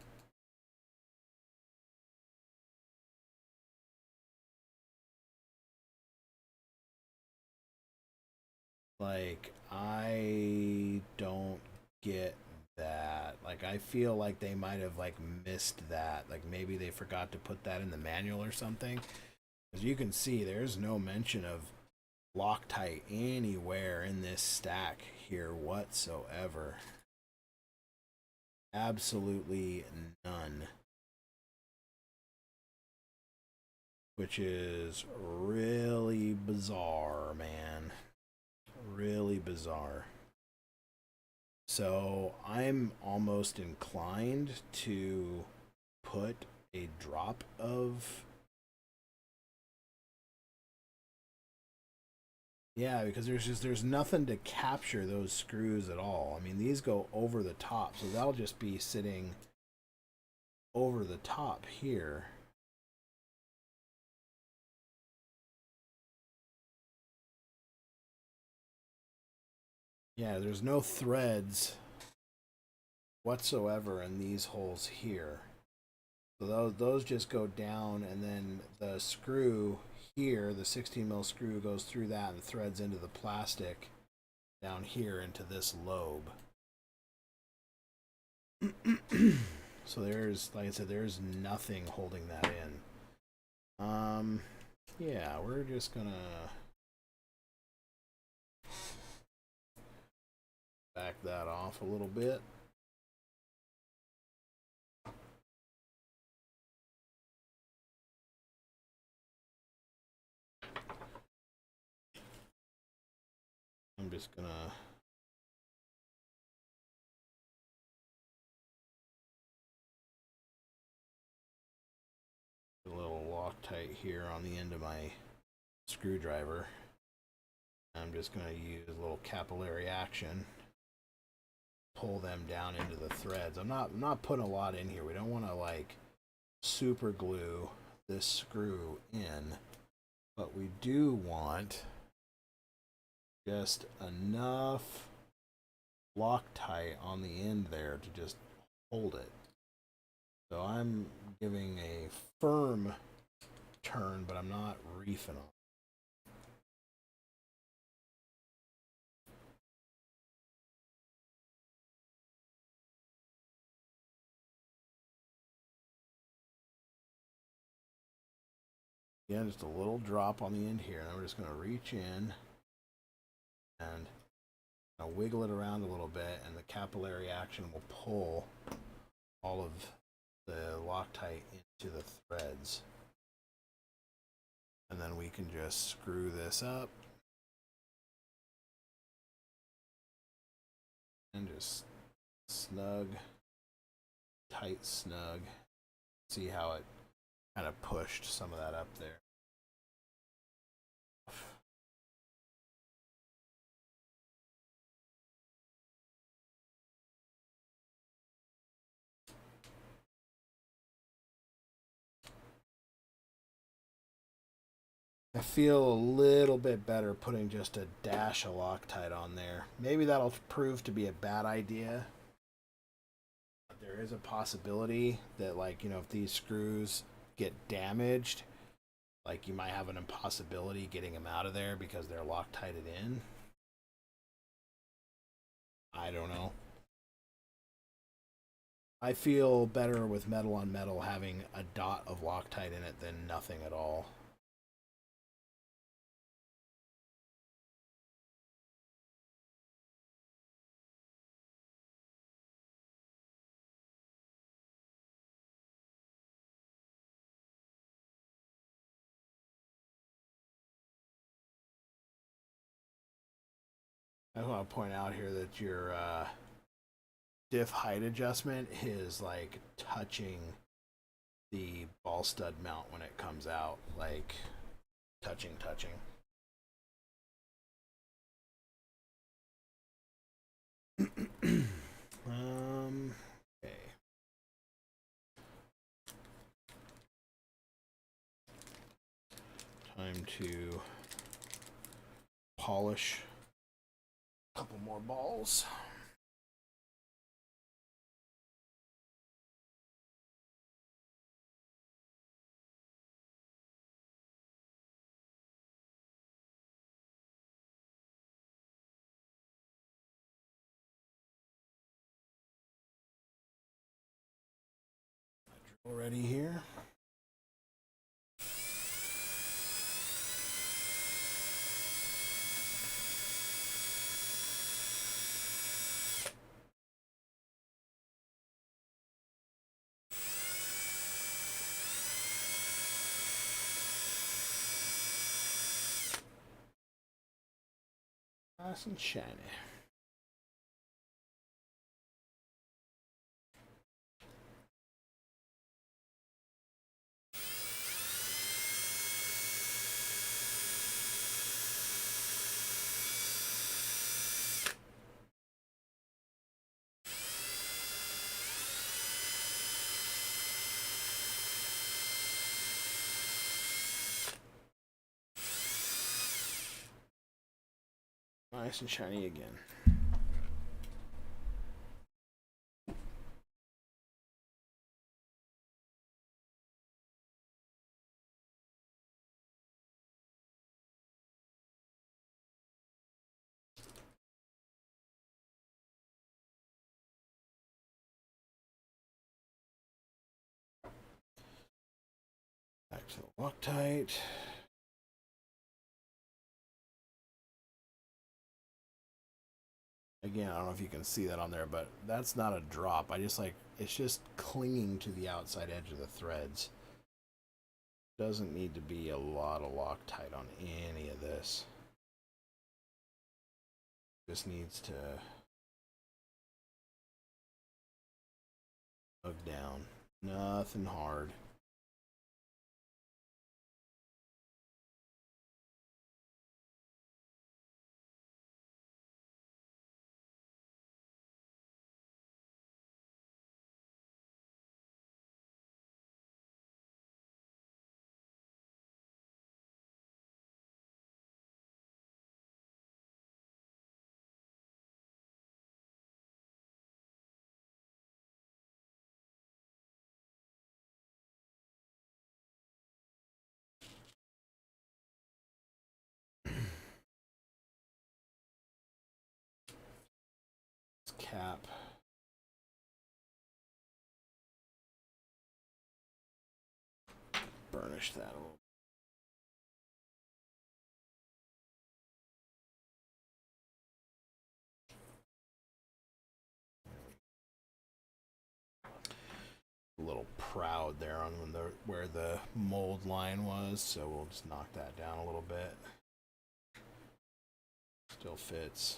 Like, I don't get that. Like, I feel like they might have like missed that. Like maybe they forgot to put that in the manual or something. As you can see, there's no mention of Loctite anywhere in this stack here whatsoever. Absolutely none. Which is really bizarre, man. Really bizarre. So I'm almost inclined to put a drop of, yeah, because there's nothing to capture those screws at all. I mean, these go over the top, so that'll just be sitting over the top here. Yeah, there's no threads whatsoever in these holes here. So those just go down, and then the screw here, the 16 mil screw, goes through that and threads into the plastic down here into this lobe. So there's, like I said, there's nothing holding that in. Yeah, we're just gonna back that off a little bit. I'm just gonna put a little Loctite here on the end of my screwdriver. I'm just gonna use a little capillary action, pull them down into the threads. I'm not putting a lot in here. We don't want to like super glue this screw in, but we do want just enough Loctite on the end there to just hold it. So I'm giving a firm turn, but I'm not reefing on. Again, just a little drop on the end here, and we're just going to reach in and wiggle it around a little bit, and the capillary action will pull all of the Loctite into the threads. And then we can just screw this up and just snug, tight snug. See how it kind of pushed some of that up there. I feel a little bit better putting just a dash of Loctite on there. Maybe that'll prove to be a bad idea. There is a possibility that, like, if these screws get damaged, like, you might have an impossibility getting them out of there because they're Loctited in. I don't know. I feel better with metal on metal having a dot of Loctite in it than nothing at all. I want to point out here that your diff height adjustment is like touching the ball stud mount when it comes out, like touching. Okay. Time to polish a couple more balls. Already here. Nice and shiny. Nice and shiny again. Back to the Loctite. Again, I don't know if you can see that on there, but that's not a drop. I just like, it's just clinging to the outside edge of the threads. Doesn't need to be a lot of Loctite on any of this. Just needs to hug down. Nothing hard. Cap. Burnish that a little. A little proud there on where the mold line was, so we'll just knock that down a little bit. Still fits.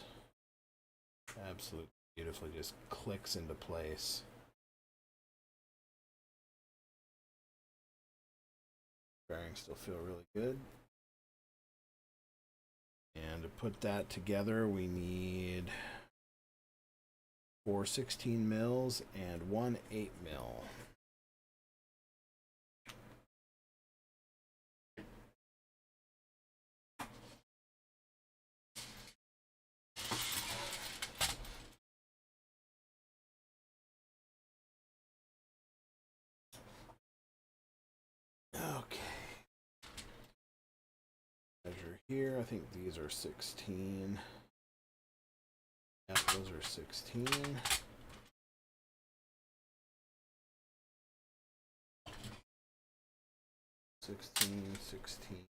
Absolutely beautifully, just clicks into place. Bearings still feel really good. And to put that together, we need 4 16 mils and 1 8 mil. Okay. Measure here. I think these are 16. Yep, those are 16. Sixteen, 16.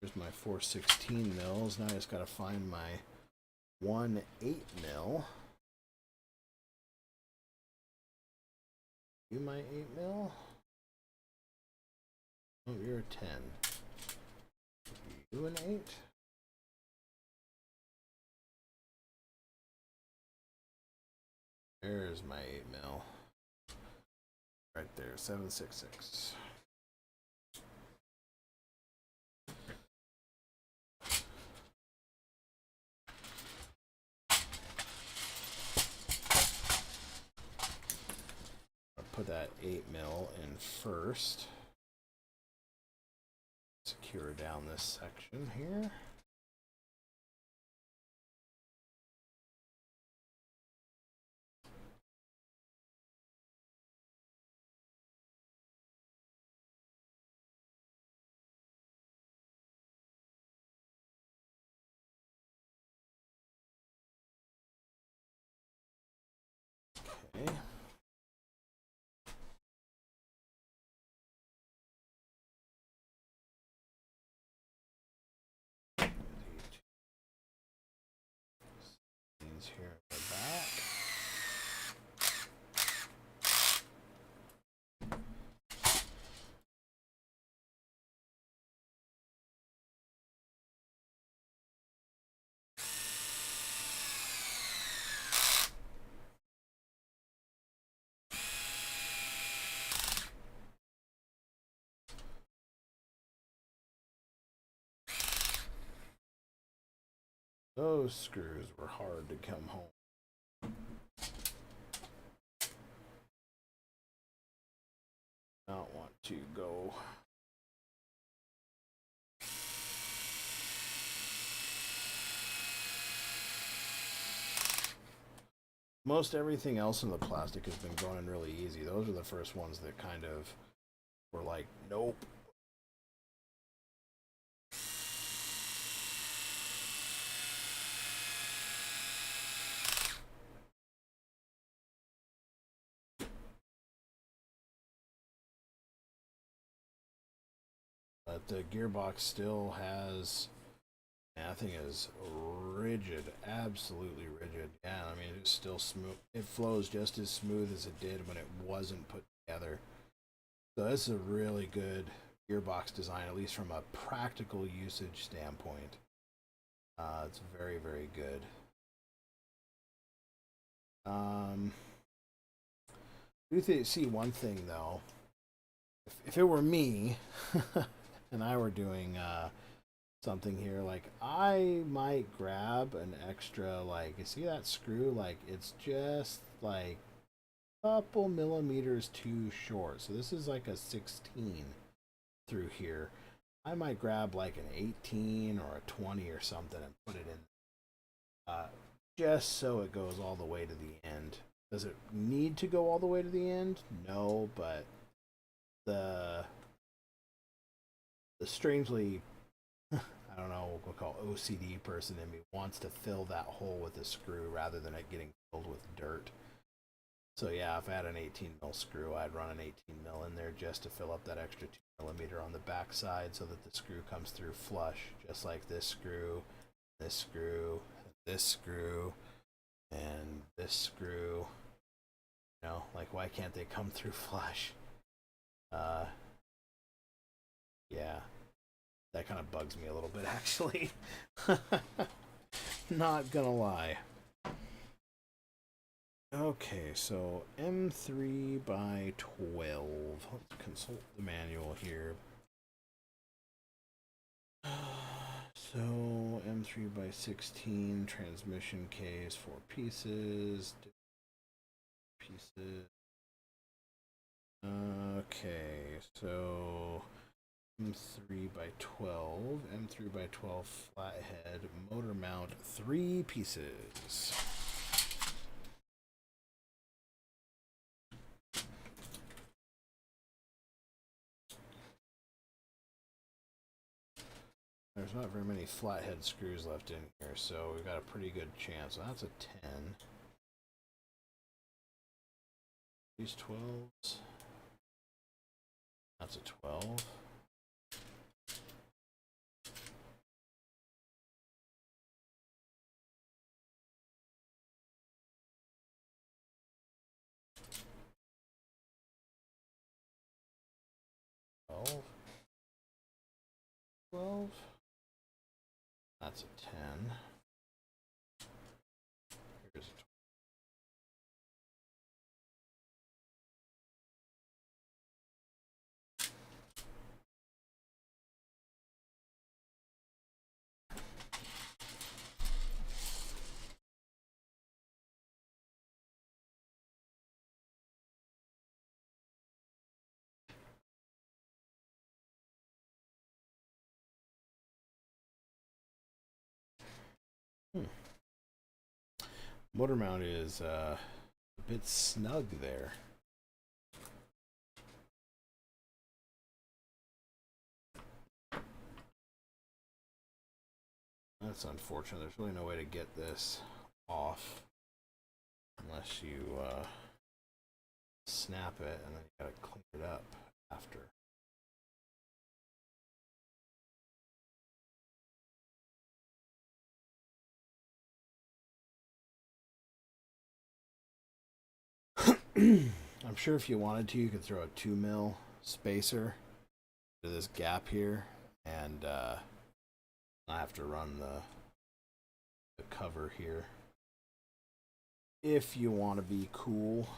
There's my 4 16 mils. Now I just got to find my 1 8 mil. Do my 8 mil. Oh, you're a 10. You an 8? There's my 8 mil. Right there, 766. I'll put that 8 mil in first. Secure down this section here. Okay. These here at the back. Those screws were hard to come home. Not want to go. Most everything else in the plastic has been going really easy. Those are the first ones that kind of were like, nope. But the gearbox still has, that thing is rigid, absolutely rigid. Yeah, I mean, it's still smooth. It flows just as smooth as it did when it wasn't put together. So this is a really good gearbox design, at least from a practical usage standpoint. It's very, very good. Do see one thing though. If it were me, and I were doing something here, like I might grab an extra, like, you see that screw, like it's just like a couple millimeters too short. So this is like a 16 through here. I might grab like an 18 or a 20 or something and put it in, just so it goes all the way to the end. Does it need to go all the way to the end? No, but the strangely, I don't know what we'll call OCD person in me wants to fill that hole with a screw rather than it getting filled with dirt. So yeah, if I had an 18 mil screw, I'd run an 18 mil in there just to fill up that extra 2mm on the back side so that the screw comes through flush, just like this screw, this screw, this screw, and this screw. You know, like, why can't they come through flush? Yeah, that kind of bugs me a little bit, actually. Not gonna lie. Okay, so M3 by 12. Let's consult the manual here. So M3 by 16 transmission case, 4 pieces. Okay, so M3 by 12, M3 by 12 flathead motor mount, 3 pieces. There's not very many flathead screws left in here, so we've got a pretty good chance. So that's a 10. These 12s. That's a 12. 12. That's a 10. Here's a 12. Motor mount is a bit snug there. That's unfortunate. There's really no way to get this off unless you snap it, and then you gotta clean it up after. I'm sure if you wanted to, you could throw a 2mm spacer to this gap here, and I have to run the cover here if you want to be cool.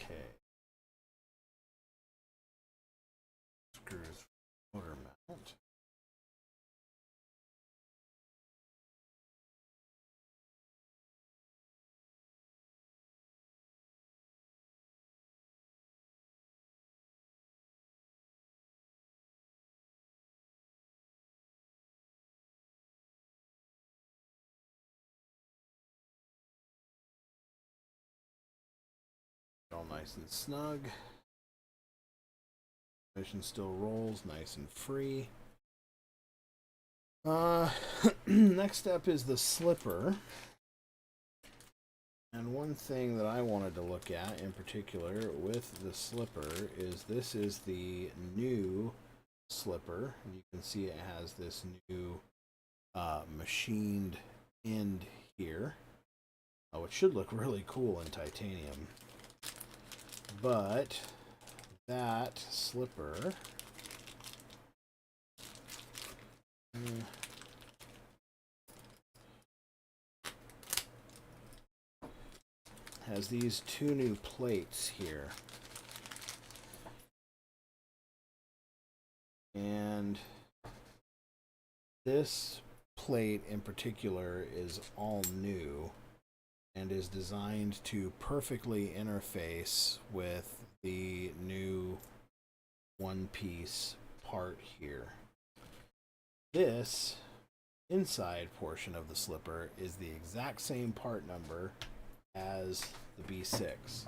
Okay. Screws motor mount. All nice and snug. Mission still rolls nice and free. Next step is the slipper. And one thing that I wanted to look at in particular with the slipper is this is the new slipper. And you can see it has this new machined end here, which should look really cool in titanium. But that slipper has these two new plates here. And this plate in particular is all new and is designed to perfectly interface with the new one-piece part here. This inside portion of the slipper is the exact same part number as the B6.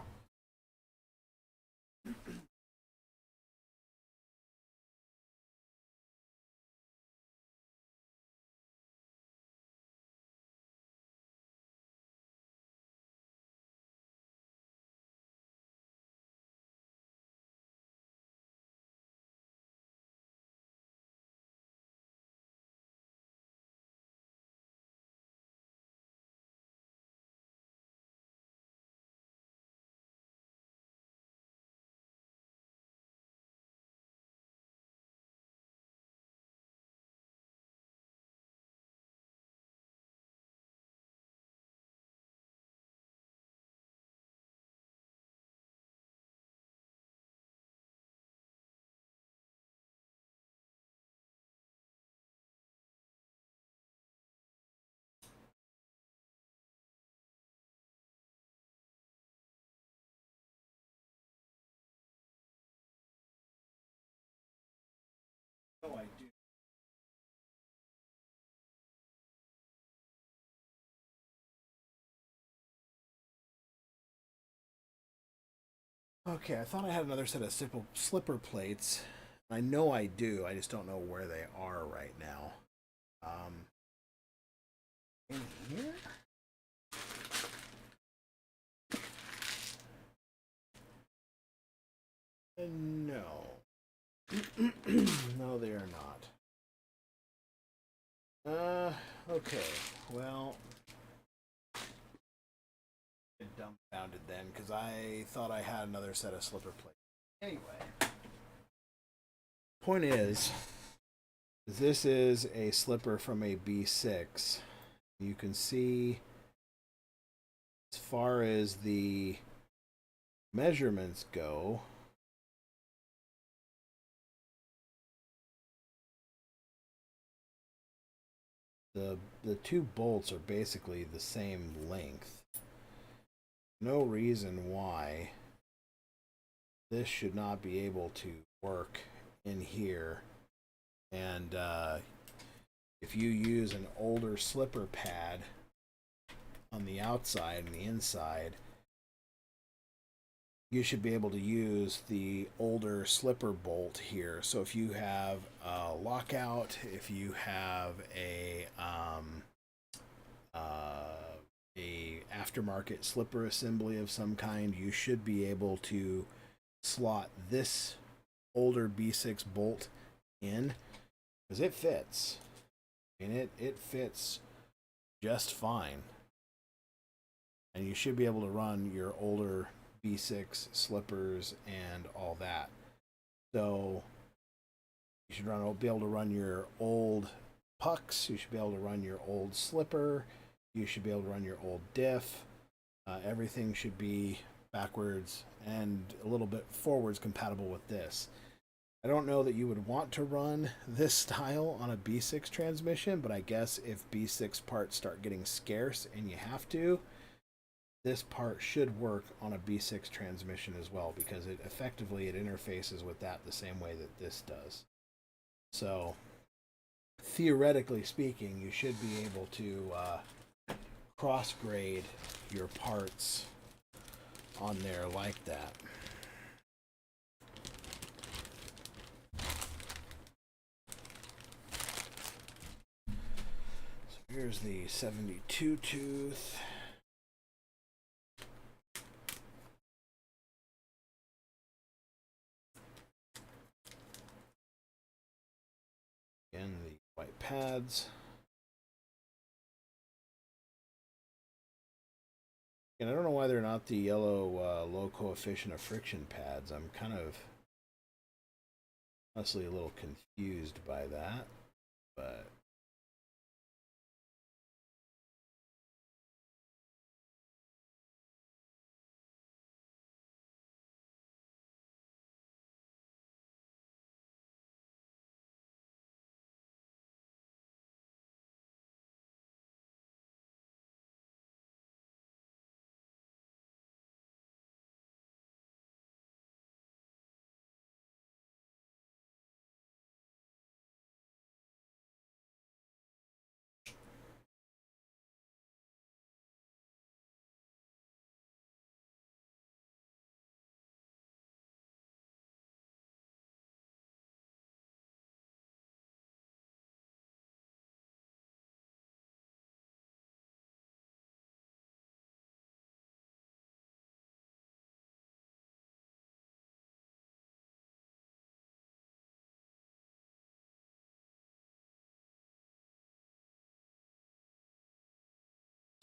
Oh, I do. Okay, I thought I had another set of slipper plates. I know I do. I just don't know where they are right now. In here? No. No, they are not. Okay. Well, dumbfounded then because I thought I had another set of slipper plates. Anyway, point is, this is a slipper from a B6. You can see as far as the measurements go, the two bolts are basically the same length. No reason why this should not be able to work in here. And if you use an older slipper pad on the outside and the inside, you should be able to use the older slipper bolt here. So if you have a lockout, if you have a aftermarket slipper assembly of some kind, you should be able to slot this older B6 bolt in because it fits. And it fits just fine. And you should be able to run your older B6 slippers and all that. So you should be able to run your old pucks. You should be able to run your old slipper. You should be able to run your old diff. Everything should be backwards and a little bit forwards compatible with this. I don't know that you would want to run this style on a B6 transmission, but I guess if B6 parts start getting scarce and you have to, this part should work on a B6 transmission as well because it interfaces with that the same way that this does. So theoretically speaking, you should be able to cross grade your parts on there like that. So here's the 72 tooth. Again, the white pads. And I don't know why they're not the yellow low coefficient of friction pads. I'm kind of honestly a little confused by that, but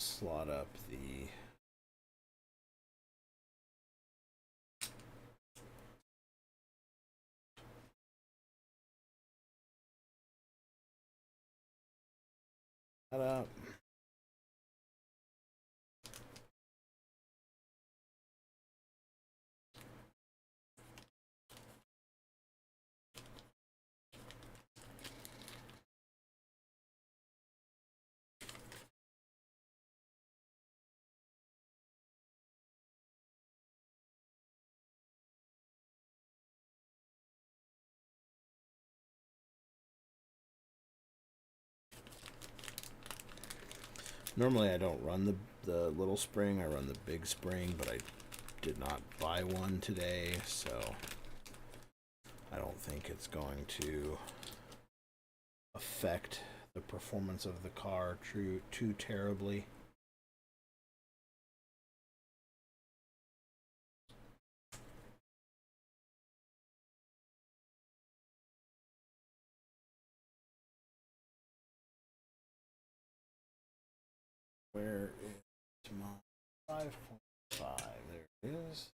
slot up the that up. Normally I don't run the little spring, I run the big spring, but I did not buy one today, so I don't think it's going to affect the performance of the car too terribly. Where is my 5.5? There it is.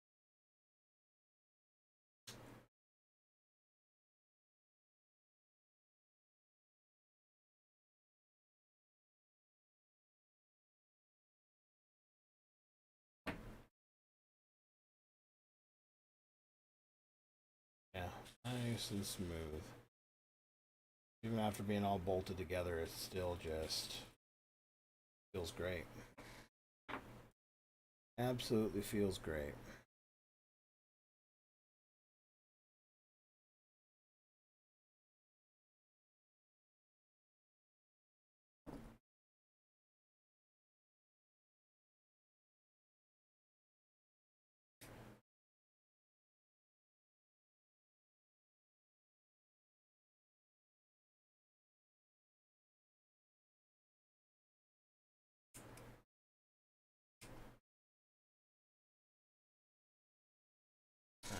Yeah, nice and smooth. Even after being all bolted together, it still just feels great. Absolutely feels great.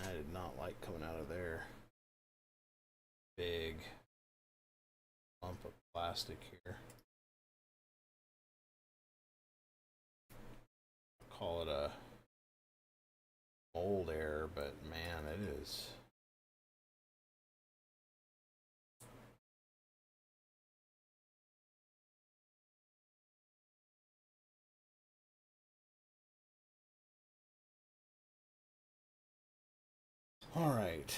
I did not like coming out of there. Big lump of plastic here. I'll call it a mold error, but man, it is. All right.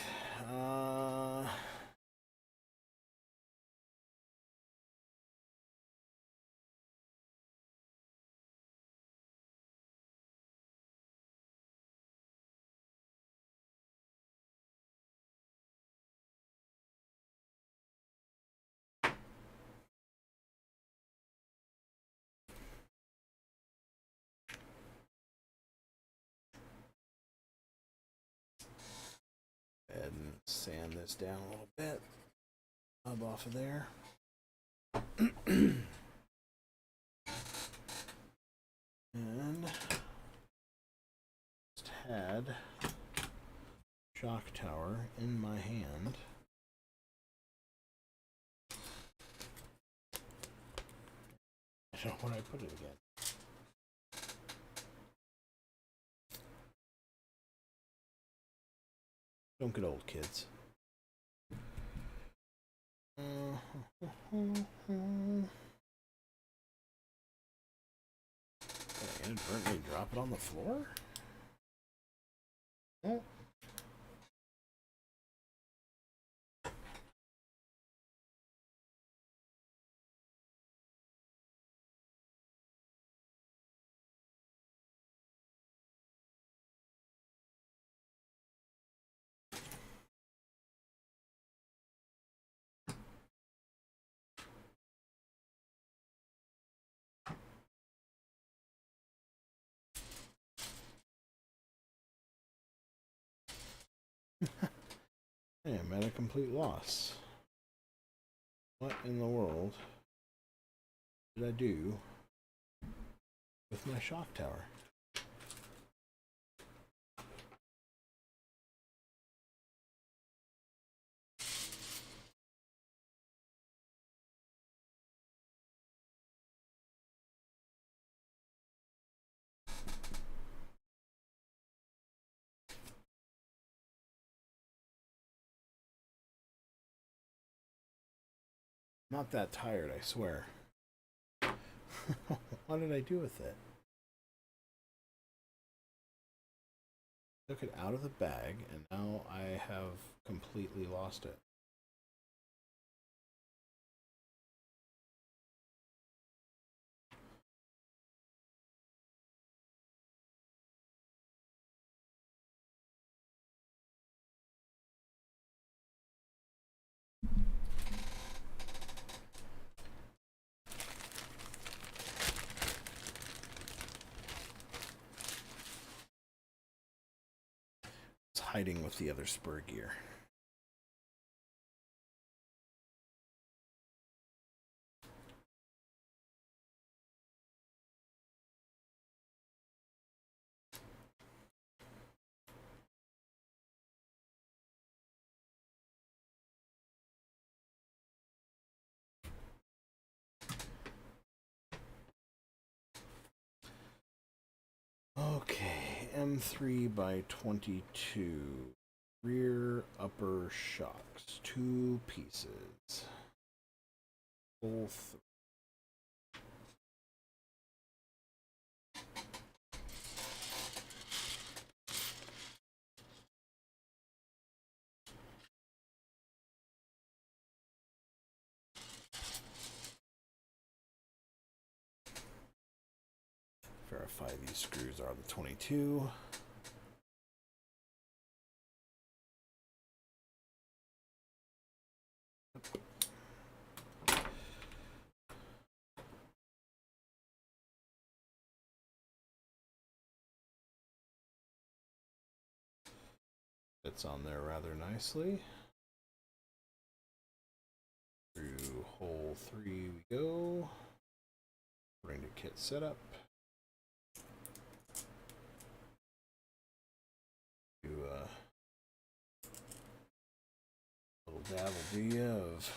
Go ahead and sand this down a little bit. Up off of there. And just had shock tower in my hand. I don't know where I put it again. Don't get old, kids. Did I inadvertently drop it on the floor? Oh. I am at a complete loss. What in the world did I do with my shock tower? Not that tired, I swear. What did I do with it? Took it out of the bag, and now I have completely lost it. hiding with the other spur gear. Okay, M3 by 22. Rear upper shocks. 2 pieces. Both. Verify these screws are the 22. Fits on there rather nicely. Through hole 3 we go. According to kit setup. Do a little dabble of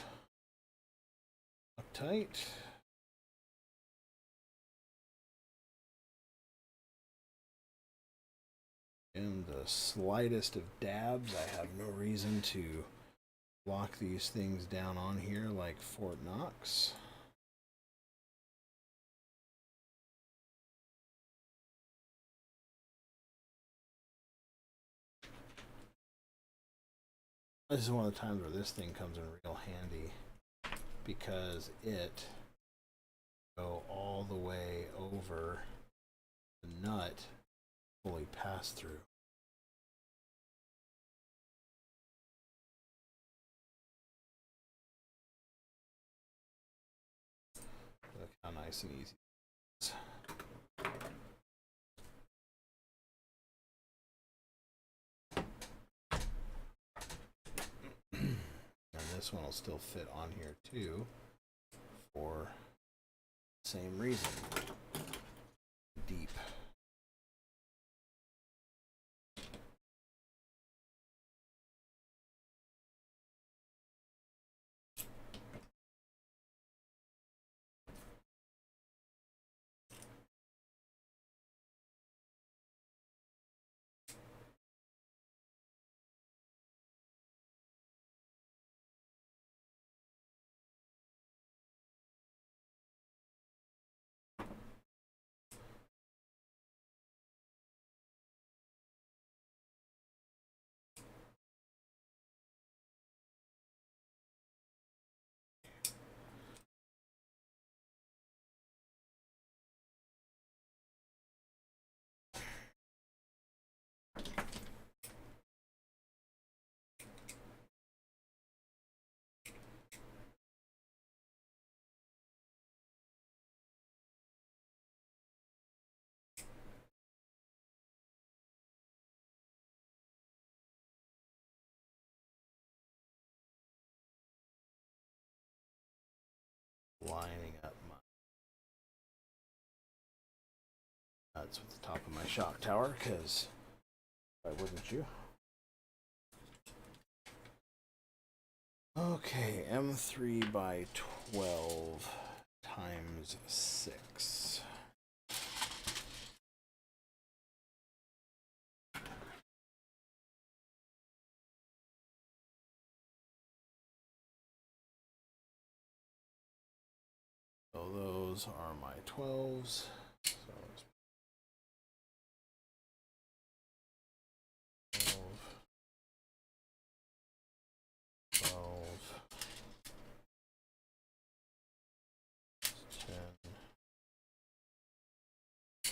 uptight. In the slightest of dabs, I have no reason to lock these things down on here like Fort Knox. This is one of the times where this thing comes in real handy because it go all the way over the nut fully pass through. Look how nice and easy it is. And this one will still fit on here too for the same reason. Deep. Lining up my nuts with the top of my shock tower, because why wouldn't you? Okay, M3 by 12 times 6. So those are my 12s. So let's 12, 10,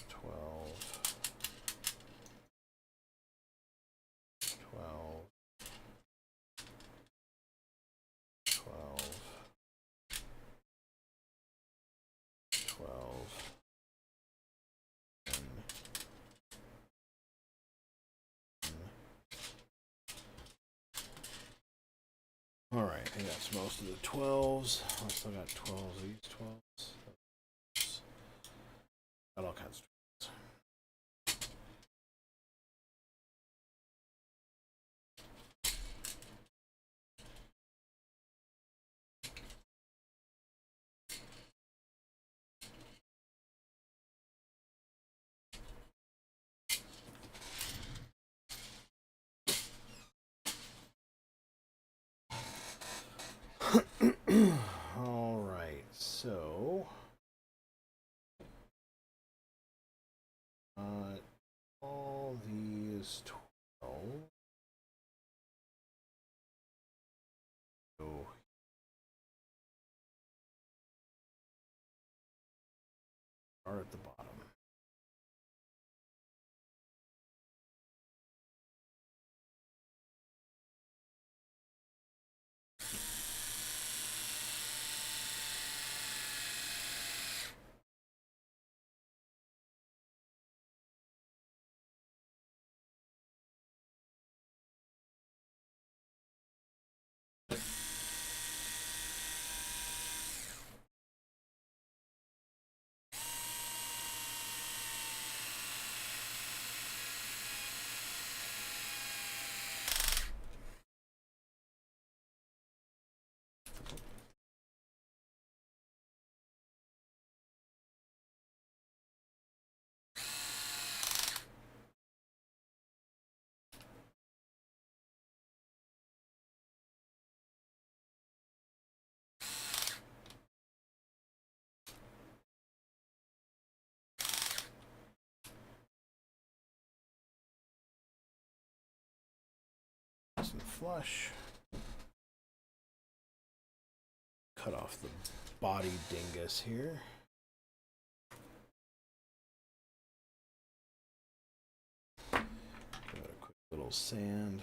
12, 12, 12, 12, I think that's most of the 12s. I still got 12s, these 12s. Got all kinds of 12s. All right, so all these 12. So are at the bottom. Some flush. Cut off the body dingus here. Give it a quick little sand.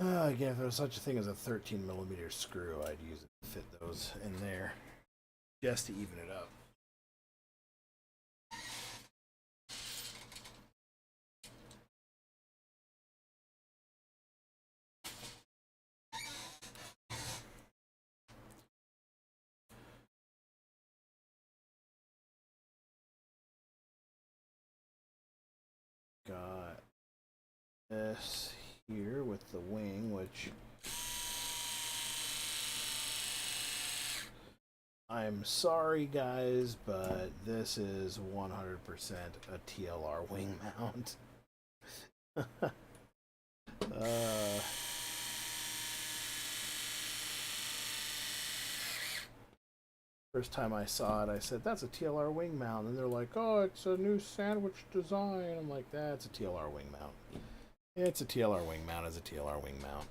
Again, if there was such a thing as a 13mm screw, I'd use it to fit those in there just to even it up. Got this here with the wing, which I'm sorry guys, but this is 100% a TLR wing mount. First time I saw it, I said, that's a TLR wing mount. And they're like, oh, it's a new sandwich design. I'm like, that's a TLR wing mount. It's a TLR wing mount as a TLR wing mount.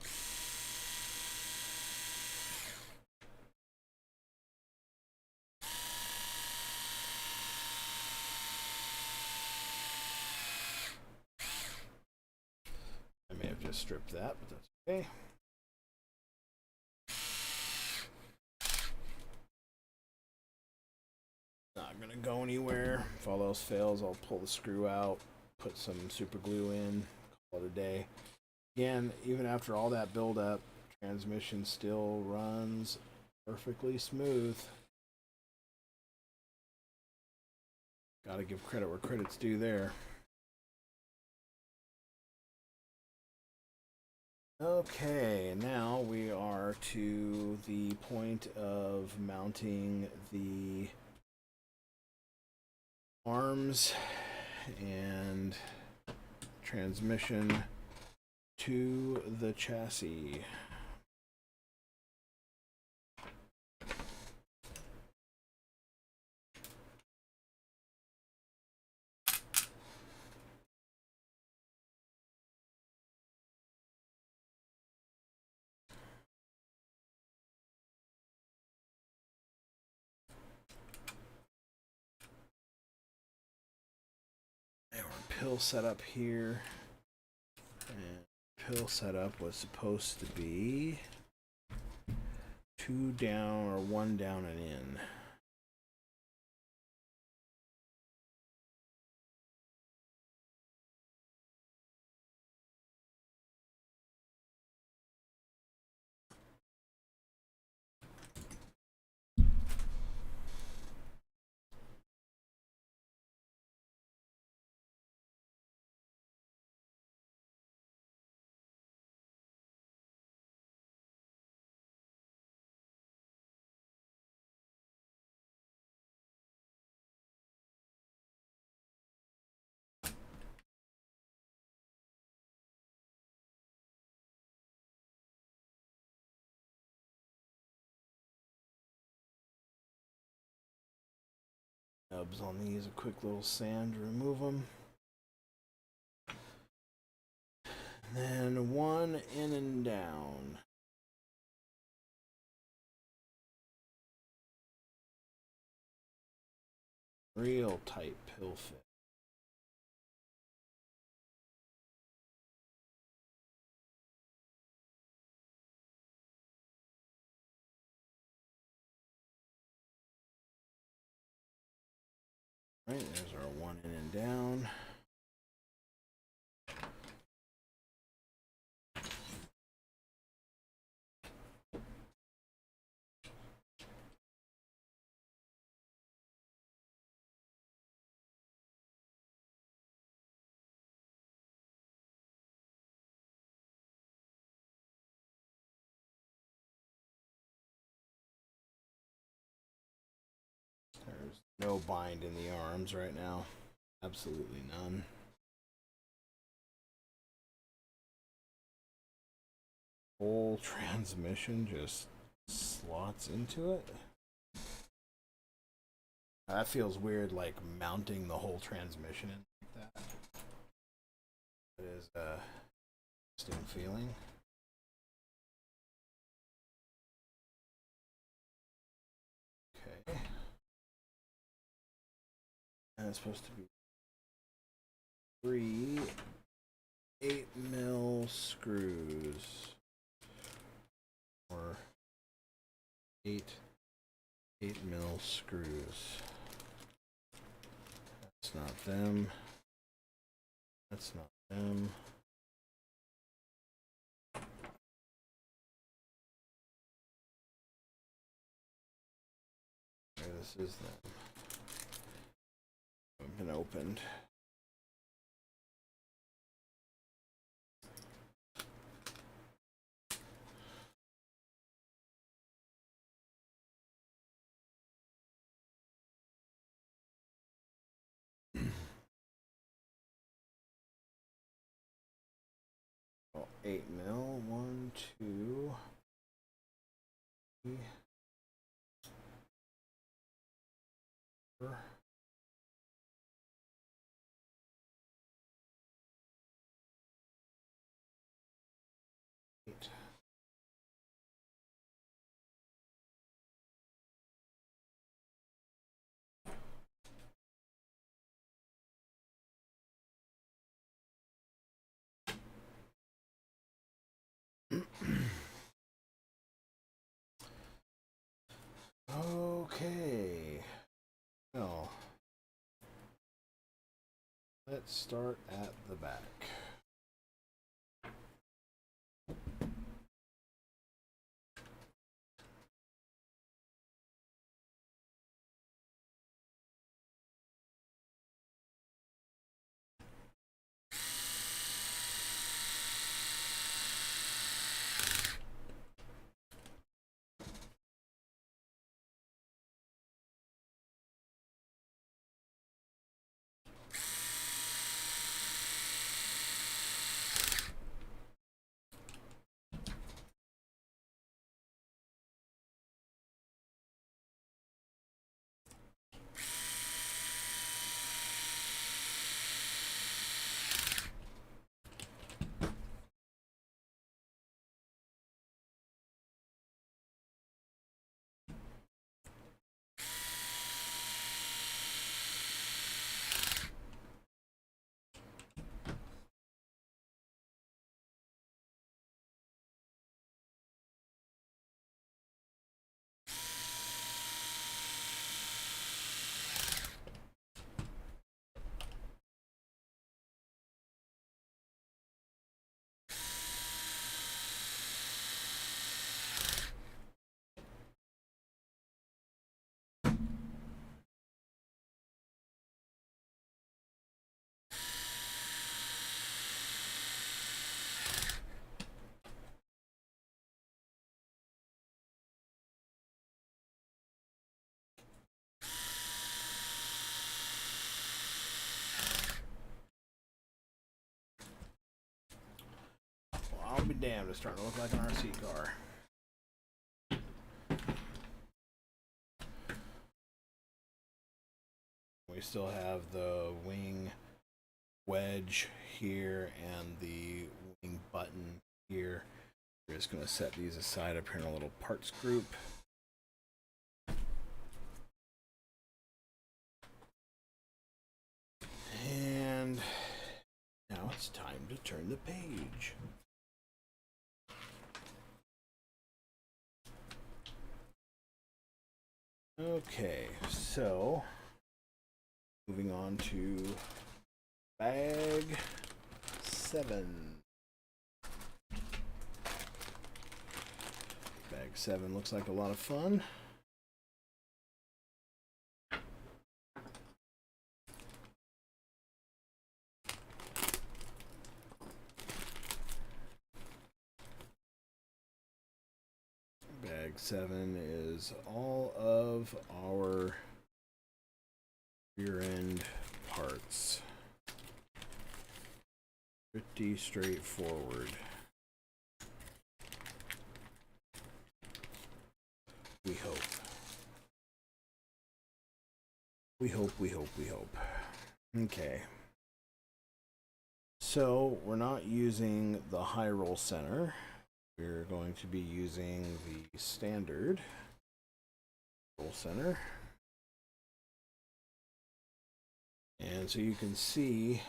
I may have just stripped that, but that's okay. Not gonna go anywhere. If all else fails, I'll pull the screw out, put some super glue in, call it a day. Again, even after all that buildup, transmission still runs perfectly smooth. Gotta give credit where credit's due there. Okay, now we are to the point of mounting the arms and transmission to the chassis. And our pill setup here. And pill setup was supposed to be 2 down or 1 down and in. Nubs on these, a quick little sand to remove them. And then 1 in and down. Real tight pill fit. Right, there's our 1 in and down. There's no bind in the arms right now. Absolutely none. Whole transmission just slots into it. That feels weird, like mounting the whole transmission in like that. It is a interesting feeling. Okay. And it's supposed to be 3 8mm screws. Or 8 8mm screws. That's not them. That's not them. This is them. Been opened. Oh, 8mm. 1, 2, 3, 4. Okay. Well, let's start at the back. I'll be damned, it's starting to look like an RC car. We still have the wing wedge here and the wing button here. We're just going to set these aside up here in a little parts group. And now it's time to turn the page. Okay, so moving on to bag 7. Bag 7 looks like a lot of fun. Bag 7 is all of our rear end parts. Pretty straightforward. We hope. We hope, we hope, we hope. Okay. So we're not using the high roll center. We're going to be using the standard roll center. And so you can see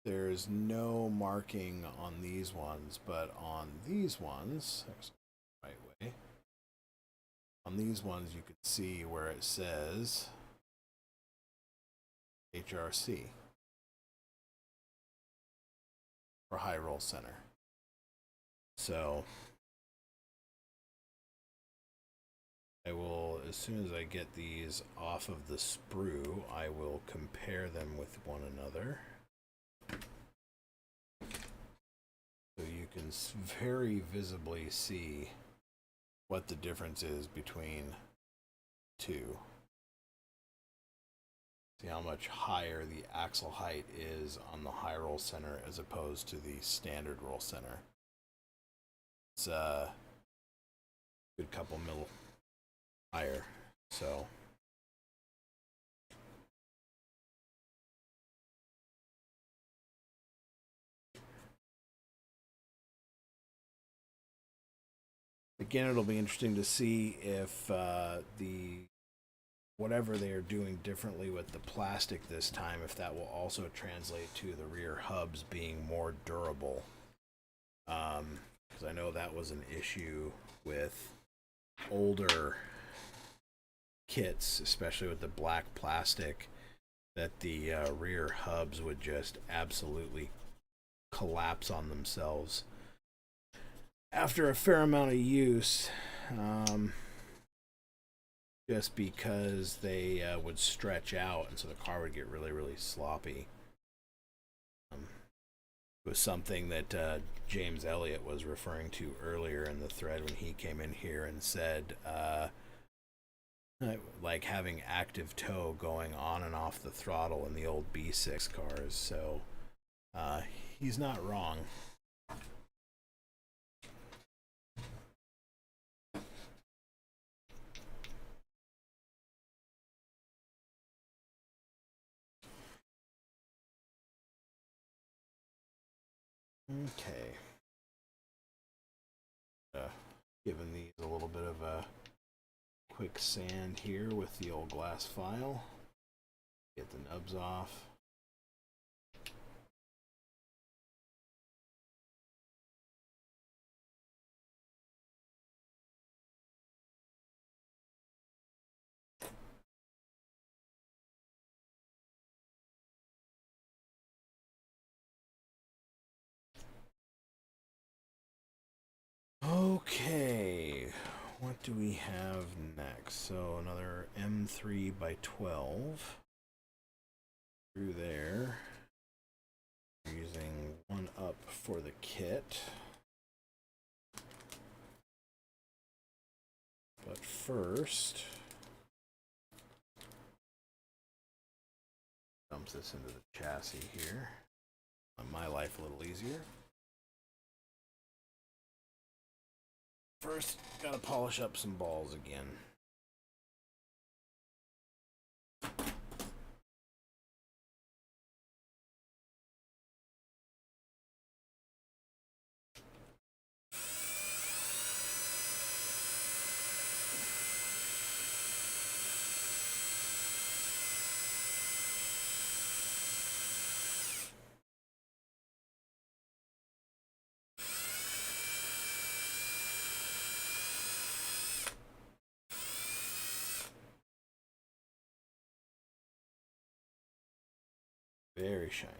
there's no marking on these ones, but on these ones, right way, on these ones you can see where it says HRC for high roll center. So I will, as soon as I get these off of the sprue, I will compare them with one another. So you can very visibly see what the difference is between two. See how much higher the axle height is on the high roll center as opposed to the standard roll center. It's a good couple mil higher, so again, it'll be interesting to see if whatever they are doing differently with the plastic this time, if that will also translate to the rear hubs being more durable. Because I know that was an issue with older kits, especially with the black plastic, that the rear hubs would just absolutely collapse on themselves after a fair amount of use, just because they would stretch out, and so the car would get really, really sloppy. It was something that James Elliott was referring to earlier in the thread when he came in here and said, like having active tow going on and off the throttle in the old B6 cars. So he's not wrong. Okay. Giving these a little bit of a quick sand here with the old glass file. Get the nubs off. Okay, what do we have next? So another M3 by 12 through there. We're using one up for the kit. But first, dumps this into the chassis here. On my life a little easier. First, gotta polish up some balls again. Very shiny.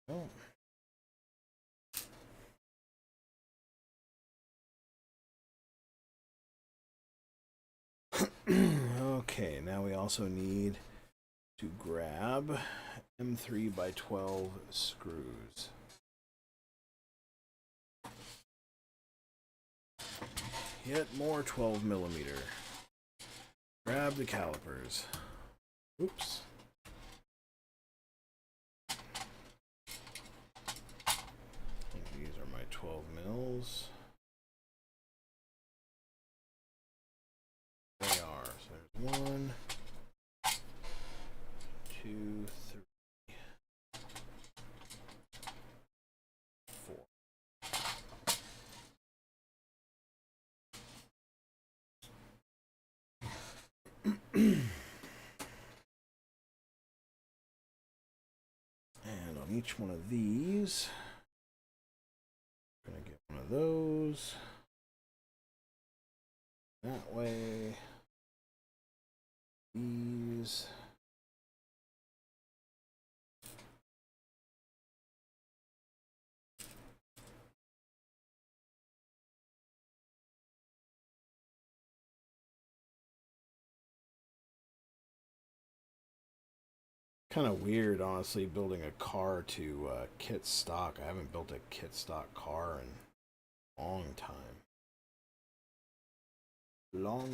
Oh. Okay, now we also need to grab M3 by 12 screws. Yet more 12 millimeter. Grab the calipers. Oops. These are my 12 mils. They are. So there's 1, 2, 3, 4. And on each one of these, I'm going to get one of those. That way. These. Kind of weird, honestly, building a car to kit stock. I haven't built a kit stock car in a long time. Long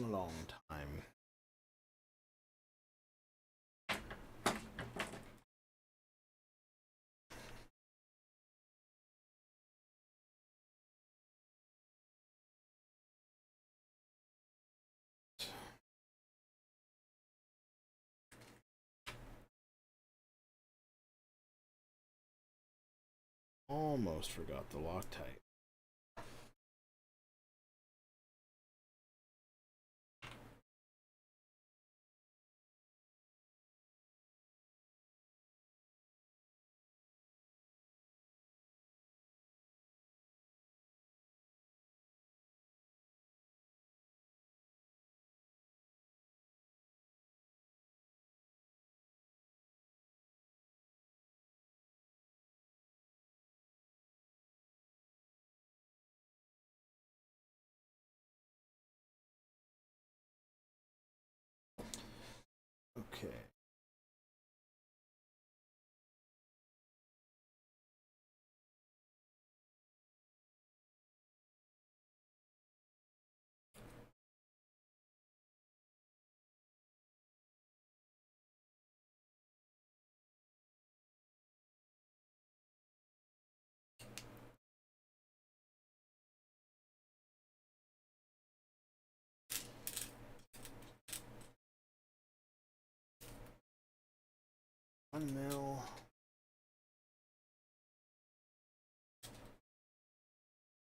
time. Almost forgot the Loctite. Okay. One mil.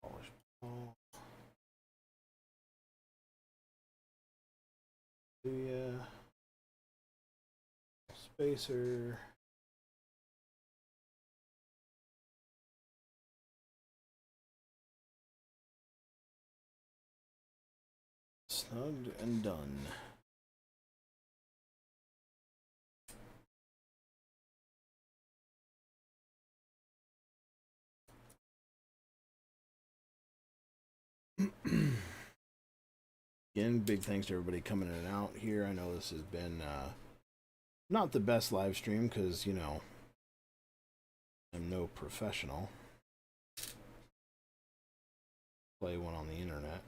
Polish ball. Yeah. Spacer. Snugged and done. Again, big thanks to everybody coming in and out here. I know this has been not the best live stream because, you know, I'm no professional. Play one on the internet.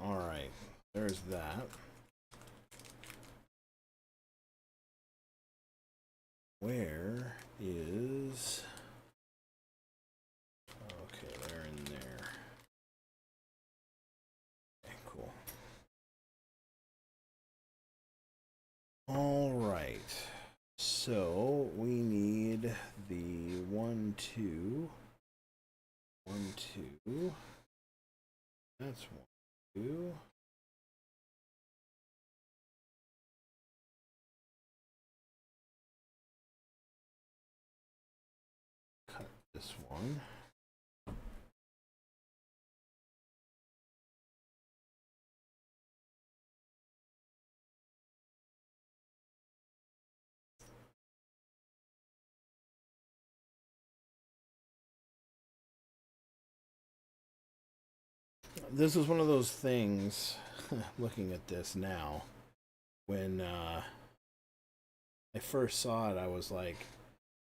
All right, there's that. Where is... Okay, they're in there. Okay, cool. All right. So we need the 1, 2. 1, 2. That's 1, 2. Cut this one. This is one of those things, looking at this now, when I first saw it, I was like,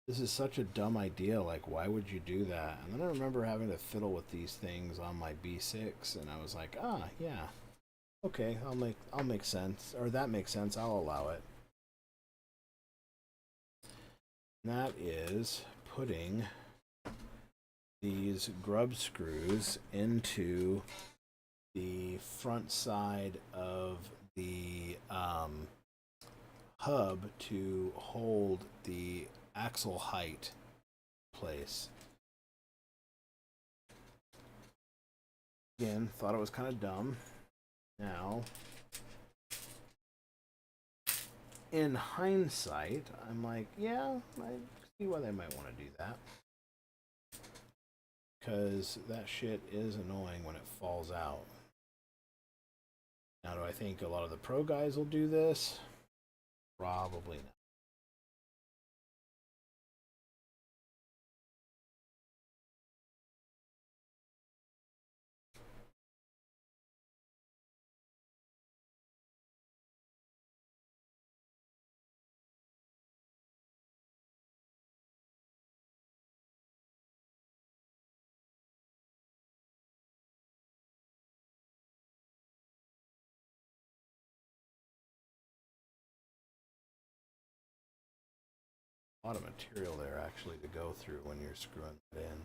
this is such a dumb idea, like, why would you do that? And then I remember having to fiddle with these things on my B6, and I was like, ah, yeah, okay, I'll make sense, or that makes sense, I'll allow it. And that is putting these grub screws into the front side of the hub to hold the axle height place. Again, thought it was kind of dumb. Now, in hindsight, I'm like, yeah, I see why they might want to do that. Because that shit is annoying when it falls out. Now, do I think a lot of the pro guys will do this? Probably not. A lot of material there actually to go through when you're screwing it in.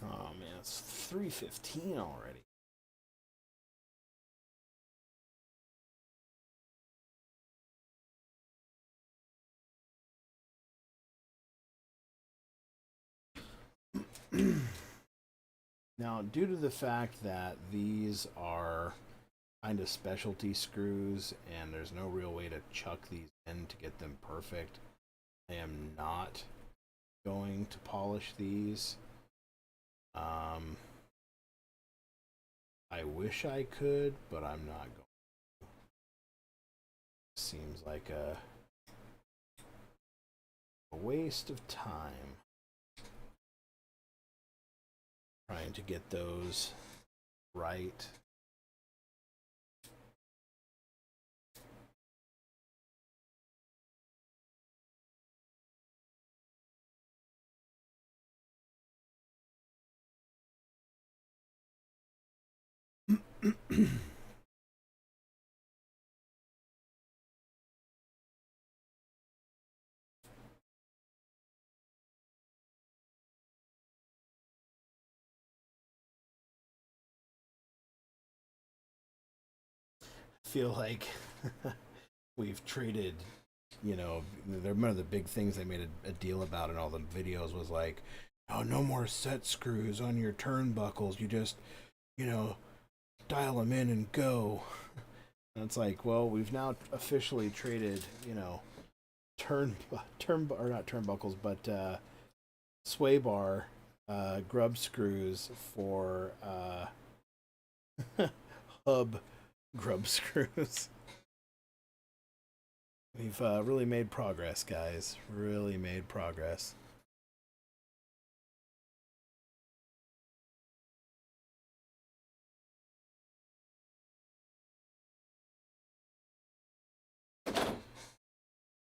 Oh man, it's 3:15 already. Now, due to the fact that these are kind of specialty screws and there's no real way to chuck these in to get them perfect, I am not going to polish these. I wish I could, but I'm not going to. Seems like a waste of time trying to get those right. Feel like we've traded, you know, one of the big things they made a deal about in all the videos was like, oh, no more set screws on your turnbuckles. You just, you know, dial them in and go. And it's like, well, we've now officially traded, you know, or not turnbuckles, but sway bar grub screws for hub grub screws. We've really made progress, guys. Really made progress.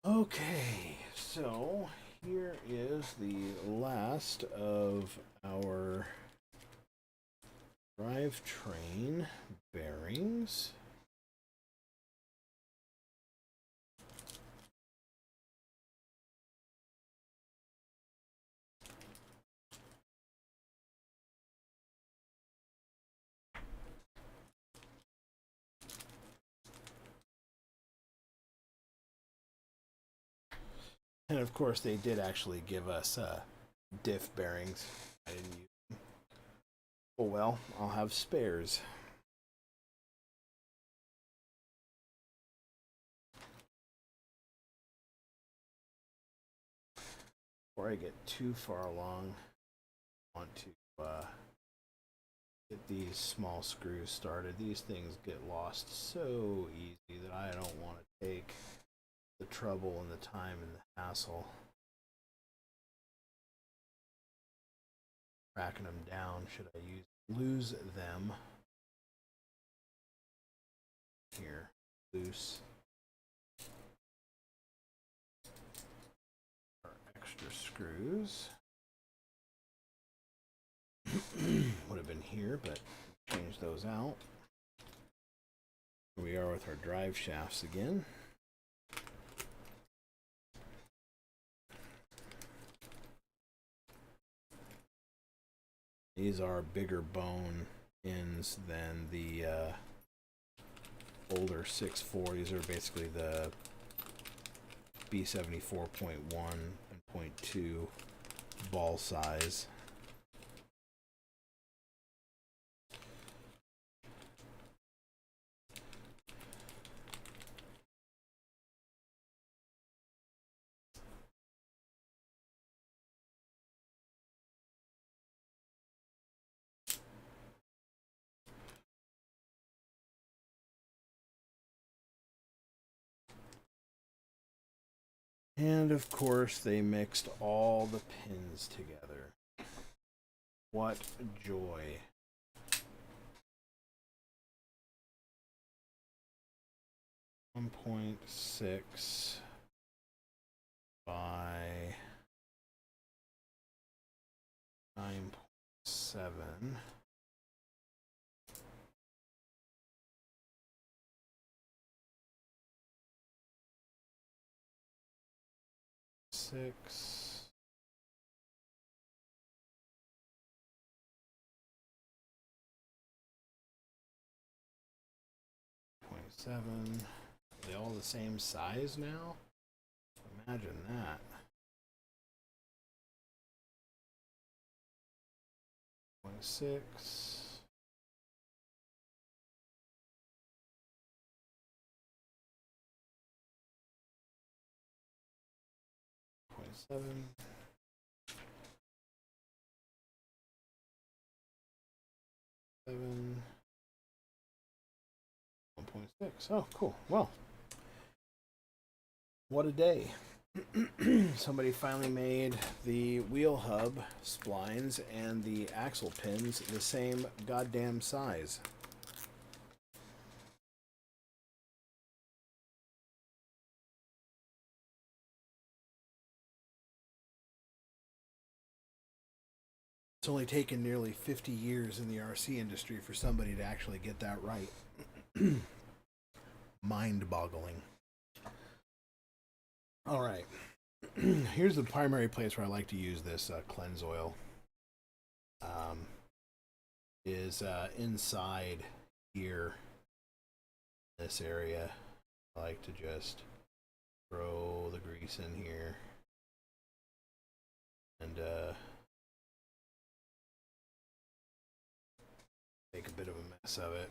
Okay, so here is the last of our drivetrain bearings. And of course, they did actually give us diff bearings. I didn't use them. Oh well, I'll have spares. Before I get too far along, I want to get these small screws started. These things get lost so easy that I don't want to take the trouble and the time and the hassle tracking them down. Should I lose them? Here, loose our extra screws. Would have been here, but change those out. Here we are with our drive shafts again. These are bigger bone ends than the older 6.4. These are basically the B7D 4.1 and .2 ball size. And of course, they mixed all the pins together. What joy. .6 by 9.7. Six. .7. Are they all the same size now? Imagine that. 0.6. 0.7. 7. 1.6. Oh, cool. Well, what a day. Somebody finally made the wheel hub splines and the axle pins the same goddamn size. It's only taken nearly 50 years in the RC industry for somebody to actually get that right. Mind-boggling. All right. Here's the primary place where I like to use this cleanse oil. Is inside here, this area. I like to just throw the grease in here and make a bit of a mess of it.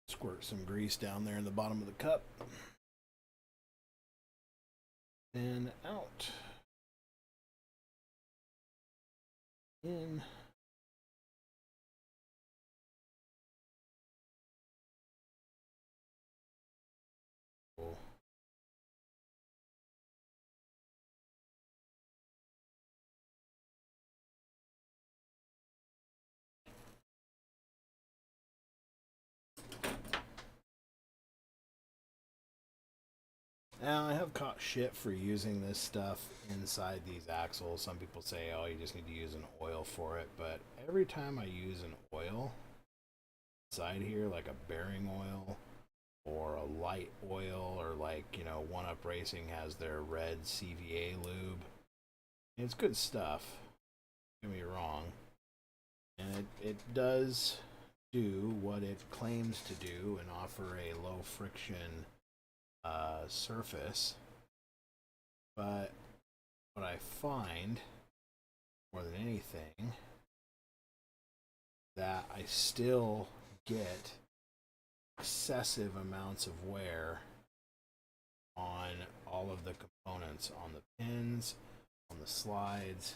Squirt some grease down there in the bottom of the cup. And out. In. Cool. Now, I have caught shit for using this stuff inside these axles. Some people say, oh, you just need to use an oil for it. But every time I use an oil inside here, like a bearing oil or a light oil, or like, you know, One Up Racing has their red CVA lube. It's good stuff. Don't get me wrong. And it does do what it claims to do and offer a low friction surface, but what I find more than anything that I still get excessive amounts of wear on all of the components, on the pins, on the slides.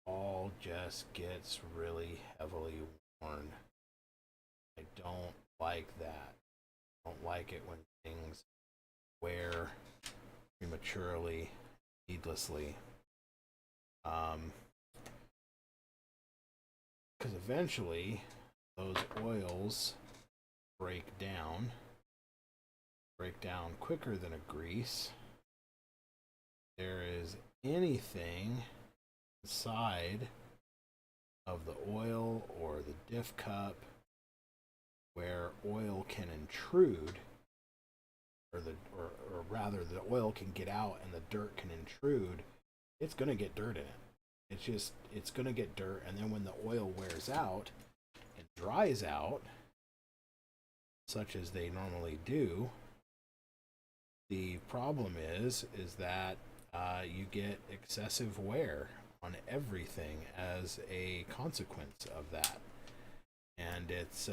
All just gets really heavily worn. I don't like that. Don't like it when things wear prematurely, needlessly. Because eventually those oils break down quicker than a grease. There is anything inside of the oil or the diff cup where oil can intrude, or rather the oil can get out and the dirt can intrude, it's going to get dirt in it. It's going to get dirt, and then when the oil wears out and dries out, such as they normally do, the problem is that you get excessive wear on everything as a consequence of that. And it's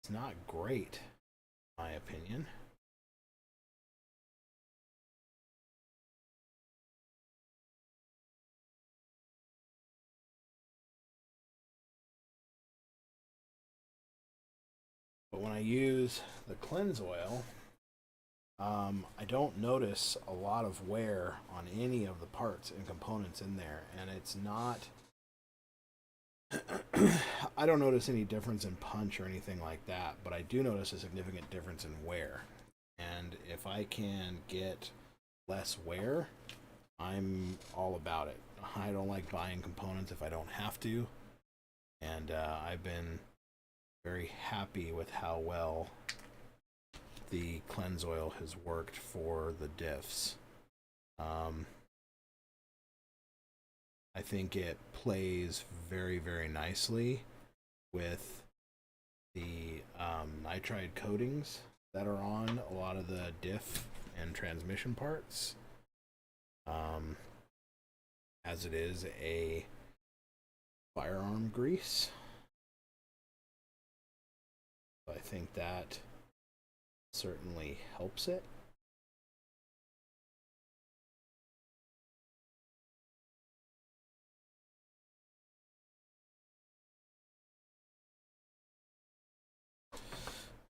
not great, in my opinion. But when I use the cleanse oil, I don't notice a lot of wear on any of the parts and components in there, and it's not I don't notice any difference in punch or anything like that, but I do notice a significant difference in wear. And if I can get less wear, I'm all about it. I don't like buying components if I don't have to, and I've been very happy with how well the cleanse oil has worked for the diffs. I think it plays very, very nicely with the nitride coatings that are on a lot of the diff and transmission parts, as it is a firearm grease. I think that certainly helps it.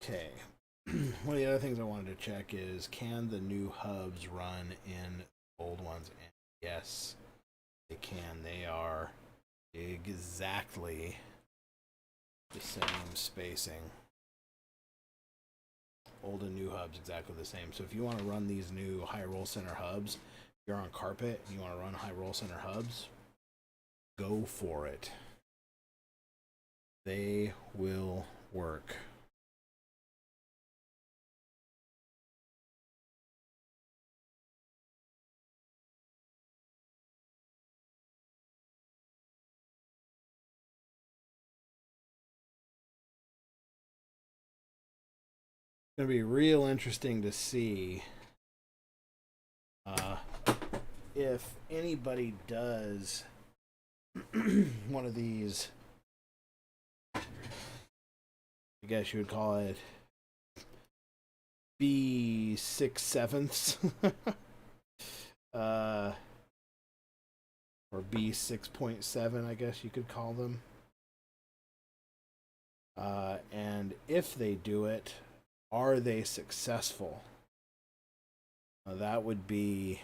Okay. One of the other things I wanted to check is, can the new hubs run in old ones? And yes, they can. They are exactly the same spacing. Old and new hubs exactly the same. So if you want to run these new high roll center hubs, if you're on carpet and you want to run high roll center hubs, go for it. They will work. It's going to be real interesting to see if anybody does one of these, I guess you would call it B6/7 or B6.7, I guess you could call them. And if they do it, are they successful? That would be,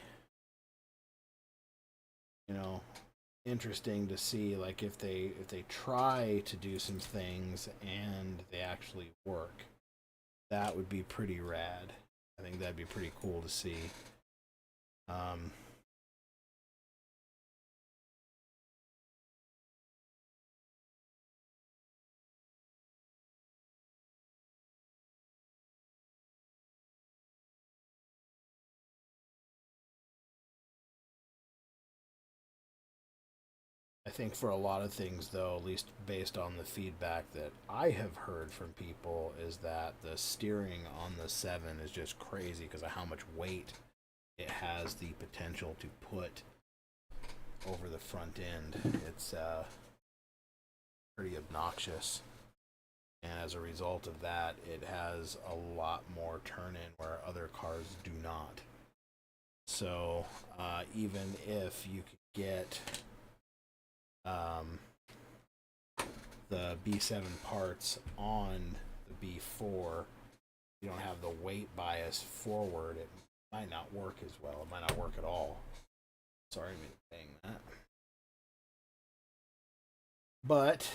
interesting to see, like if they try to do some things and they actually work. That would be pretty rad. I think that'd be pretty cool to see. I think for a lot of things, though, at least based on the feedback that I have heard from people, is that the steering on the 7 is just crazy because of how much weight it has the potential to put over the front end. It's pretty obnoxious. And as a result of that, it has a lot more turn in where other cars do not. So even if you could get the B7 parts on the B4, you don't have the weight bias forward, it might not work as well. It might not work at all. Sorry, I'm saying that. But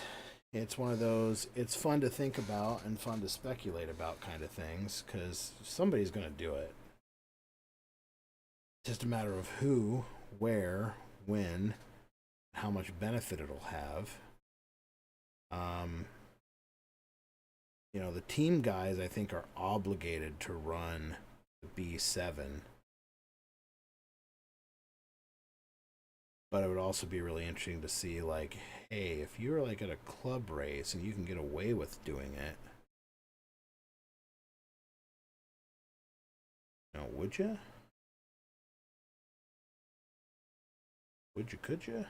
it's one of those, it's fun to think about and fun to speculate about kind of things, because somebody's going to do it. It's just a matter of who, where, when, how much benefit it'll have. The team guys, I think, are obligated to run the B7. But it would also be really interesting to see, like, hey, if you're like at a club race and you can get away with doing it, would you? Would you? Could you?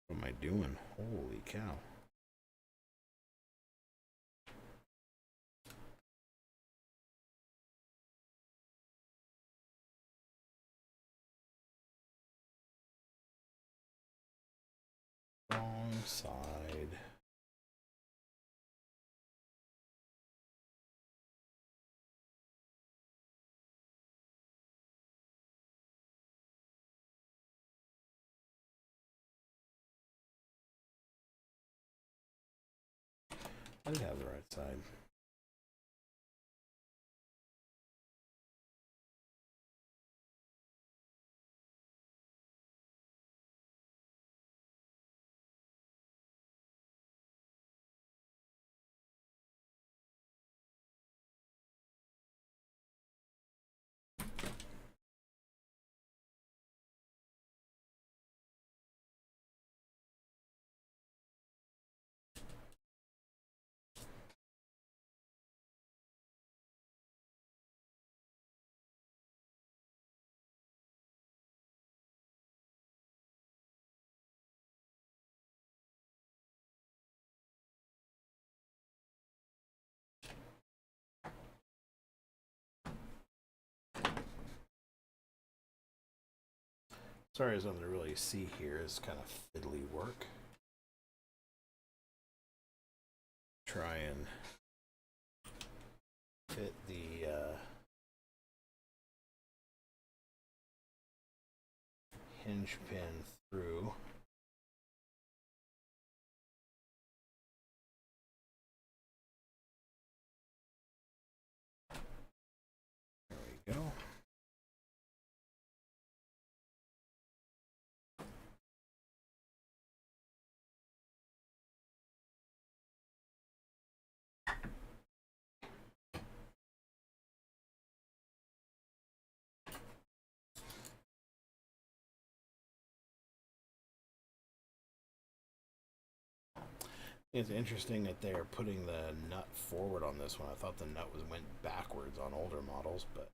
What am I doing? Holy cow. Wrong side. I did have the right side. Sorry, as nothing to really see here is kind of fiddly work. Try and fit the hinge pin through. There we go. It's interesting that they're putting the nut forward on this one. I thought the nut went backwards on older models, but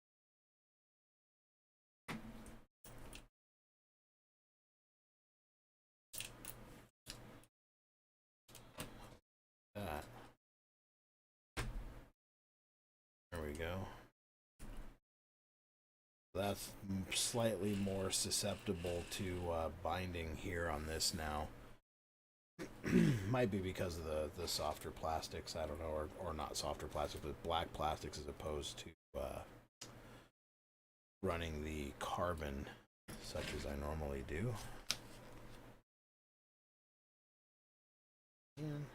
that. There we go. That's slightly more susceptible to binding here on this now. Might be because of the softer plastics, I don't know, or not softer plastics, but black plastics as opposed to running the carbon such as I normally do. And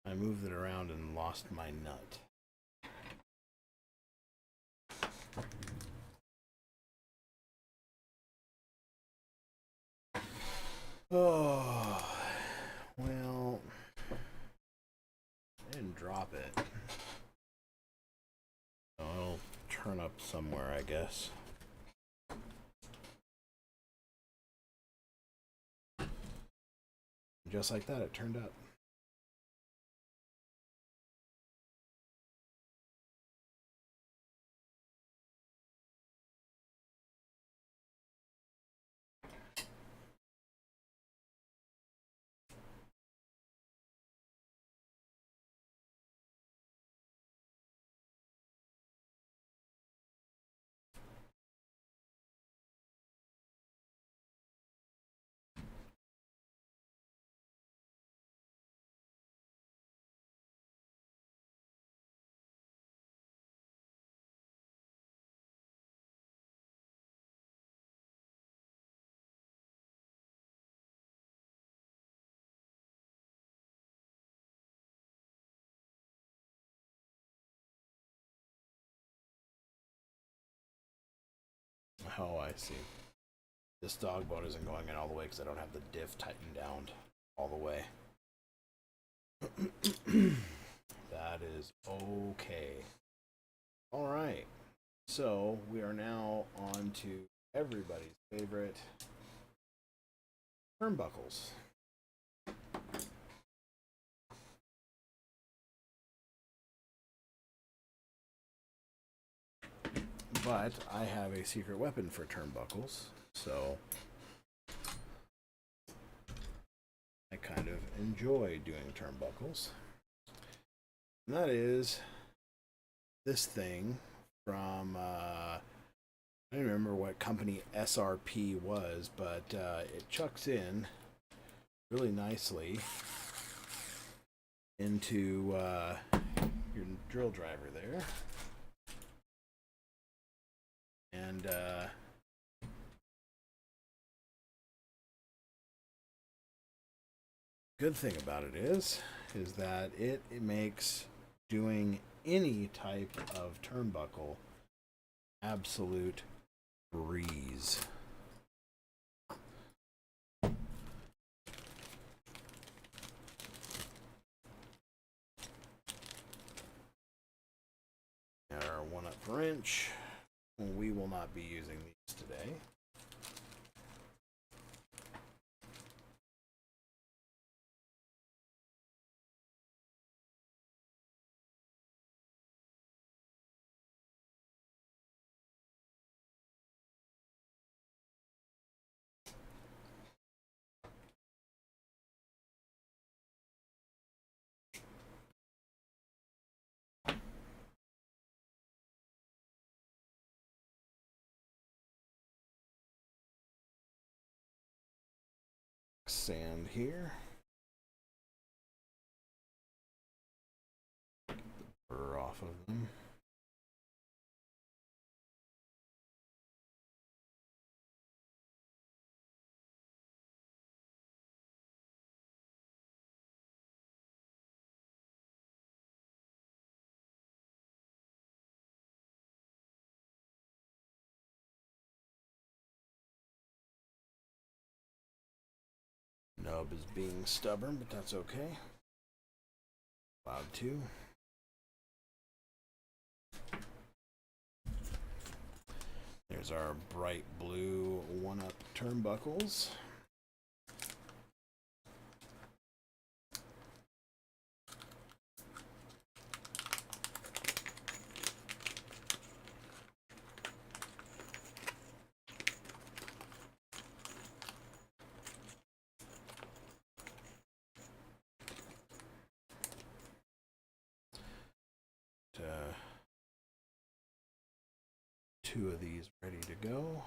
I moved it around and lost my nut. Oh, well, I didn't drop it. So it'll turn up somewhere, I guess. Just like that, it turned up. Oh, I see. This dog bone isn't going in all the way because I don't have the diff tightened down all the way. That is okay. All right. So we are now on to everybody's favorite turnbuckles. But I have a secret weapon for turnbuckles, so I kind of enjoy doing turnbuckles. And that is this thing from, I don't remember what company SRP was, but it chucks in really nicely into your drill driver there. And good thing about it is that it makes doing any type of turnbuckle absolute breeze. Our 1-up wrench. We will not be using these today. Sand here. Get the burr off of them. Nub is being stubborn, but that's okay. Allowed to. There's our bright blue 1-up turnbuckles. Two of these ready to go.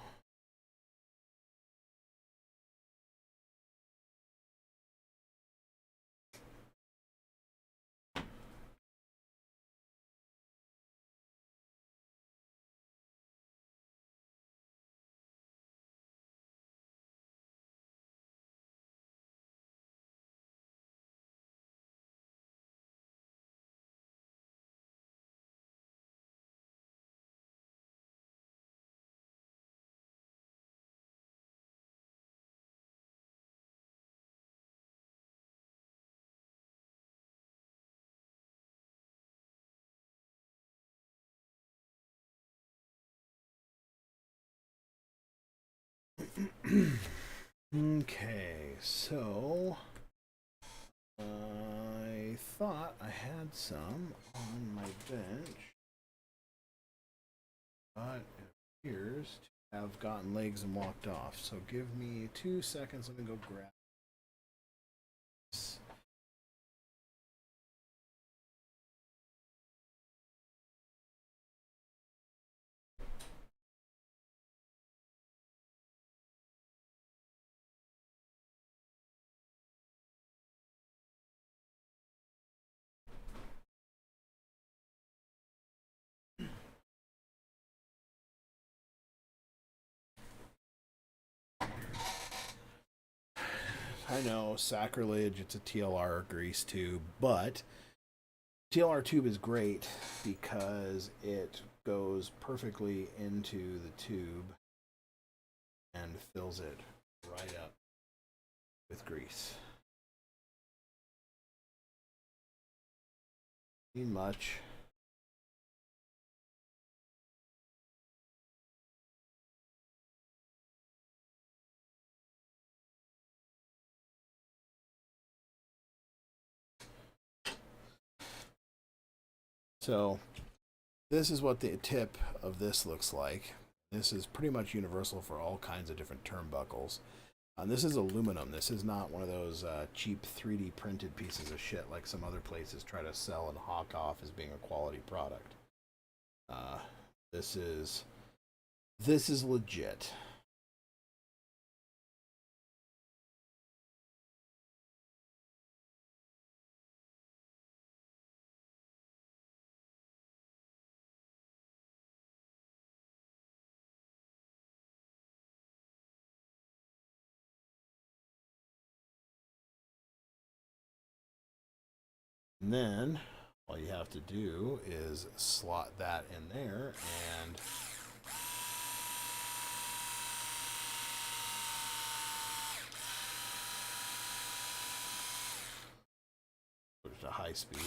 Okay, so I thought I had some on my bench, but it appears to have gotten legs and walked off. So give me 2 seconds. Let me go grab this. I know, sacrilege, it's a TLR grease tube, but TLR tube is great because it goes perfectly into the tube and fills it right up with grease. Need much. So this is what the tip of this looks like. This is pretty much universal for all kinds of different turnbuckles. This is aluminum. This is not one of those cheap 3D printed pieces of shit like some other places try to sell and hawk off as being a quality product. This is legit. And then all you have to do is slot that in there and put it to high speed.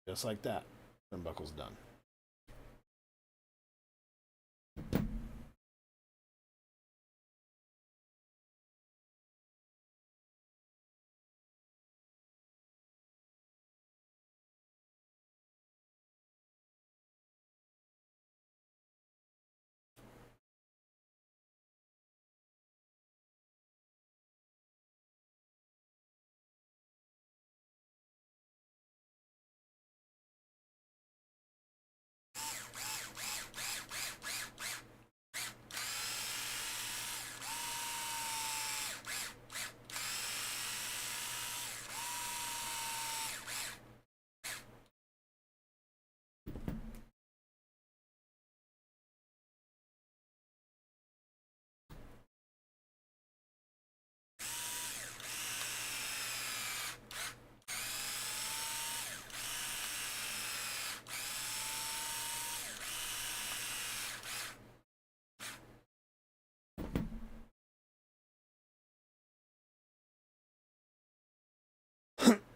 Just like that, turnbuckle's done.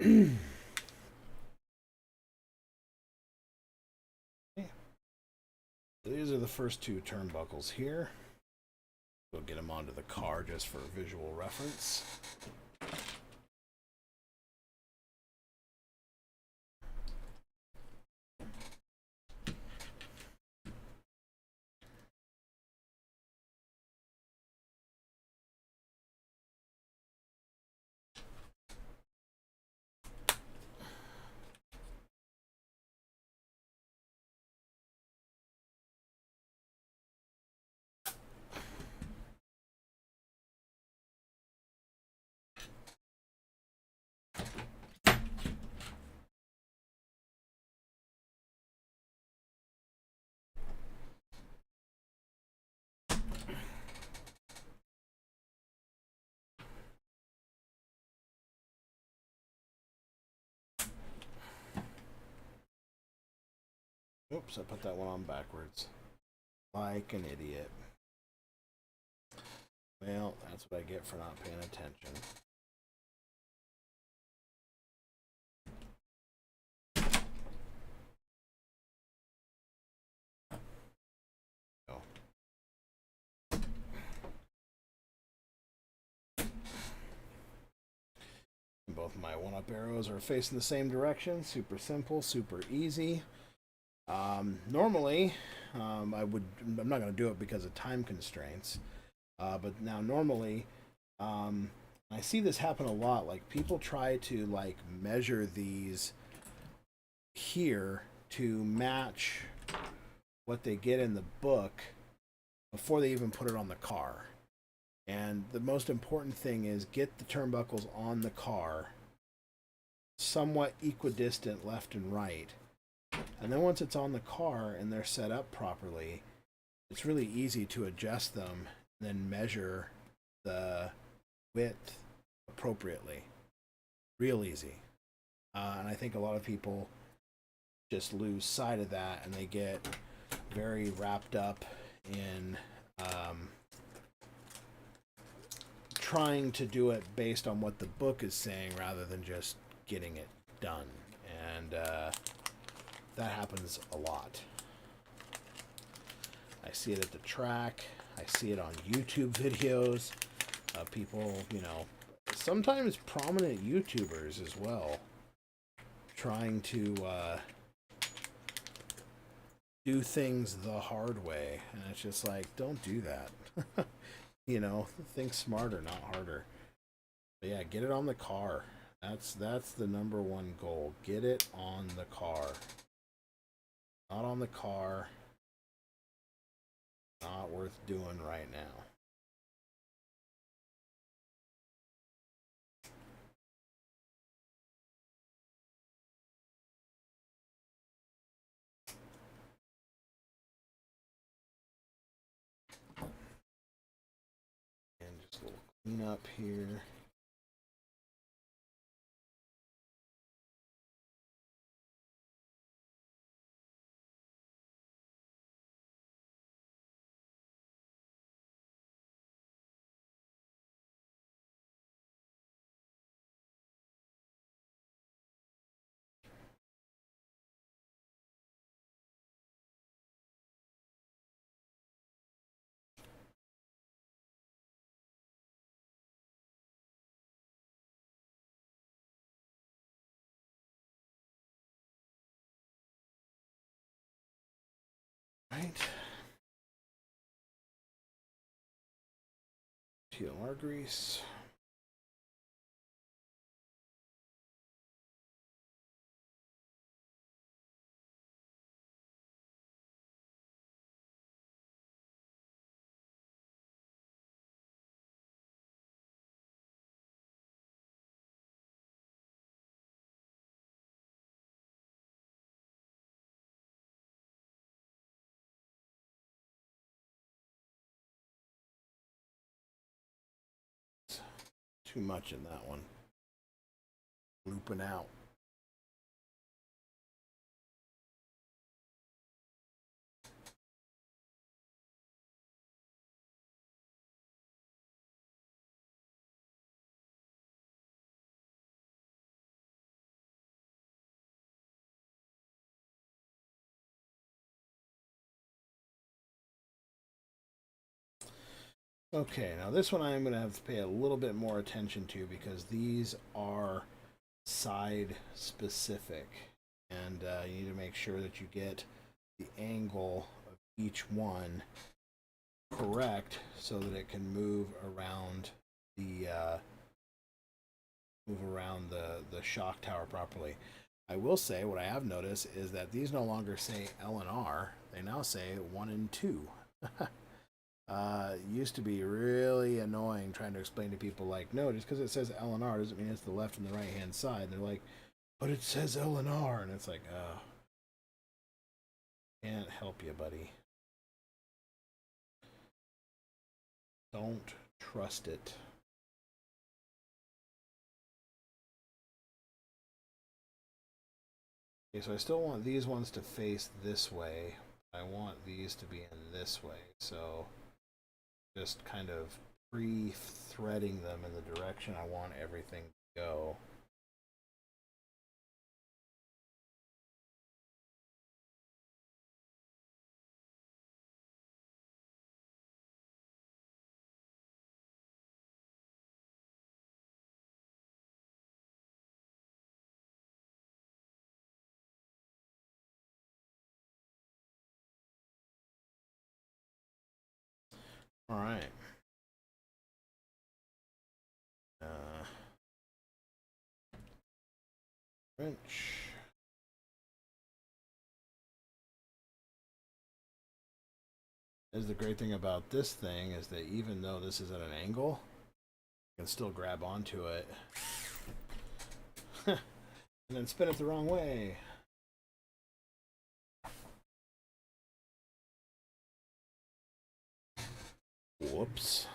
These are the first two turnbuckles here. We'll get them onto the car just for visual reference. Oops, I put that one on backwards. Like an idiot. Well, that's what I get for not paying attention. Oh. Both my one-up arrows are facing the same direction. Super simple, super easy. Normally, I'm not going to do it because of time constraints. But now normally, I see this happen a lot. Like people try to like measure these here to match what they get in the book before they even put it on the car. And the most important thing is get the turnbuckles on the car somewhat equidistant left and right. And then once it's on the car and they're set up properly, it's really easy to adjust them and then measure the width appropriately. Real easy. And I think a lot of people just lose sight of that and they get very wrapped up in trying to do it based on what the book is saying rather than just getting it done. And that happens a lot. I see it at the track. I see it on YouTube videos. People, sometimes prominent YouTubers as well, trying to do things the hard way. And it's just like, don't do that. Think smarter, not harder. But yeah, get it on the car. That's the number one goal. Get it on the car. Not on the car. Not worth doing right now. And just a little clean up here. Right. TLR grease. Too much in that one. Looping out. Okay, now this one I'm going to have to pay a little bit more attention to because these are side specific, and you need to make sure that you get the angle of each one correct so that it can move around the shock tower properly. I will say what I have noticed is that these no longer say L and R; they now say 1 and 2. Used to be really annoying trying to explain to people like, no, just because it says L and R doesn't mean it's the left and the right hand side. And they're like, but it says L and R, and it's like, oh, can't help you, buddy. Don't trust it. Okay, so I still want these ones to face this way. I want these to be in this way. So just kind of pre-threading them in the direction I want everything to go. All right. Wrench. Is the great thing about this thing is that even though this is at an angle, you can still grab onto it and then spin it the wrong way. Whoops.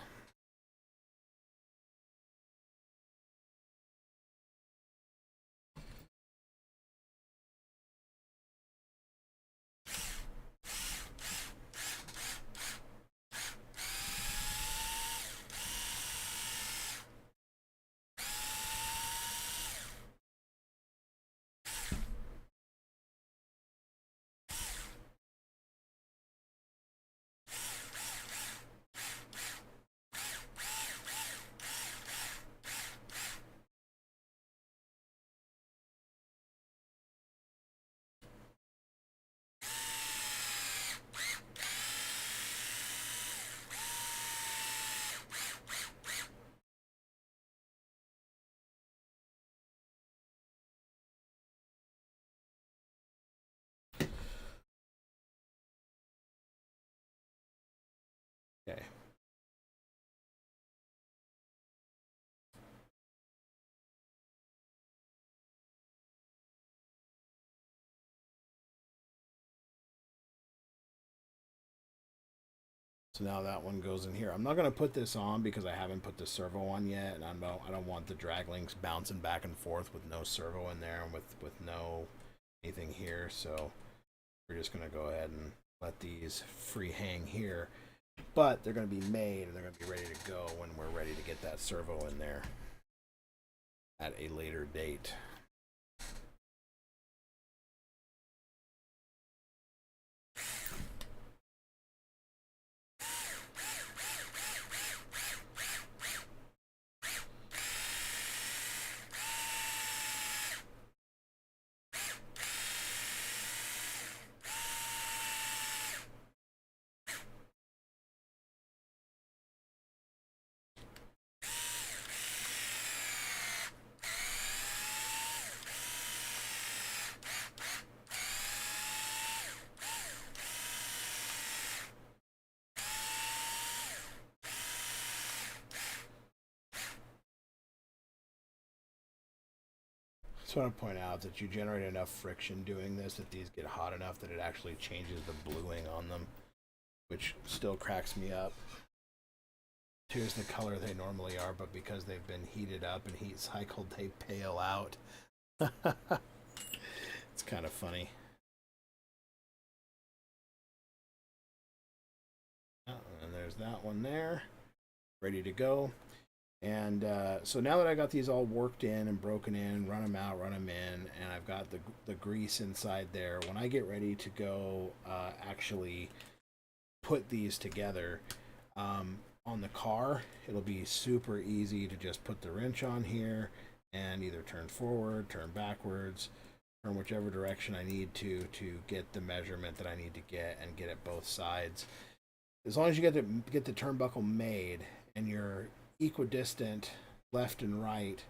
Okay. So now that one goes in here. I'm not going to put this on because I haven't put the servo on yet, and I don't want the drag links bouncing back and forth with no servo in there and with no anything here. So we're just going to go ahead and let these free hang here. But they're going to be made and they're going to be ready to go when we're ready to get that servo in there at a later date. I just want to point out that you generate enough friction doing this that these get hot enough that it actually changes the bluing on them, which still cracks me up. Here's the color they normally are, but because they've been heated up and heat cycled, they pale out. It's kind of funny. And there's that one there, ready to go. And so now that I got these all worked in and broken in, run them out, run them in, and I've got the grease inside there, when I get ready to go actually put these together, on the car, it'll be super easy to just put the wrench on here and either turn forward, turn backwards, turn whichever direction I need to get the measurement that I need to get and get it both sides. As long as you get the turnbuckle made and you're equidistant left and right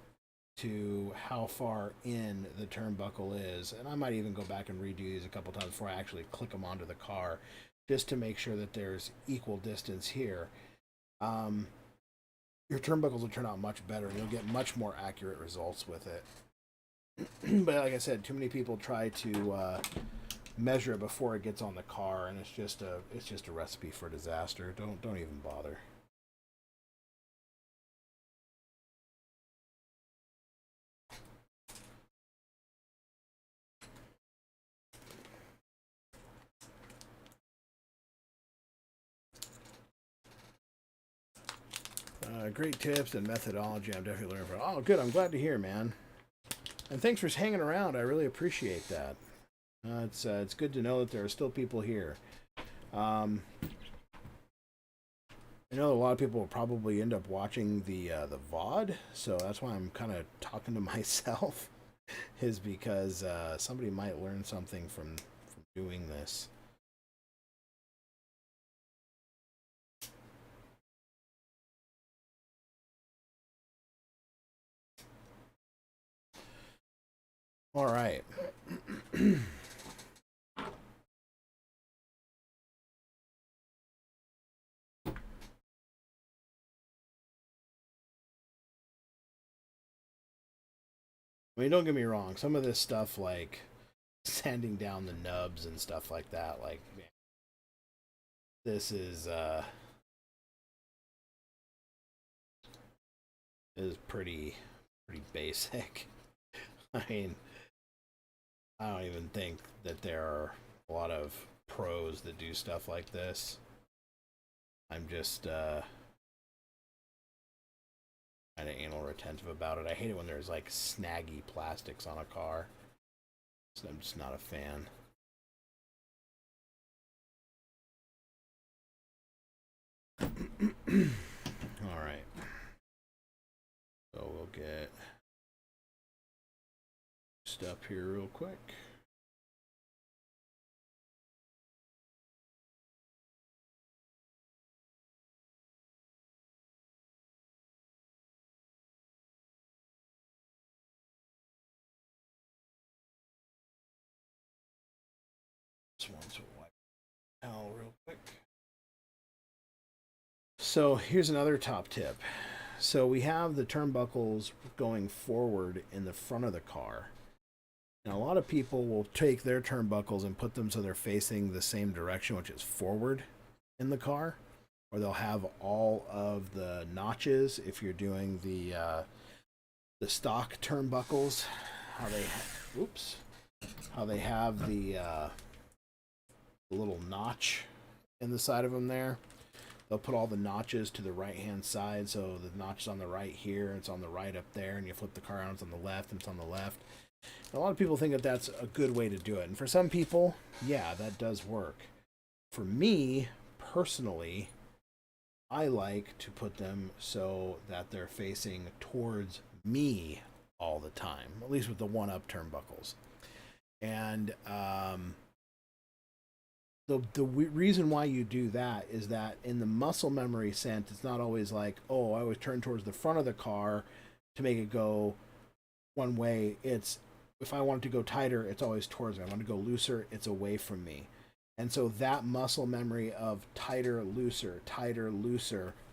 to how far in the turnbuckle is, and I might even go back and redo these a couple times before I actually click them onto the car, just to make sure that there's equal distance here. Your turnbuckles will turn out much better. You'll get much more accurate results with it. But like I said, too many people try to measure it before it gets on the car, and it's just a recipe for disaster. Don't even bother. Great tips and methodology. I'm definitely learning from. Oh, good. I'm glad to hear, man. And thanks for hanging around. I really appreciate that. It's good to know that there are still people here. I know a lot of people will probably end up watching the VOD, so that's why I'm kind of talking to myself, is because somebody might learn something from doing this. All right. I mean, don't get me wrong. Some of this stuff, like sanding down the nubs and stuff like that, like, man, this is pretty basic. I mean, I don't even think that there are a lot of pros that do stuff like this. I'm just kind of anal retentive about it. I hate it when there's like snaggy plastics on a car. So I'm just not a fan. All right. So we'll get step here real quick. This one's a wipe towel real quick. So here's another top tip. So we have the turnbuckles going forward in the front of the car. Now, a lot of people will take their turnbuckles and put them so they're facing the same direction, which is forward in the car, or they'll have all of the notches if you're doing the stock turnbuckles. How they have the little notch in the side of them there. They'll put all the notches to the right-hand side, so the notch is on the right here, it's on the right up there, and you flip the car around, it's on the left, and it's on the left. And a lot of people think that that's a good way to do it, and for some people, yeah, that does work. For me, personally, I like to put them so that they're facing towards me all the time, at least with the one-up turnbuckles. And the reason why you do that is that in the muscle memory sense, it's not always like, oh, I always turn towards the front of the car to make it go one way. It's, if I want it to go tighter, it's always towards me. I want to go looser, it's away from me. And so that muscle memory of tighter, looser,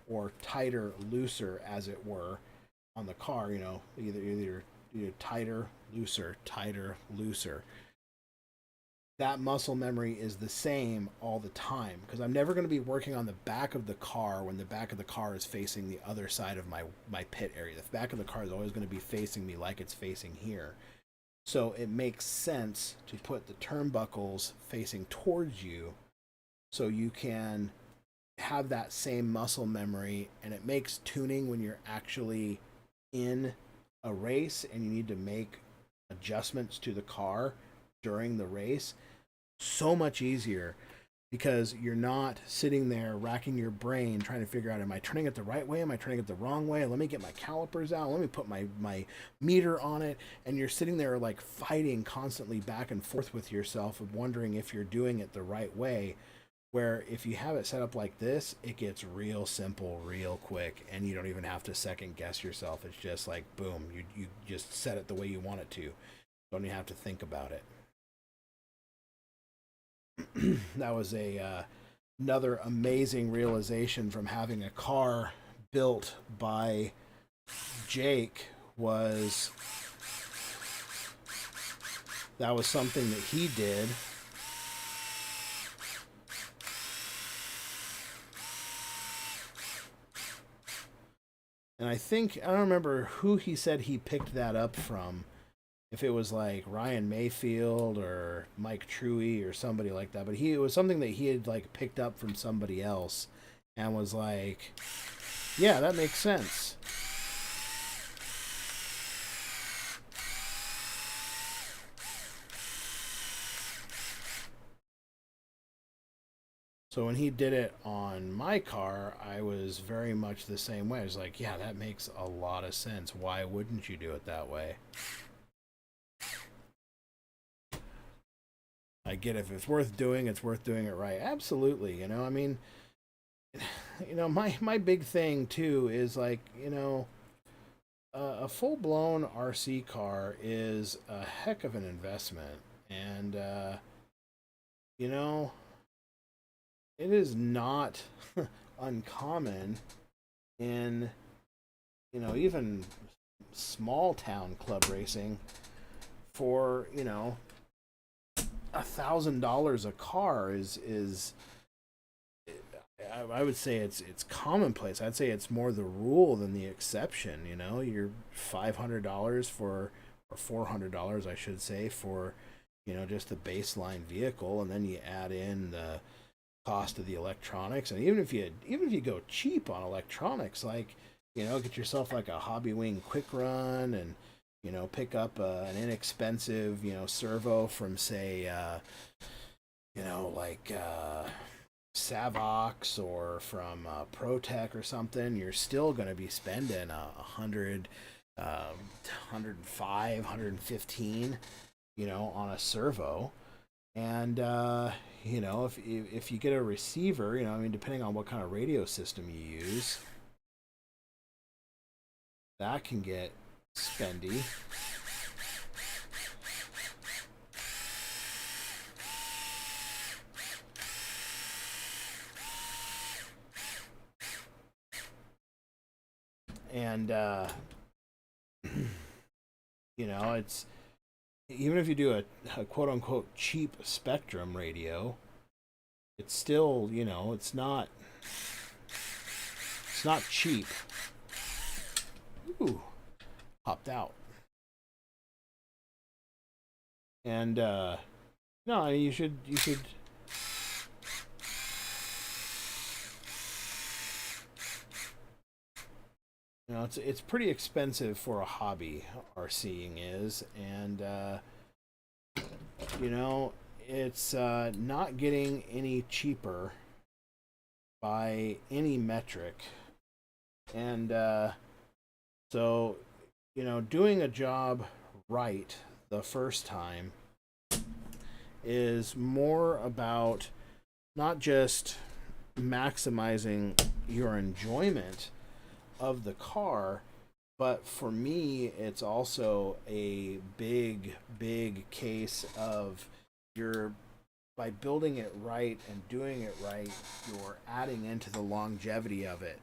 or tighter, looser, as it were, on the car, you know, either tighter, looser, that muscle memory is the same all the time, because I'm never going to be working on the back of the car when the back of the car is facing the other side of my pit area. The back of the car is always going to be facing me like it's facing here. So it makes sense to put the turnbuckles facing towards you so you can have that same muscle memory, and it makes tuning when you're actually in a race and you need to make adjustments to the car during the race so much easier. because you're not sitting there racking your brain trying to figure out, am I turning it the right way? Am I turning it the wrong way? Let me get my calipers out. Let me put my meter on it. And you're sitting there like fighting constantly back and forth with yourself of wondering if you're doing it the right way. Where if you have it set up like this, it gets real simple, real quick, and you don't even have to second guess yourself. It's just like, boom, you just set it the way you want it to. Don't even have to think about it. That was another amazing realization from having a car built by Jake. That was something that he did. And I don't remember who he said he picked that up from. If it was like Ryan Mayfield or Mike Truey or somebody like that, but it was something that he had like picked up from somebody else and was like, yeah, that makes sense. So when he did it on my car, I was very much the same way. I was like, yeah, that makes a lot of sense. Why wouldn't you do it that way? I get if it's worth doing, it's worth doing it right. Absolutely, I mean, my big thing too is like, a full-blown RC car is a heck of an investment, and it is not uncommon in even small town club racing for $1,000 a car is I would say it's commonplace. I'd say it's more the rule than the exception. You're $500 or $400, I should say, for just the baseline vehicle, and then you add in the cost of the electronics. And even if you go cheap on electronics, like get yourself like a Hobby Wing Quick Run, and pick up an inexpensive, servo from, say, like Savox or from ProTech or something, you're still going to be spending $100, $105, $115, on a servo. And, if you get a receiver, depending on what kind of radio system you use, that can get spendy. And it's, even if you do a quote unquote cheap Spectrum radio, it's still, it's not cheap. Ooh, popped out. And no, you should it's pretty expensive for a hobby, RCing is, and it's not getting any cheaper by any metric. And so doing a job right the first time is more about not just maximizing your enjoyment of the car, but for me it's also a big case of by building it right and doing it right, you're adding into the longevity of it.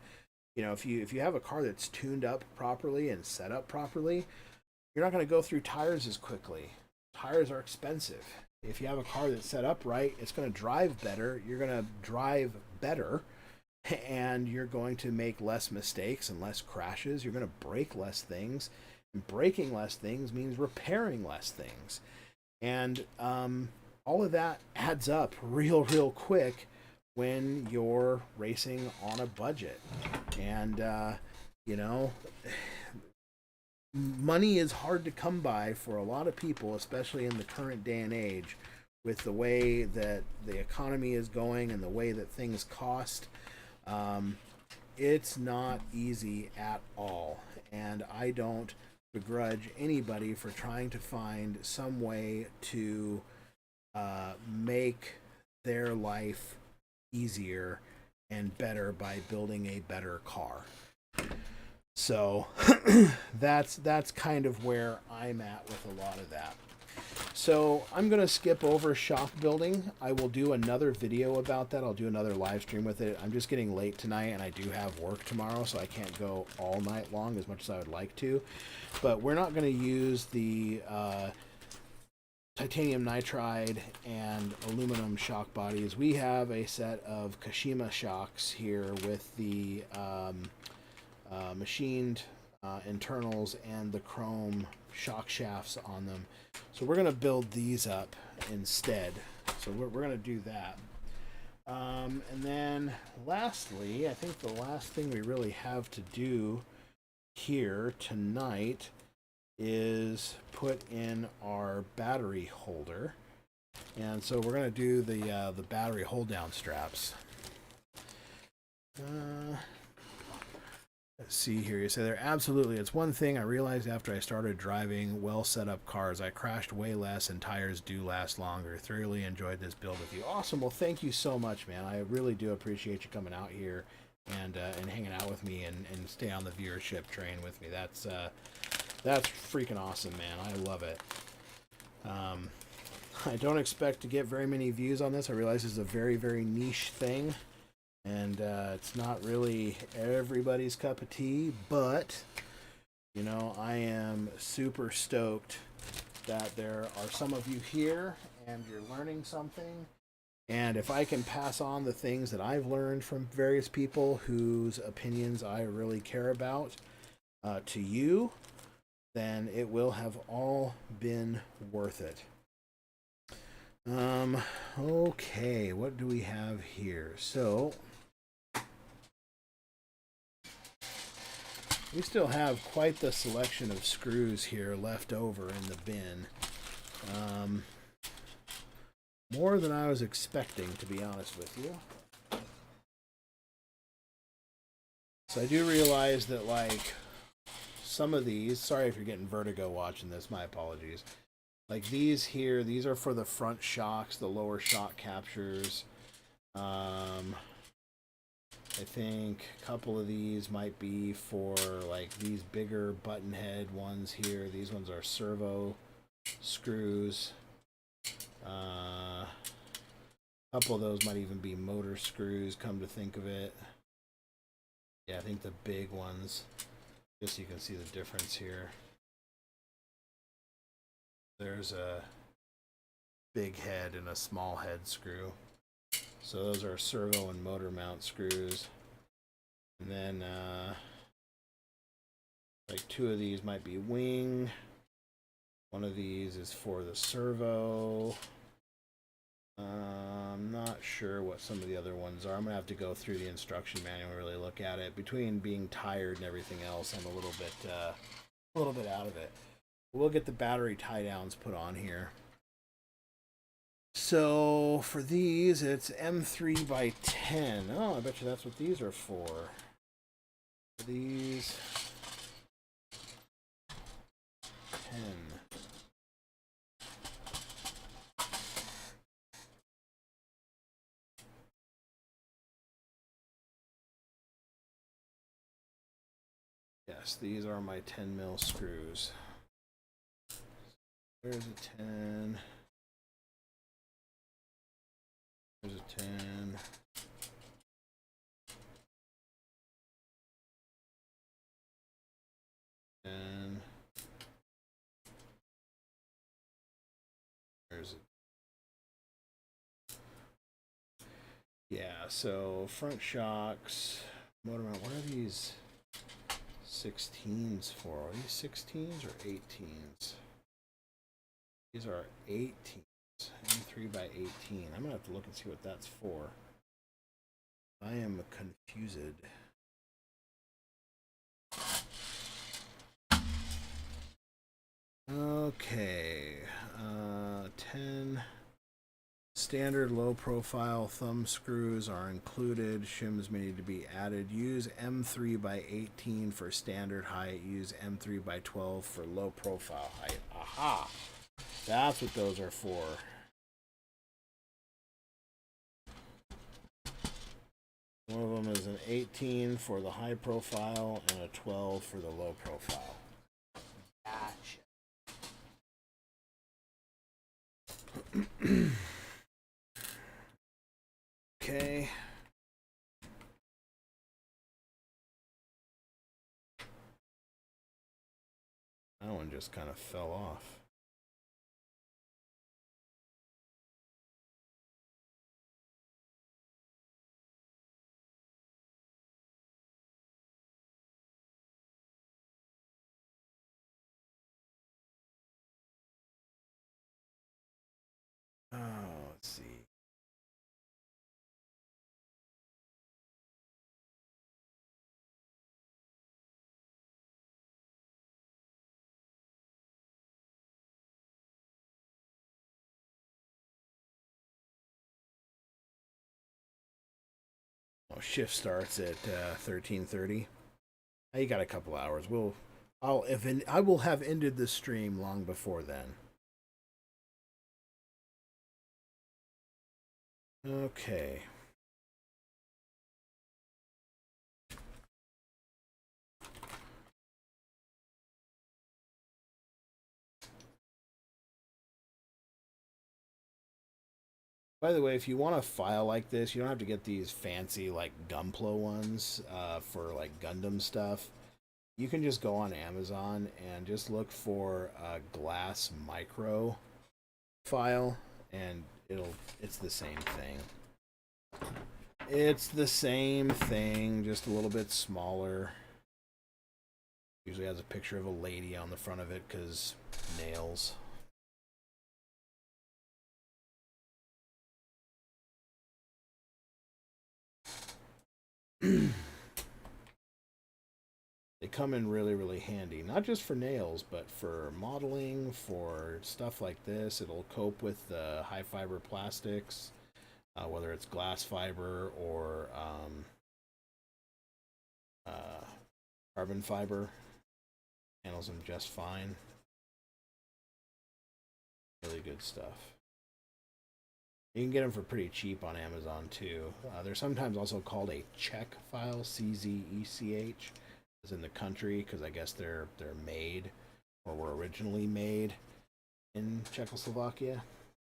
If you have a car that's tuned up properly and set up properly, you're not going to go through tires as quickly. Tires are expensive. If you have a car that's set up right, it's going to drive better. You're going to drive better, and you're going to make less mistakes and less crashes. You're going to break less things, and breaking less things means repairing less things. And all of that adds up real quick when you're racing on a budget. And money is hard to come by for a lot of people, especially in the current day and age, with the way that the economy is going and the way that things cost, it's not easy at all. And I don't begrudge anybody for trying to find some way to make their life easier and better by building a better car. So that's kind of where I'm at with a lot of that. So I'm going to skip over shock building. I will do another video about that. I'll do another live stream with it. I'm just getting late tonight and I do have work tomorrow, so I can't go all night long as much as I would like to. But we're not going to use the titanium nitride and aluminum shock bodies. We have a set of Kashima shocks here with the machined internals and the chrome shock shafts on them. So we're going to build these up instead. So we're going to do that. And then lastly, I think the last thing we really have to do here tonight is put in our battery holder. And so we're going to do the battery hold down straps. Let's see here. You say there, absolutely. It's one thing I realized after I started driving well set up cars. I crashed way less and tires do last longer. Thoroughly enjoyed this build with you. Awesome. Well, thank you so much, man. I really do appreciate you coming out here and hanging out with me and stay on the viewership train with me. That's freaking awesome, man. I love it. I don't expect to get very many views on this. I realize this is a very, very niche thing. And it's not really everybody's cup of tea, but, you know, I am super stoked that there are some of you here and you're learning something. And if I can pass on the things that I've learned from various people whose opinions I really care about to you, then it will have all been worth it. Okay, what do we have here? So we still have quite the selection of screws here left over in the bin. More than I was expecting, to be honest with you. So I do realize that, like, some of these, sorry if you're getting vertigo watching this, my apologies. Like these here, these are for the front shocks, the lower shock captures. I think a couple of these might be for like these bigger button head ones here. These ones are servo screws. A couple of those might even be motor screws, come to think of it. Yeah, I think the big ones, just so you can see the difference here. There's a big head and a small head screw. So those are servo and motor mount screws. And then like two of these might be wing. One of these is for the servo. I'm not sure what some of the other ones are. I'm gonna have to go through the instruction manual and really look at it. Between being tired and everything else, I'm a little bit out of it. We'll get the battery tie downs put on here. So for these, it's M3 by 10. Oh, I bet you that's what these are for. These 10. Yes, these are my 10 mil screws. There's a 10. There's a 10. And there's a, yeah, so front shocks, motor mount. What are these 16s for? Are these 16s or 18s? These are 18s. M3 by 18. I'm gonna have to look and see what that's for. I am confused. Okay, 10. Standard low profile thumb screws are included. Shims may need to be added. Use M3 by 18 for standard height. Use M3 by 12 for low profile height. Aha! That's what those are for. One of them is an 18 for the high profile and a 12 for the low profile. Gotcha. Okay. That one just kind of fell off. Oh, let's see. Oh, shift starts at 13:30. You got a couple hours. I will have ended the stream long before then. Okay. By the way, if you want a file like this, you don't have to get these fancy like Gunpla ones for like Gundam stuff. You can just go on Amazon and just look for a glass micro file, and it's the same thing. It's the same thing, just a little bit smaller. Usually has a picture of a lady on the front of it because nails. They come in really, really handy, not just for nails, but for modeling, for stuff like this. It'll cope with the high fiber plastics, whether it's glass fiber or carbon fiber. Handles them just fine. Really good stuff. You can get them for pretty cheap on Amazon too. They're sometimes also called a Czech file, CZECH, as in the country, because I guess they're made or were originally made in Czechoslovakia,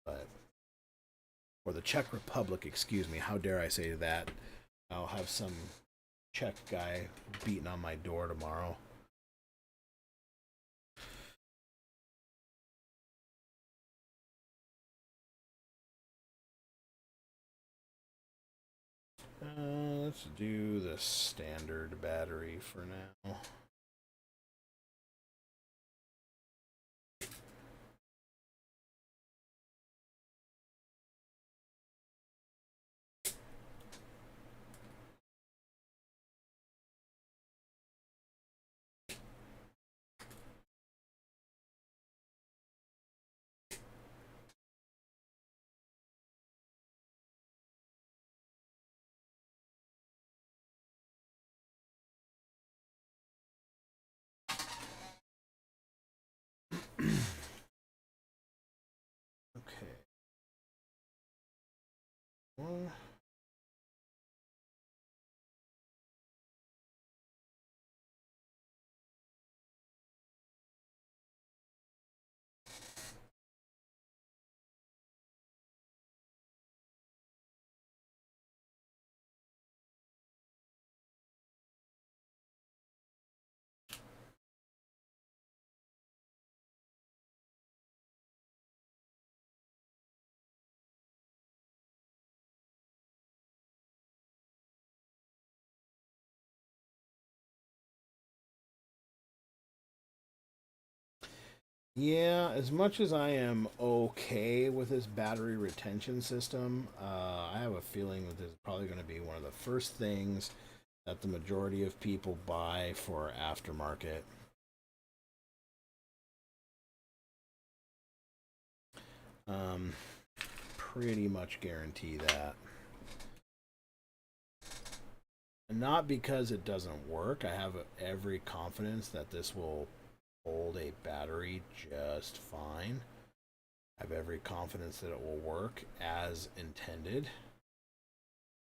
or the Czech Republic. Excuse me. How dare I say that? I'll have some Czech guy beating on my door tomorrow. Let's do the standard battery for now. Okay. Well, yeah, as much as I am okay with this battery retention system, I have a feeling that this is probably going to be one of the first things that the majority of people buy for aftermarket. pretty much guarantee that. And not because it doesn't work. I have every confidence that this will hold a battery just fine. I have every confidence that it will work as intended.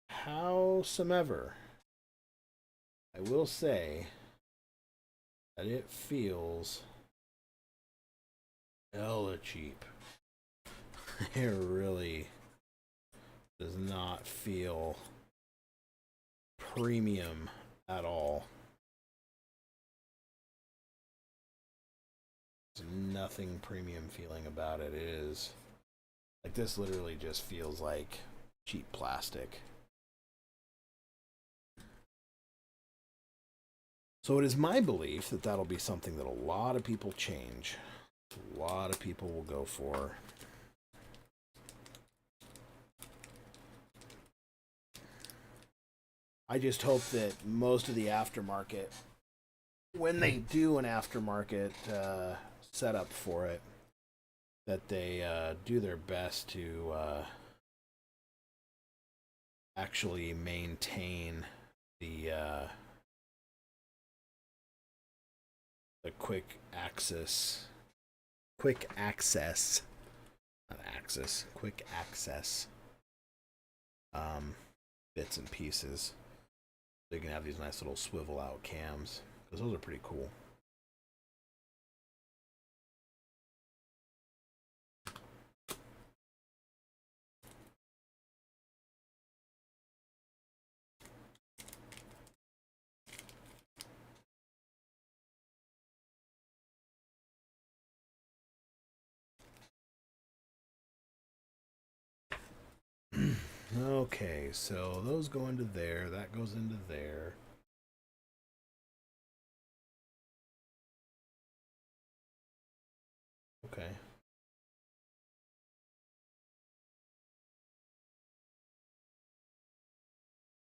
Howsoever, I will say that it feels hella cheap. It really does not feel premium at all. There's nothing premium feeling about it. It is like, this literally just feels like cheap plastic. So it is my belief that that'll be something that a lot of people change. A lot of people will go for. I just hope that most of the aftermarket, when they do an aftermarket setup for it, that they do their best to actually maintain the quick access, not access, quick access bits and pieces. So you can have these nice little swivel out cams, because those are pretty cool. Okay, so those go into there, that goes into there. Okay.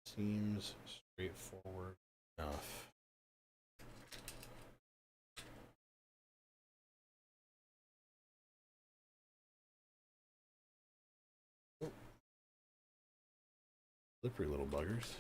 Seems straightforward enough. Oh. Slippery little buggers.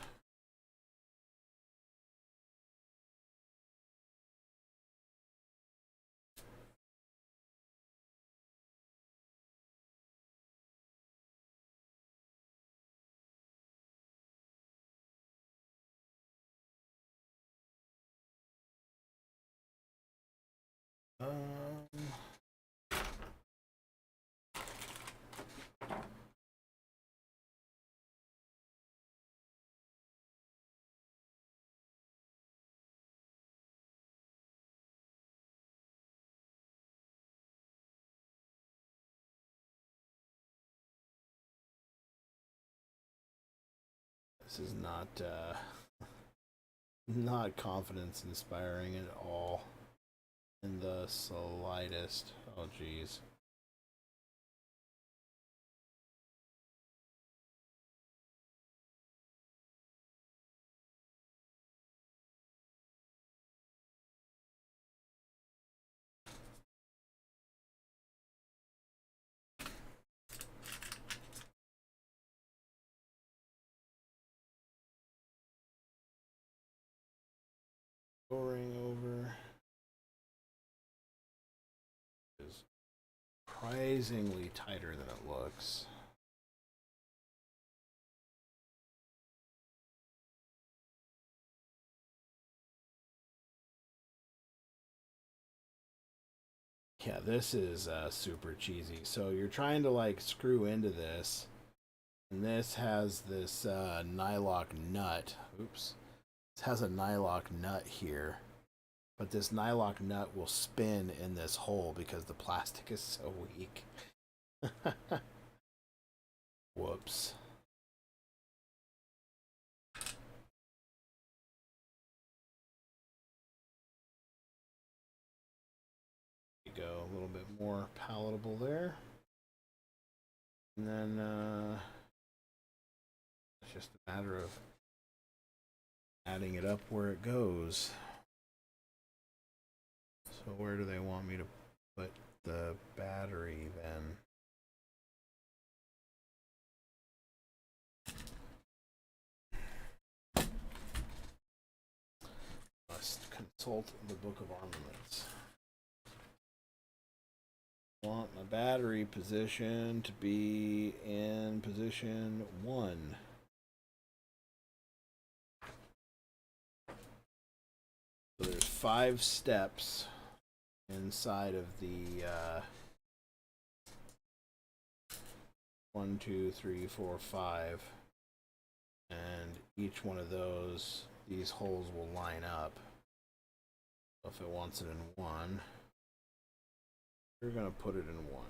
This is not confidence inspiring at all, in the slightest. Oh geez. Going over is surprisingly tighter than it looks. Yeah, this is super cheesy. So you're trying to like screw into this, and this has this nylock nut. Oops. This has a nylock nut here, but this nylock nut will spin in this hole because the plastic is so weak. Whoops. There you go, a little bit more palatable there. And then it's just a matter of adding it up where it goes. So where do they want me to put the battery then? consult the Book of Armaments. I want my battery position to be in position 1. So there's 5 steps inside of the 1, 2, 3, 4, 5, and each one of those, these holes will line up. So if it wants it in 1, we're going to put it in 1.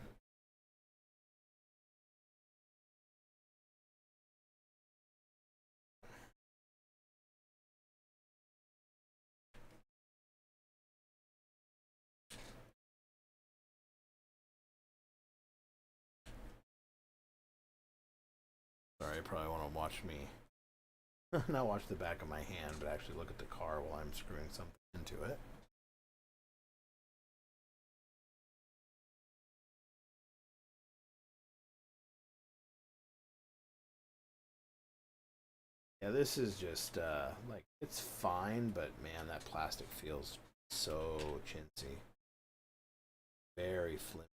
Sorry, you probably want to watch me not watch the back of my hand, but actually look at the car while I'm screwing something into it. Yeah, this is just like, it's fine, but man, that plastic feels so chintzy. Very flimsy.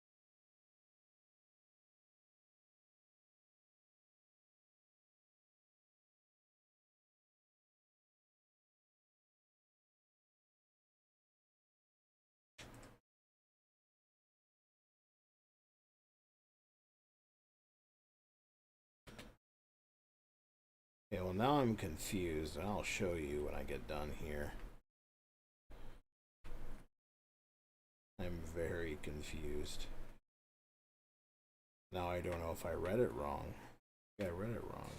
Okay, well now I'm confused, and I'll show you when I get done here. I'm very confused. Now I don't know if I read it wrong. Yeah, I read it wrong.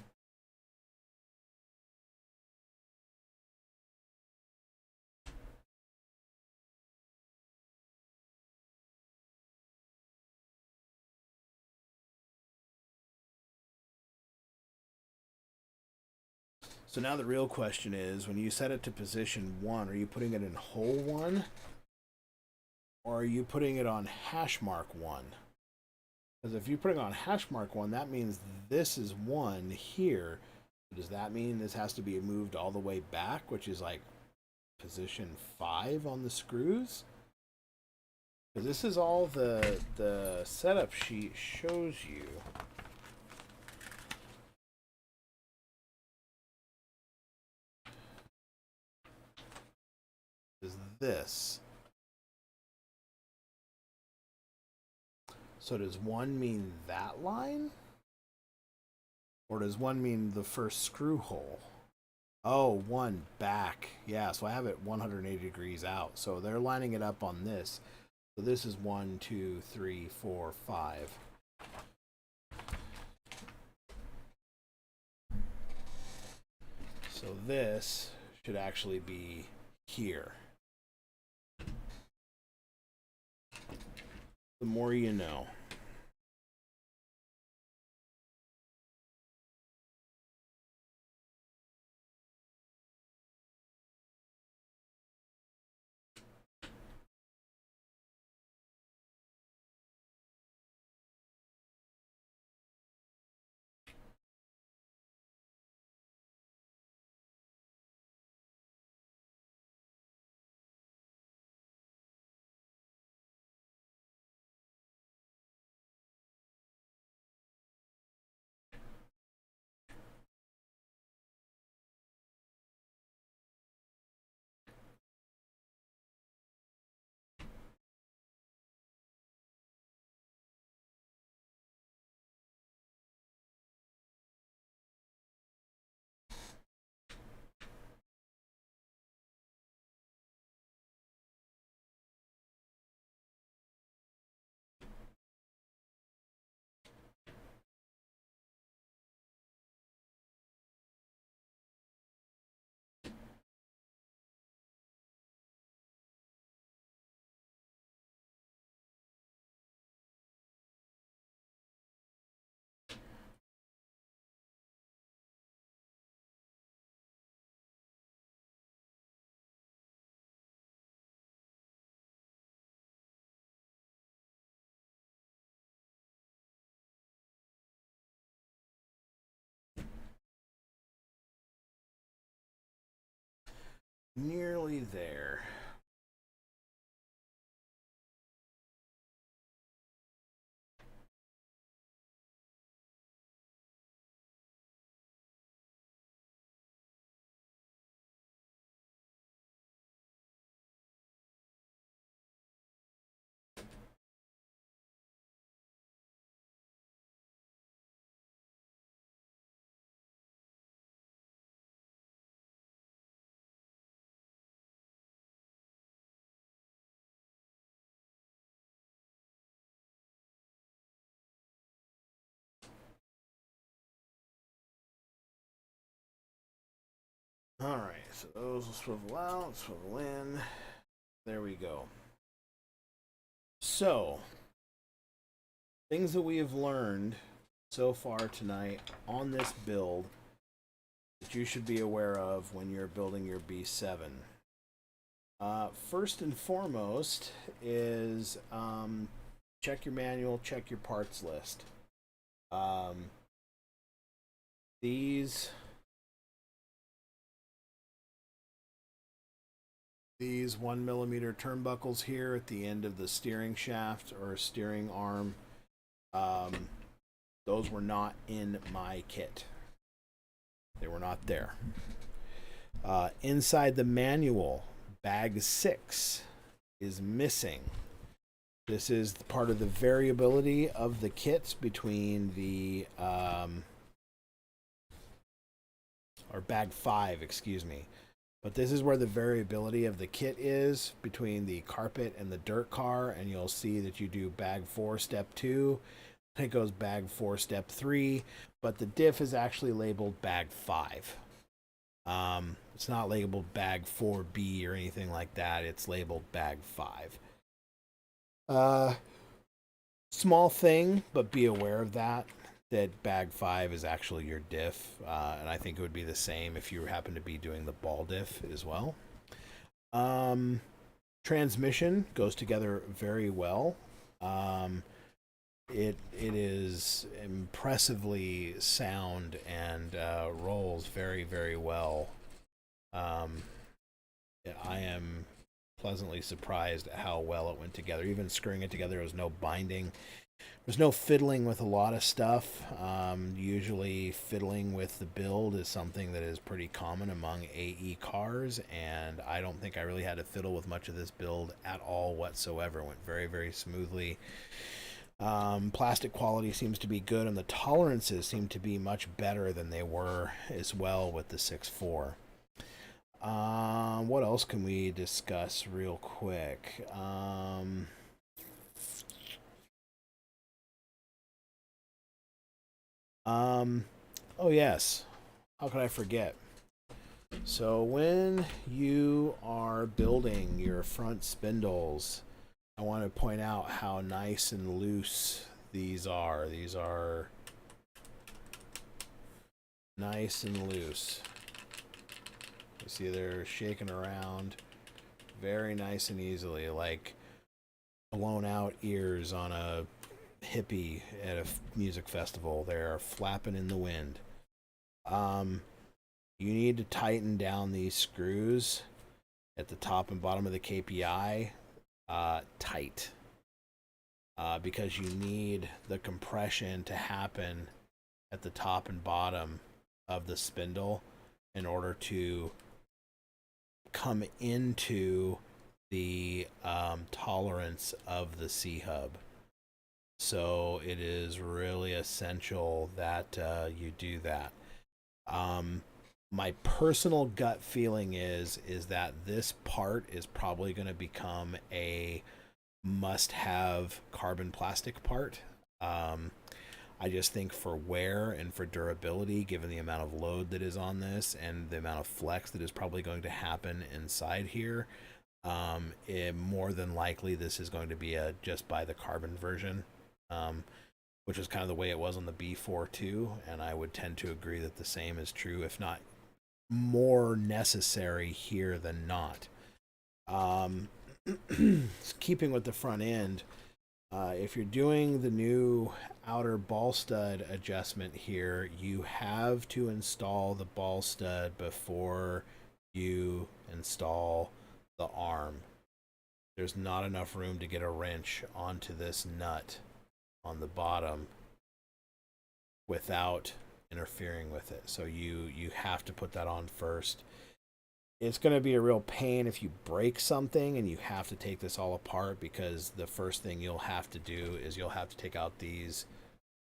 So now the real question is, when you set it to position 1, are you putting it in hole 1? Or are you putting it on hash mark 1? Because if you're putting on hash mark 1, that means this is 1 here. Does that mean this has to be moved all the way back, which is like position 5 on the screws? Because this is all the setup sheet shows you. Is this. So does 1 mean that line? Or does 1 mean the first screw hole? Oh, 1 back. Yeah, so I have it 180 degrees out. So they're lining it up on this. So this is 1, 2, 3, 4, 5. So this should actually be here. The more you know. Nearly there. Alright, so those will swivel out, swivel in. There we go. So, things that we have learned so far tonight on this build that you should be aware of when you're building your B7. First and foremost is check your manual, check your parts list. These 1mm turnbuckles here at the end of the steering shaft or steering arm, those were not in my kit. They were not there. Inside the manual, bag 6 is missing. This is part of the variability of the kits between the or bag 5, excuse me. But this is where the variability of the kit is between the carpet and the dirt car, and you'll see that you do bag 4 step 2, and it goes bag 4 step 3, but the diff is actually labeled bag 5. It's not labeled bag 4B or anything like that. It's labeled bag 5. Small thing, but be aware of that bag 5 is actually your diff, and I think it would be the same if you happen to be doing the ball diff as well. Transmission goes together very well. It is impressively sound and rolls very, very well. I am pleasantly surprised at how well it went together. Even screwing it together, there was no binding. There's no fiddling with a lot of stuff. Usually fiddling with the build is something that is pretty common among AE cars, and I don't think I really had to fiddle with much of this build at all whatsoever. It went very, very smoothly. Plastic quality seems to be good, and the tolerances seem to be much better than they were as well with the 6.4. What else can we discuss real quick? Oh yes, how could I forget? So when you are building your front spindles, I want to point out how nice and loose these are. These are nice and loose. You see they're shaking around very nice and easily, like blown out ears on a hippie at a music festival. They're flapping in the wind. You need to tighten down these screws at the top and bottom of the KPI tight, because you need the compression to happen at the top and bottom of the spindle in order to come into the tolerance of the C-hub. So it is really essential that you do that. My personal gut feeling is that this part is probably going to become a must-have carbon plastic part. I just think for wear and for durability, given the amount of load that is on this and the amount of flex that is probably going to happen inside here, more than likely this is going to be a just buy the carbon version, which is kind of the way it was on the B4 too, and I would tend to agree that the same is true, if not more necessary here than not. Keeping with the front end, if you're doing the new outer ball stud adjustment here, you have to install the ball stud before you install the arm. There's not enough room to get a wrench onto this nut on the bottom without interfering with it. So you have to put that on first. It's going to be a real pain if you break something and you have to take this all apart, because the first thing you'll have to do is you'll have to take out these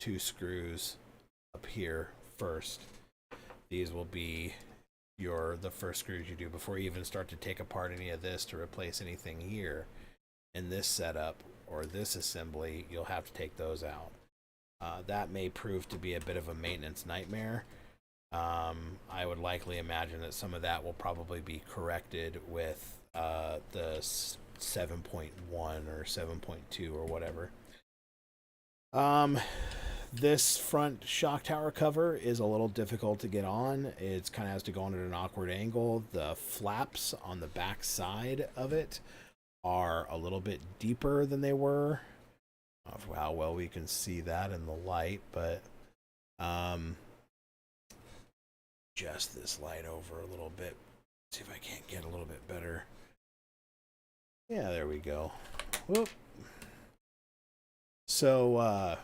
2 screws up here first. These will be the first screws you do before you even start to take apart any of this to replace anything here in this setup or this assembly. You'll have to take those out. That may prove to be a bit of a maintenance nightmare. I would likely imagine that some of that will probably be corrected with the 7.1 or 7.2 or whatever. This front shock tower cover is a little difficult to get on. It kind of has to go on at an awkward angle. The flaps on the back side of it are a little bit deeper than they were. I don't know how well we can see that in the light, but adjust this light over a little bit. See if I can't get a little bit better. Yeah, there we go. Whoop. So,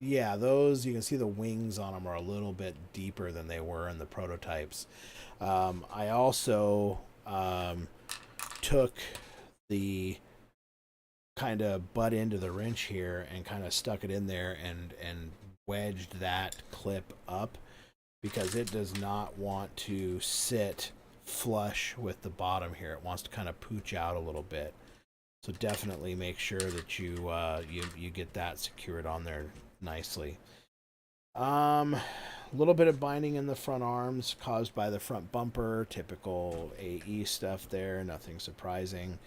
yeah, those, you can see the wings on them are a little bit deeper than they were in the prototypes. I also took the kind of butt into the wrench here and kind of stuck it in there and wedged that clip up, because it does not want to sit flush with the bottom here. It wants to kind of pooch out a little bit. So definitely make sure that you get that secured on there nicely. A little bit of binding in the front arms caused by the front bumper. Typical AE stuff there. Nothing surprising.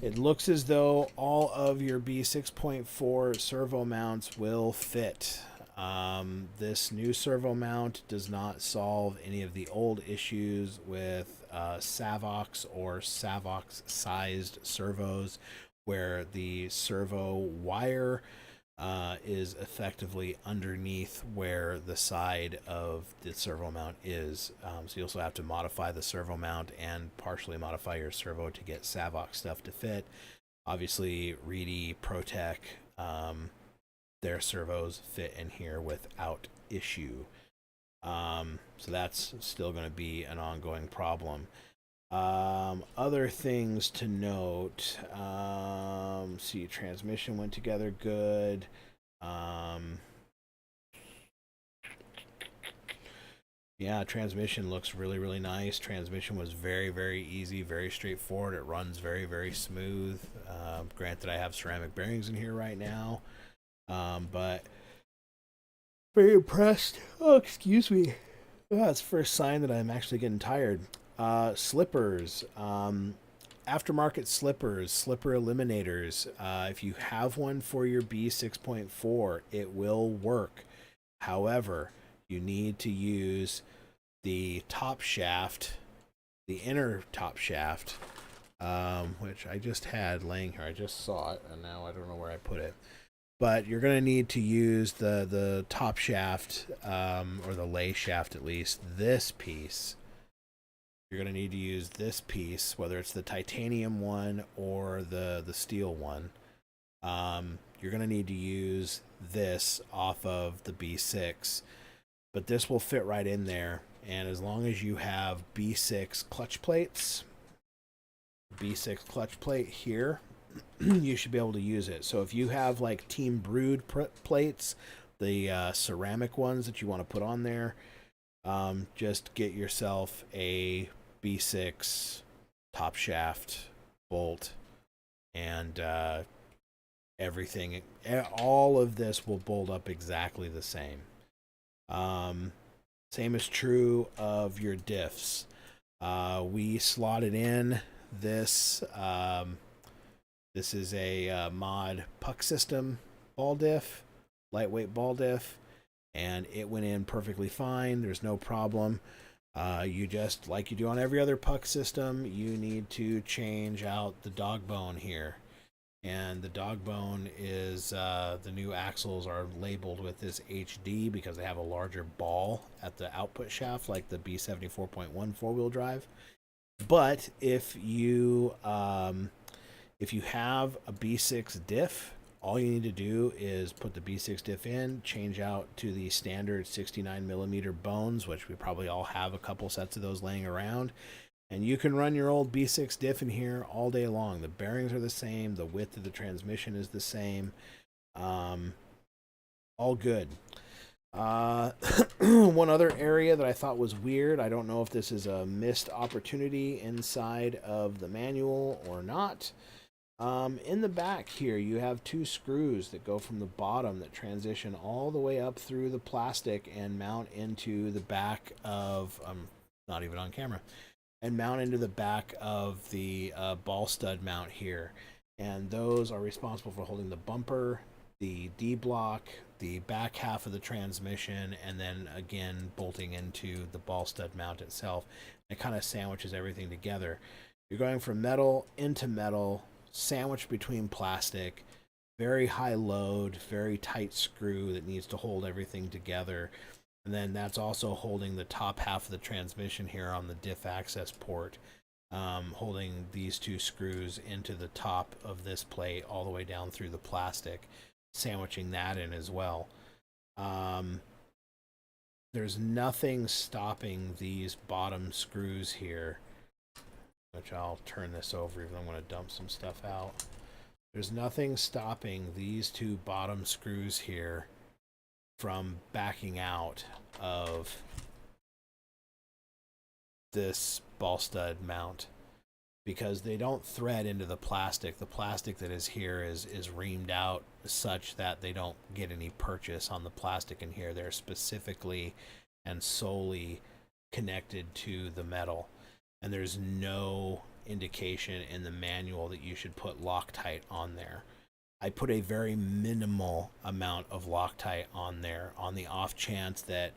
It looks as though all of your B6.4 servo mounts will fit. This new servo mount does not solve any of the old issues with Savox or Savox sized servos, where the servo wire is effectively underneath where the side of the servo mount is. So you also have to modify the servo mount and partially modify your servo to get Savox stuff to fit. Obviously, Reedy, Protec, their servos fit in here without issue. So that's still going to be an ongoing problem. Other things to note, see, transmission went together good. Yeah, transmission looks really, really nice. Transmission was very, very easy, very straightforward. It runs very, very smooth. Granted, I have ceramic bearings in here right now, but very impressed. Oh, excuse me. That's the first sign that I'm actually getting tired. Slippers, aftermarket slippers, slipper eliminators. If you have one for your B6.4, it will work. However, you need to use the top shaft, the inner top shaft, which I just had laying here. I just saw it, and now I don't know where I put it. But you're going to need to use the top shaft, or the lay shaft at least, this piece. You're going to need to use this piece, whether it's the titanium one or the steel one. You're going to need to use this off of the B6, but this will fit right in there. And as long as you have B6 clutch plates, B6 clutch plate here, you should be able to use it. So if you have like Team Brood plates, the ceramic ones that you want to put on there, just get yourself a B6 top shaft bolt, and everything, all of this will bolt up exactly the same. Same is true of your diffs. We slotted in this. This is a mod puck system ball diff, lightweight ball diff, and it went in perfectly fine. There's no problem. You just, like you do on every other puck system, you need to change out the dog bone here. And the dog bone is, the new axles are labeled with this HD because they have a larger ball at the output shaft, like the B7D 4.1 four-wheel drive. But if you have a B6 diff, all you need to do is put the B6 diff in, change out to the standard 69 millimeter bones, which we probably all have a couple sets of those laying around, and you can run your old B6 diff in here all day long. The bearings are the same, the width of the transmission is the same, all good. One other area that I thought was weird, I don't know if this is a missed opportunity inside of the manual or not. In the back here, you have two screws that go from the bottom that transition all the way up through the plastic and mount into the back of, not even on camera, and mount into the back of the ball stud mount here. And those are responsible for holding the bumper, the D-block, the back half of the transmission, and then again bolting into the ball stud mount itself. It kind of sandwiches everything together. You're going from metal into metal, sandwiched between plastic, very high load, very tight screw that needs to hold everything together. And then that's also holding the top half of the transmission here on the diff access port, holding these two screws into the top of this plate all the way down through the plastic, sandwiching that in as well. There's nothing stopping these bottom screws here, which I'll turn this over even though I'm going to dump some stuff out. There's nothing stopping these two bottom screws here from backing out of this ball stud mount, because they don't thread into the plastic. The plastic that is here is reamed out such that they don't get any purchase on the plastic in here. They're specifically and solely connected to the metal. And there's no indication in the manual that you should put Loctite on there. I put a very minimal amount of Loctite on there on the off chance that,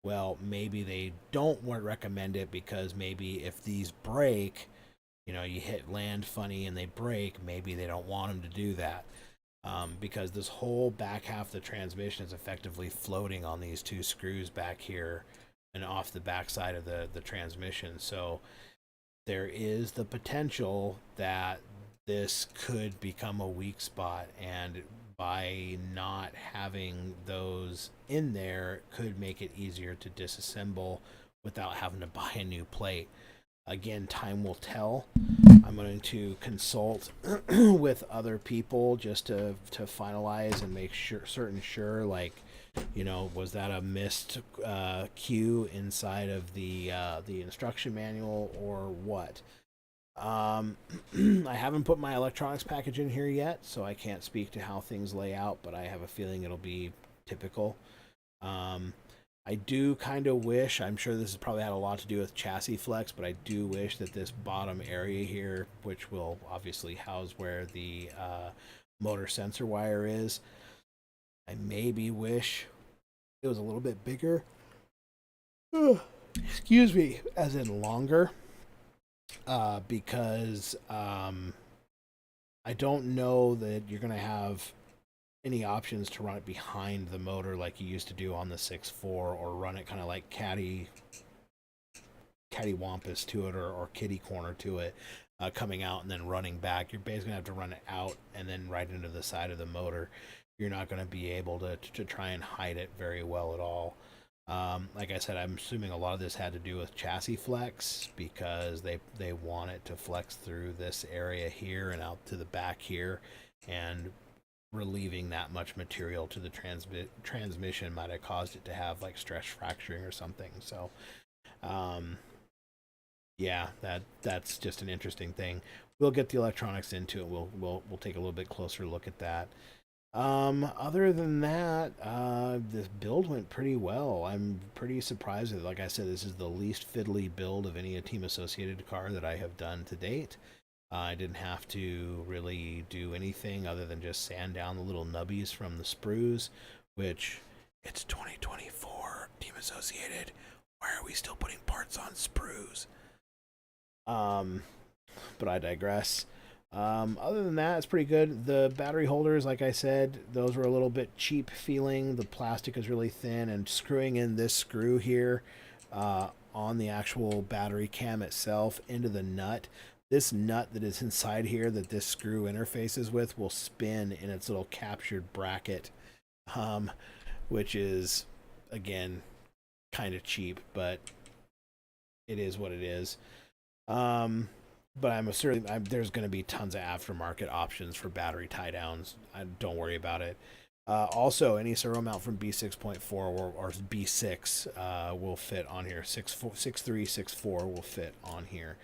well, maybe they don't want to recommend it because maybe if these break, you know, you hit land funny and they break, maybe they don't want them to do that. Because this whole back half of the transmission is effectively floating on these two screws back here and off the back side of the transmission. So there is the potential that this could become a weak spot, and by not having those in there could make it easier to disassemble without having to buy a new plate. Again, time will tell. I'm going to consult with other people just to finalize and make sure, like, you know, was that a missed cue inside of the instruction manual or what? I haven't put my electronics package in here yet, so I can't speak to how things lay out, but I have a feeling it'll be typical. I do kind of wish, I'm sure this has probably had a lot to do with chassis flex, but I do wish that this bottom area here, which will obviously house where the motor sensor wire is, I maybe wish it was a little bit bigger. Excuse me, as in longer. Because I don't know that you're going to have any options to run it behind the motor like you used to do on the 6.4, or run it kind of like cattywampus to it, or kitty corner to it, coming out and then running back. You're basically going to have to run it out and then right into the side of the motor. You're not going to be able to try and hide it very well at all. Like I said, I'm assuming a lot of this had to do with chassis flex, because they want it to flex through this area here and out to the back here, and relieving that much material to the transmission might have caused it to have like stress fracturing or something. So yeah, that's just an interesting thing. We'll get the electronics into it. We'll take a little bit closer look at that. Other than that, this build went pretty well. I'm pretty surprised that, like I said, this is the least fiddly build of any team associated car that I have done to date. I didn't have to really do anything other than just sand down the little nubbies from the sprues, which, it's 2024, team associated. Why are we still putting parts on sprues? But I digress. Other than that, it's pretty good. The battery holders, like I said, those were a little bit cheap feeling. The plastic is really thin, and screwing in this screw here on the actual battery cam itself into the nut. This nut that is inside here that this screw interfaces with will spin in its little captured bracket, which is, again, kind of cheap, but it is what it is. But I'm certain there's going to be tons of aftermarket options for battery tie downs. Don't worry about it. Also, any servo mount from B6.4 or B6 will fit on here. 6.3, 6.4 will fit on here.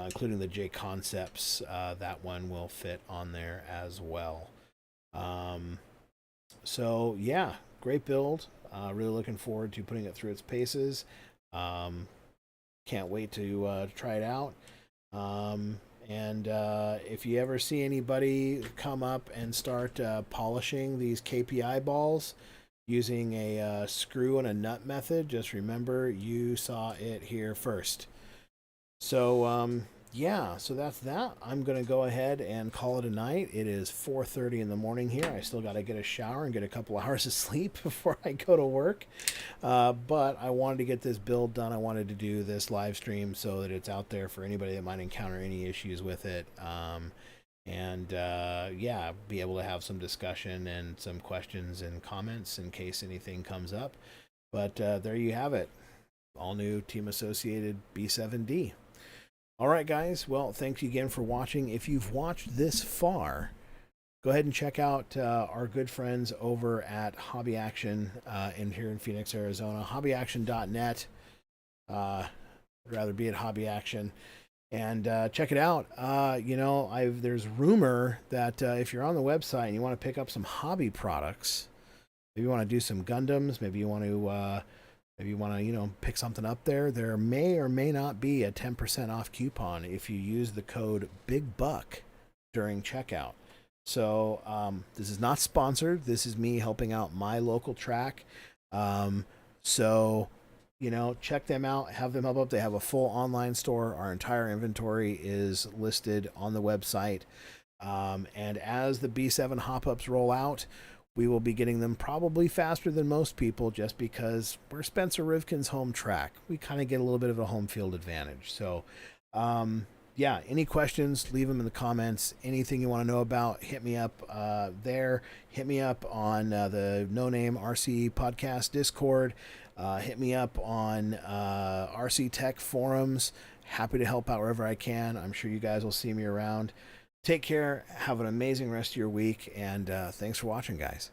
including the J Concepts. That one will fit on there as well. So yeah, great build. Really looking forward to putting it through its paces. Can't wait to try it out. And if you ever see anybody come up and start polishing these KPI balls using a screw and a nut method, just remember you saw it here first. So yeah, so that's that. I'm gonna go ahead and call it a night. It is 4:30 in the morning here. I still got to get a shower and get a couple hours of sleep before I go to work. But I wanted to get this build done. I wanted to do this live stream so that it's out there for anybody that might encounter any issues with it. Yeah, be able to have some discussion and some questions and comments in case anything comes up. But there you have it. All new Team Associated B7D. All right, guys. Well, thank you again for watching. If you've watched this far, go ahead and check out our good friends over at Hobby Action here in Phoenix, Arizona. Hobbyaction.net. I'd rather be at Hobby Action. And check it out. There's rumor that if you're on the website and you want to pick up some hobby products, maybe you want to do some Gundams, maybe you want to pick something up there may or may not be a 10% off coupon if you use the code BIGBUCK during checkout. So this is not sponsored. This is me helping out my local track. Check them out, have them help up. They have a full online store. Our entire inventory is listed on the website. And as the B7 hop-ups roll out, we will be getting them probably faster than most people just because we're Spencer Rivkin's home track. We kind of get a little bit of a home field advantage. So, yeah, any questions, leave them in the comments. Anything you want to know about, hit me up there. Hit me up on the No Name RC Podcast Discord. Hit me up on RC Tech forums. Happy to help out wherever I can. I'm sure you guys will see me around. Take care. Have an amazing rest of your week. And thanks for watching, guys.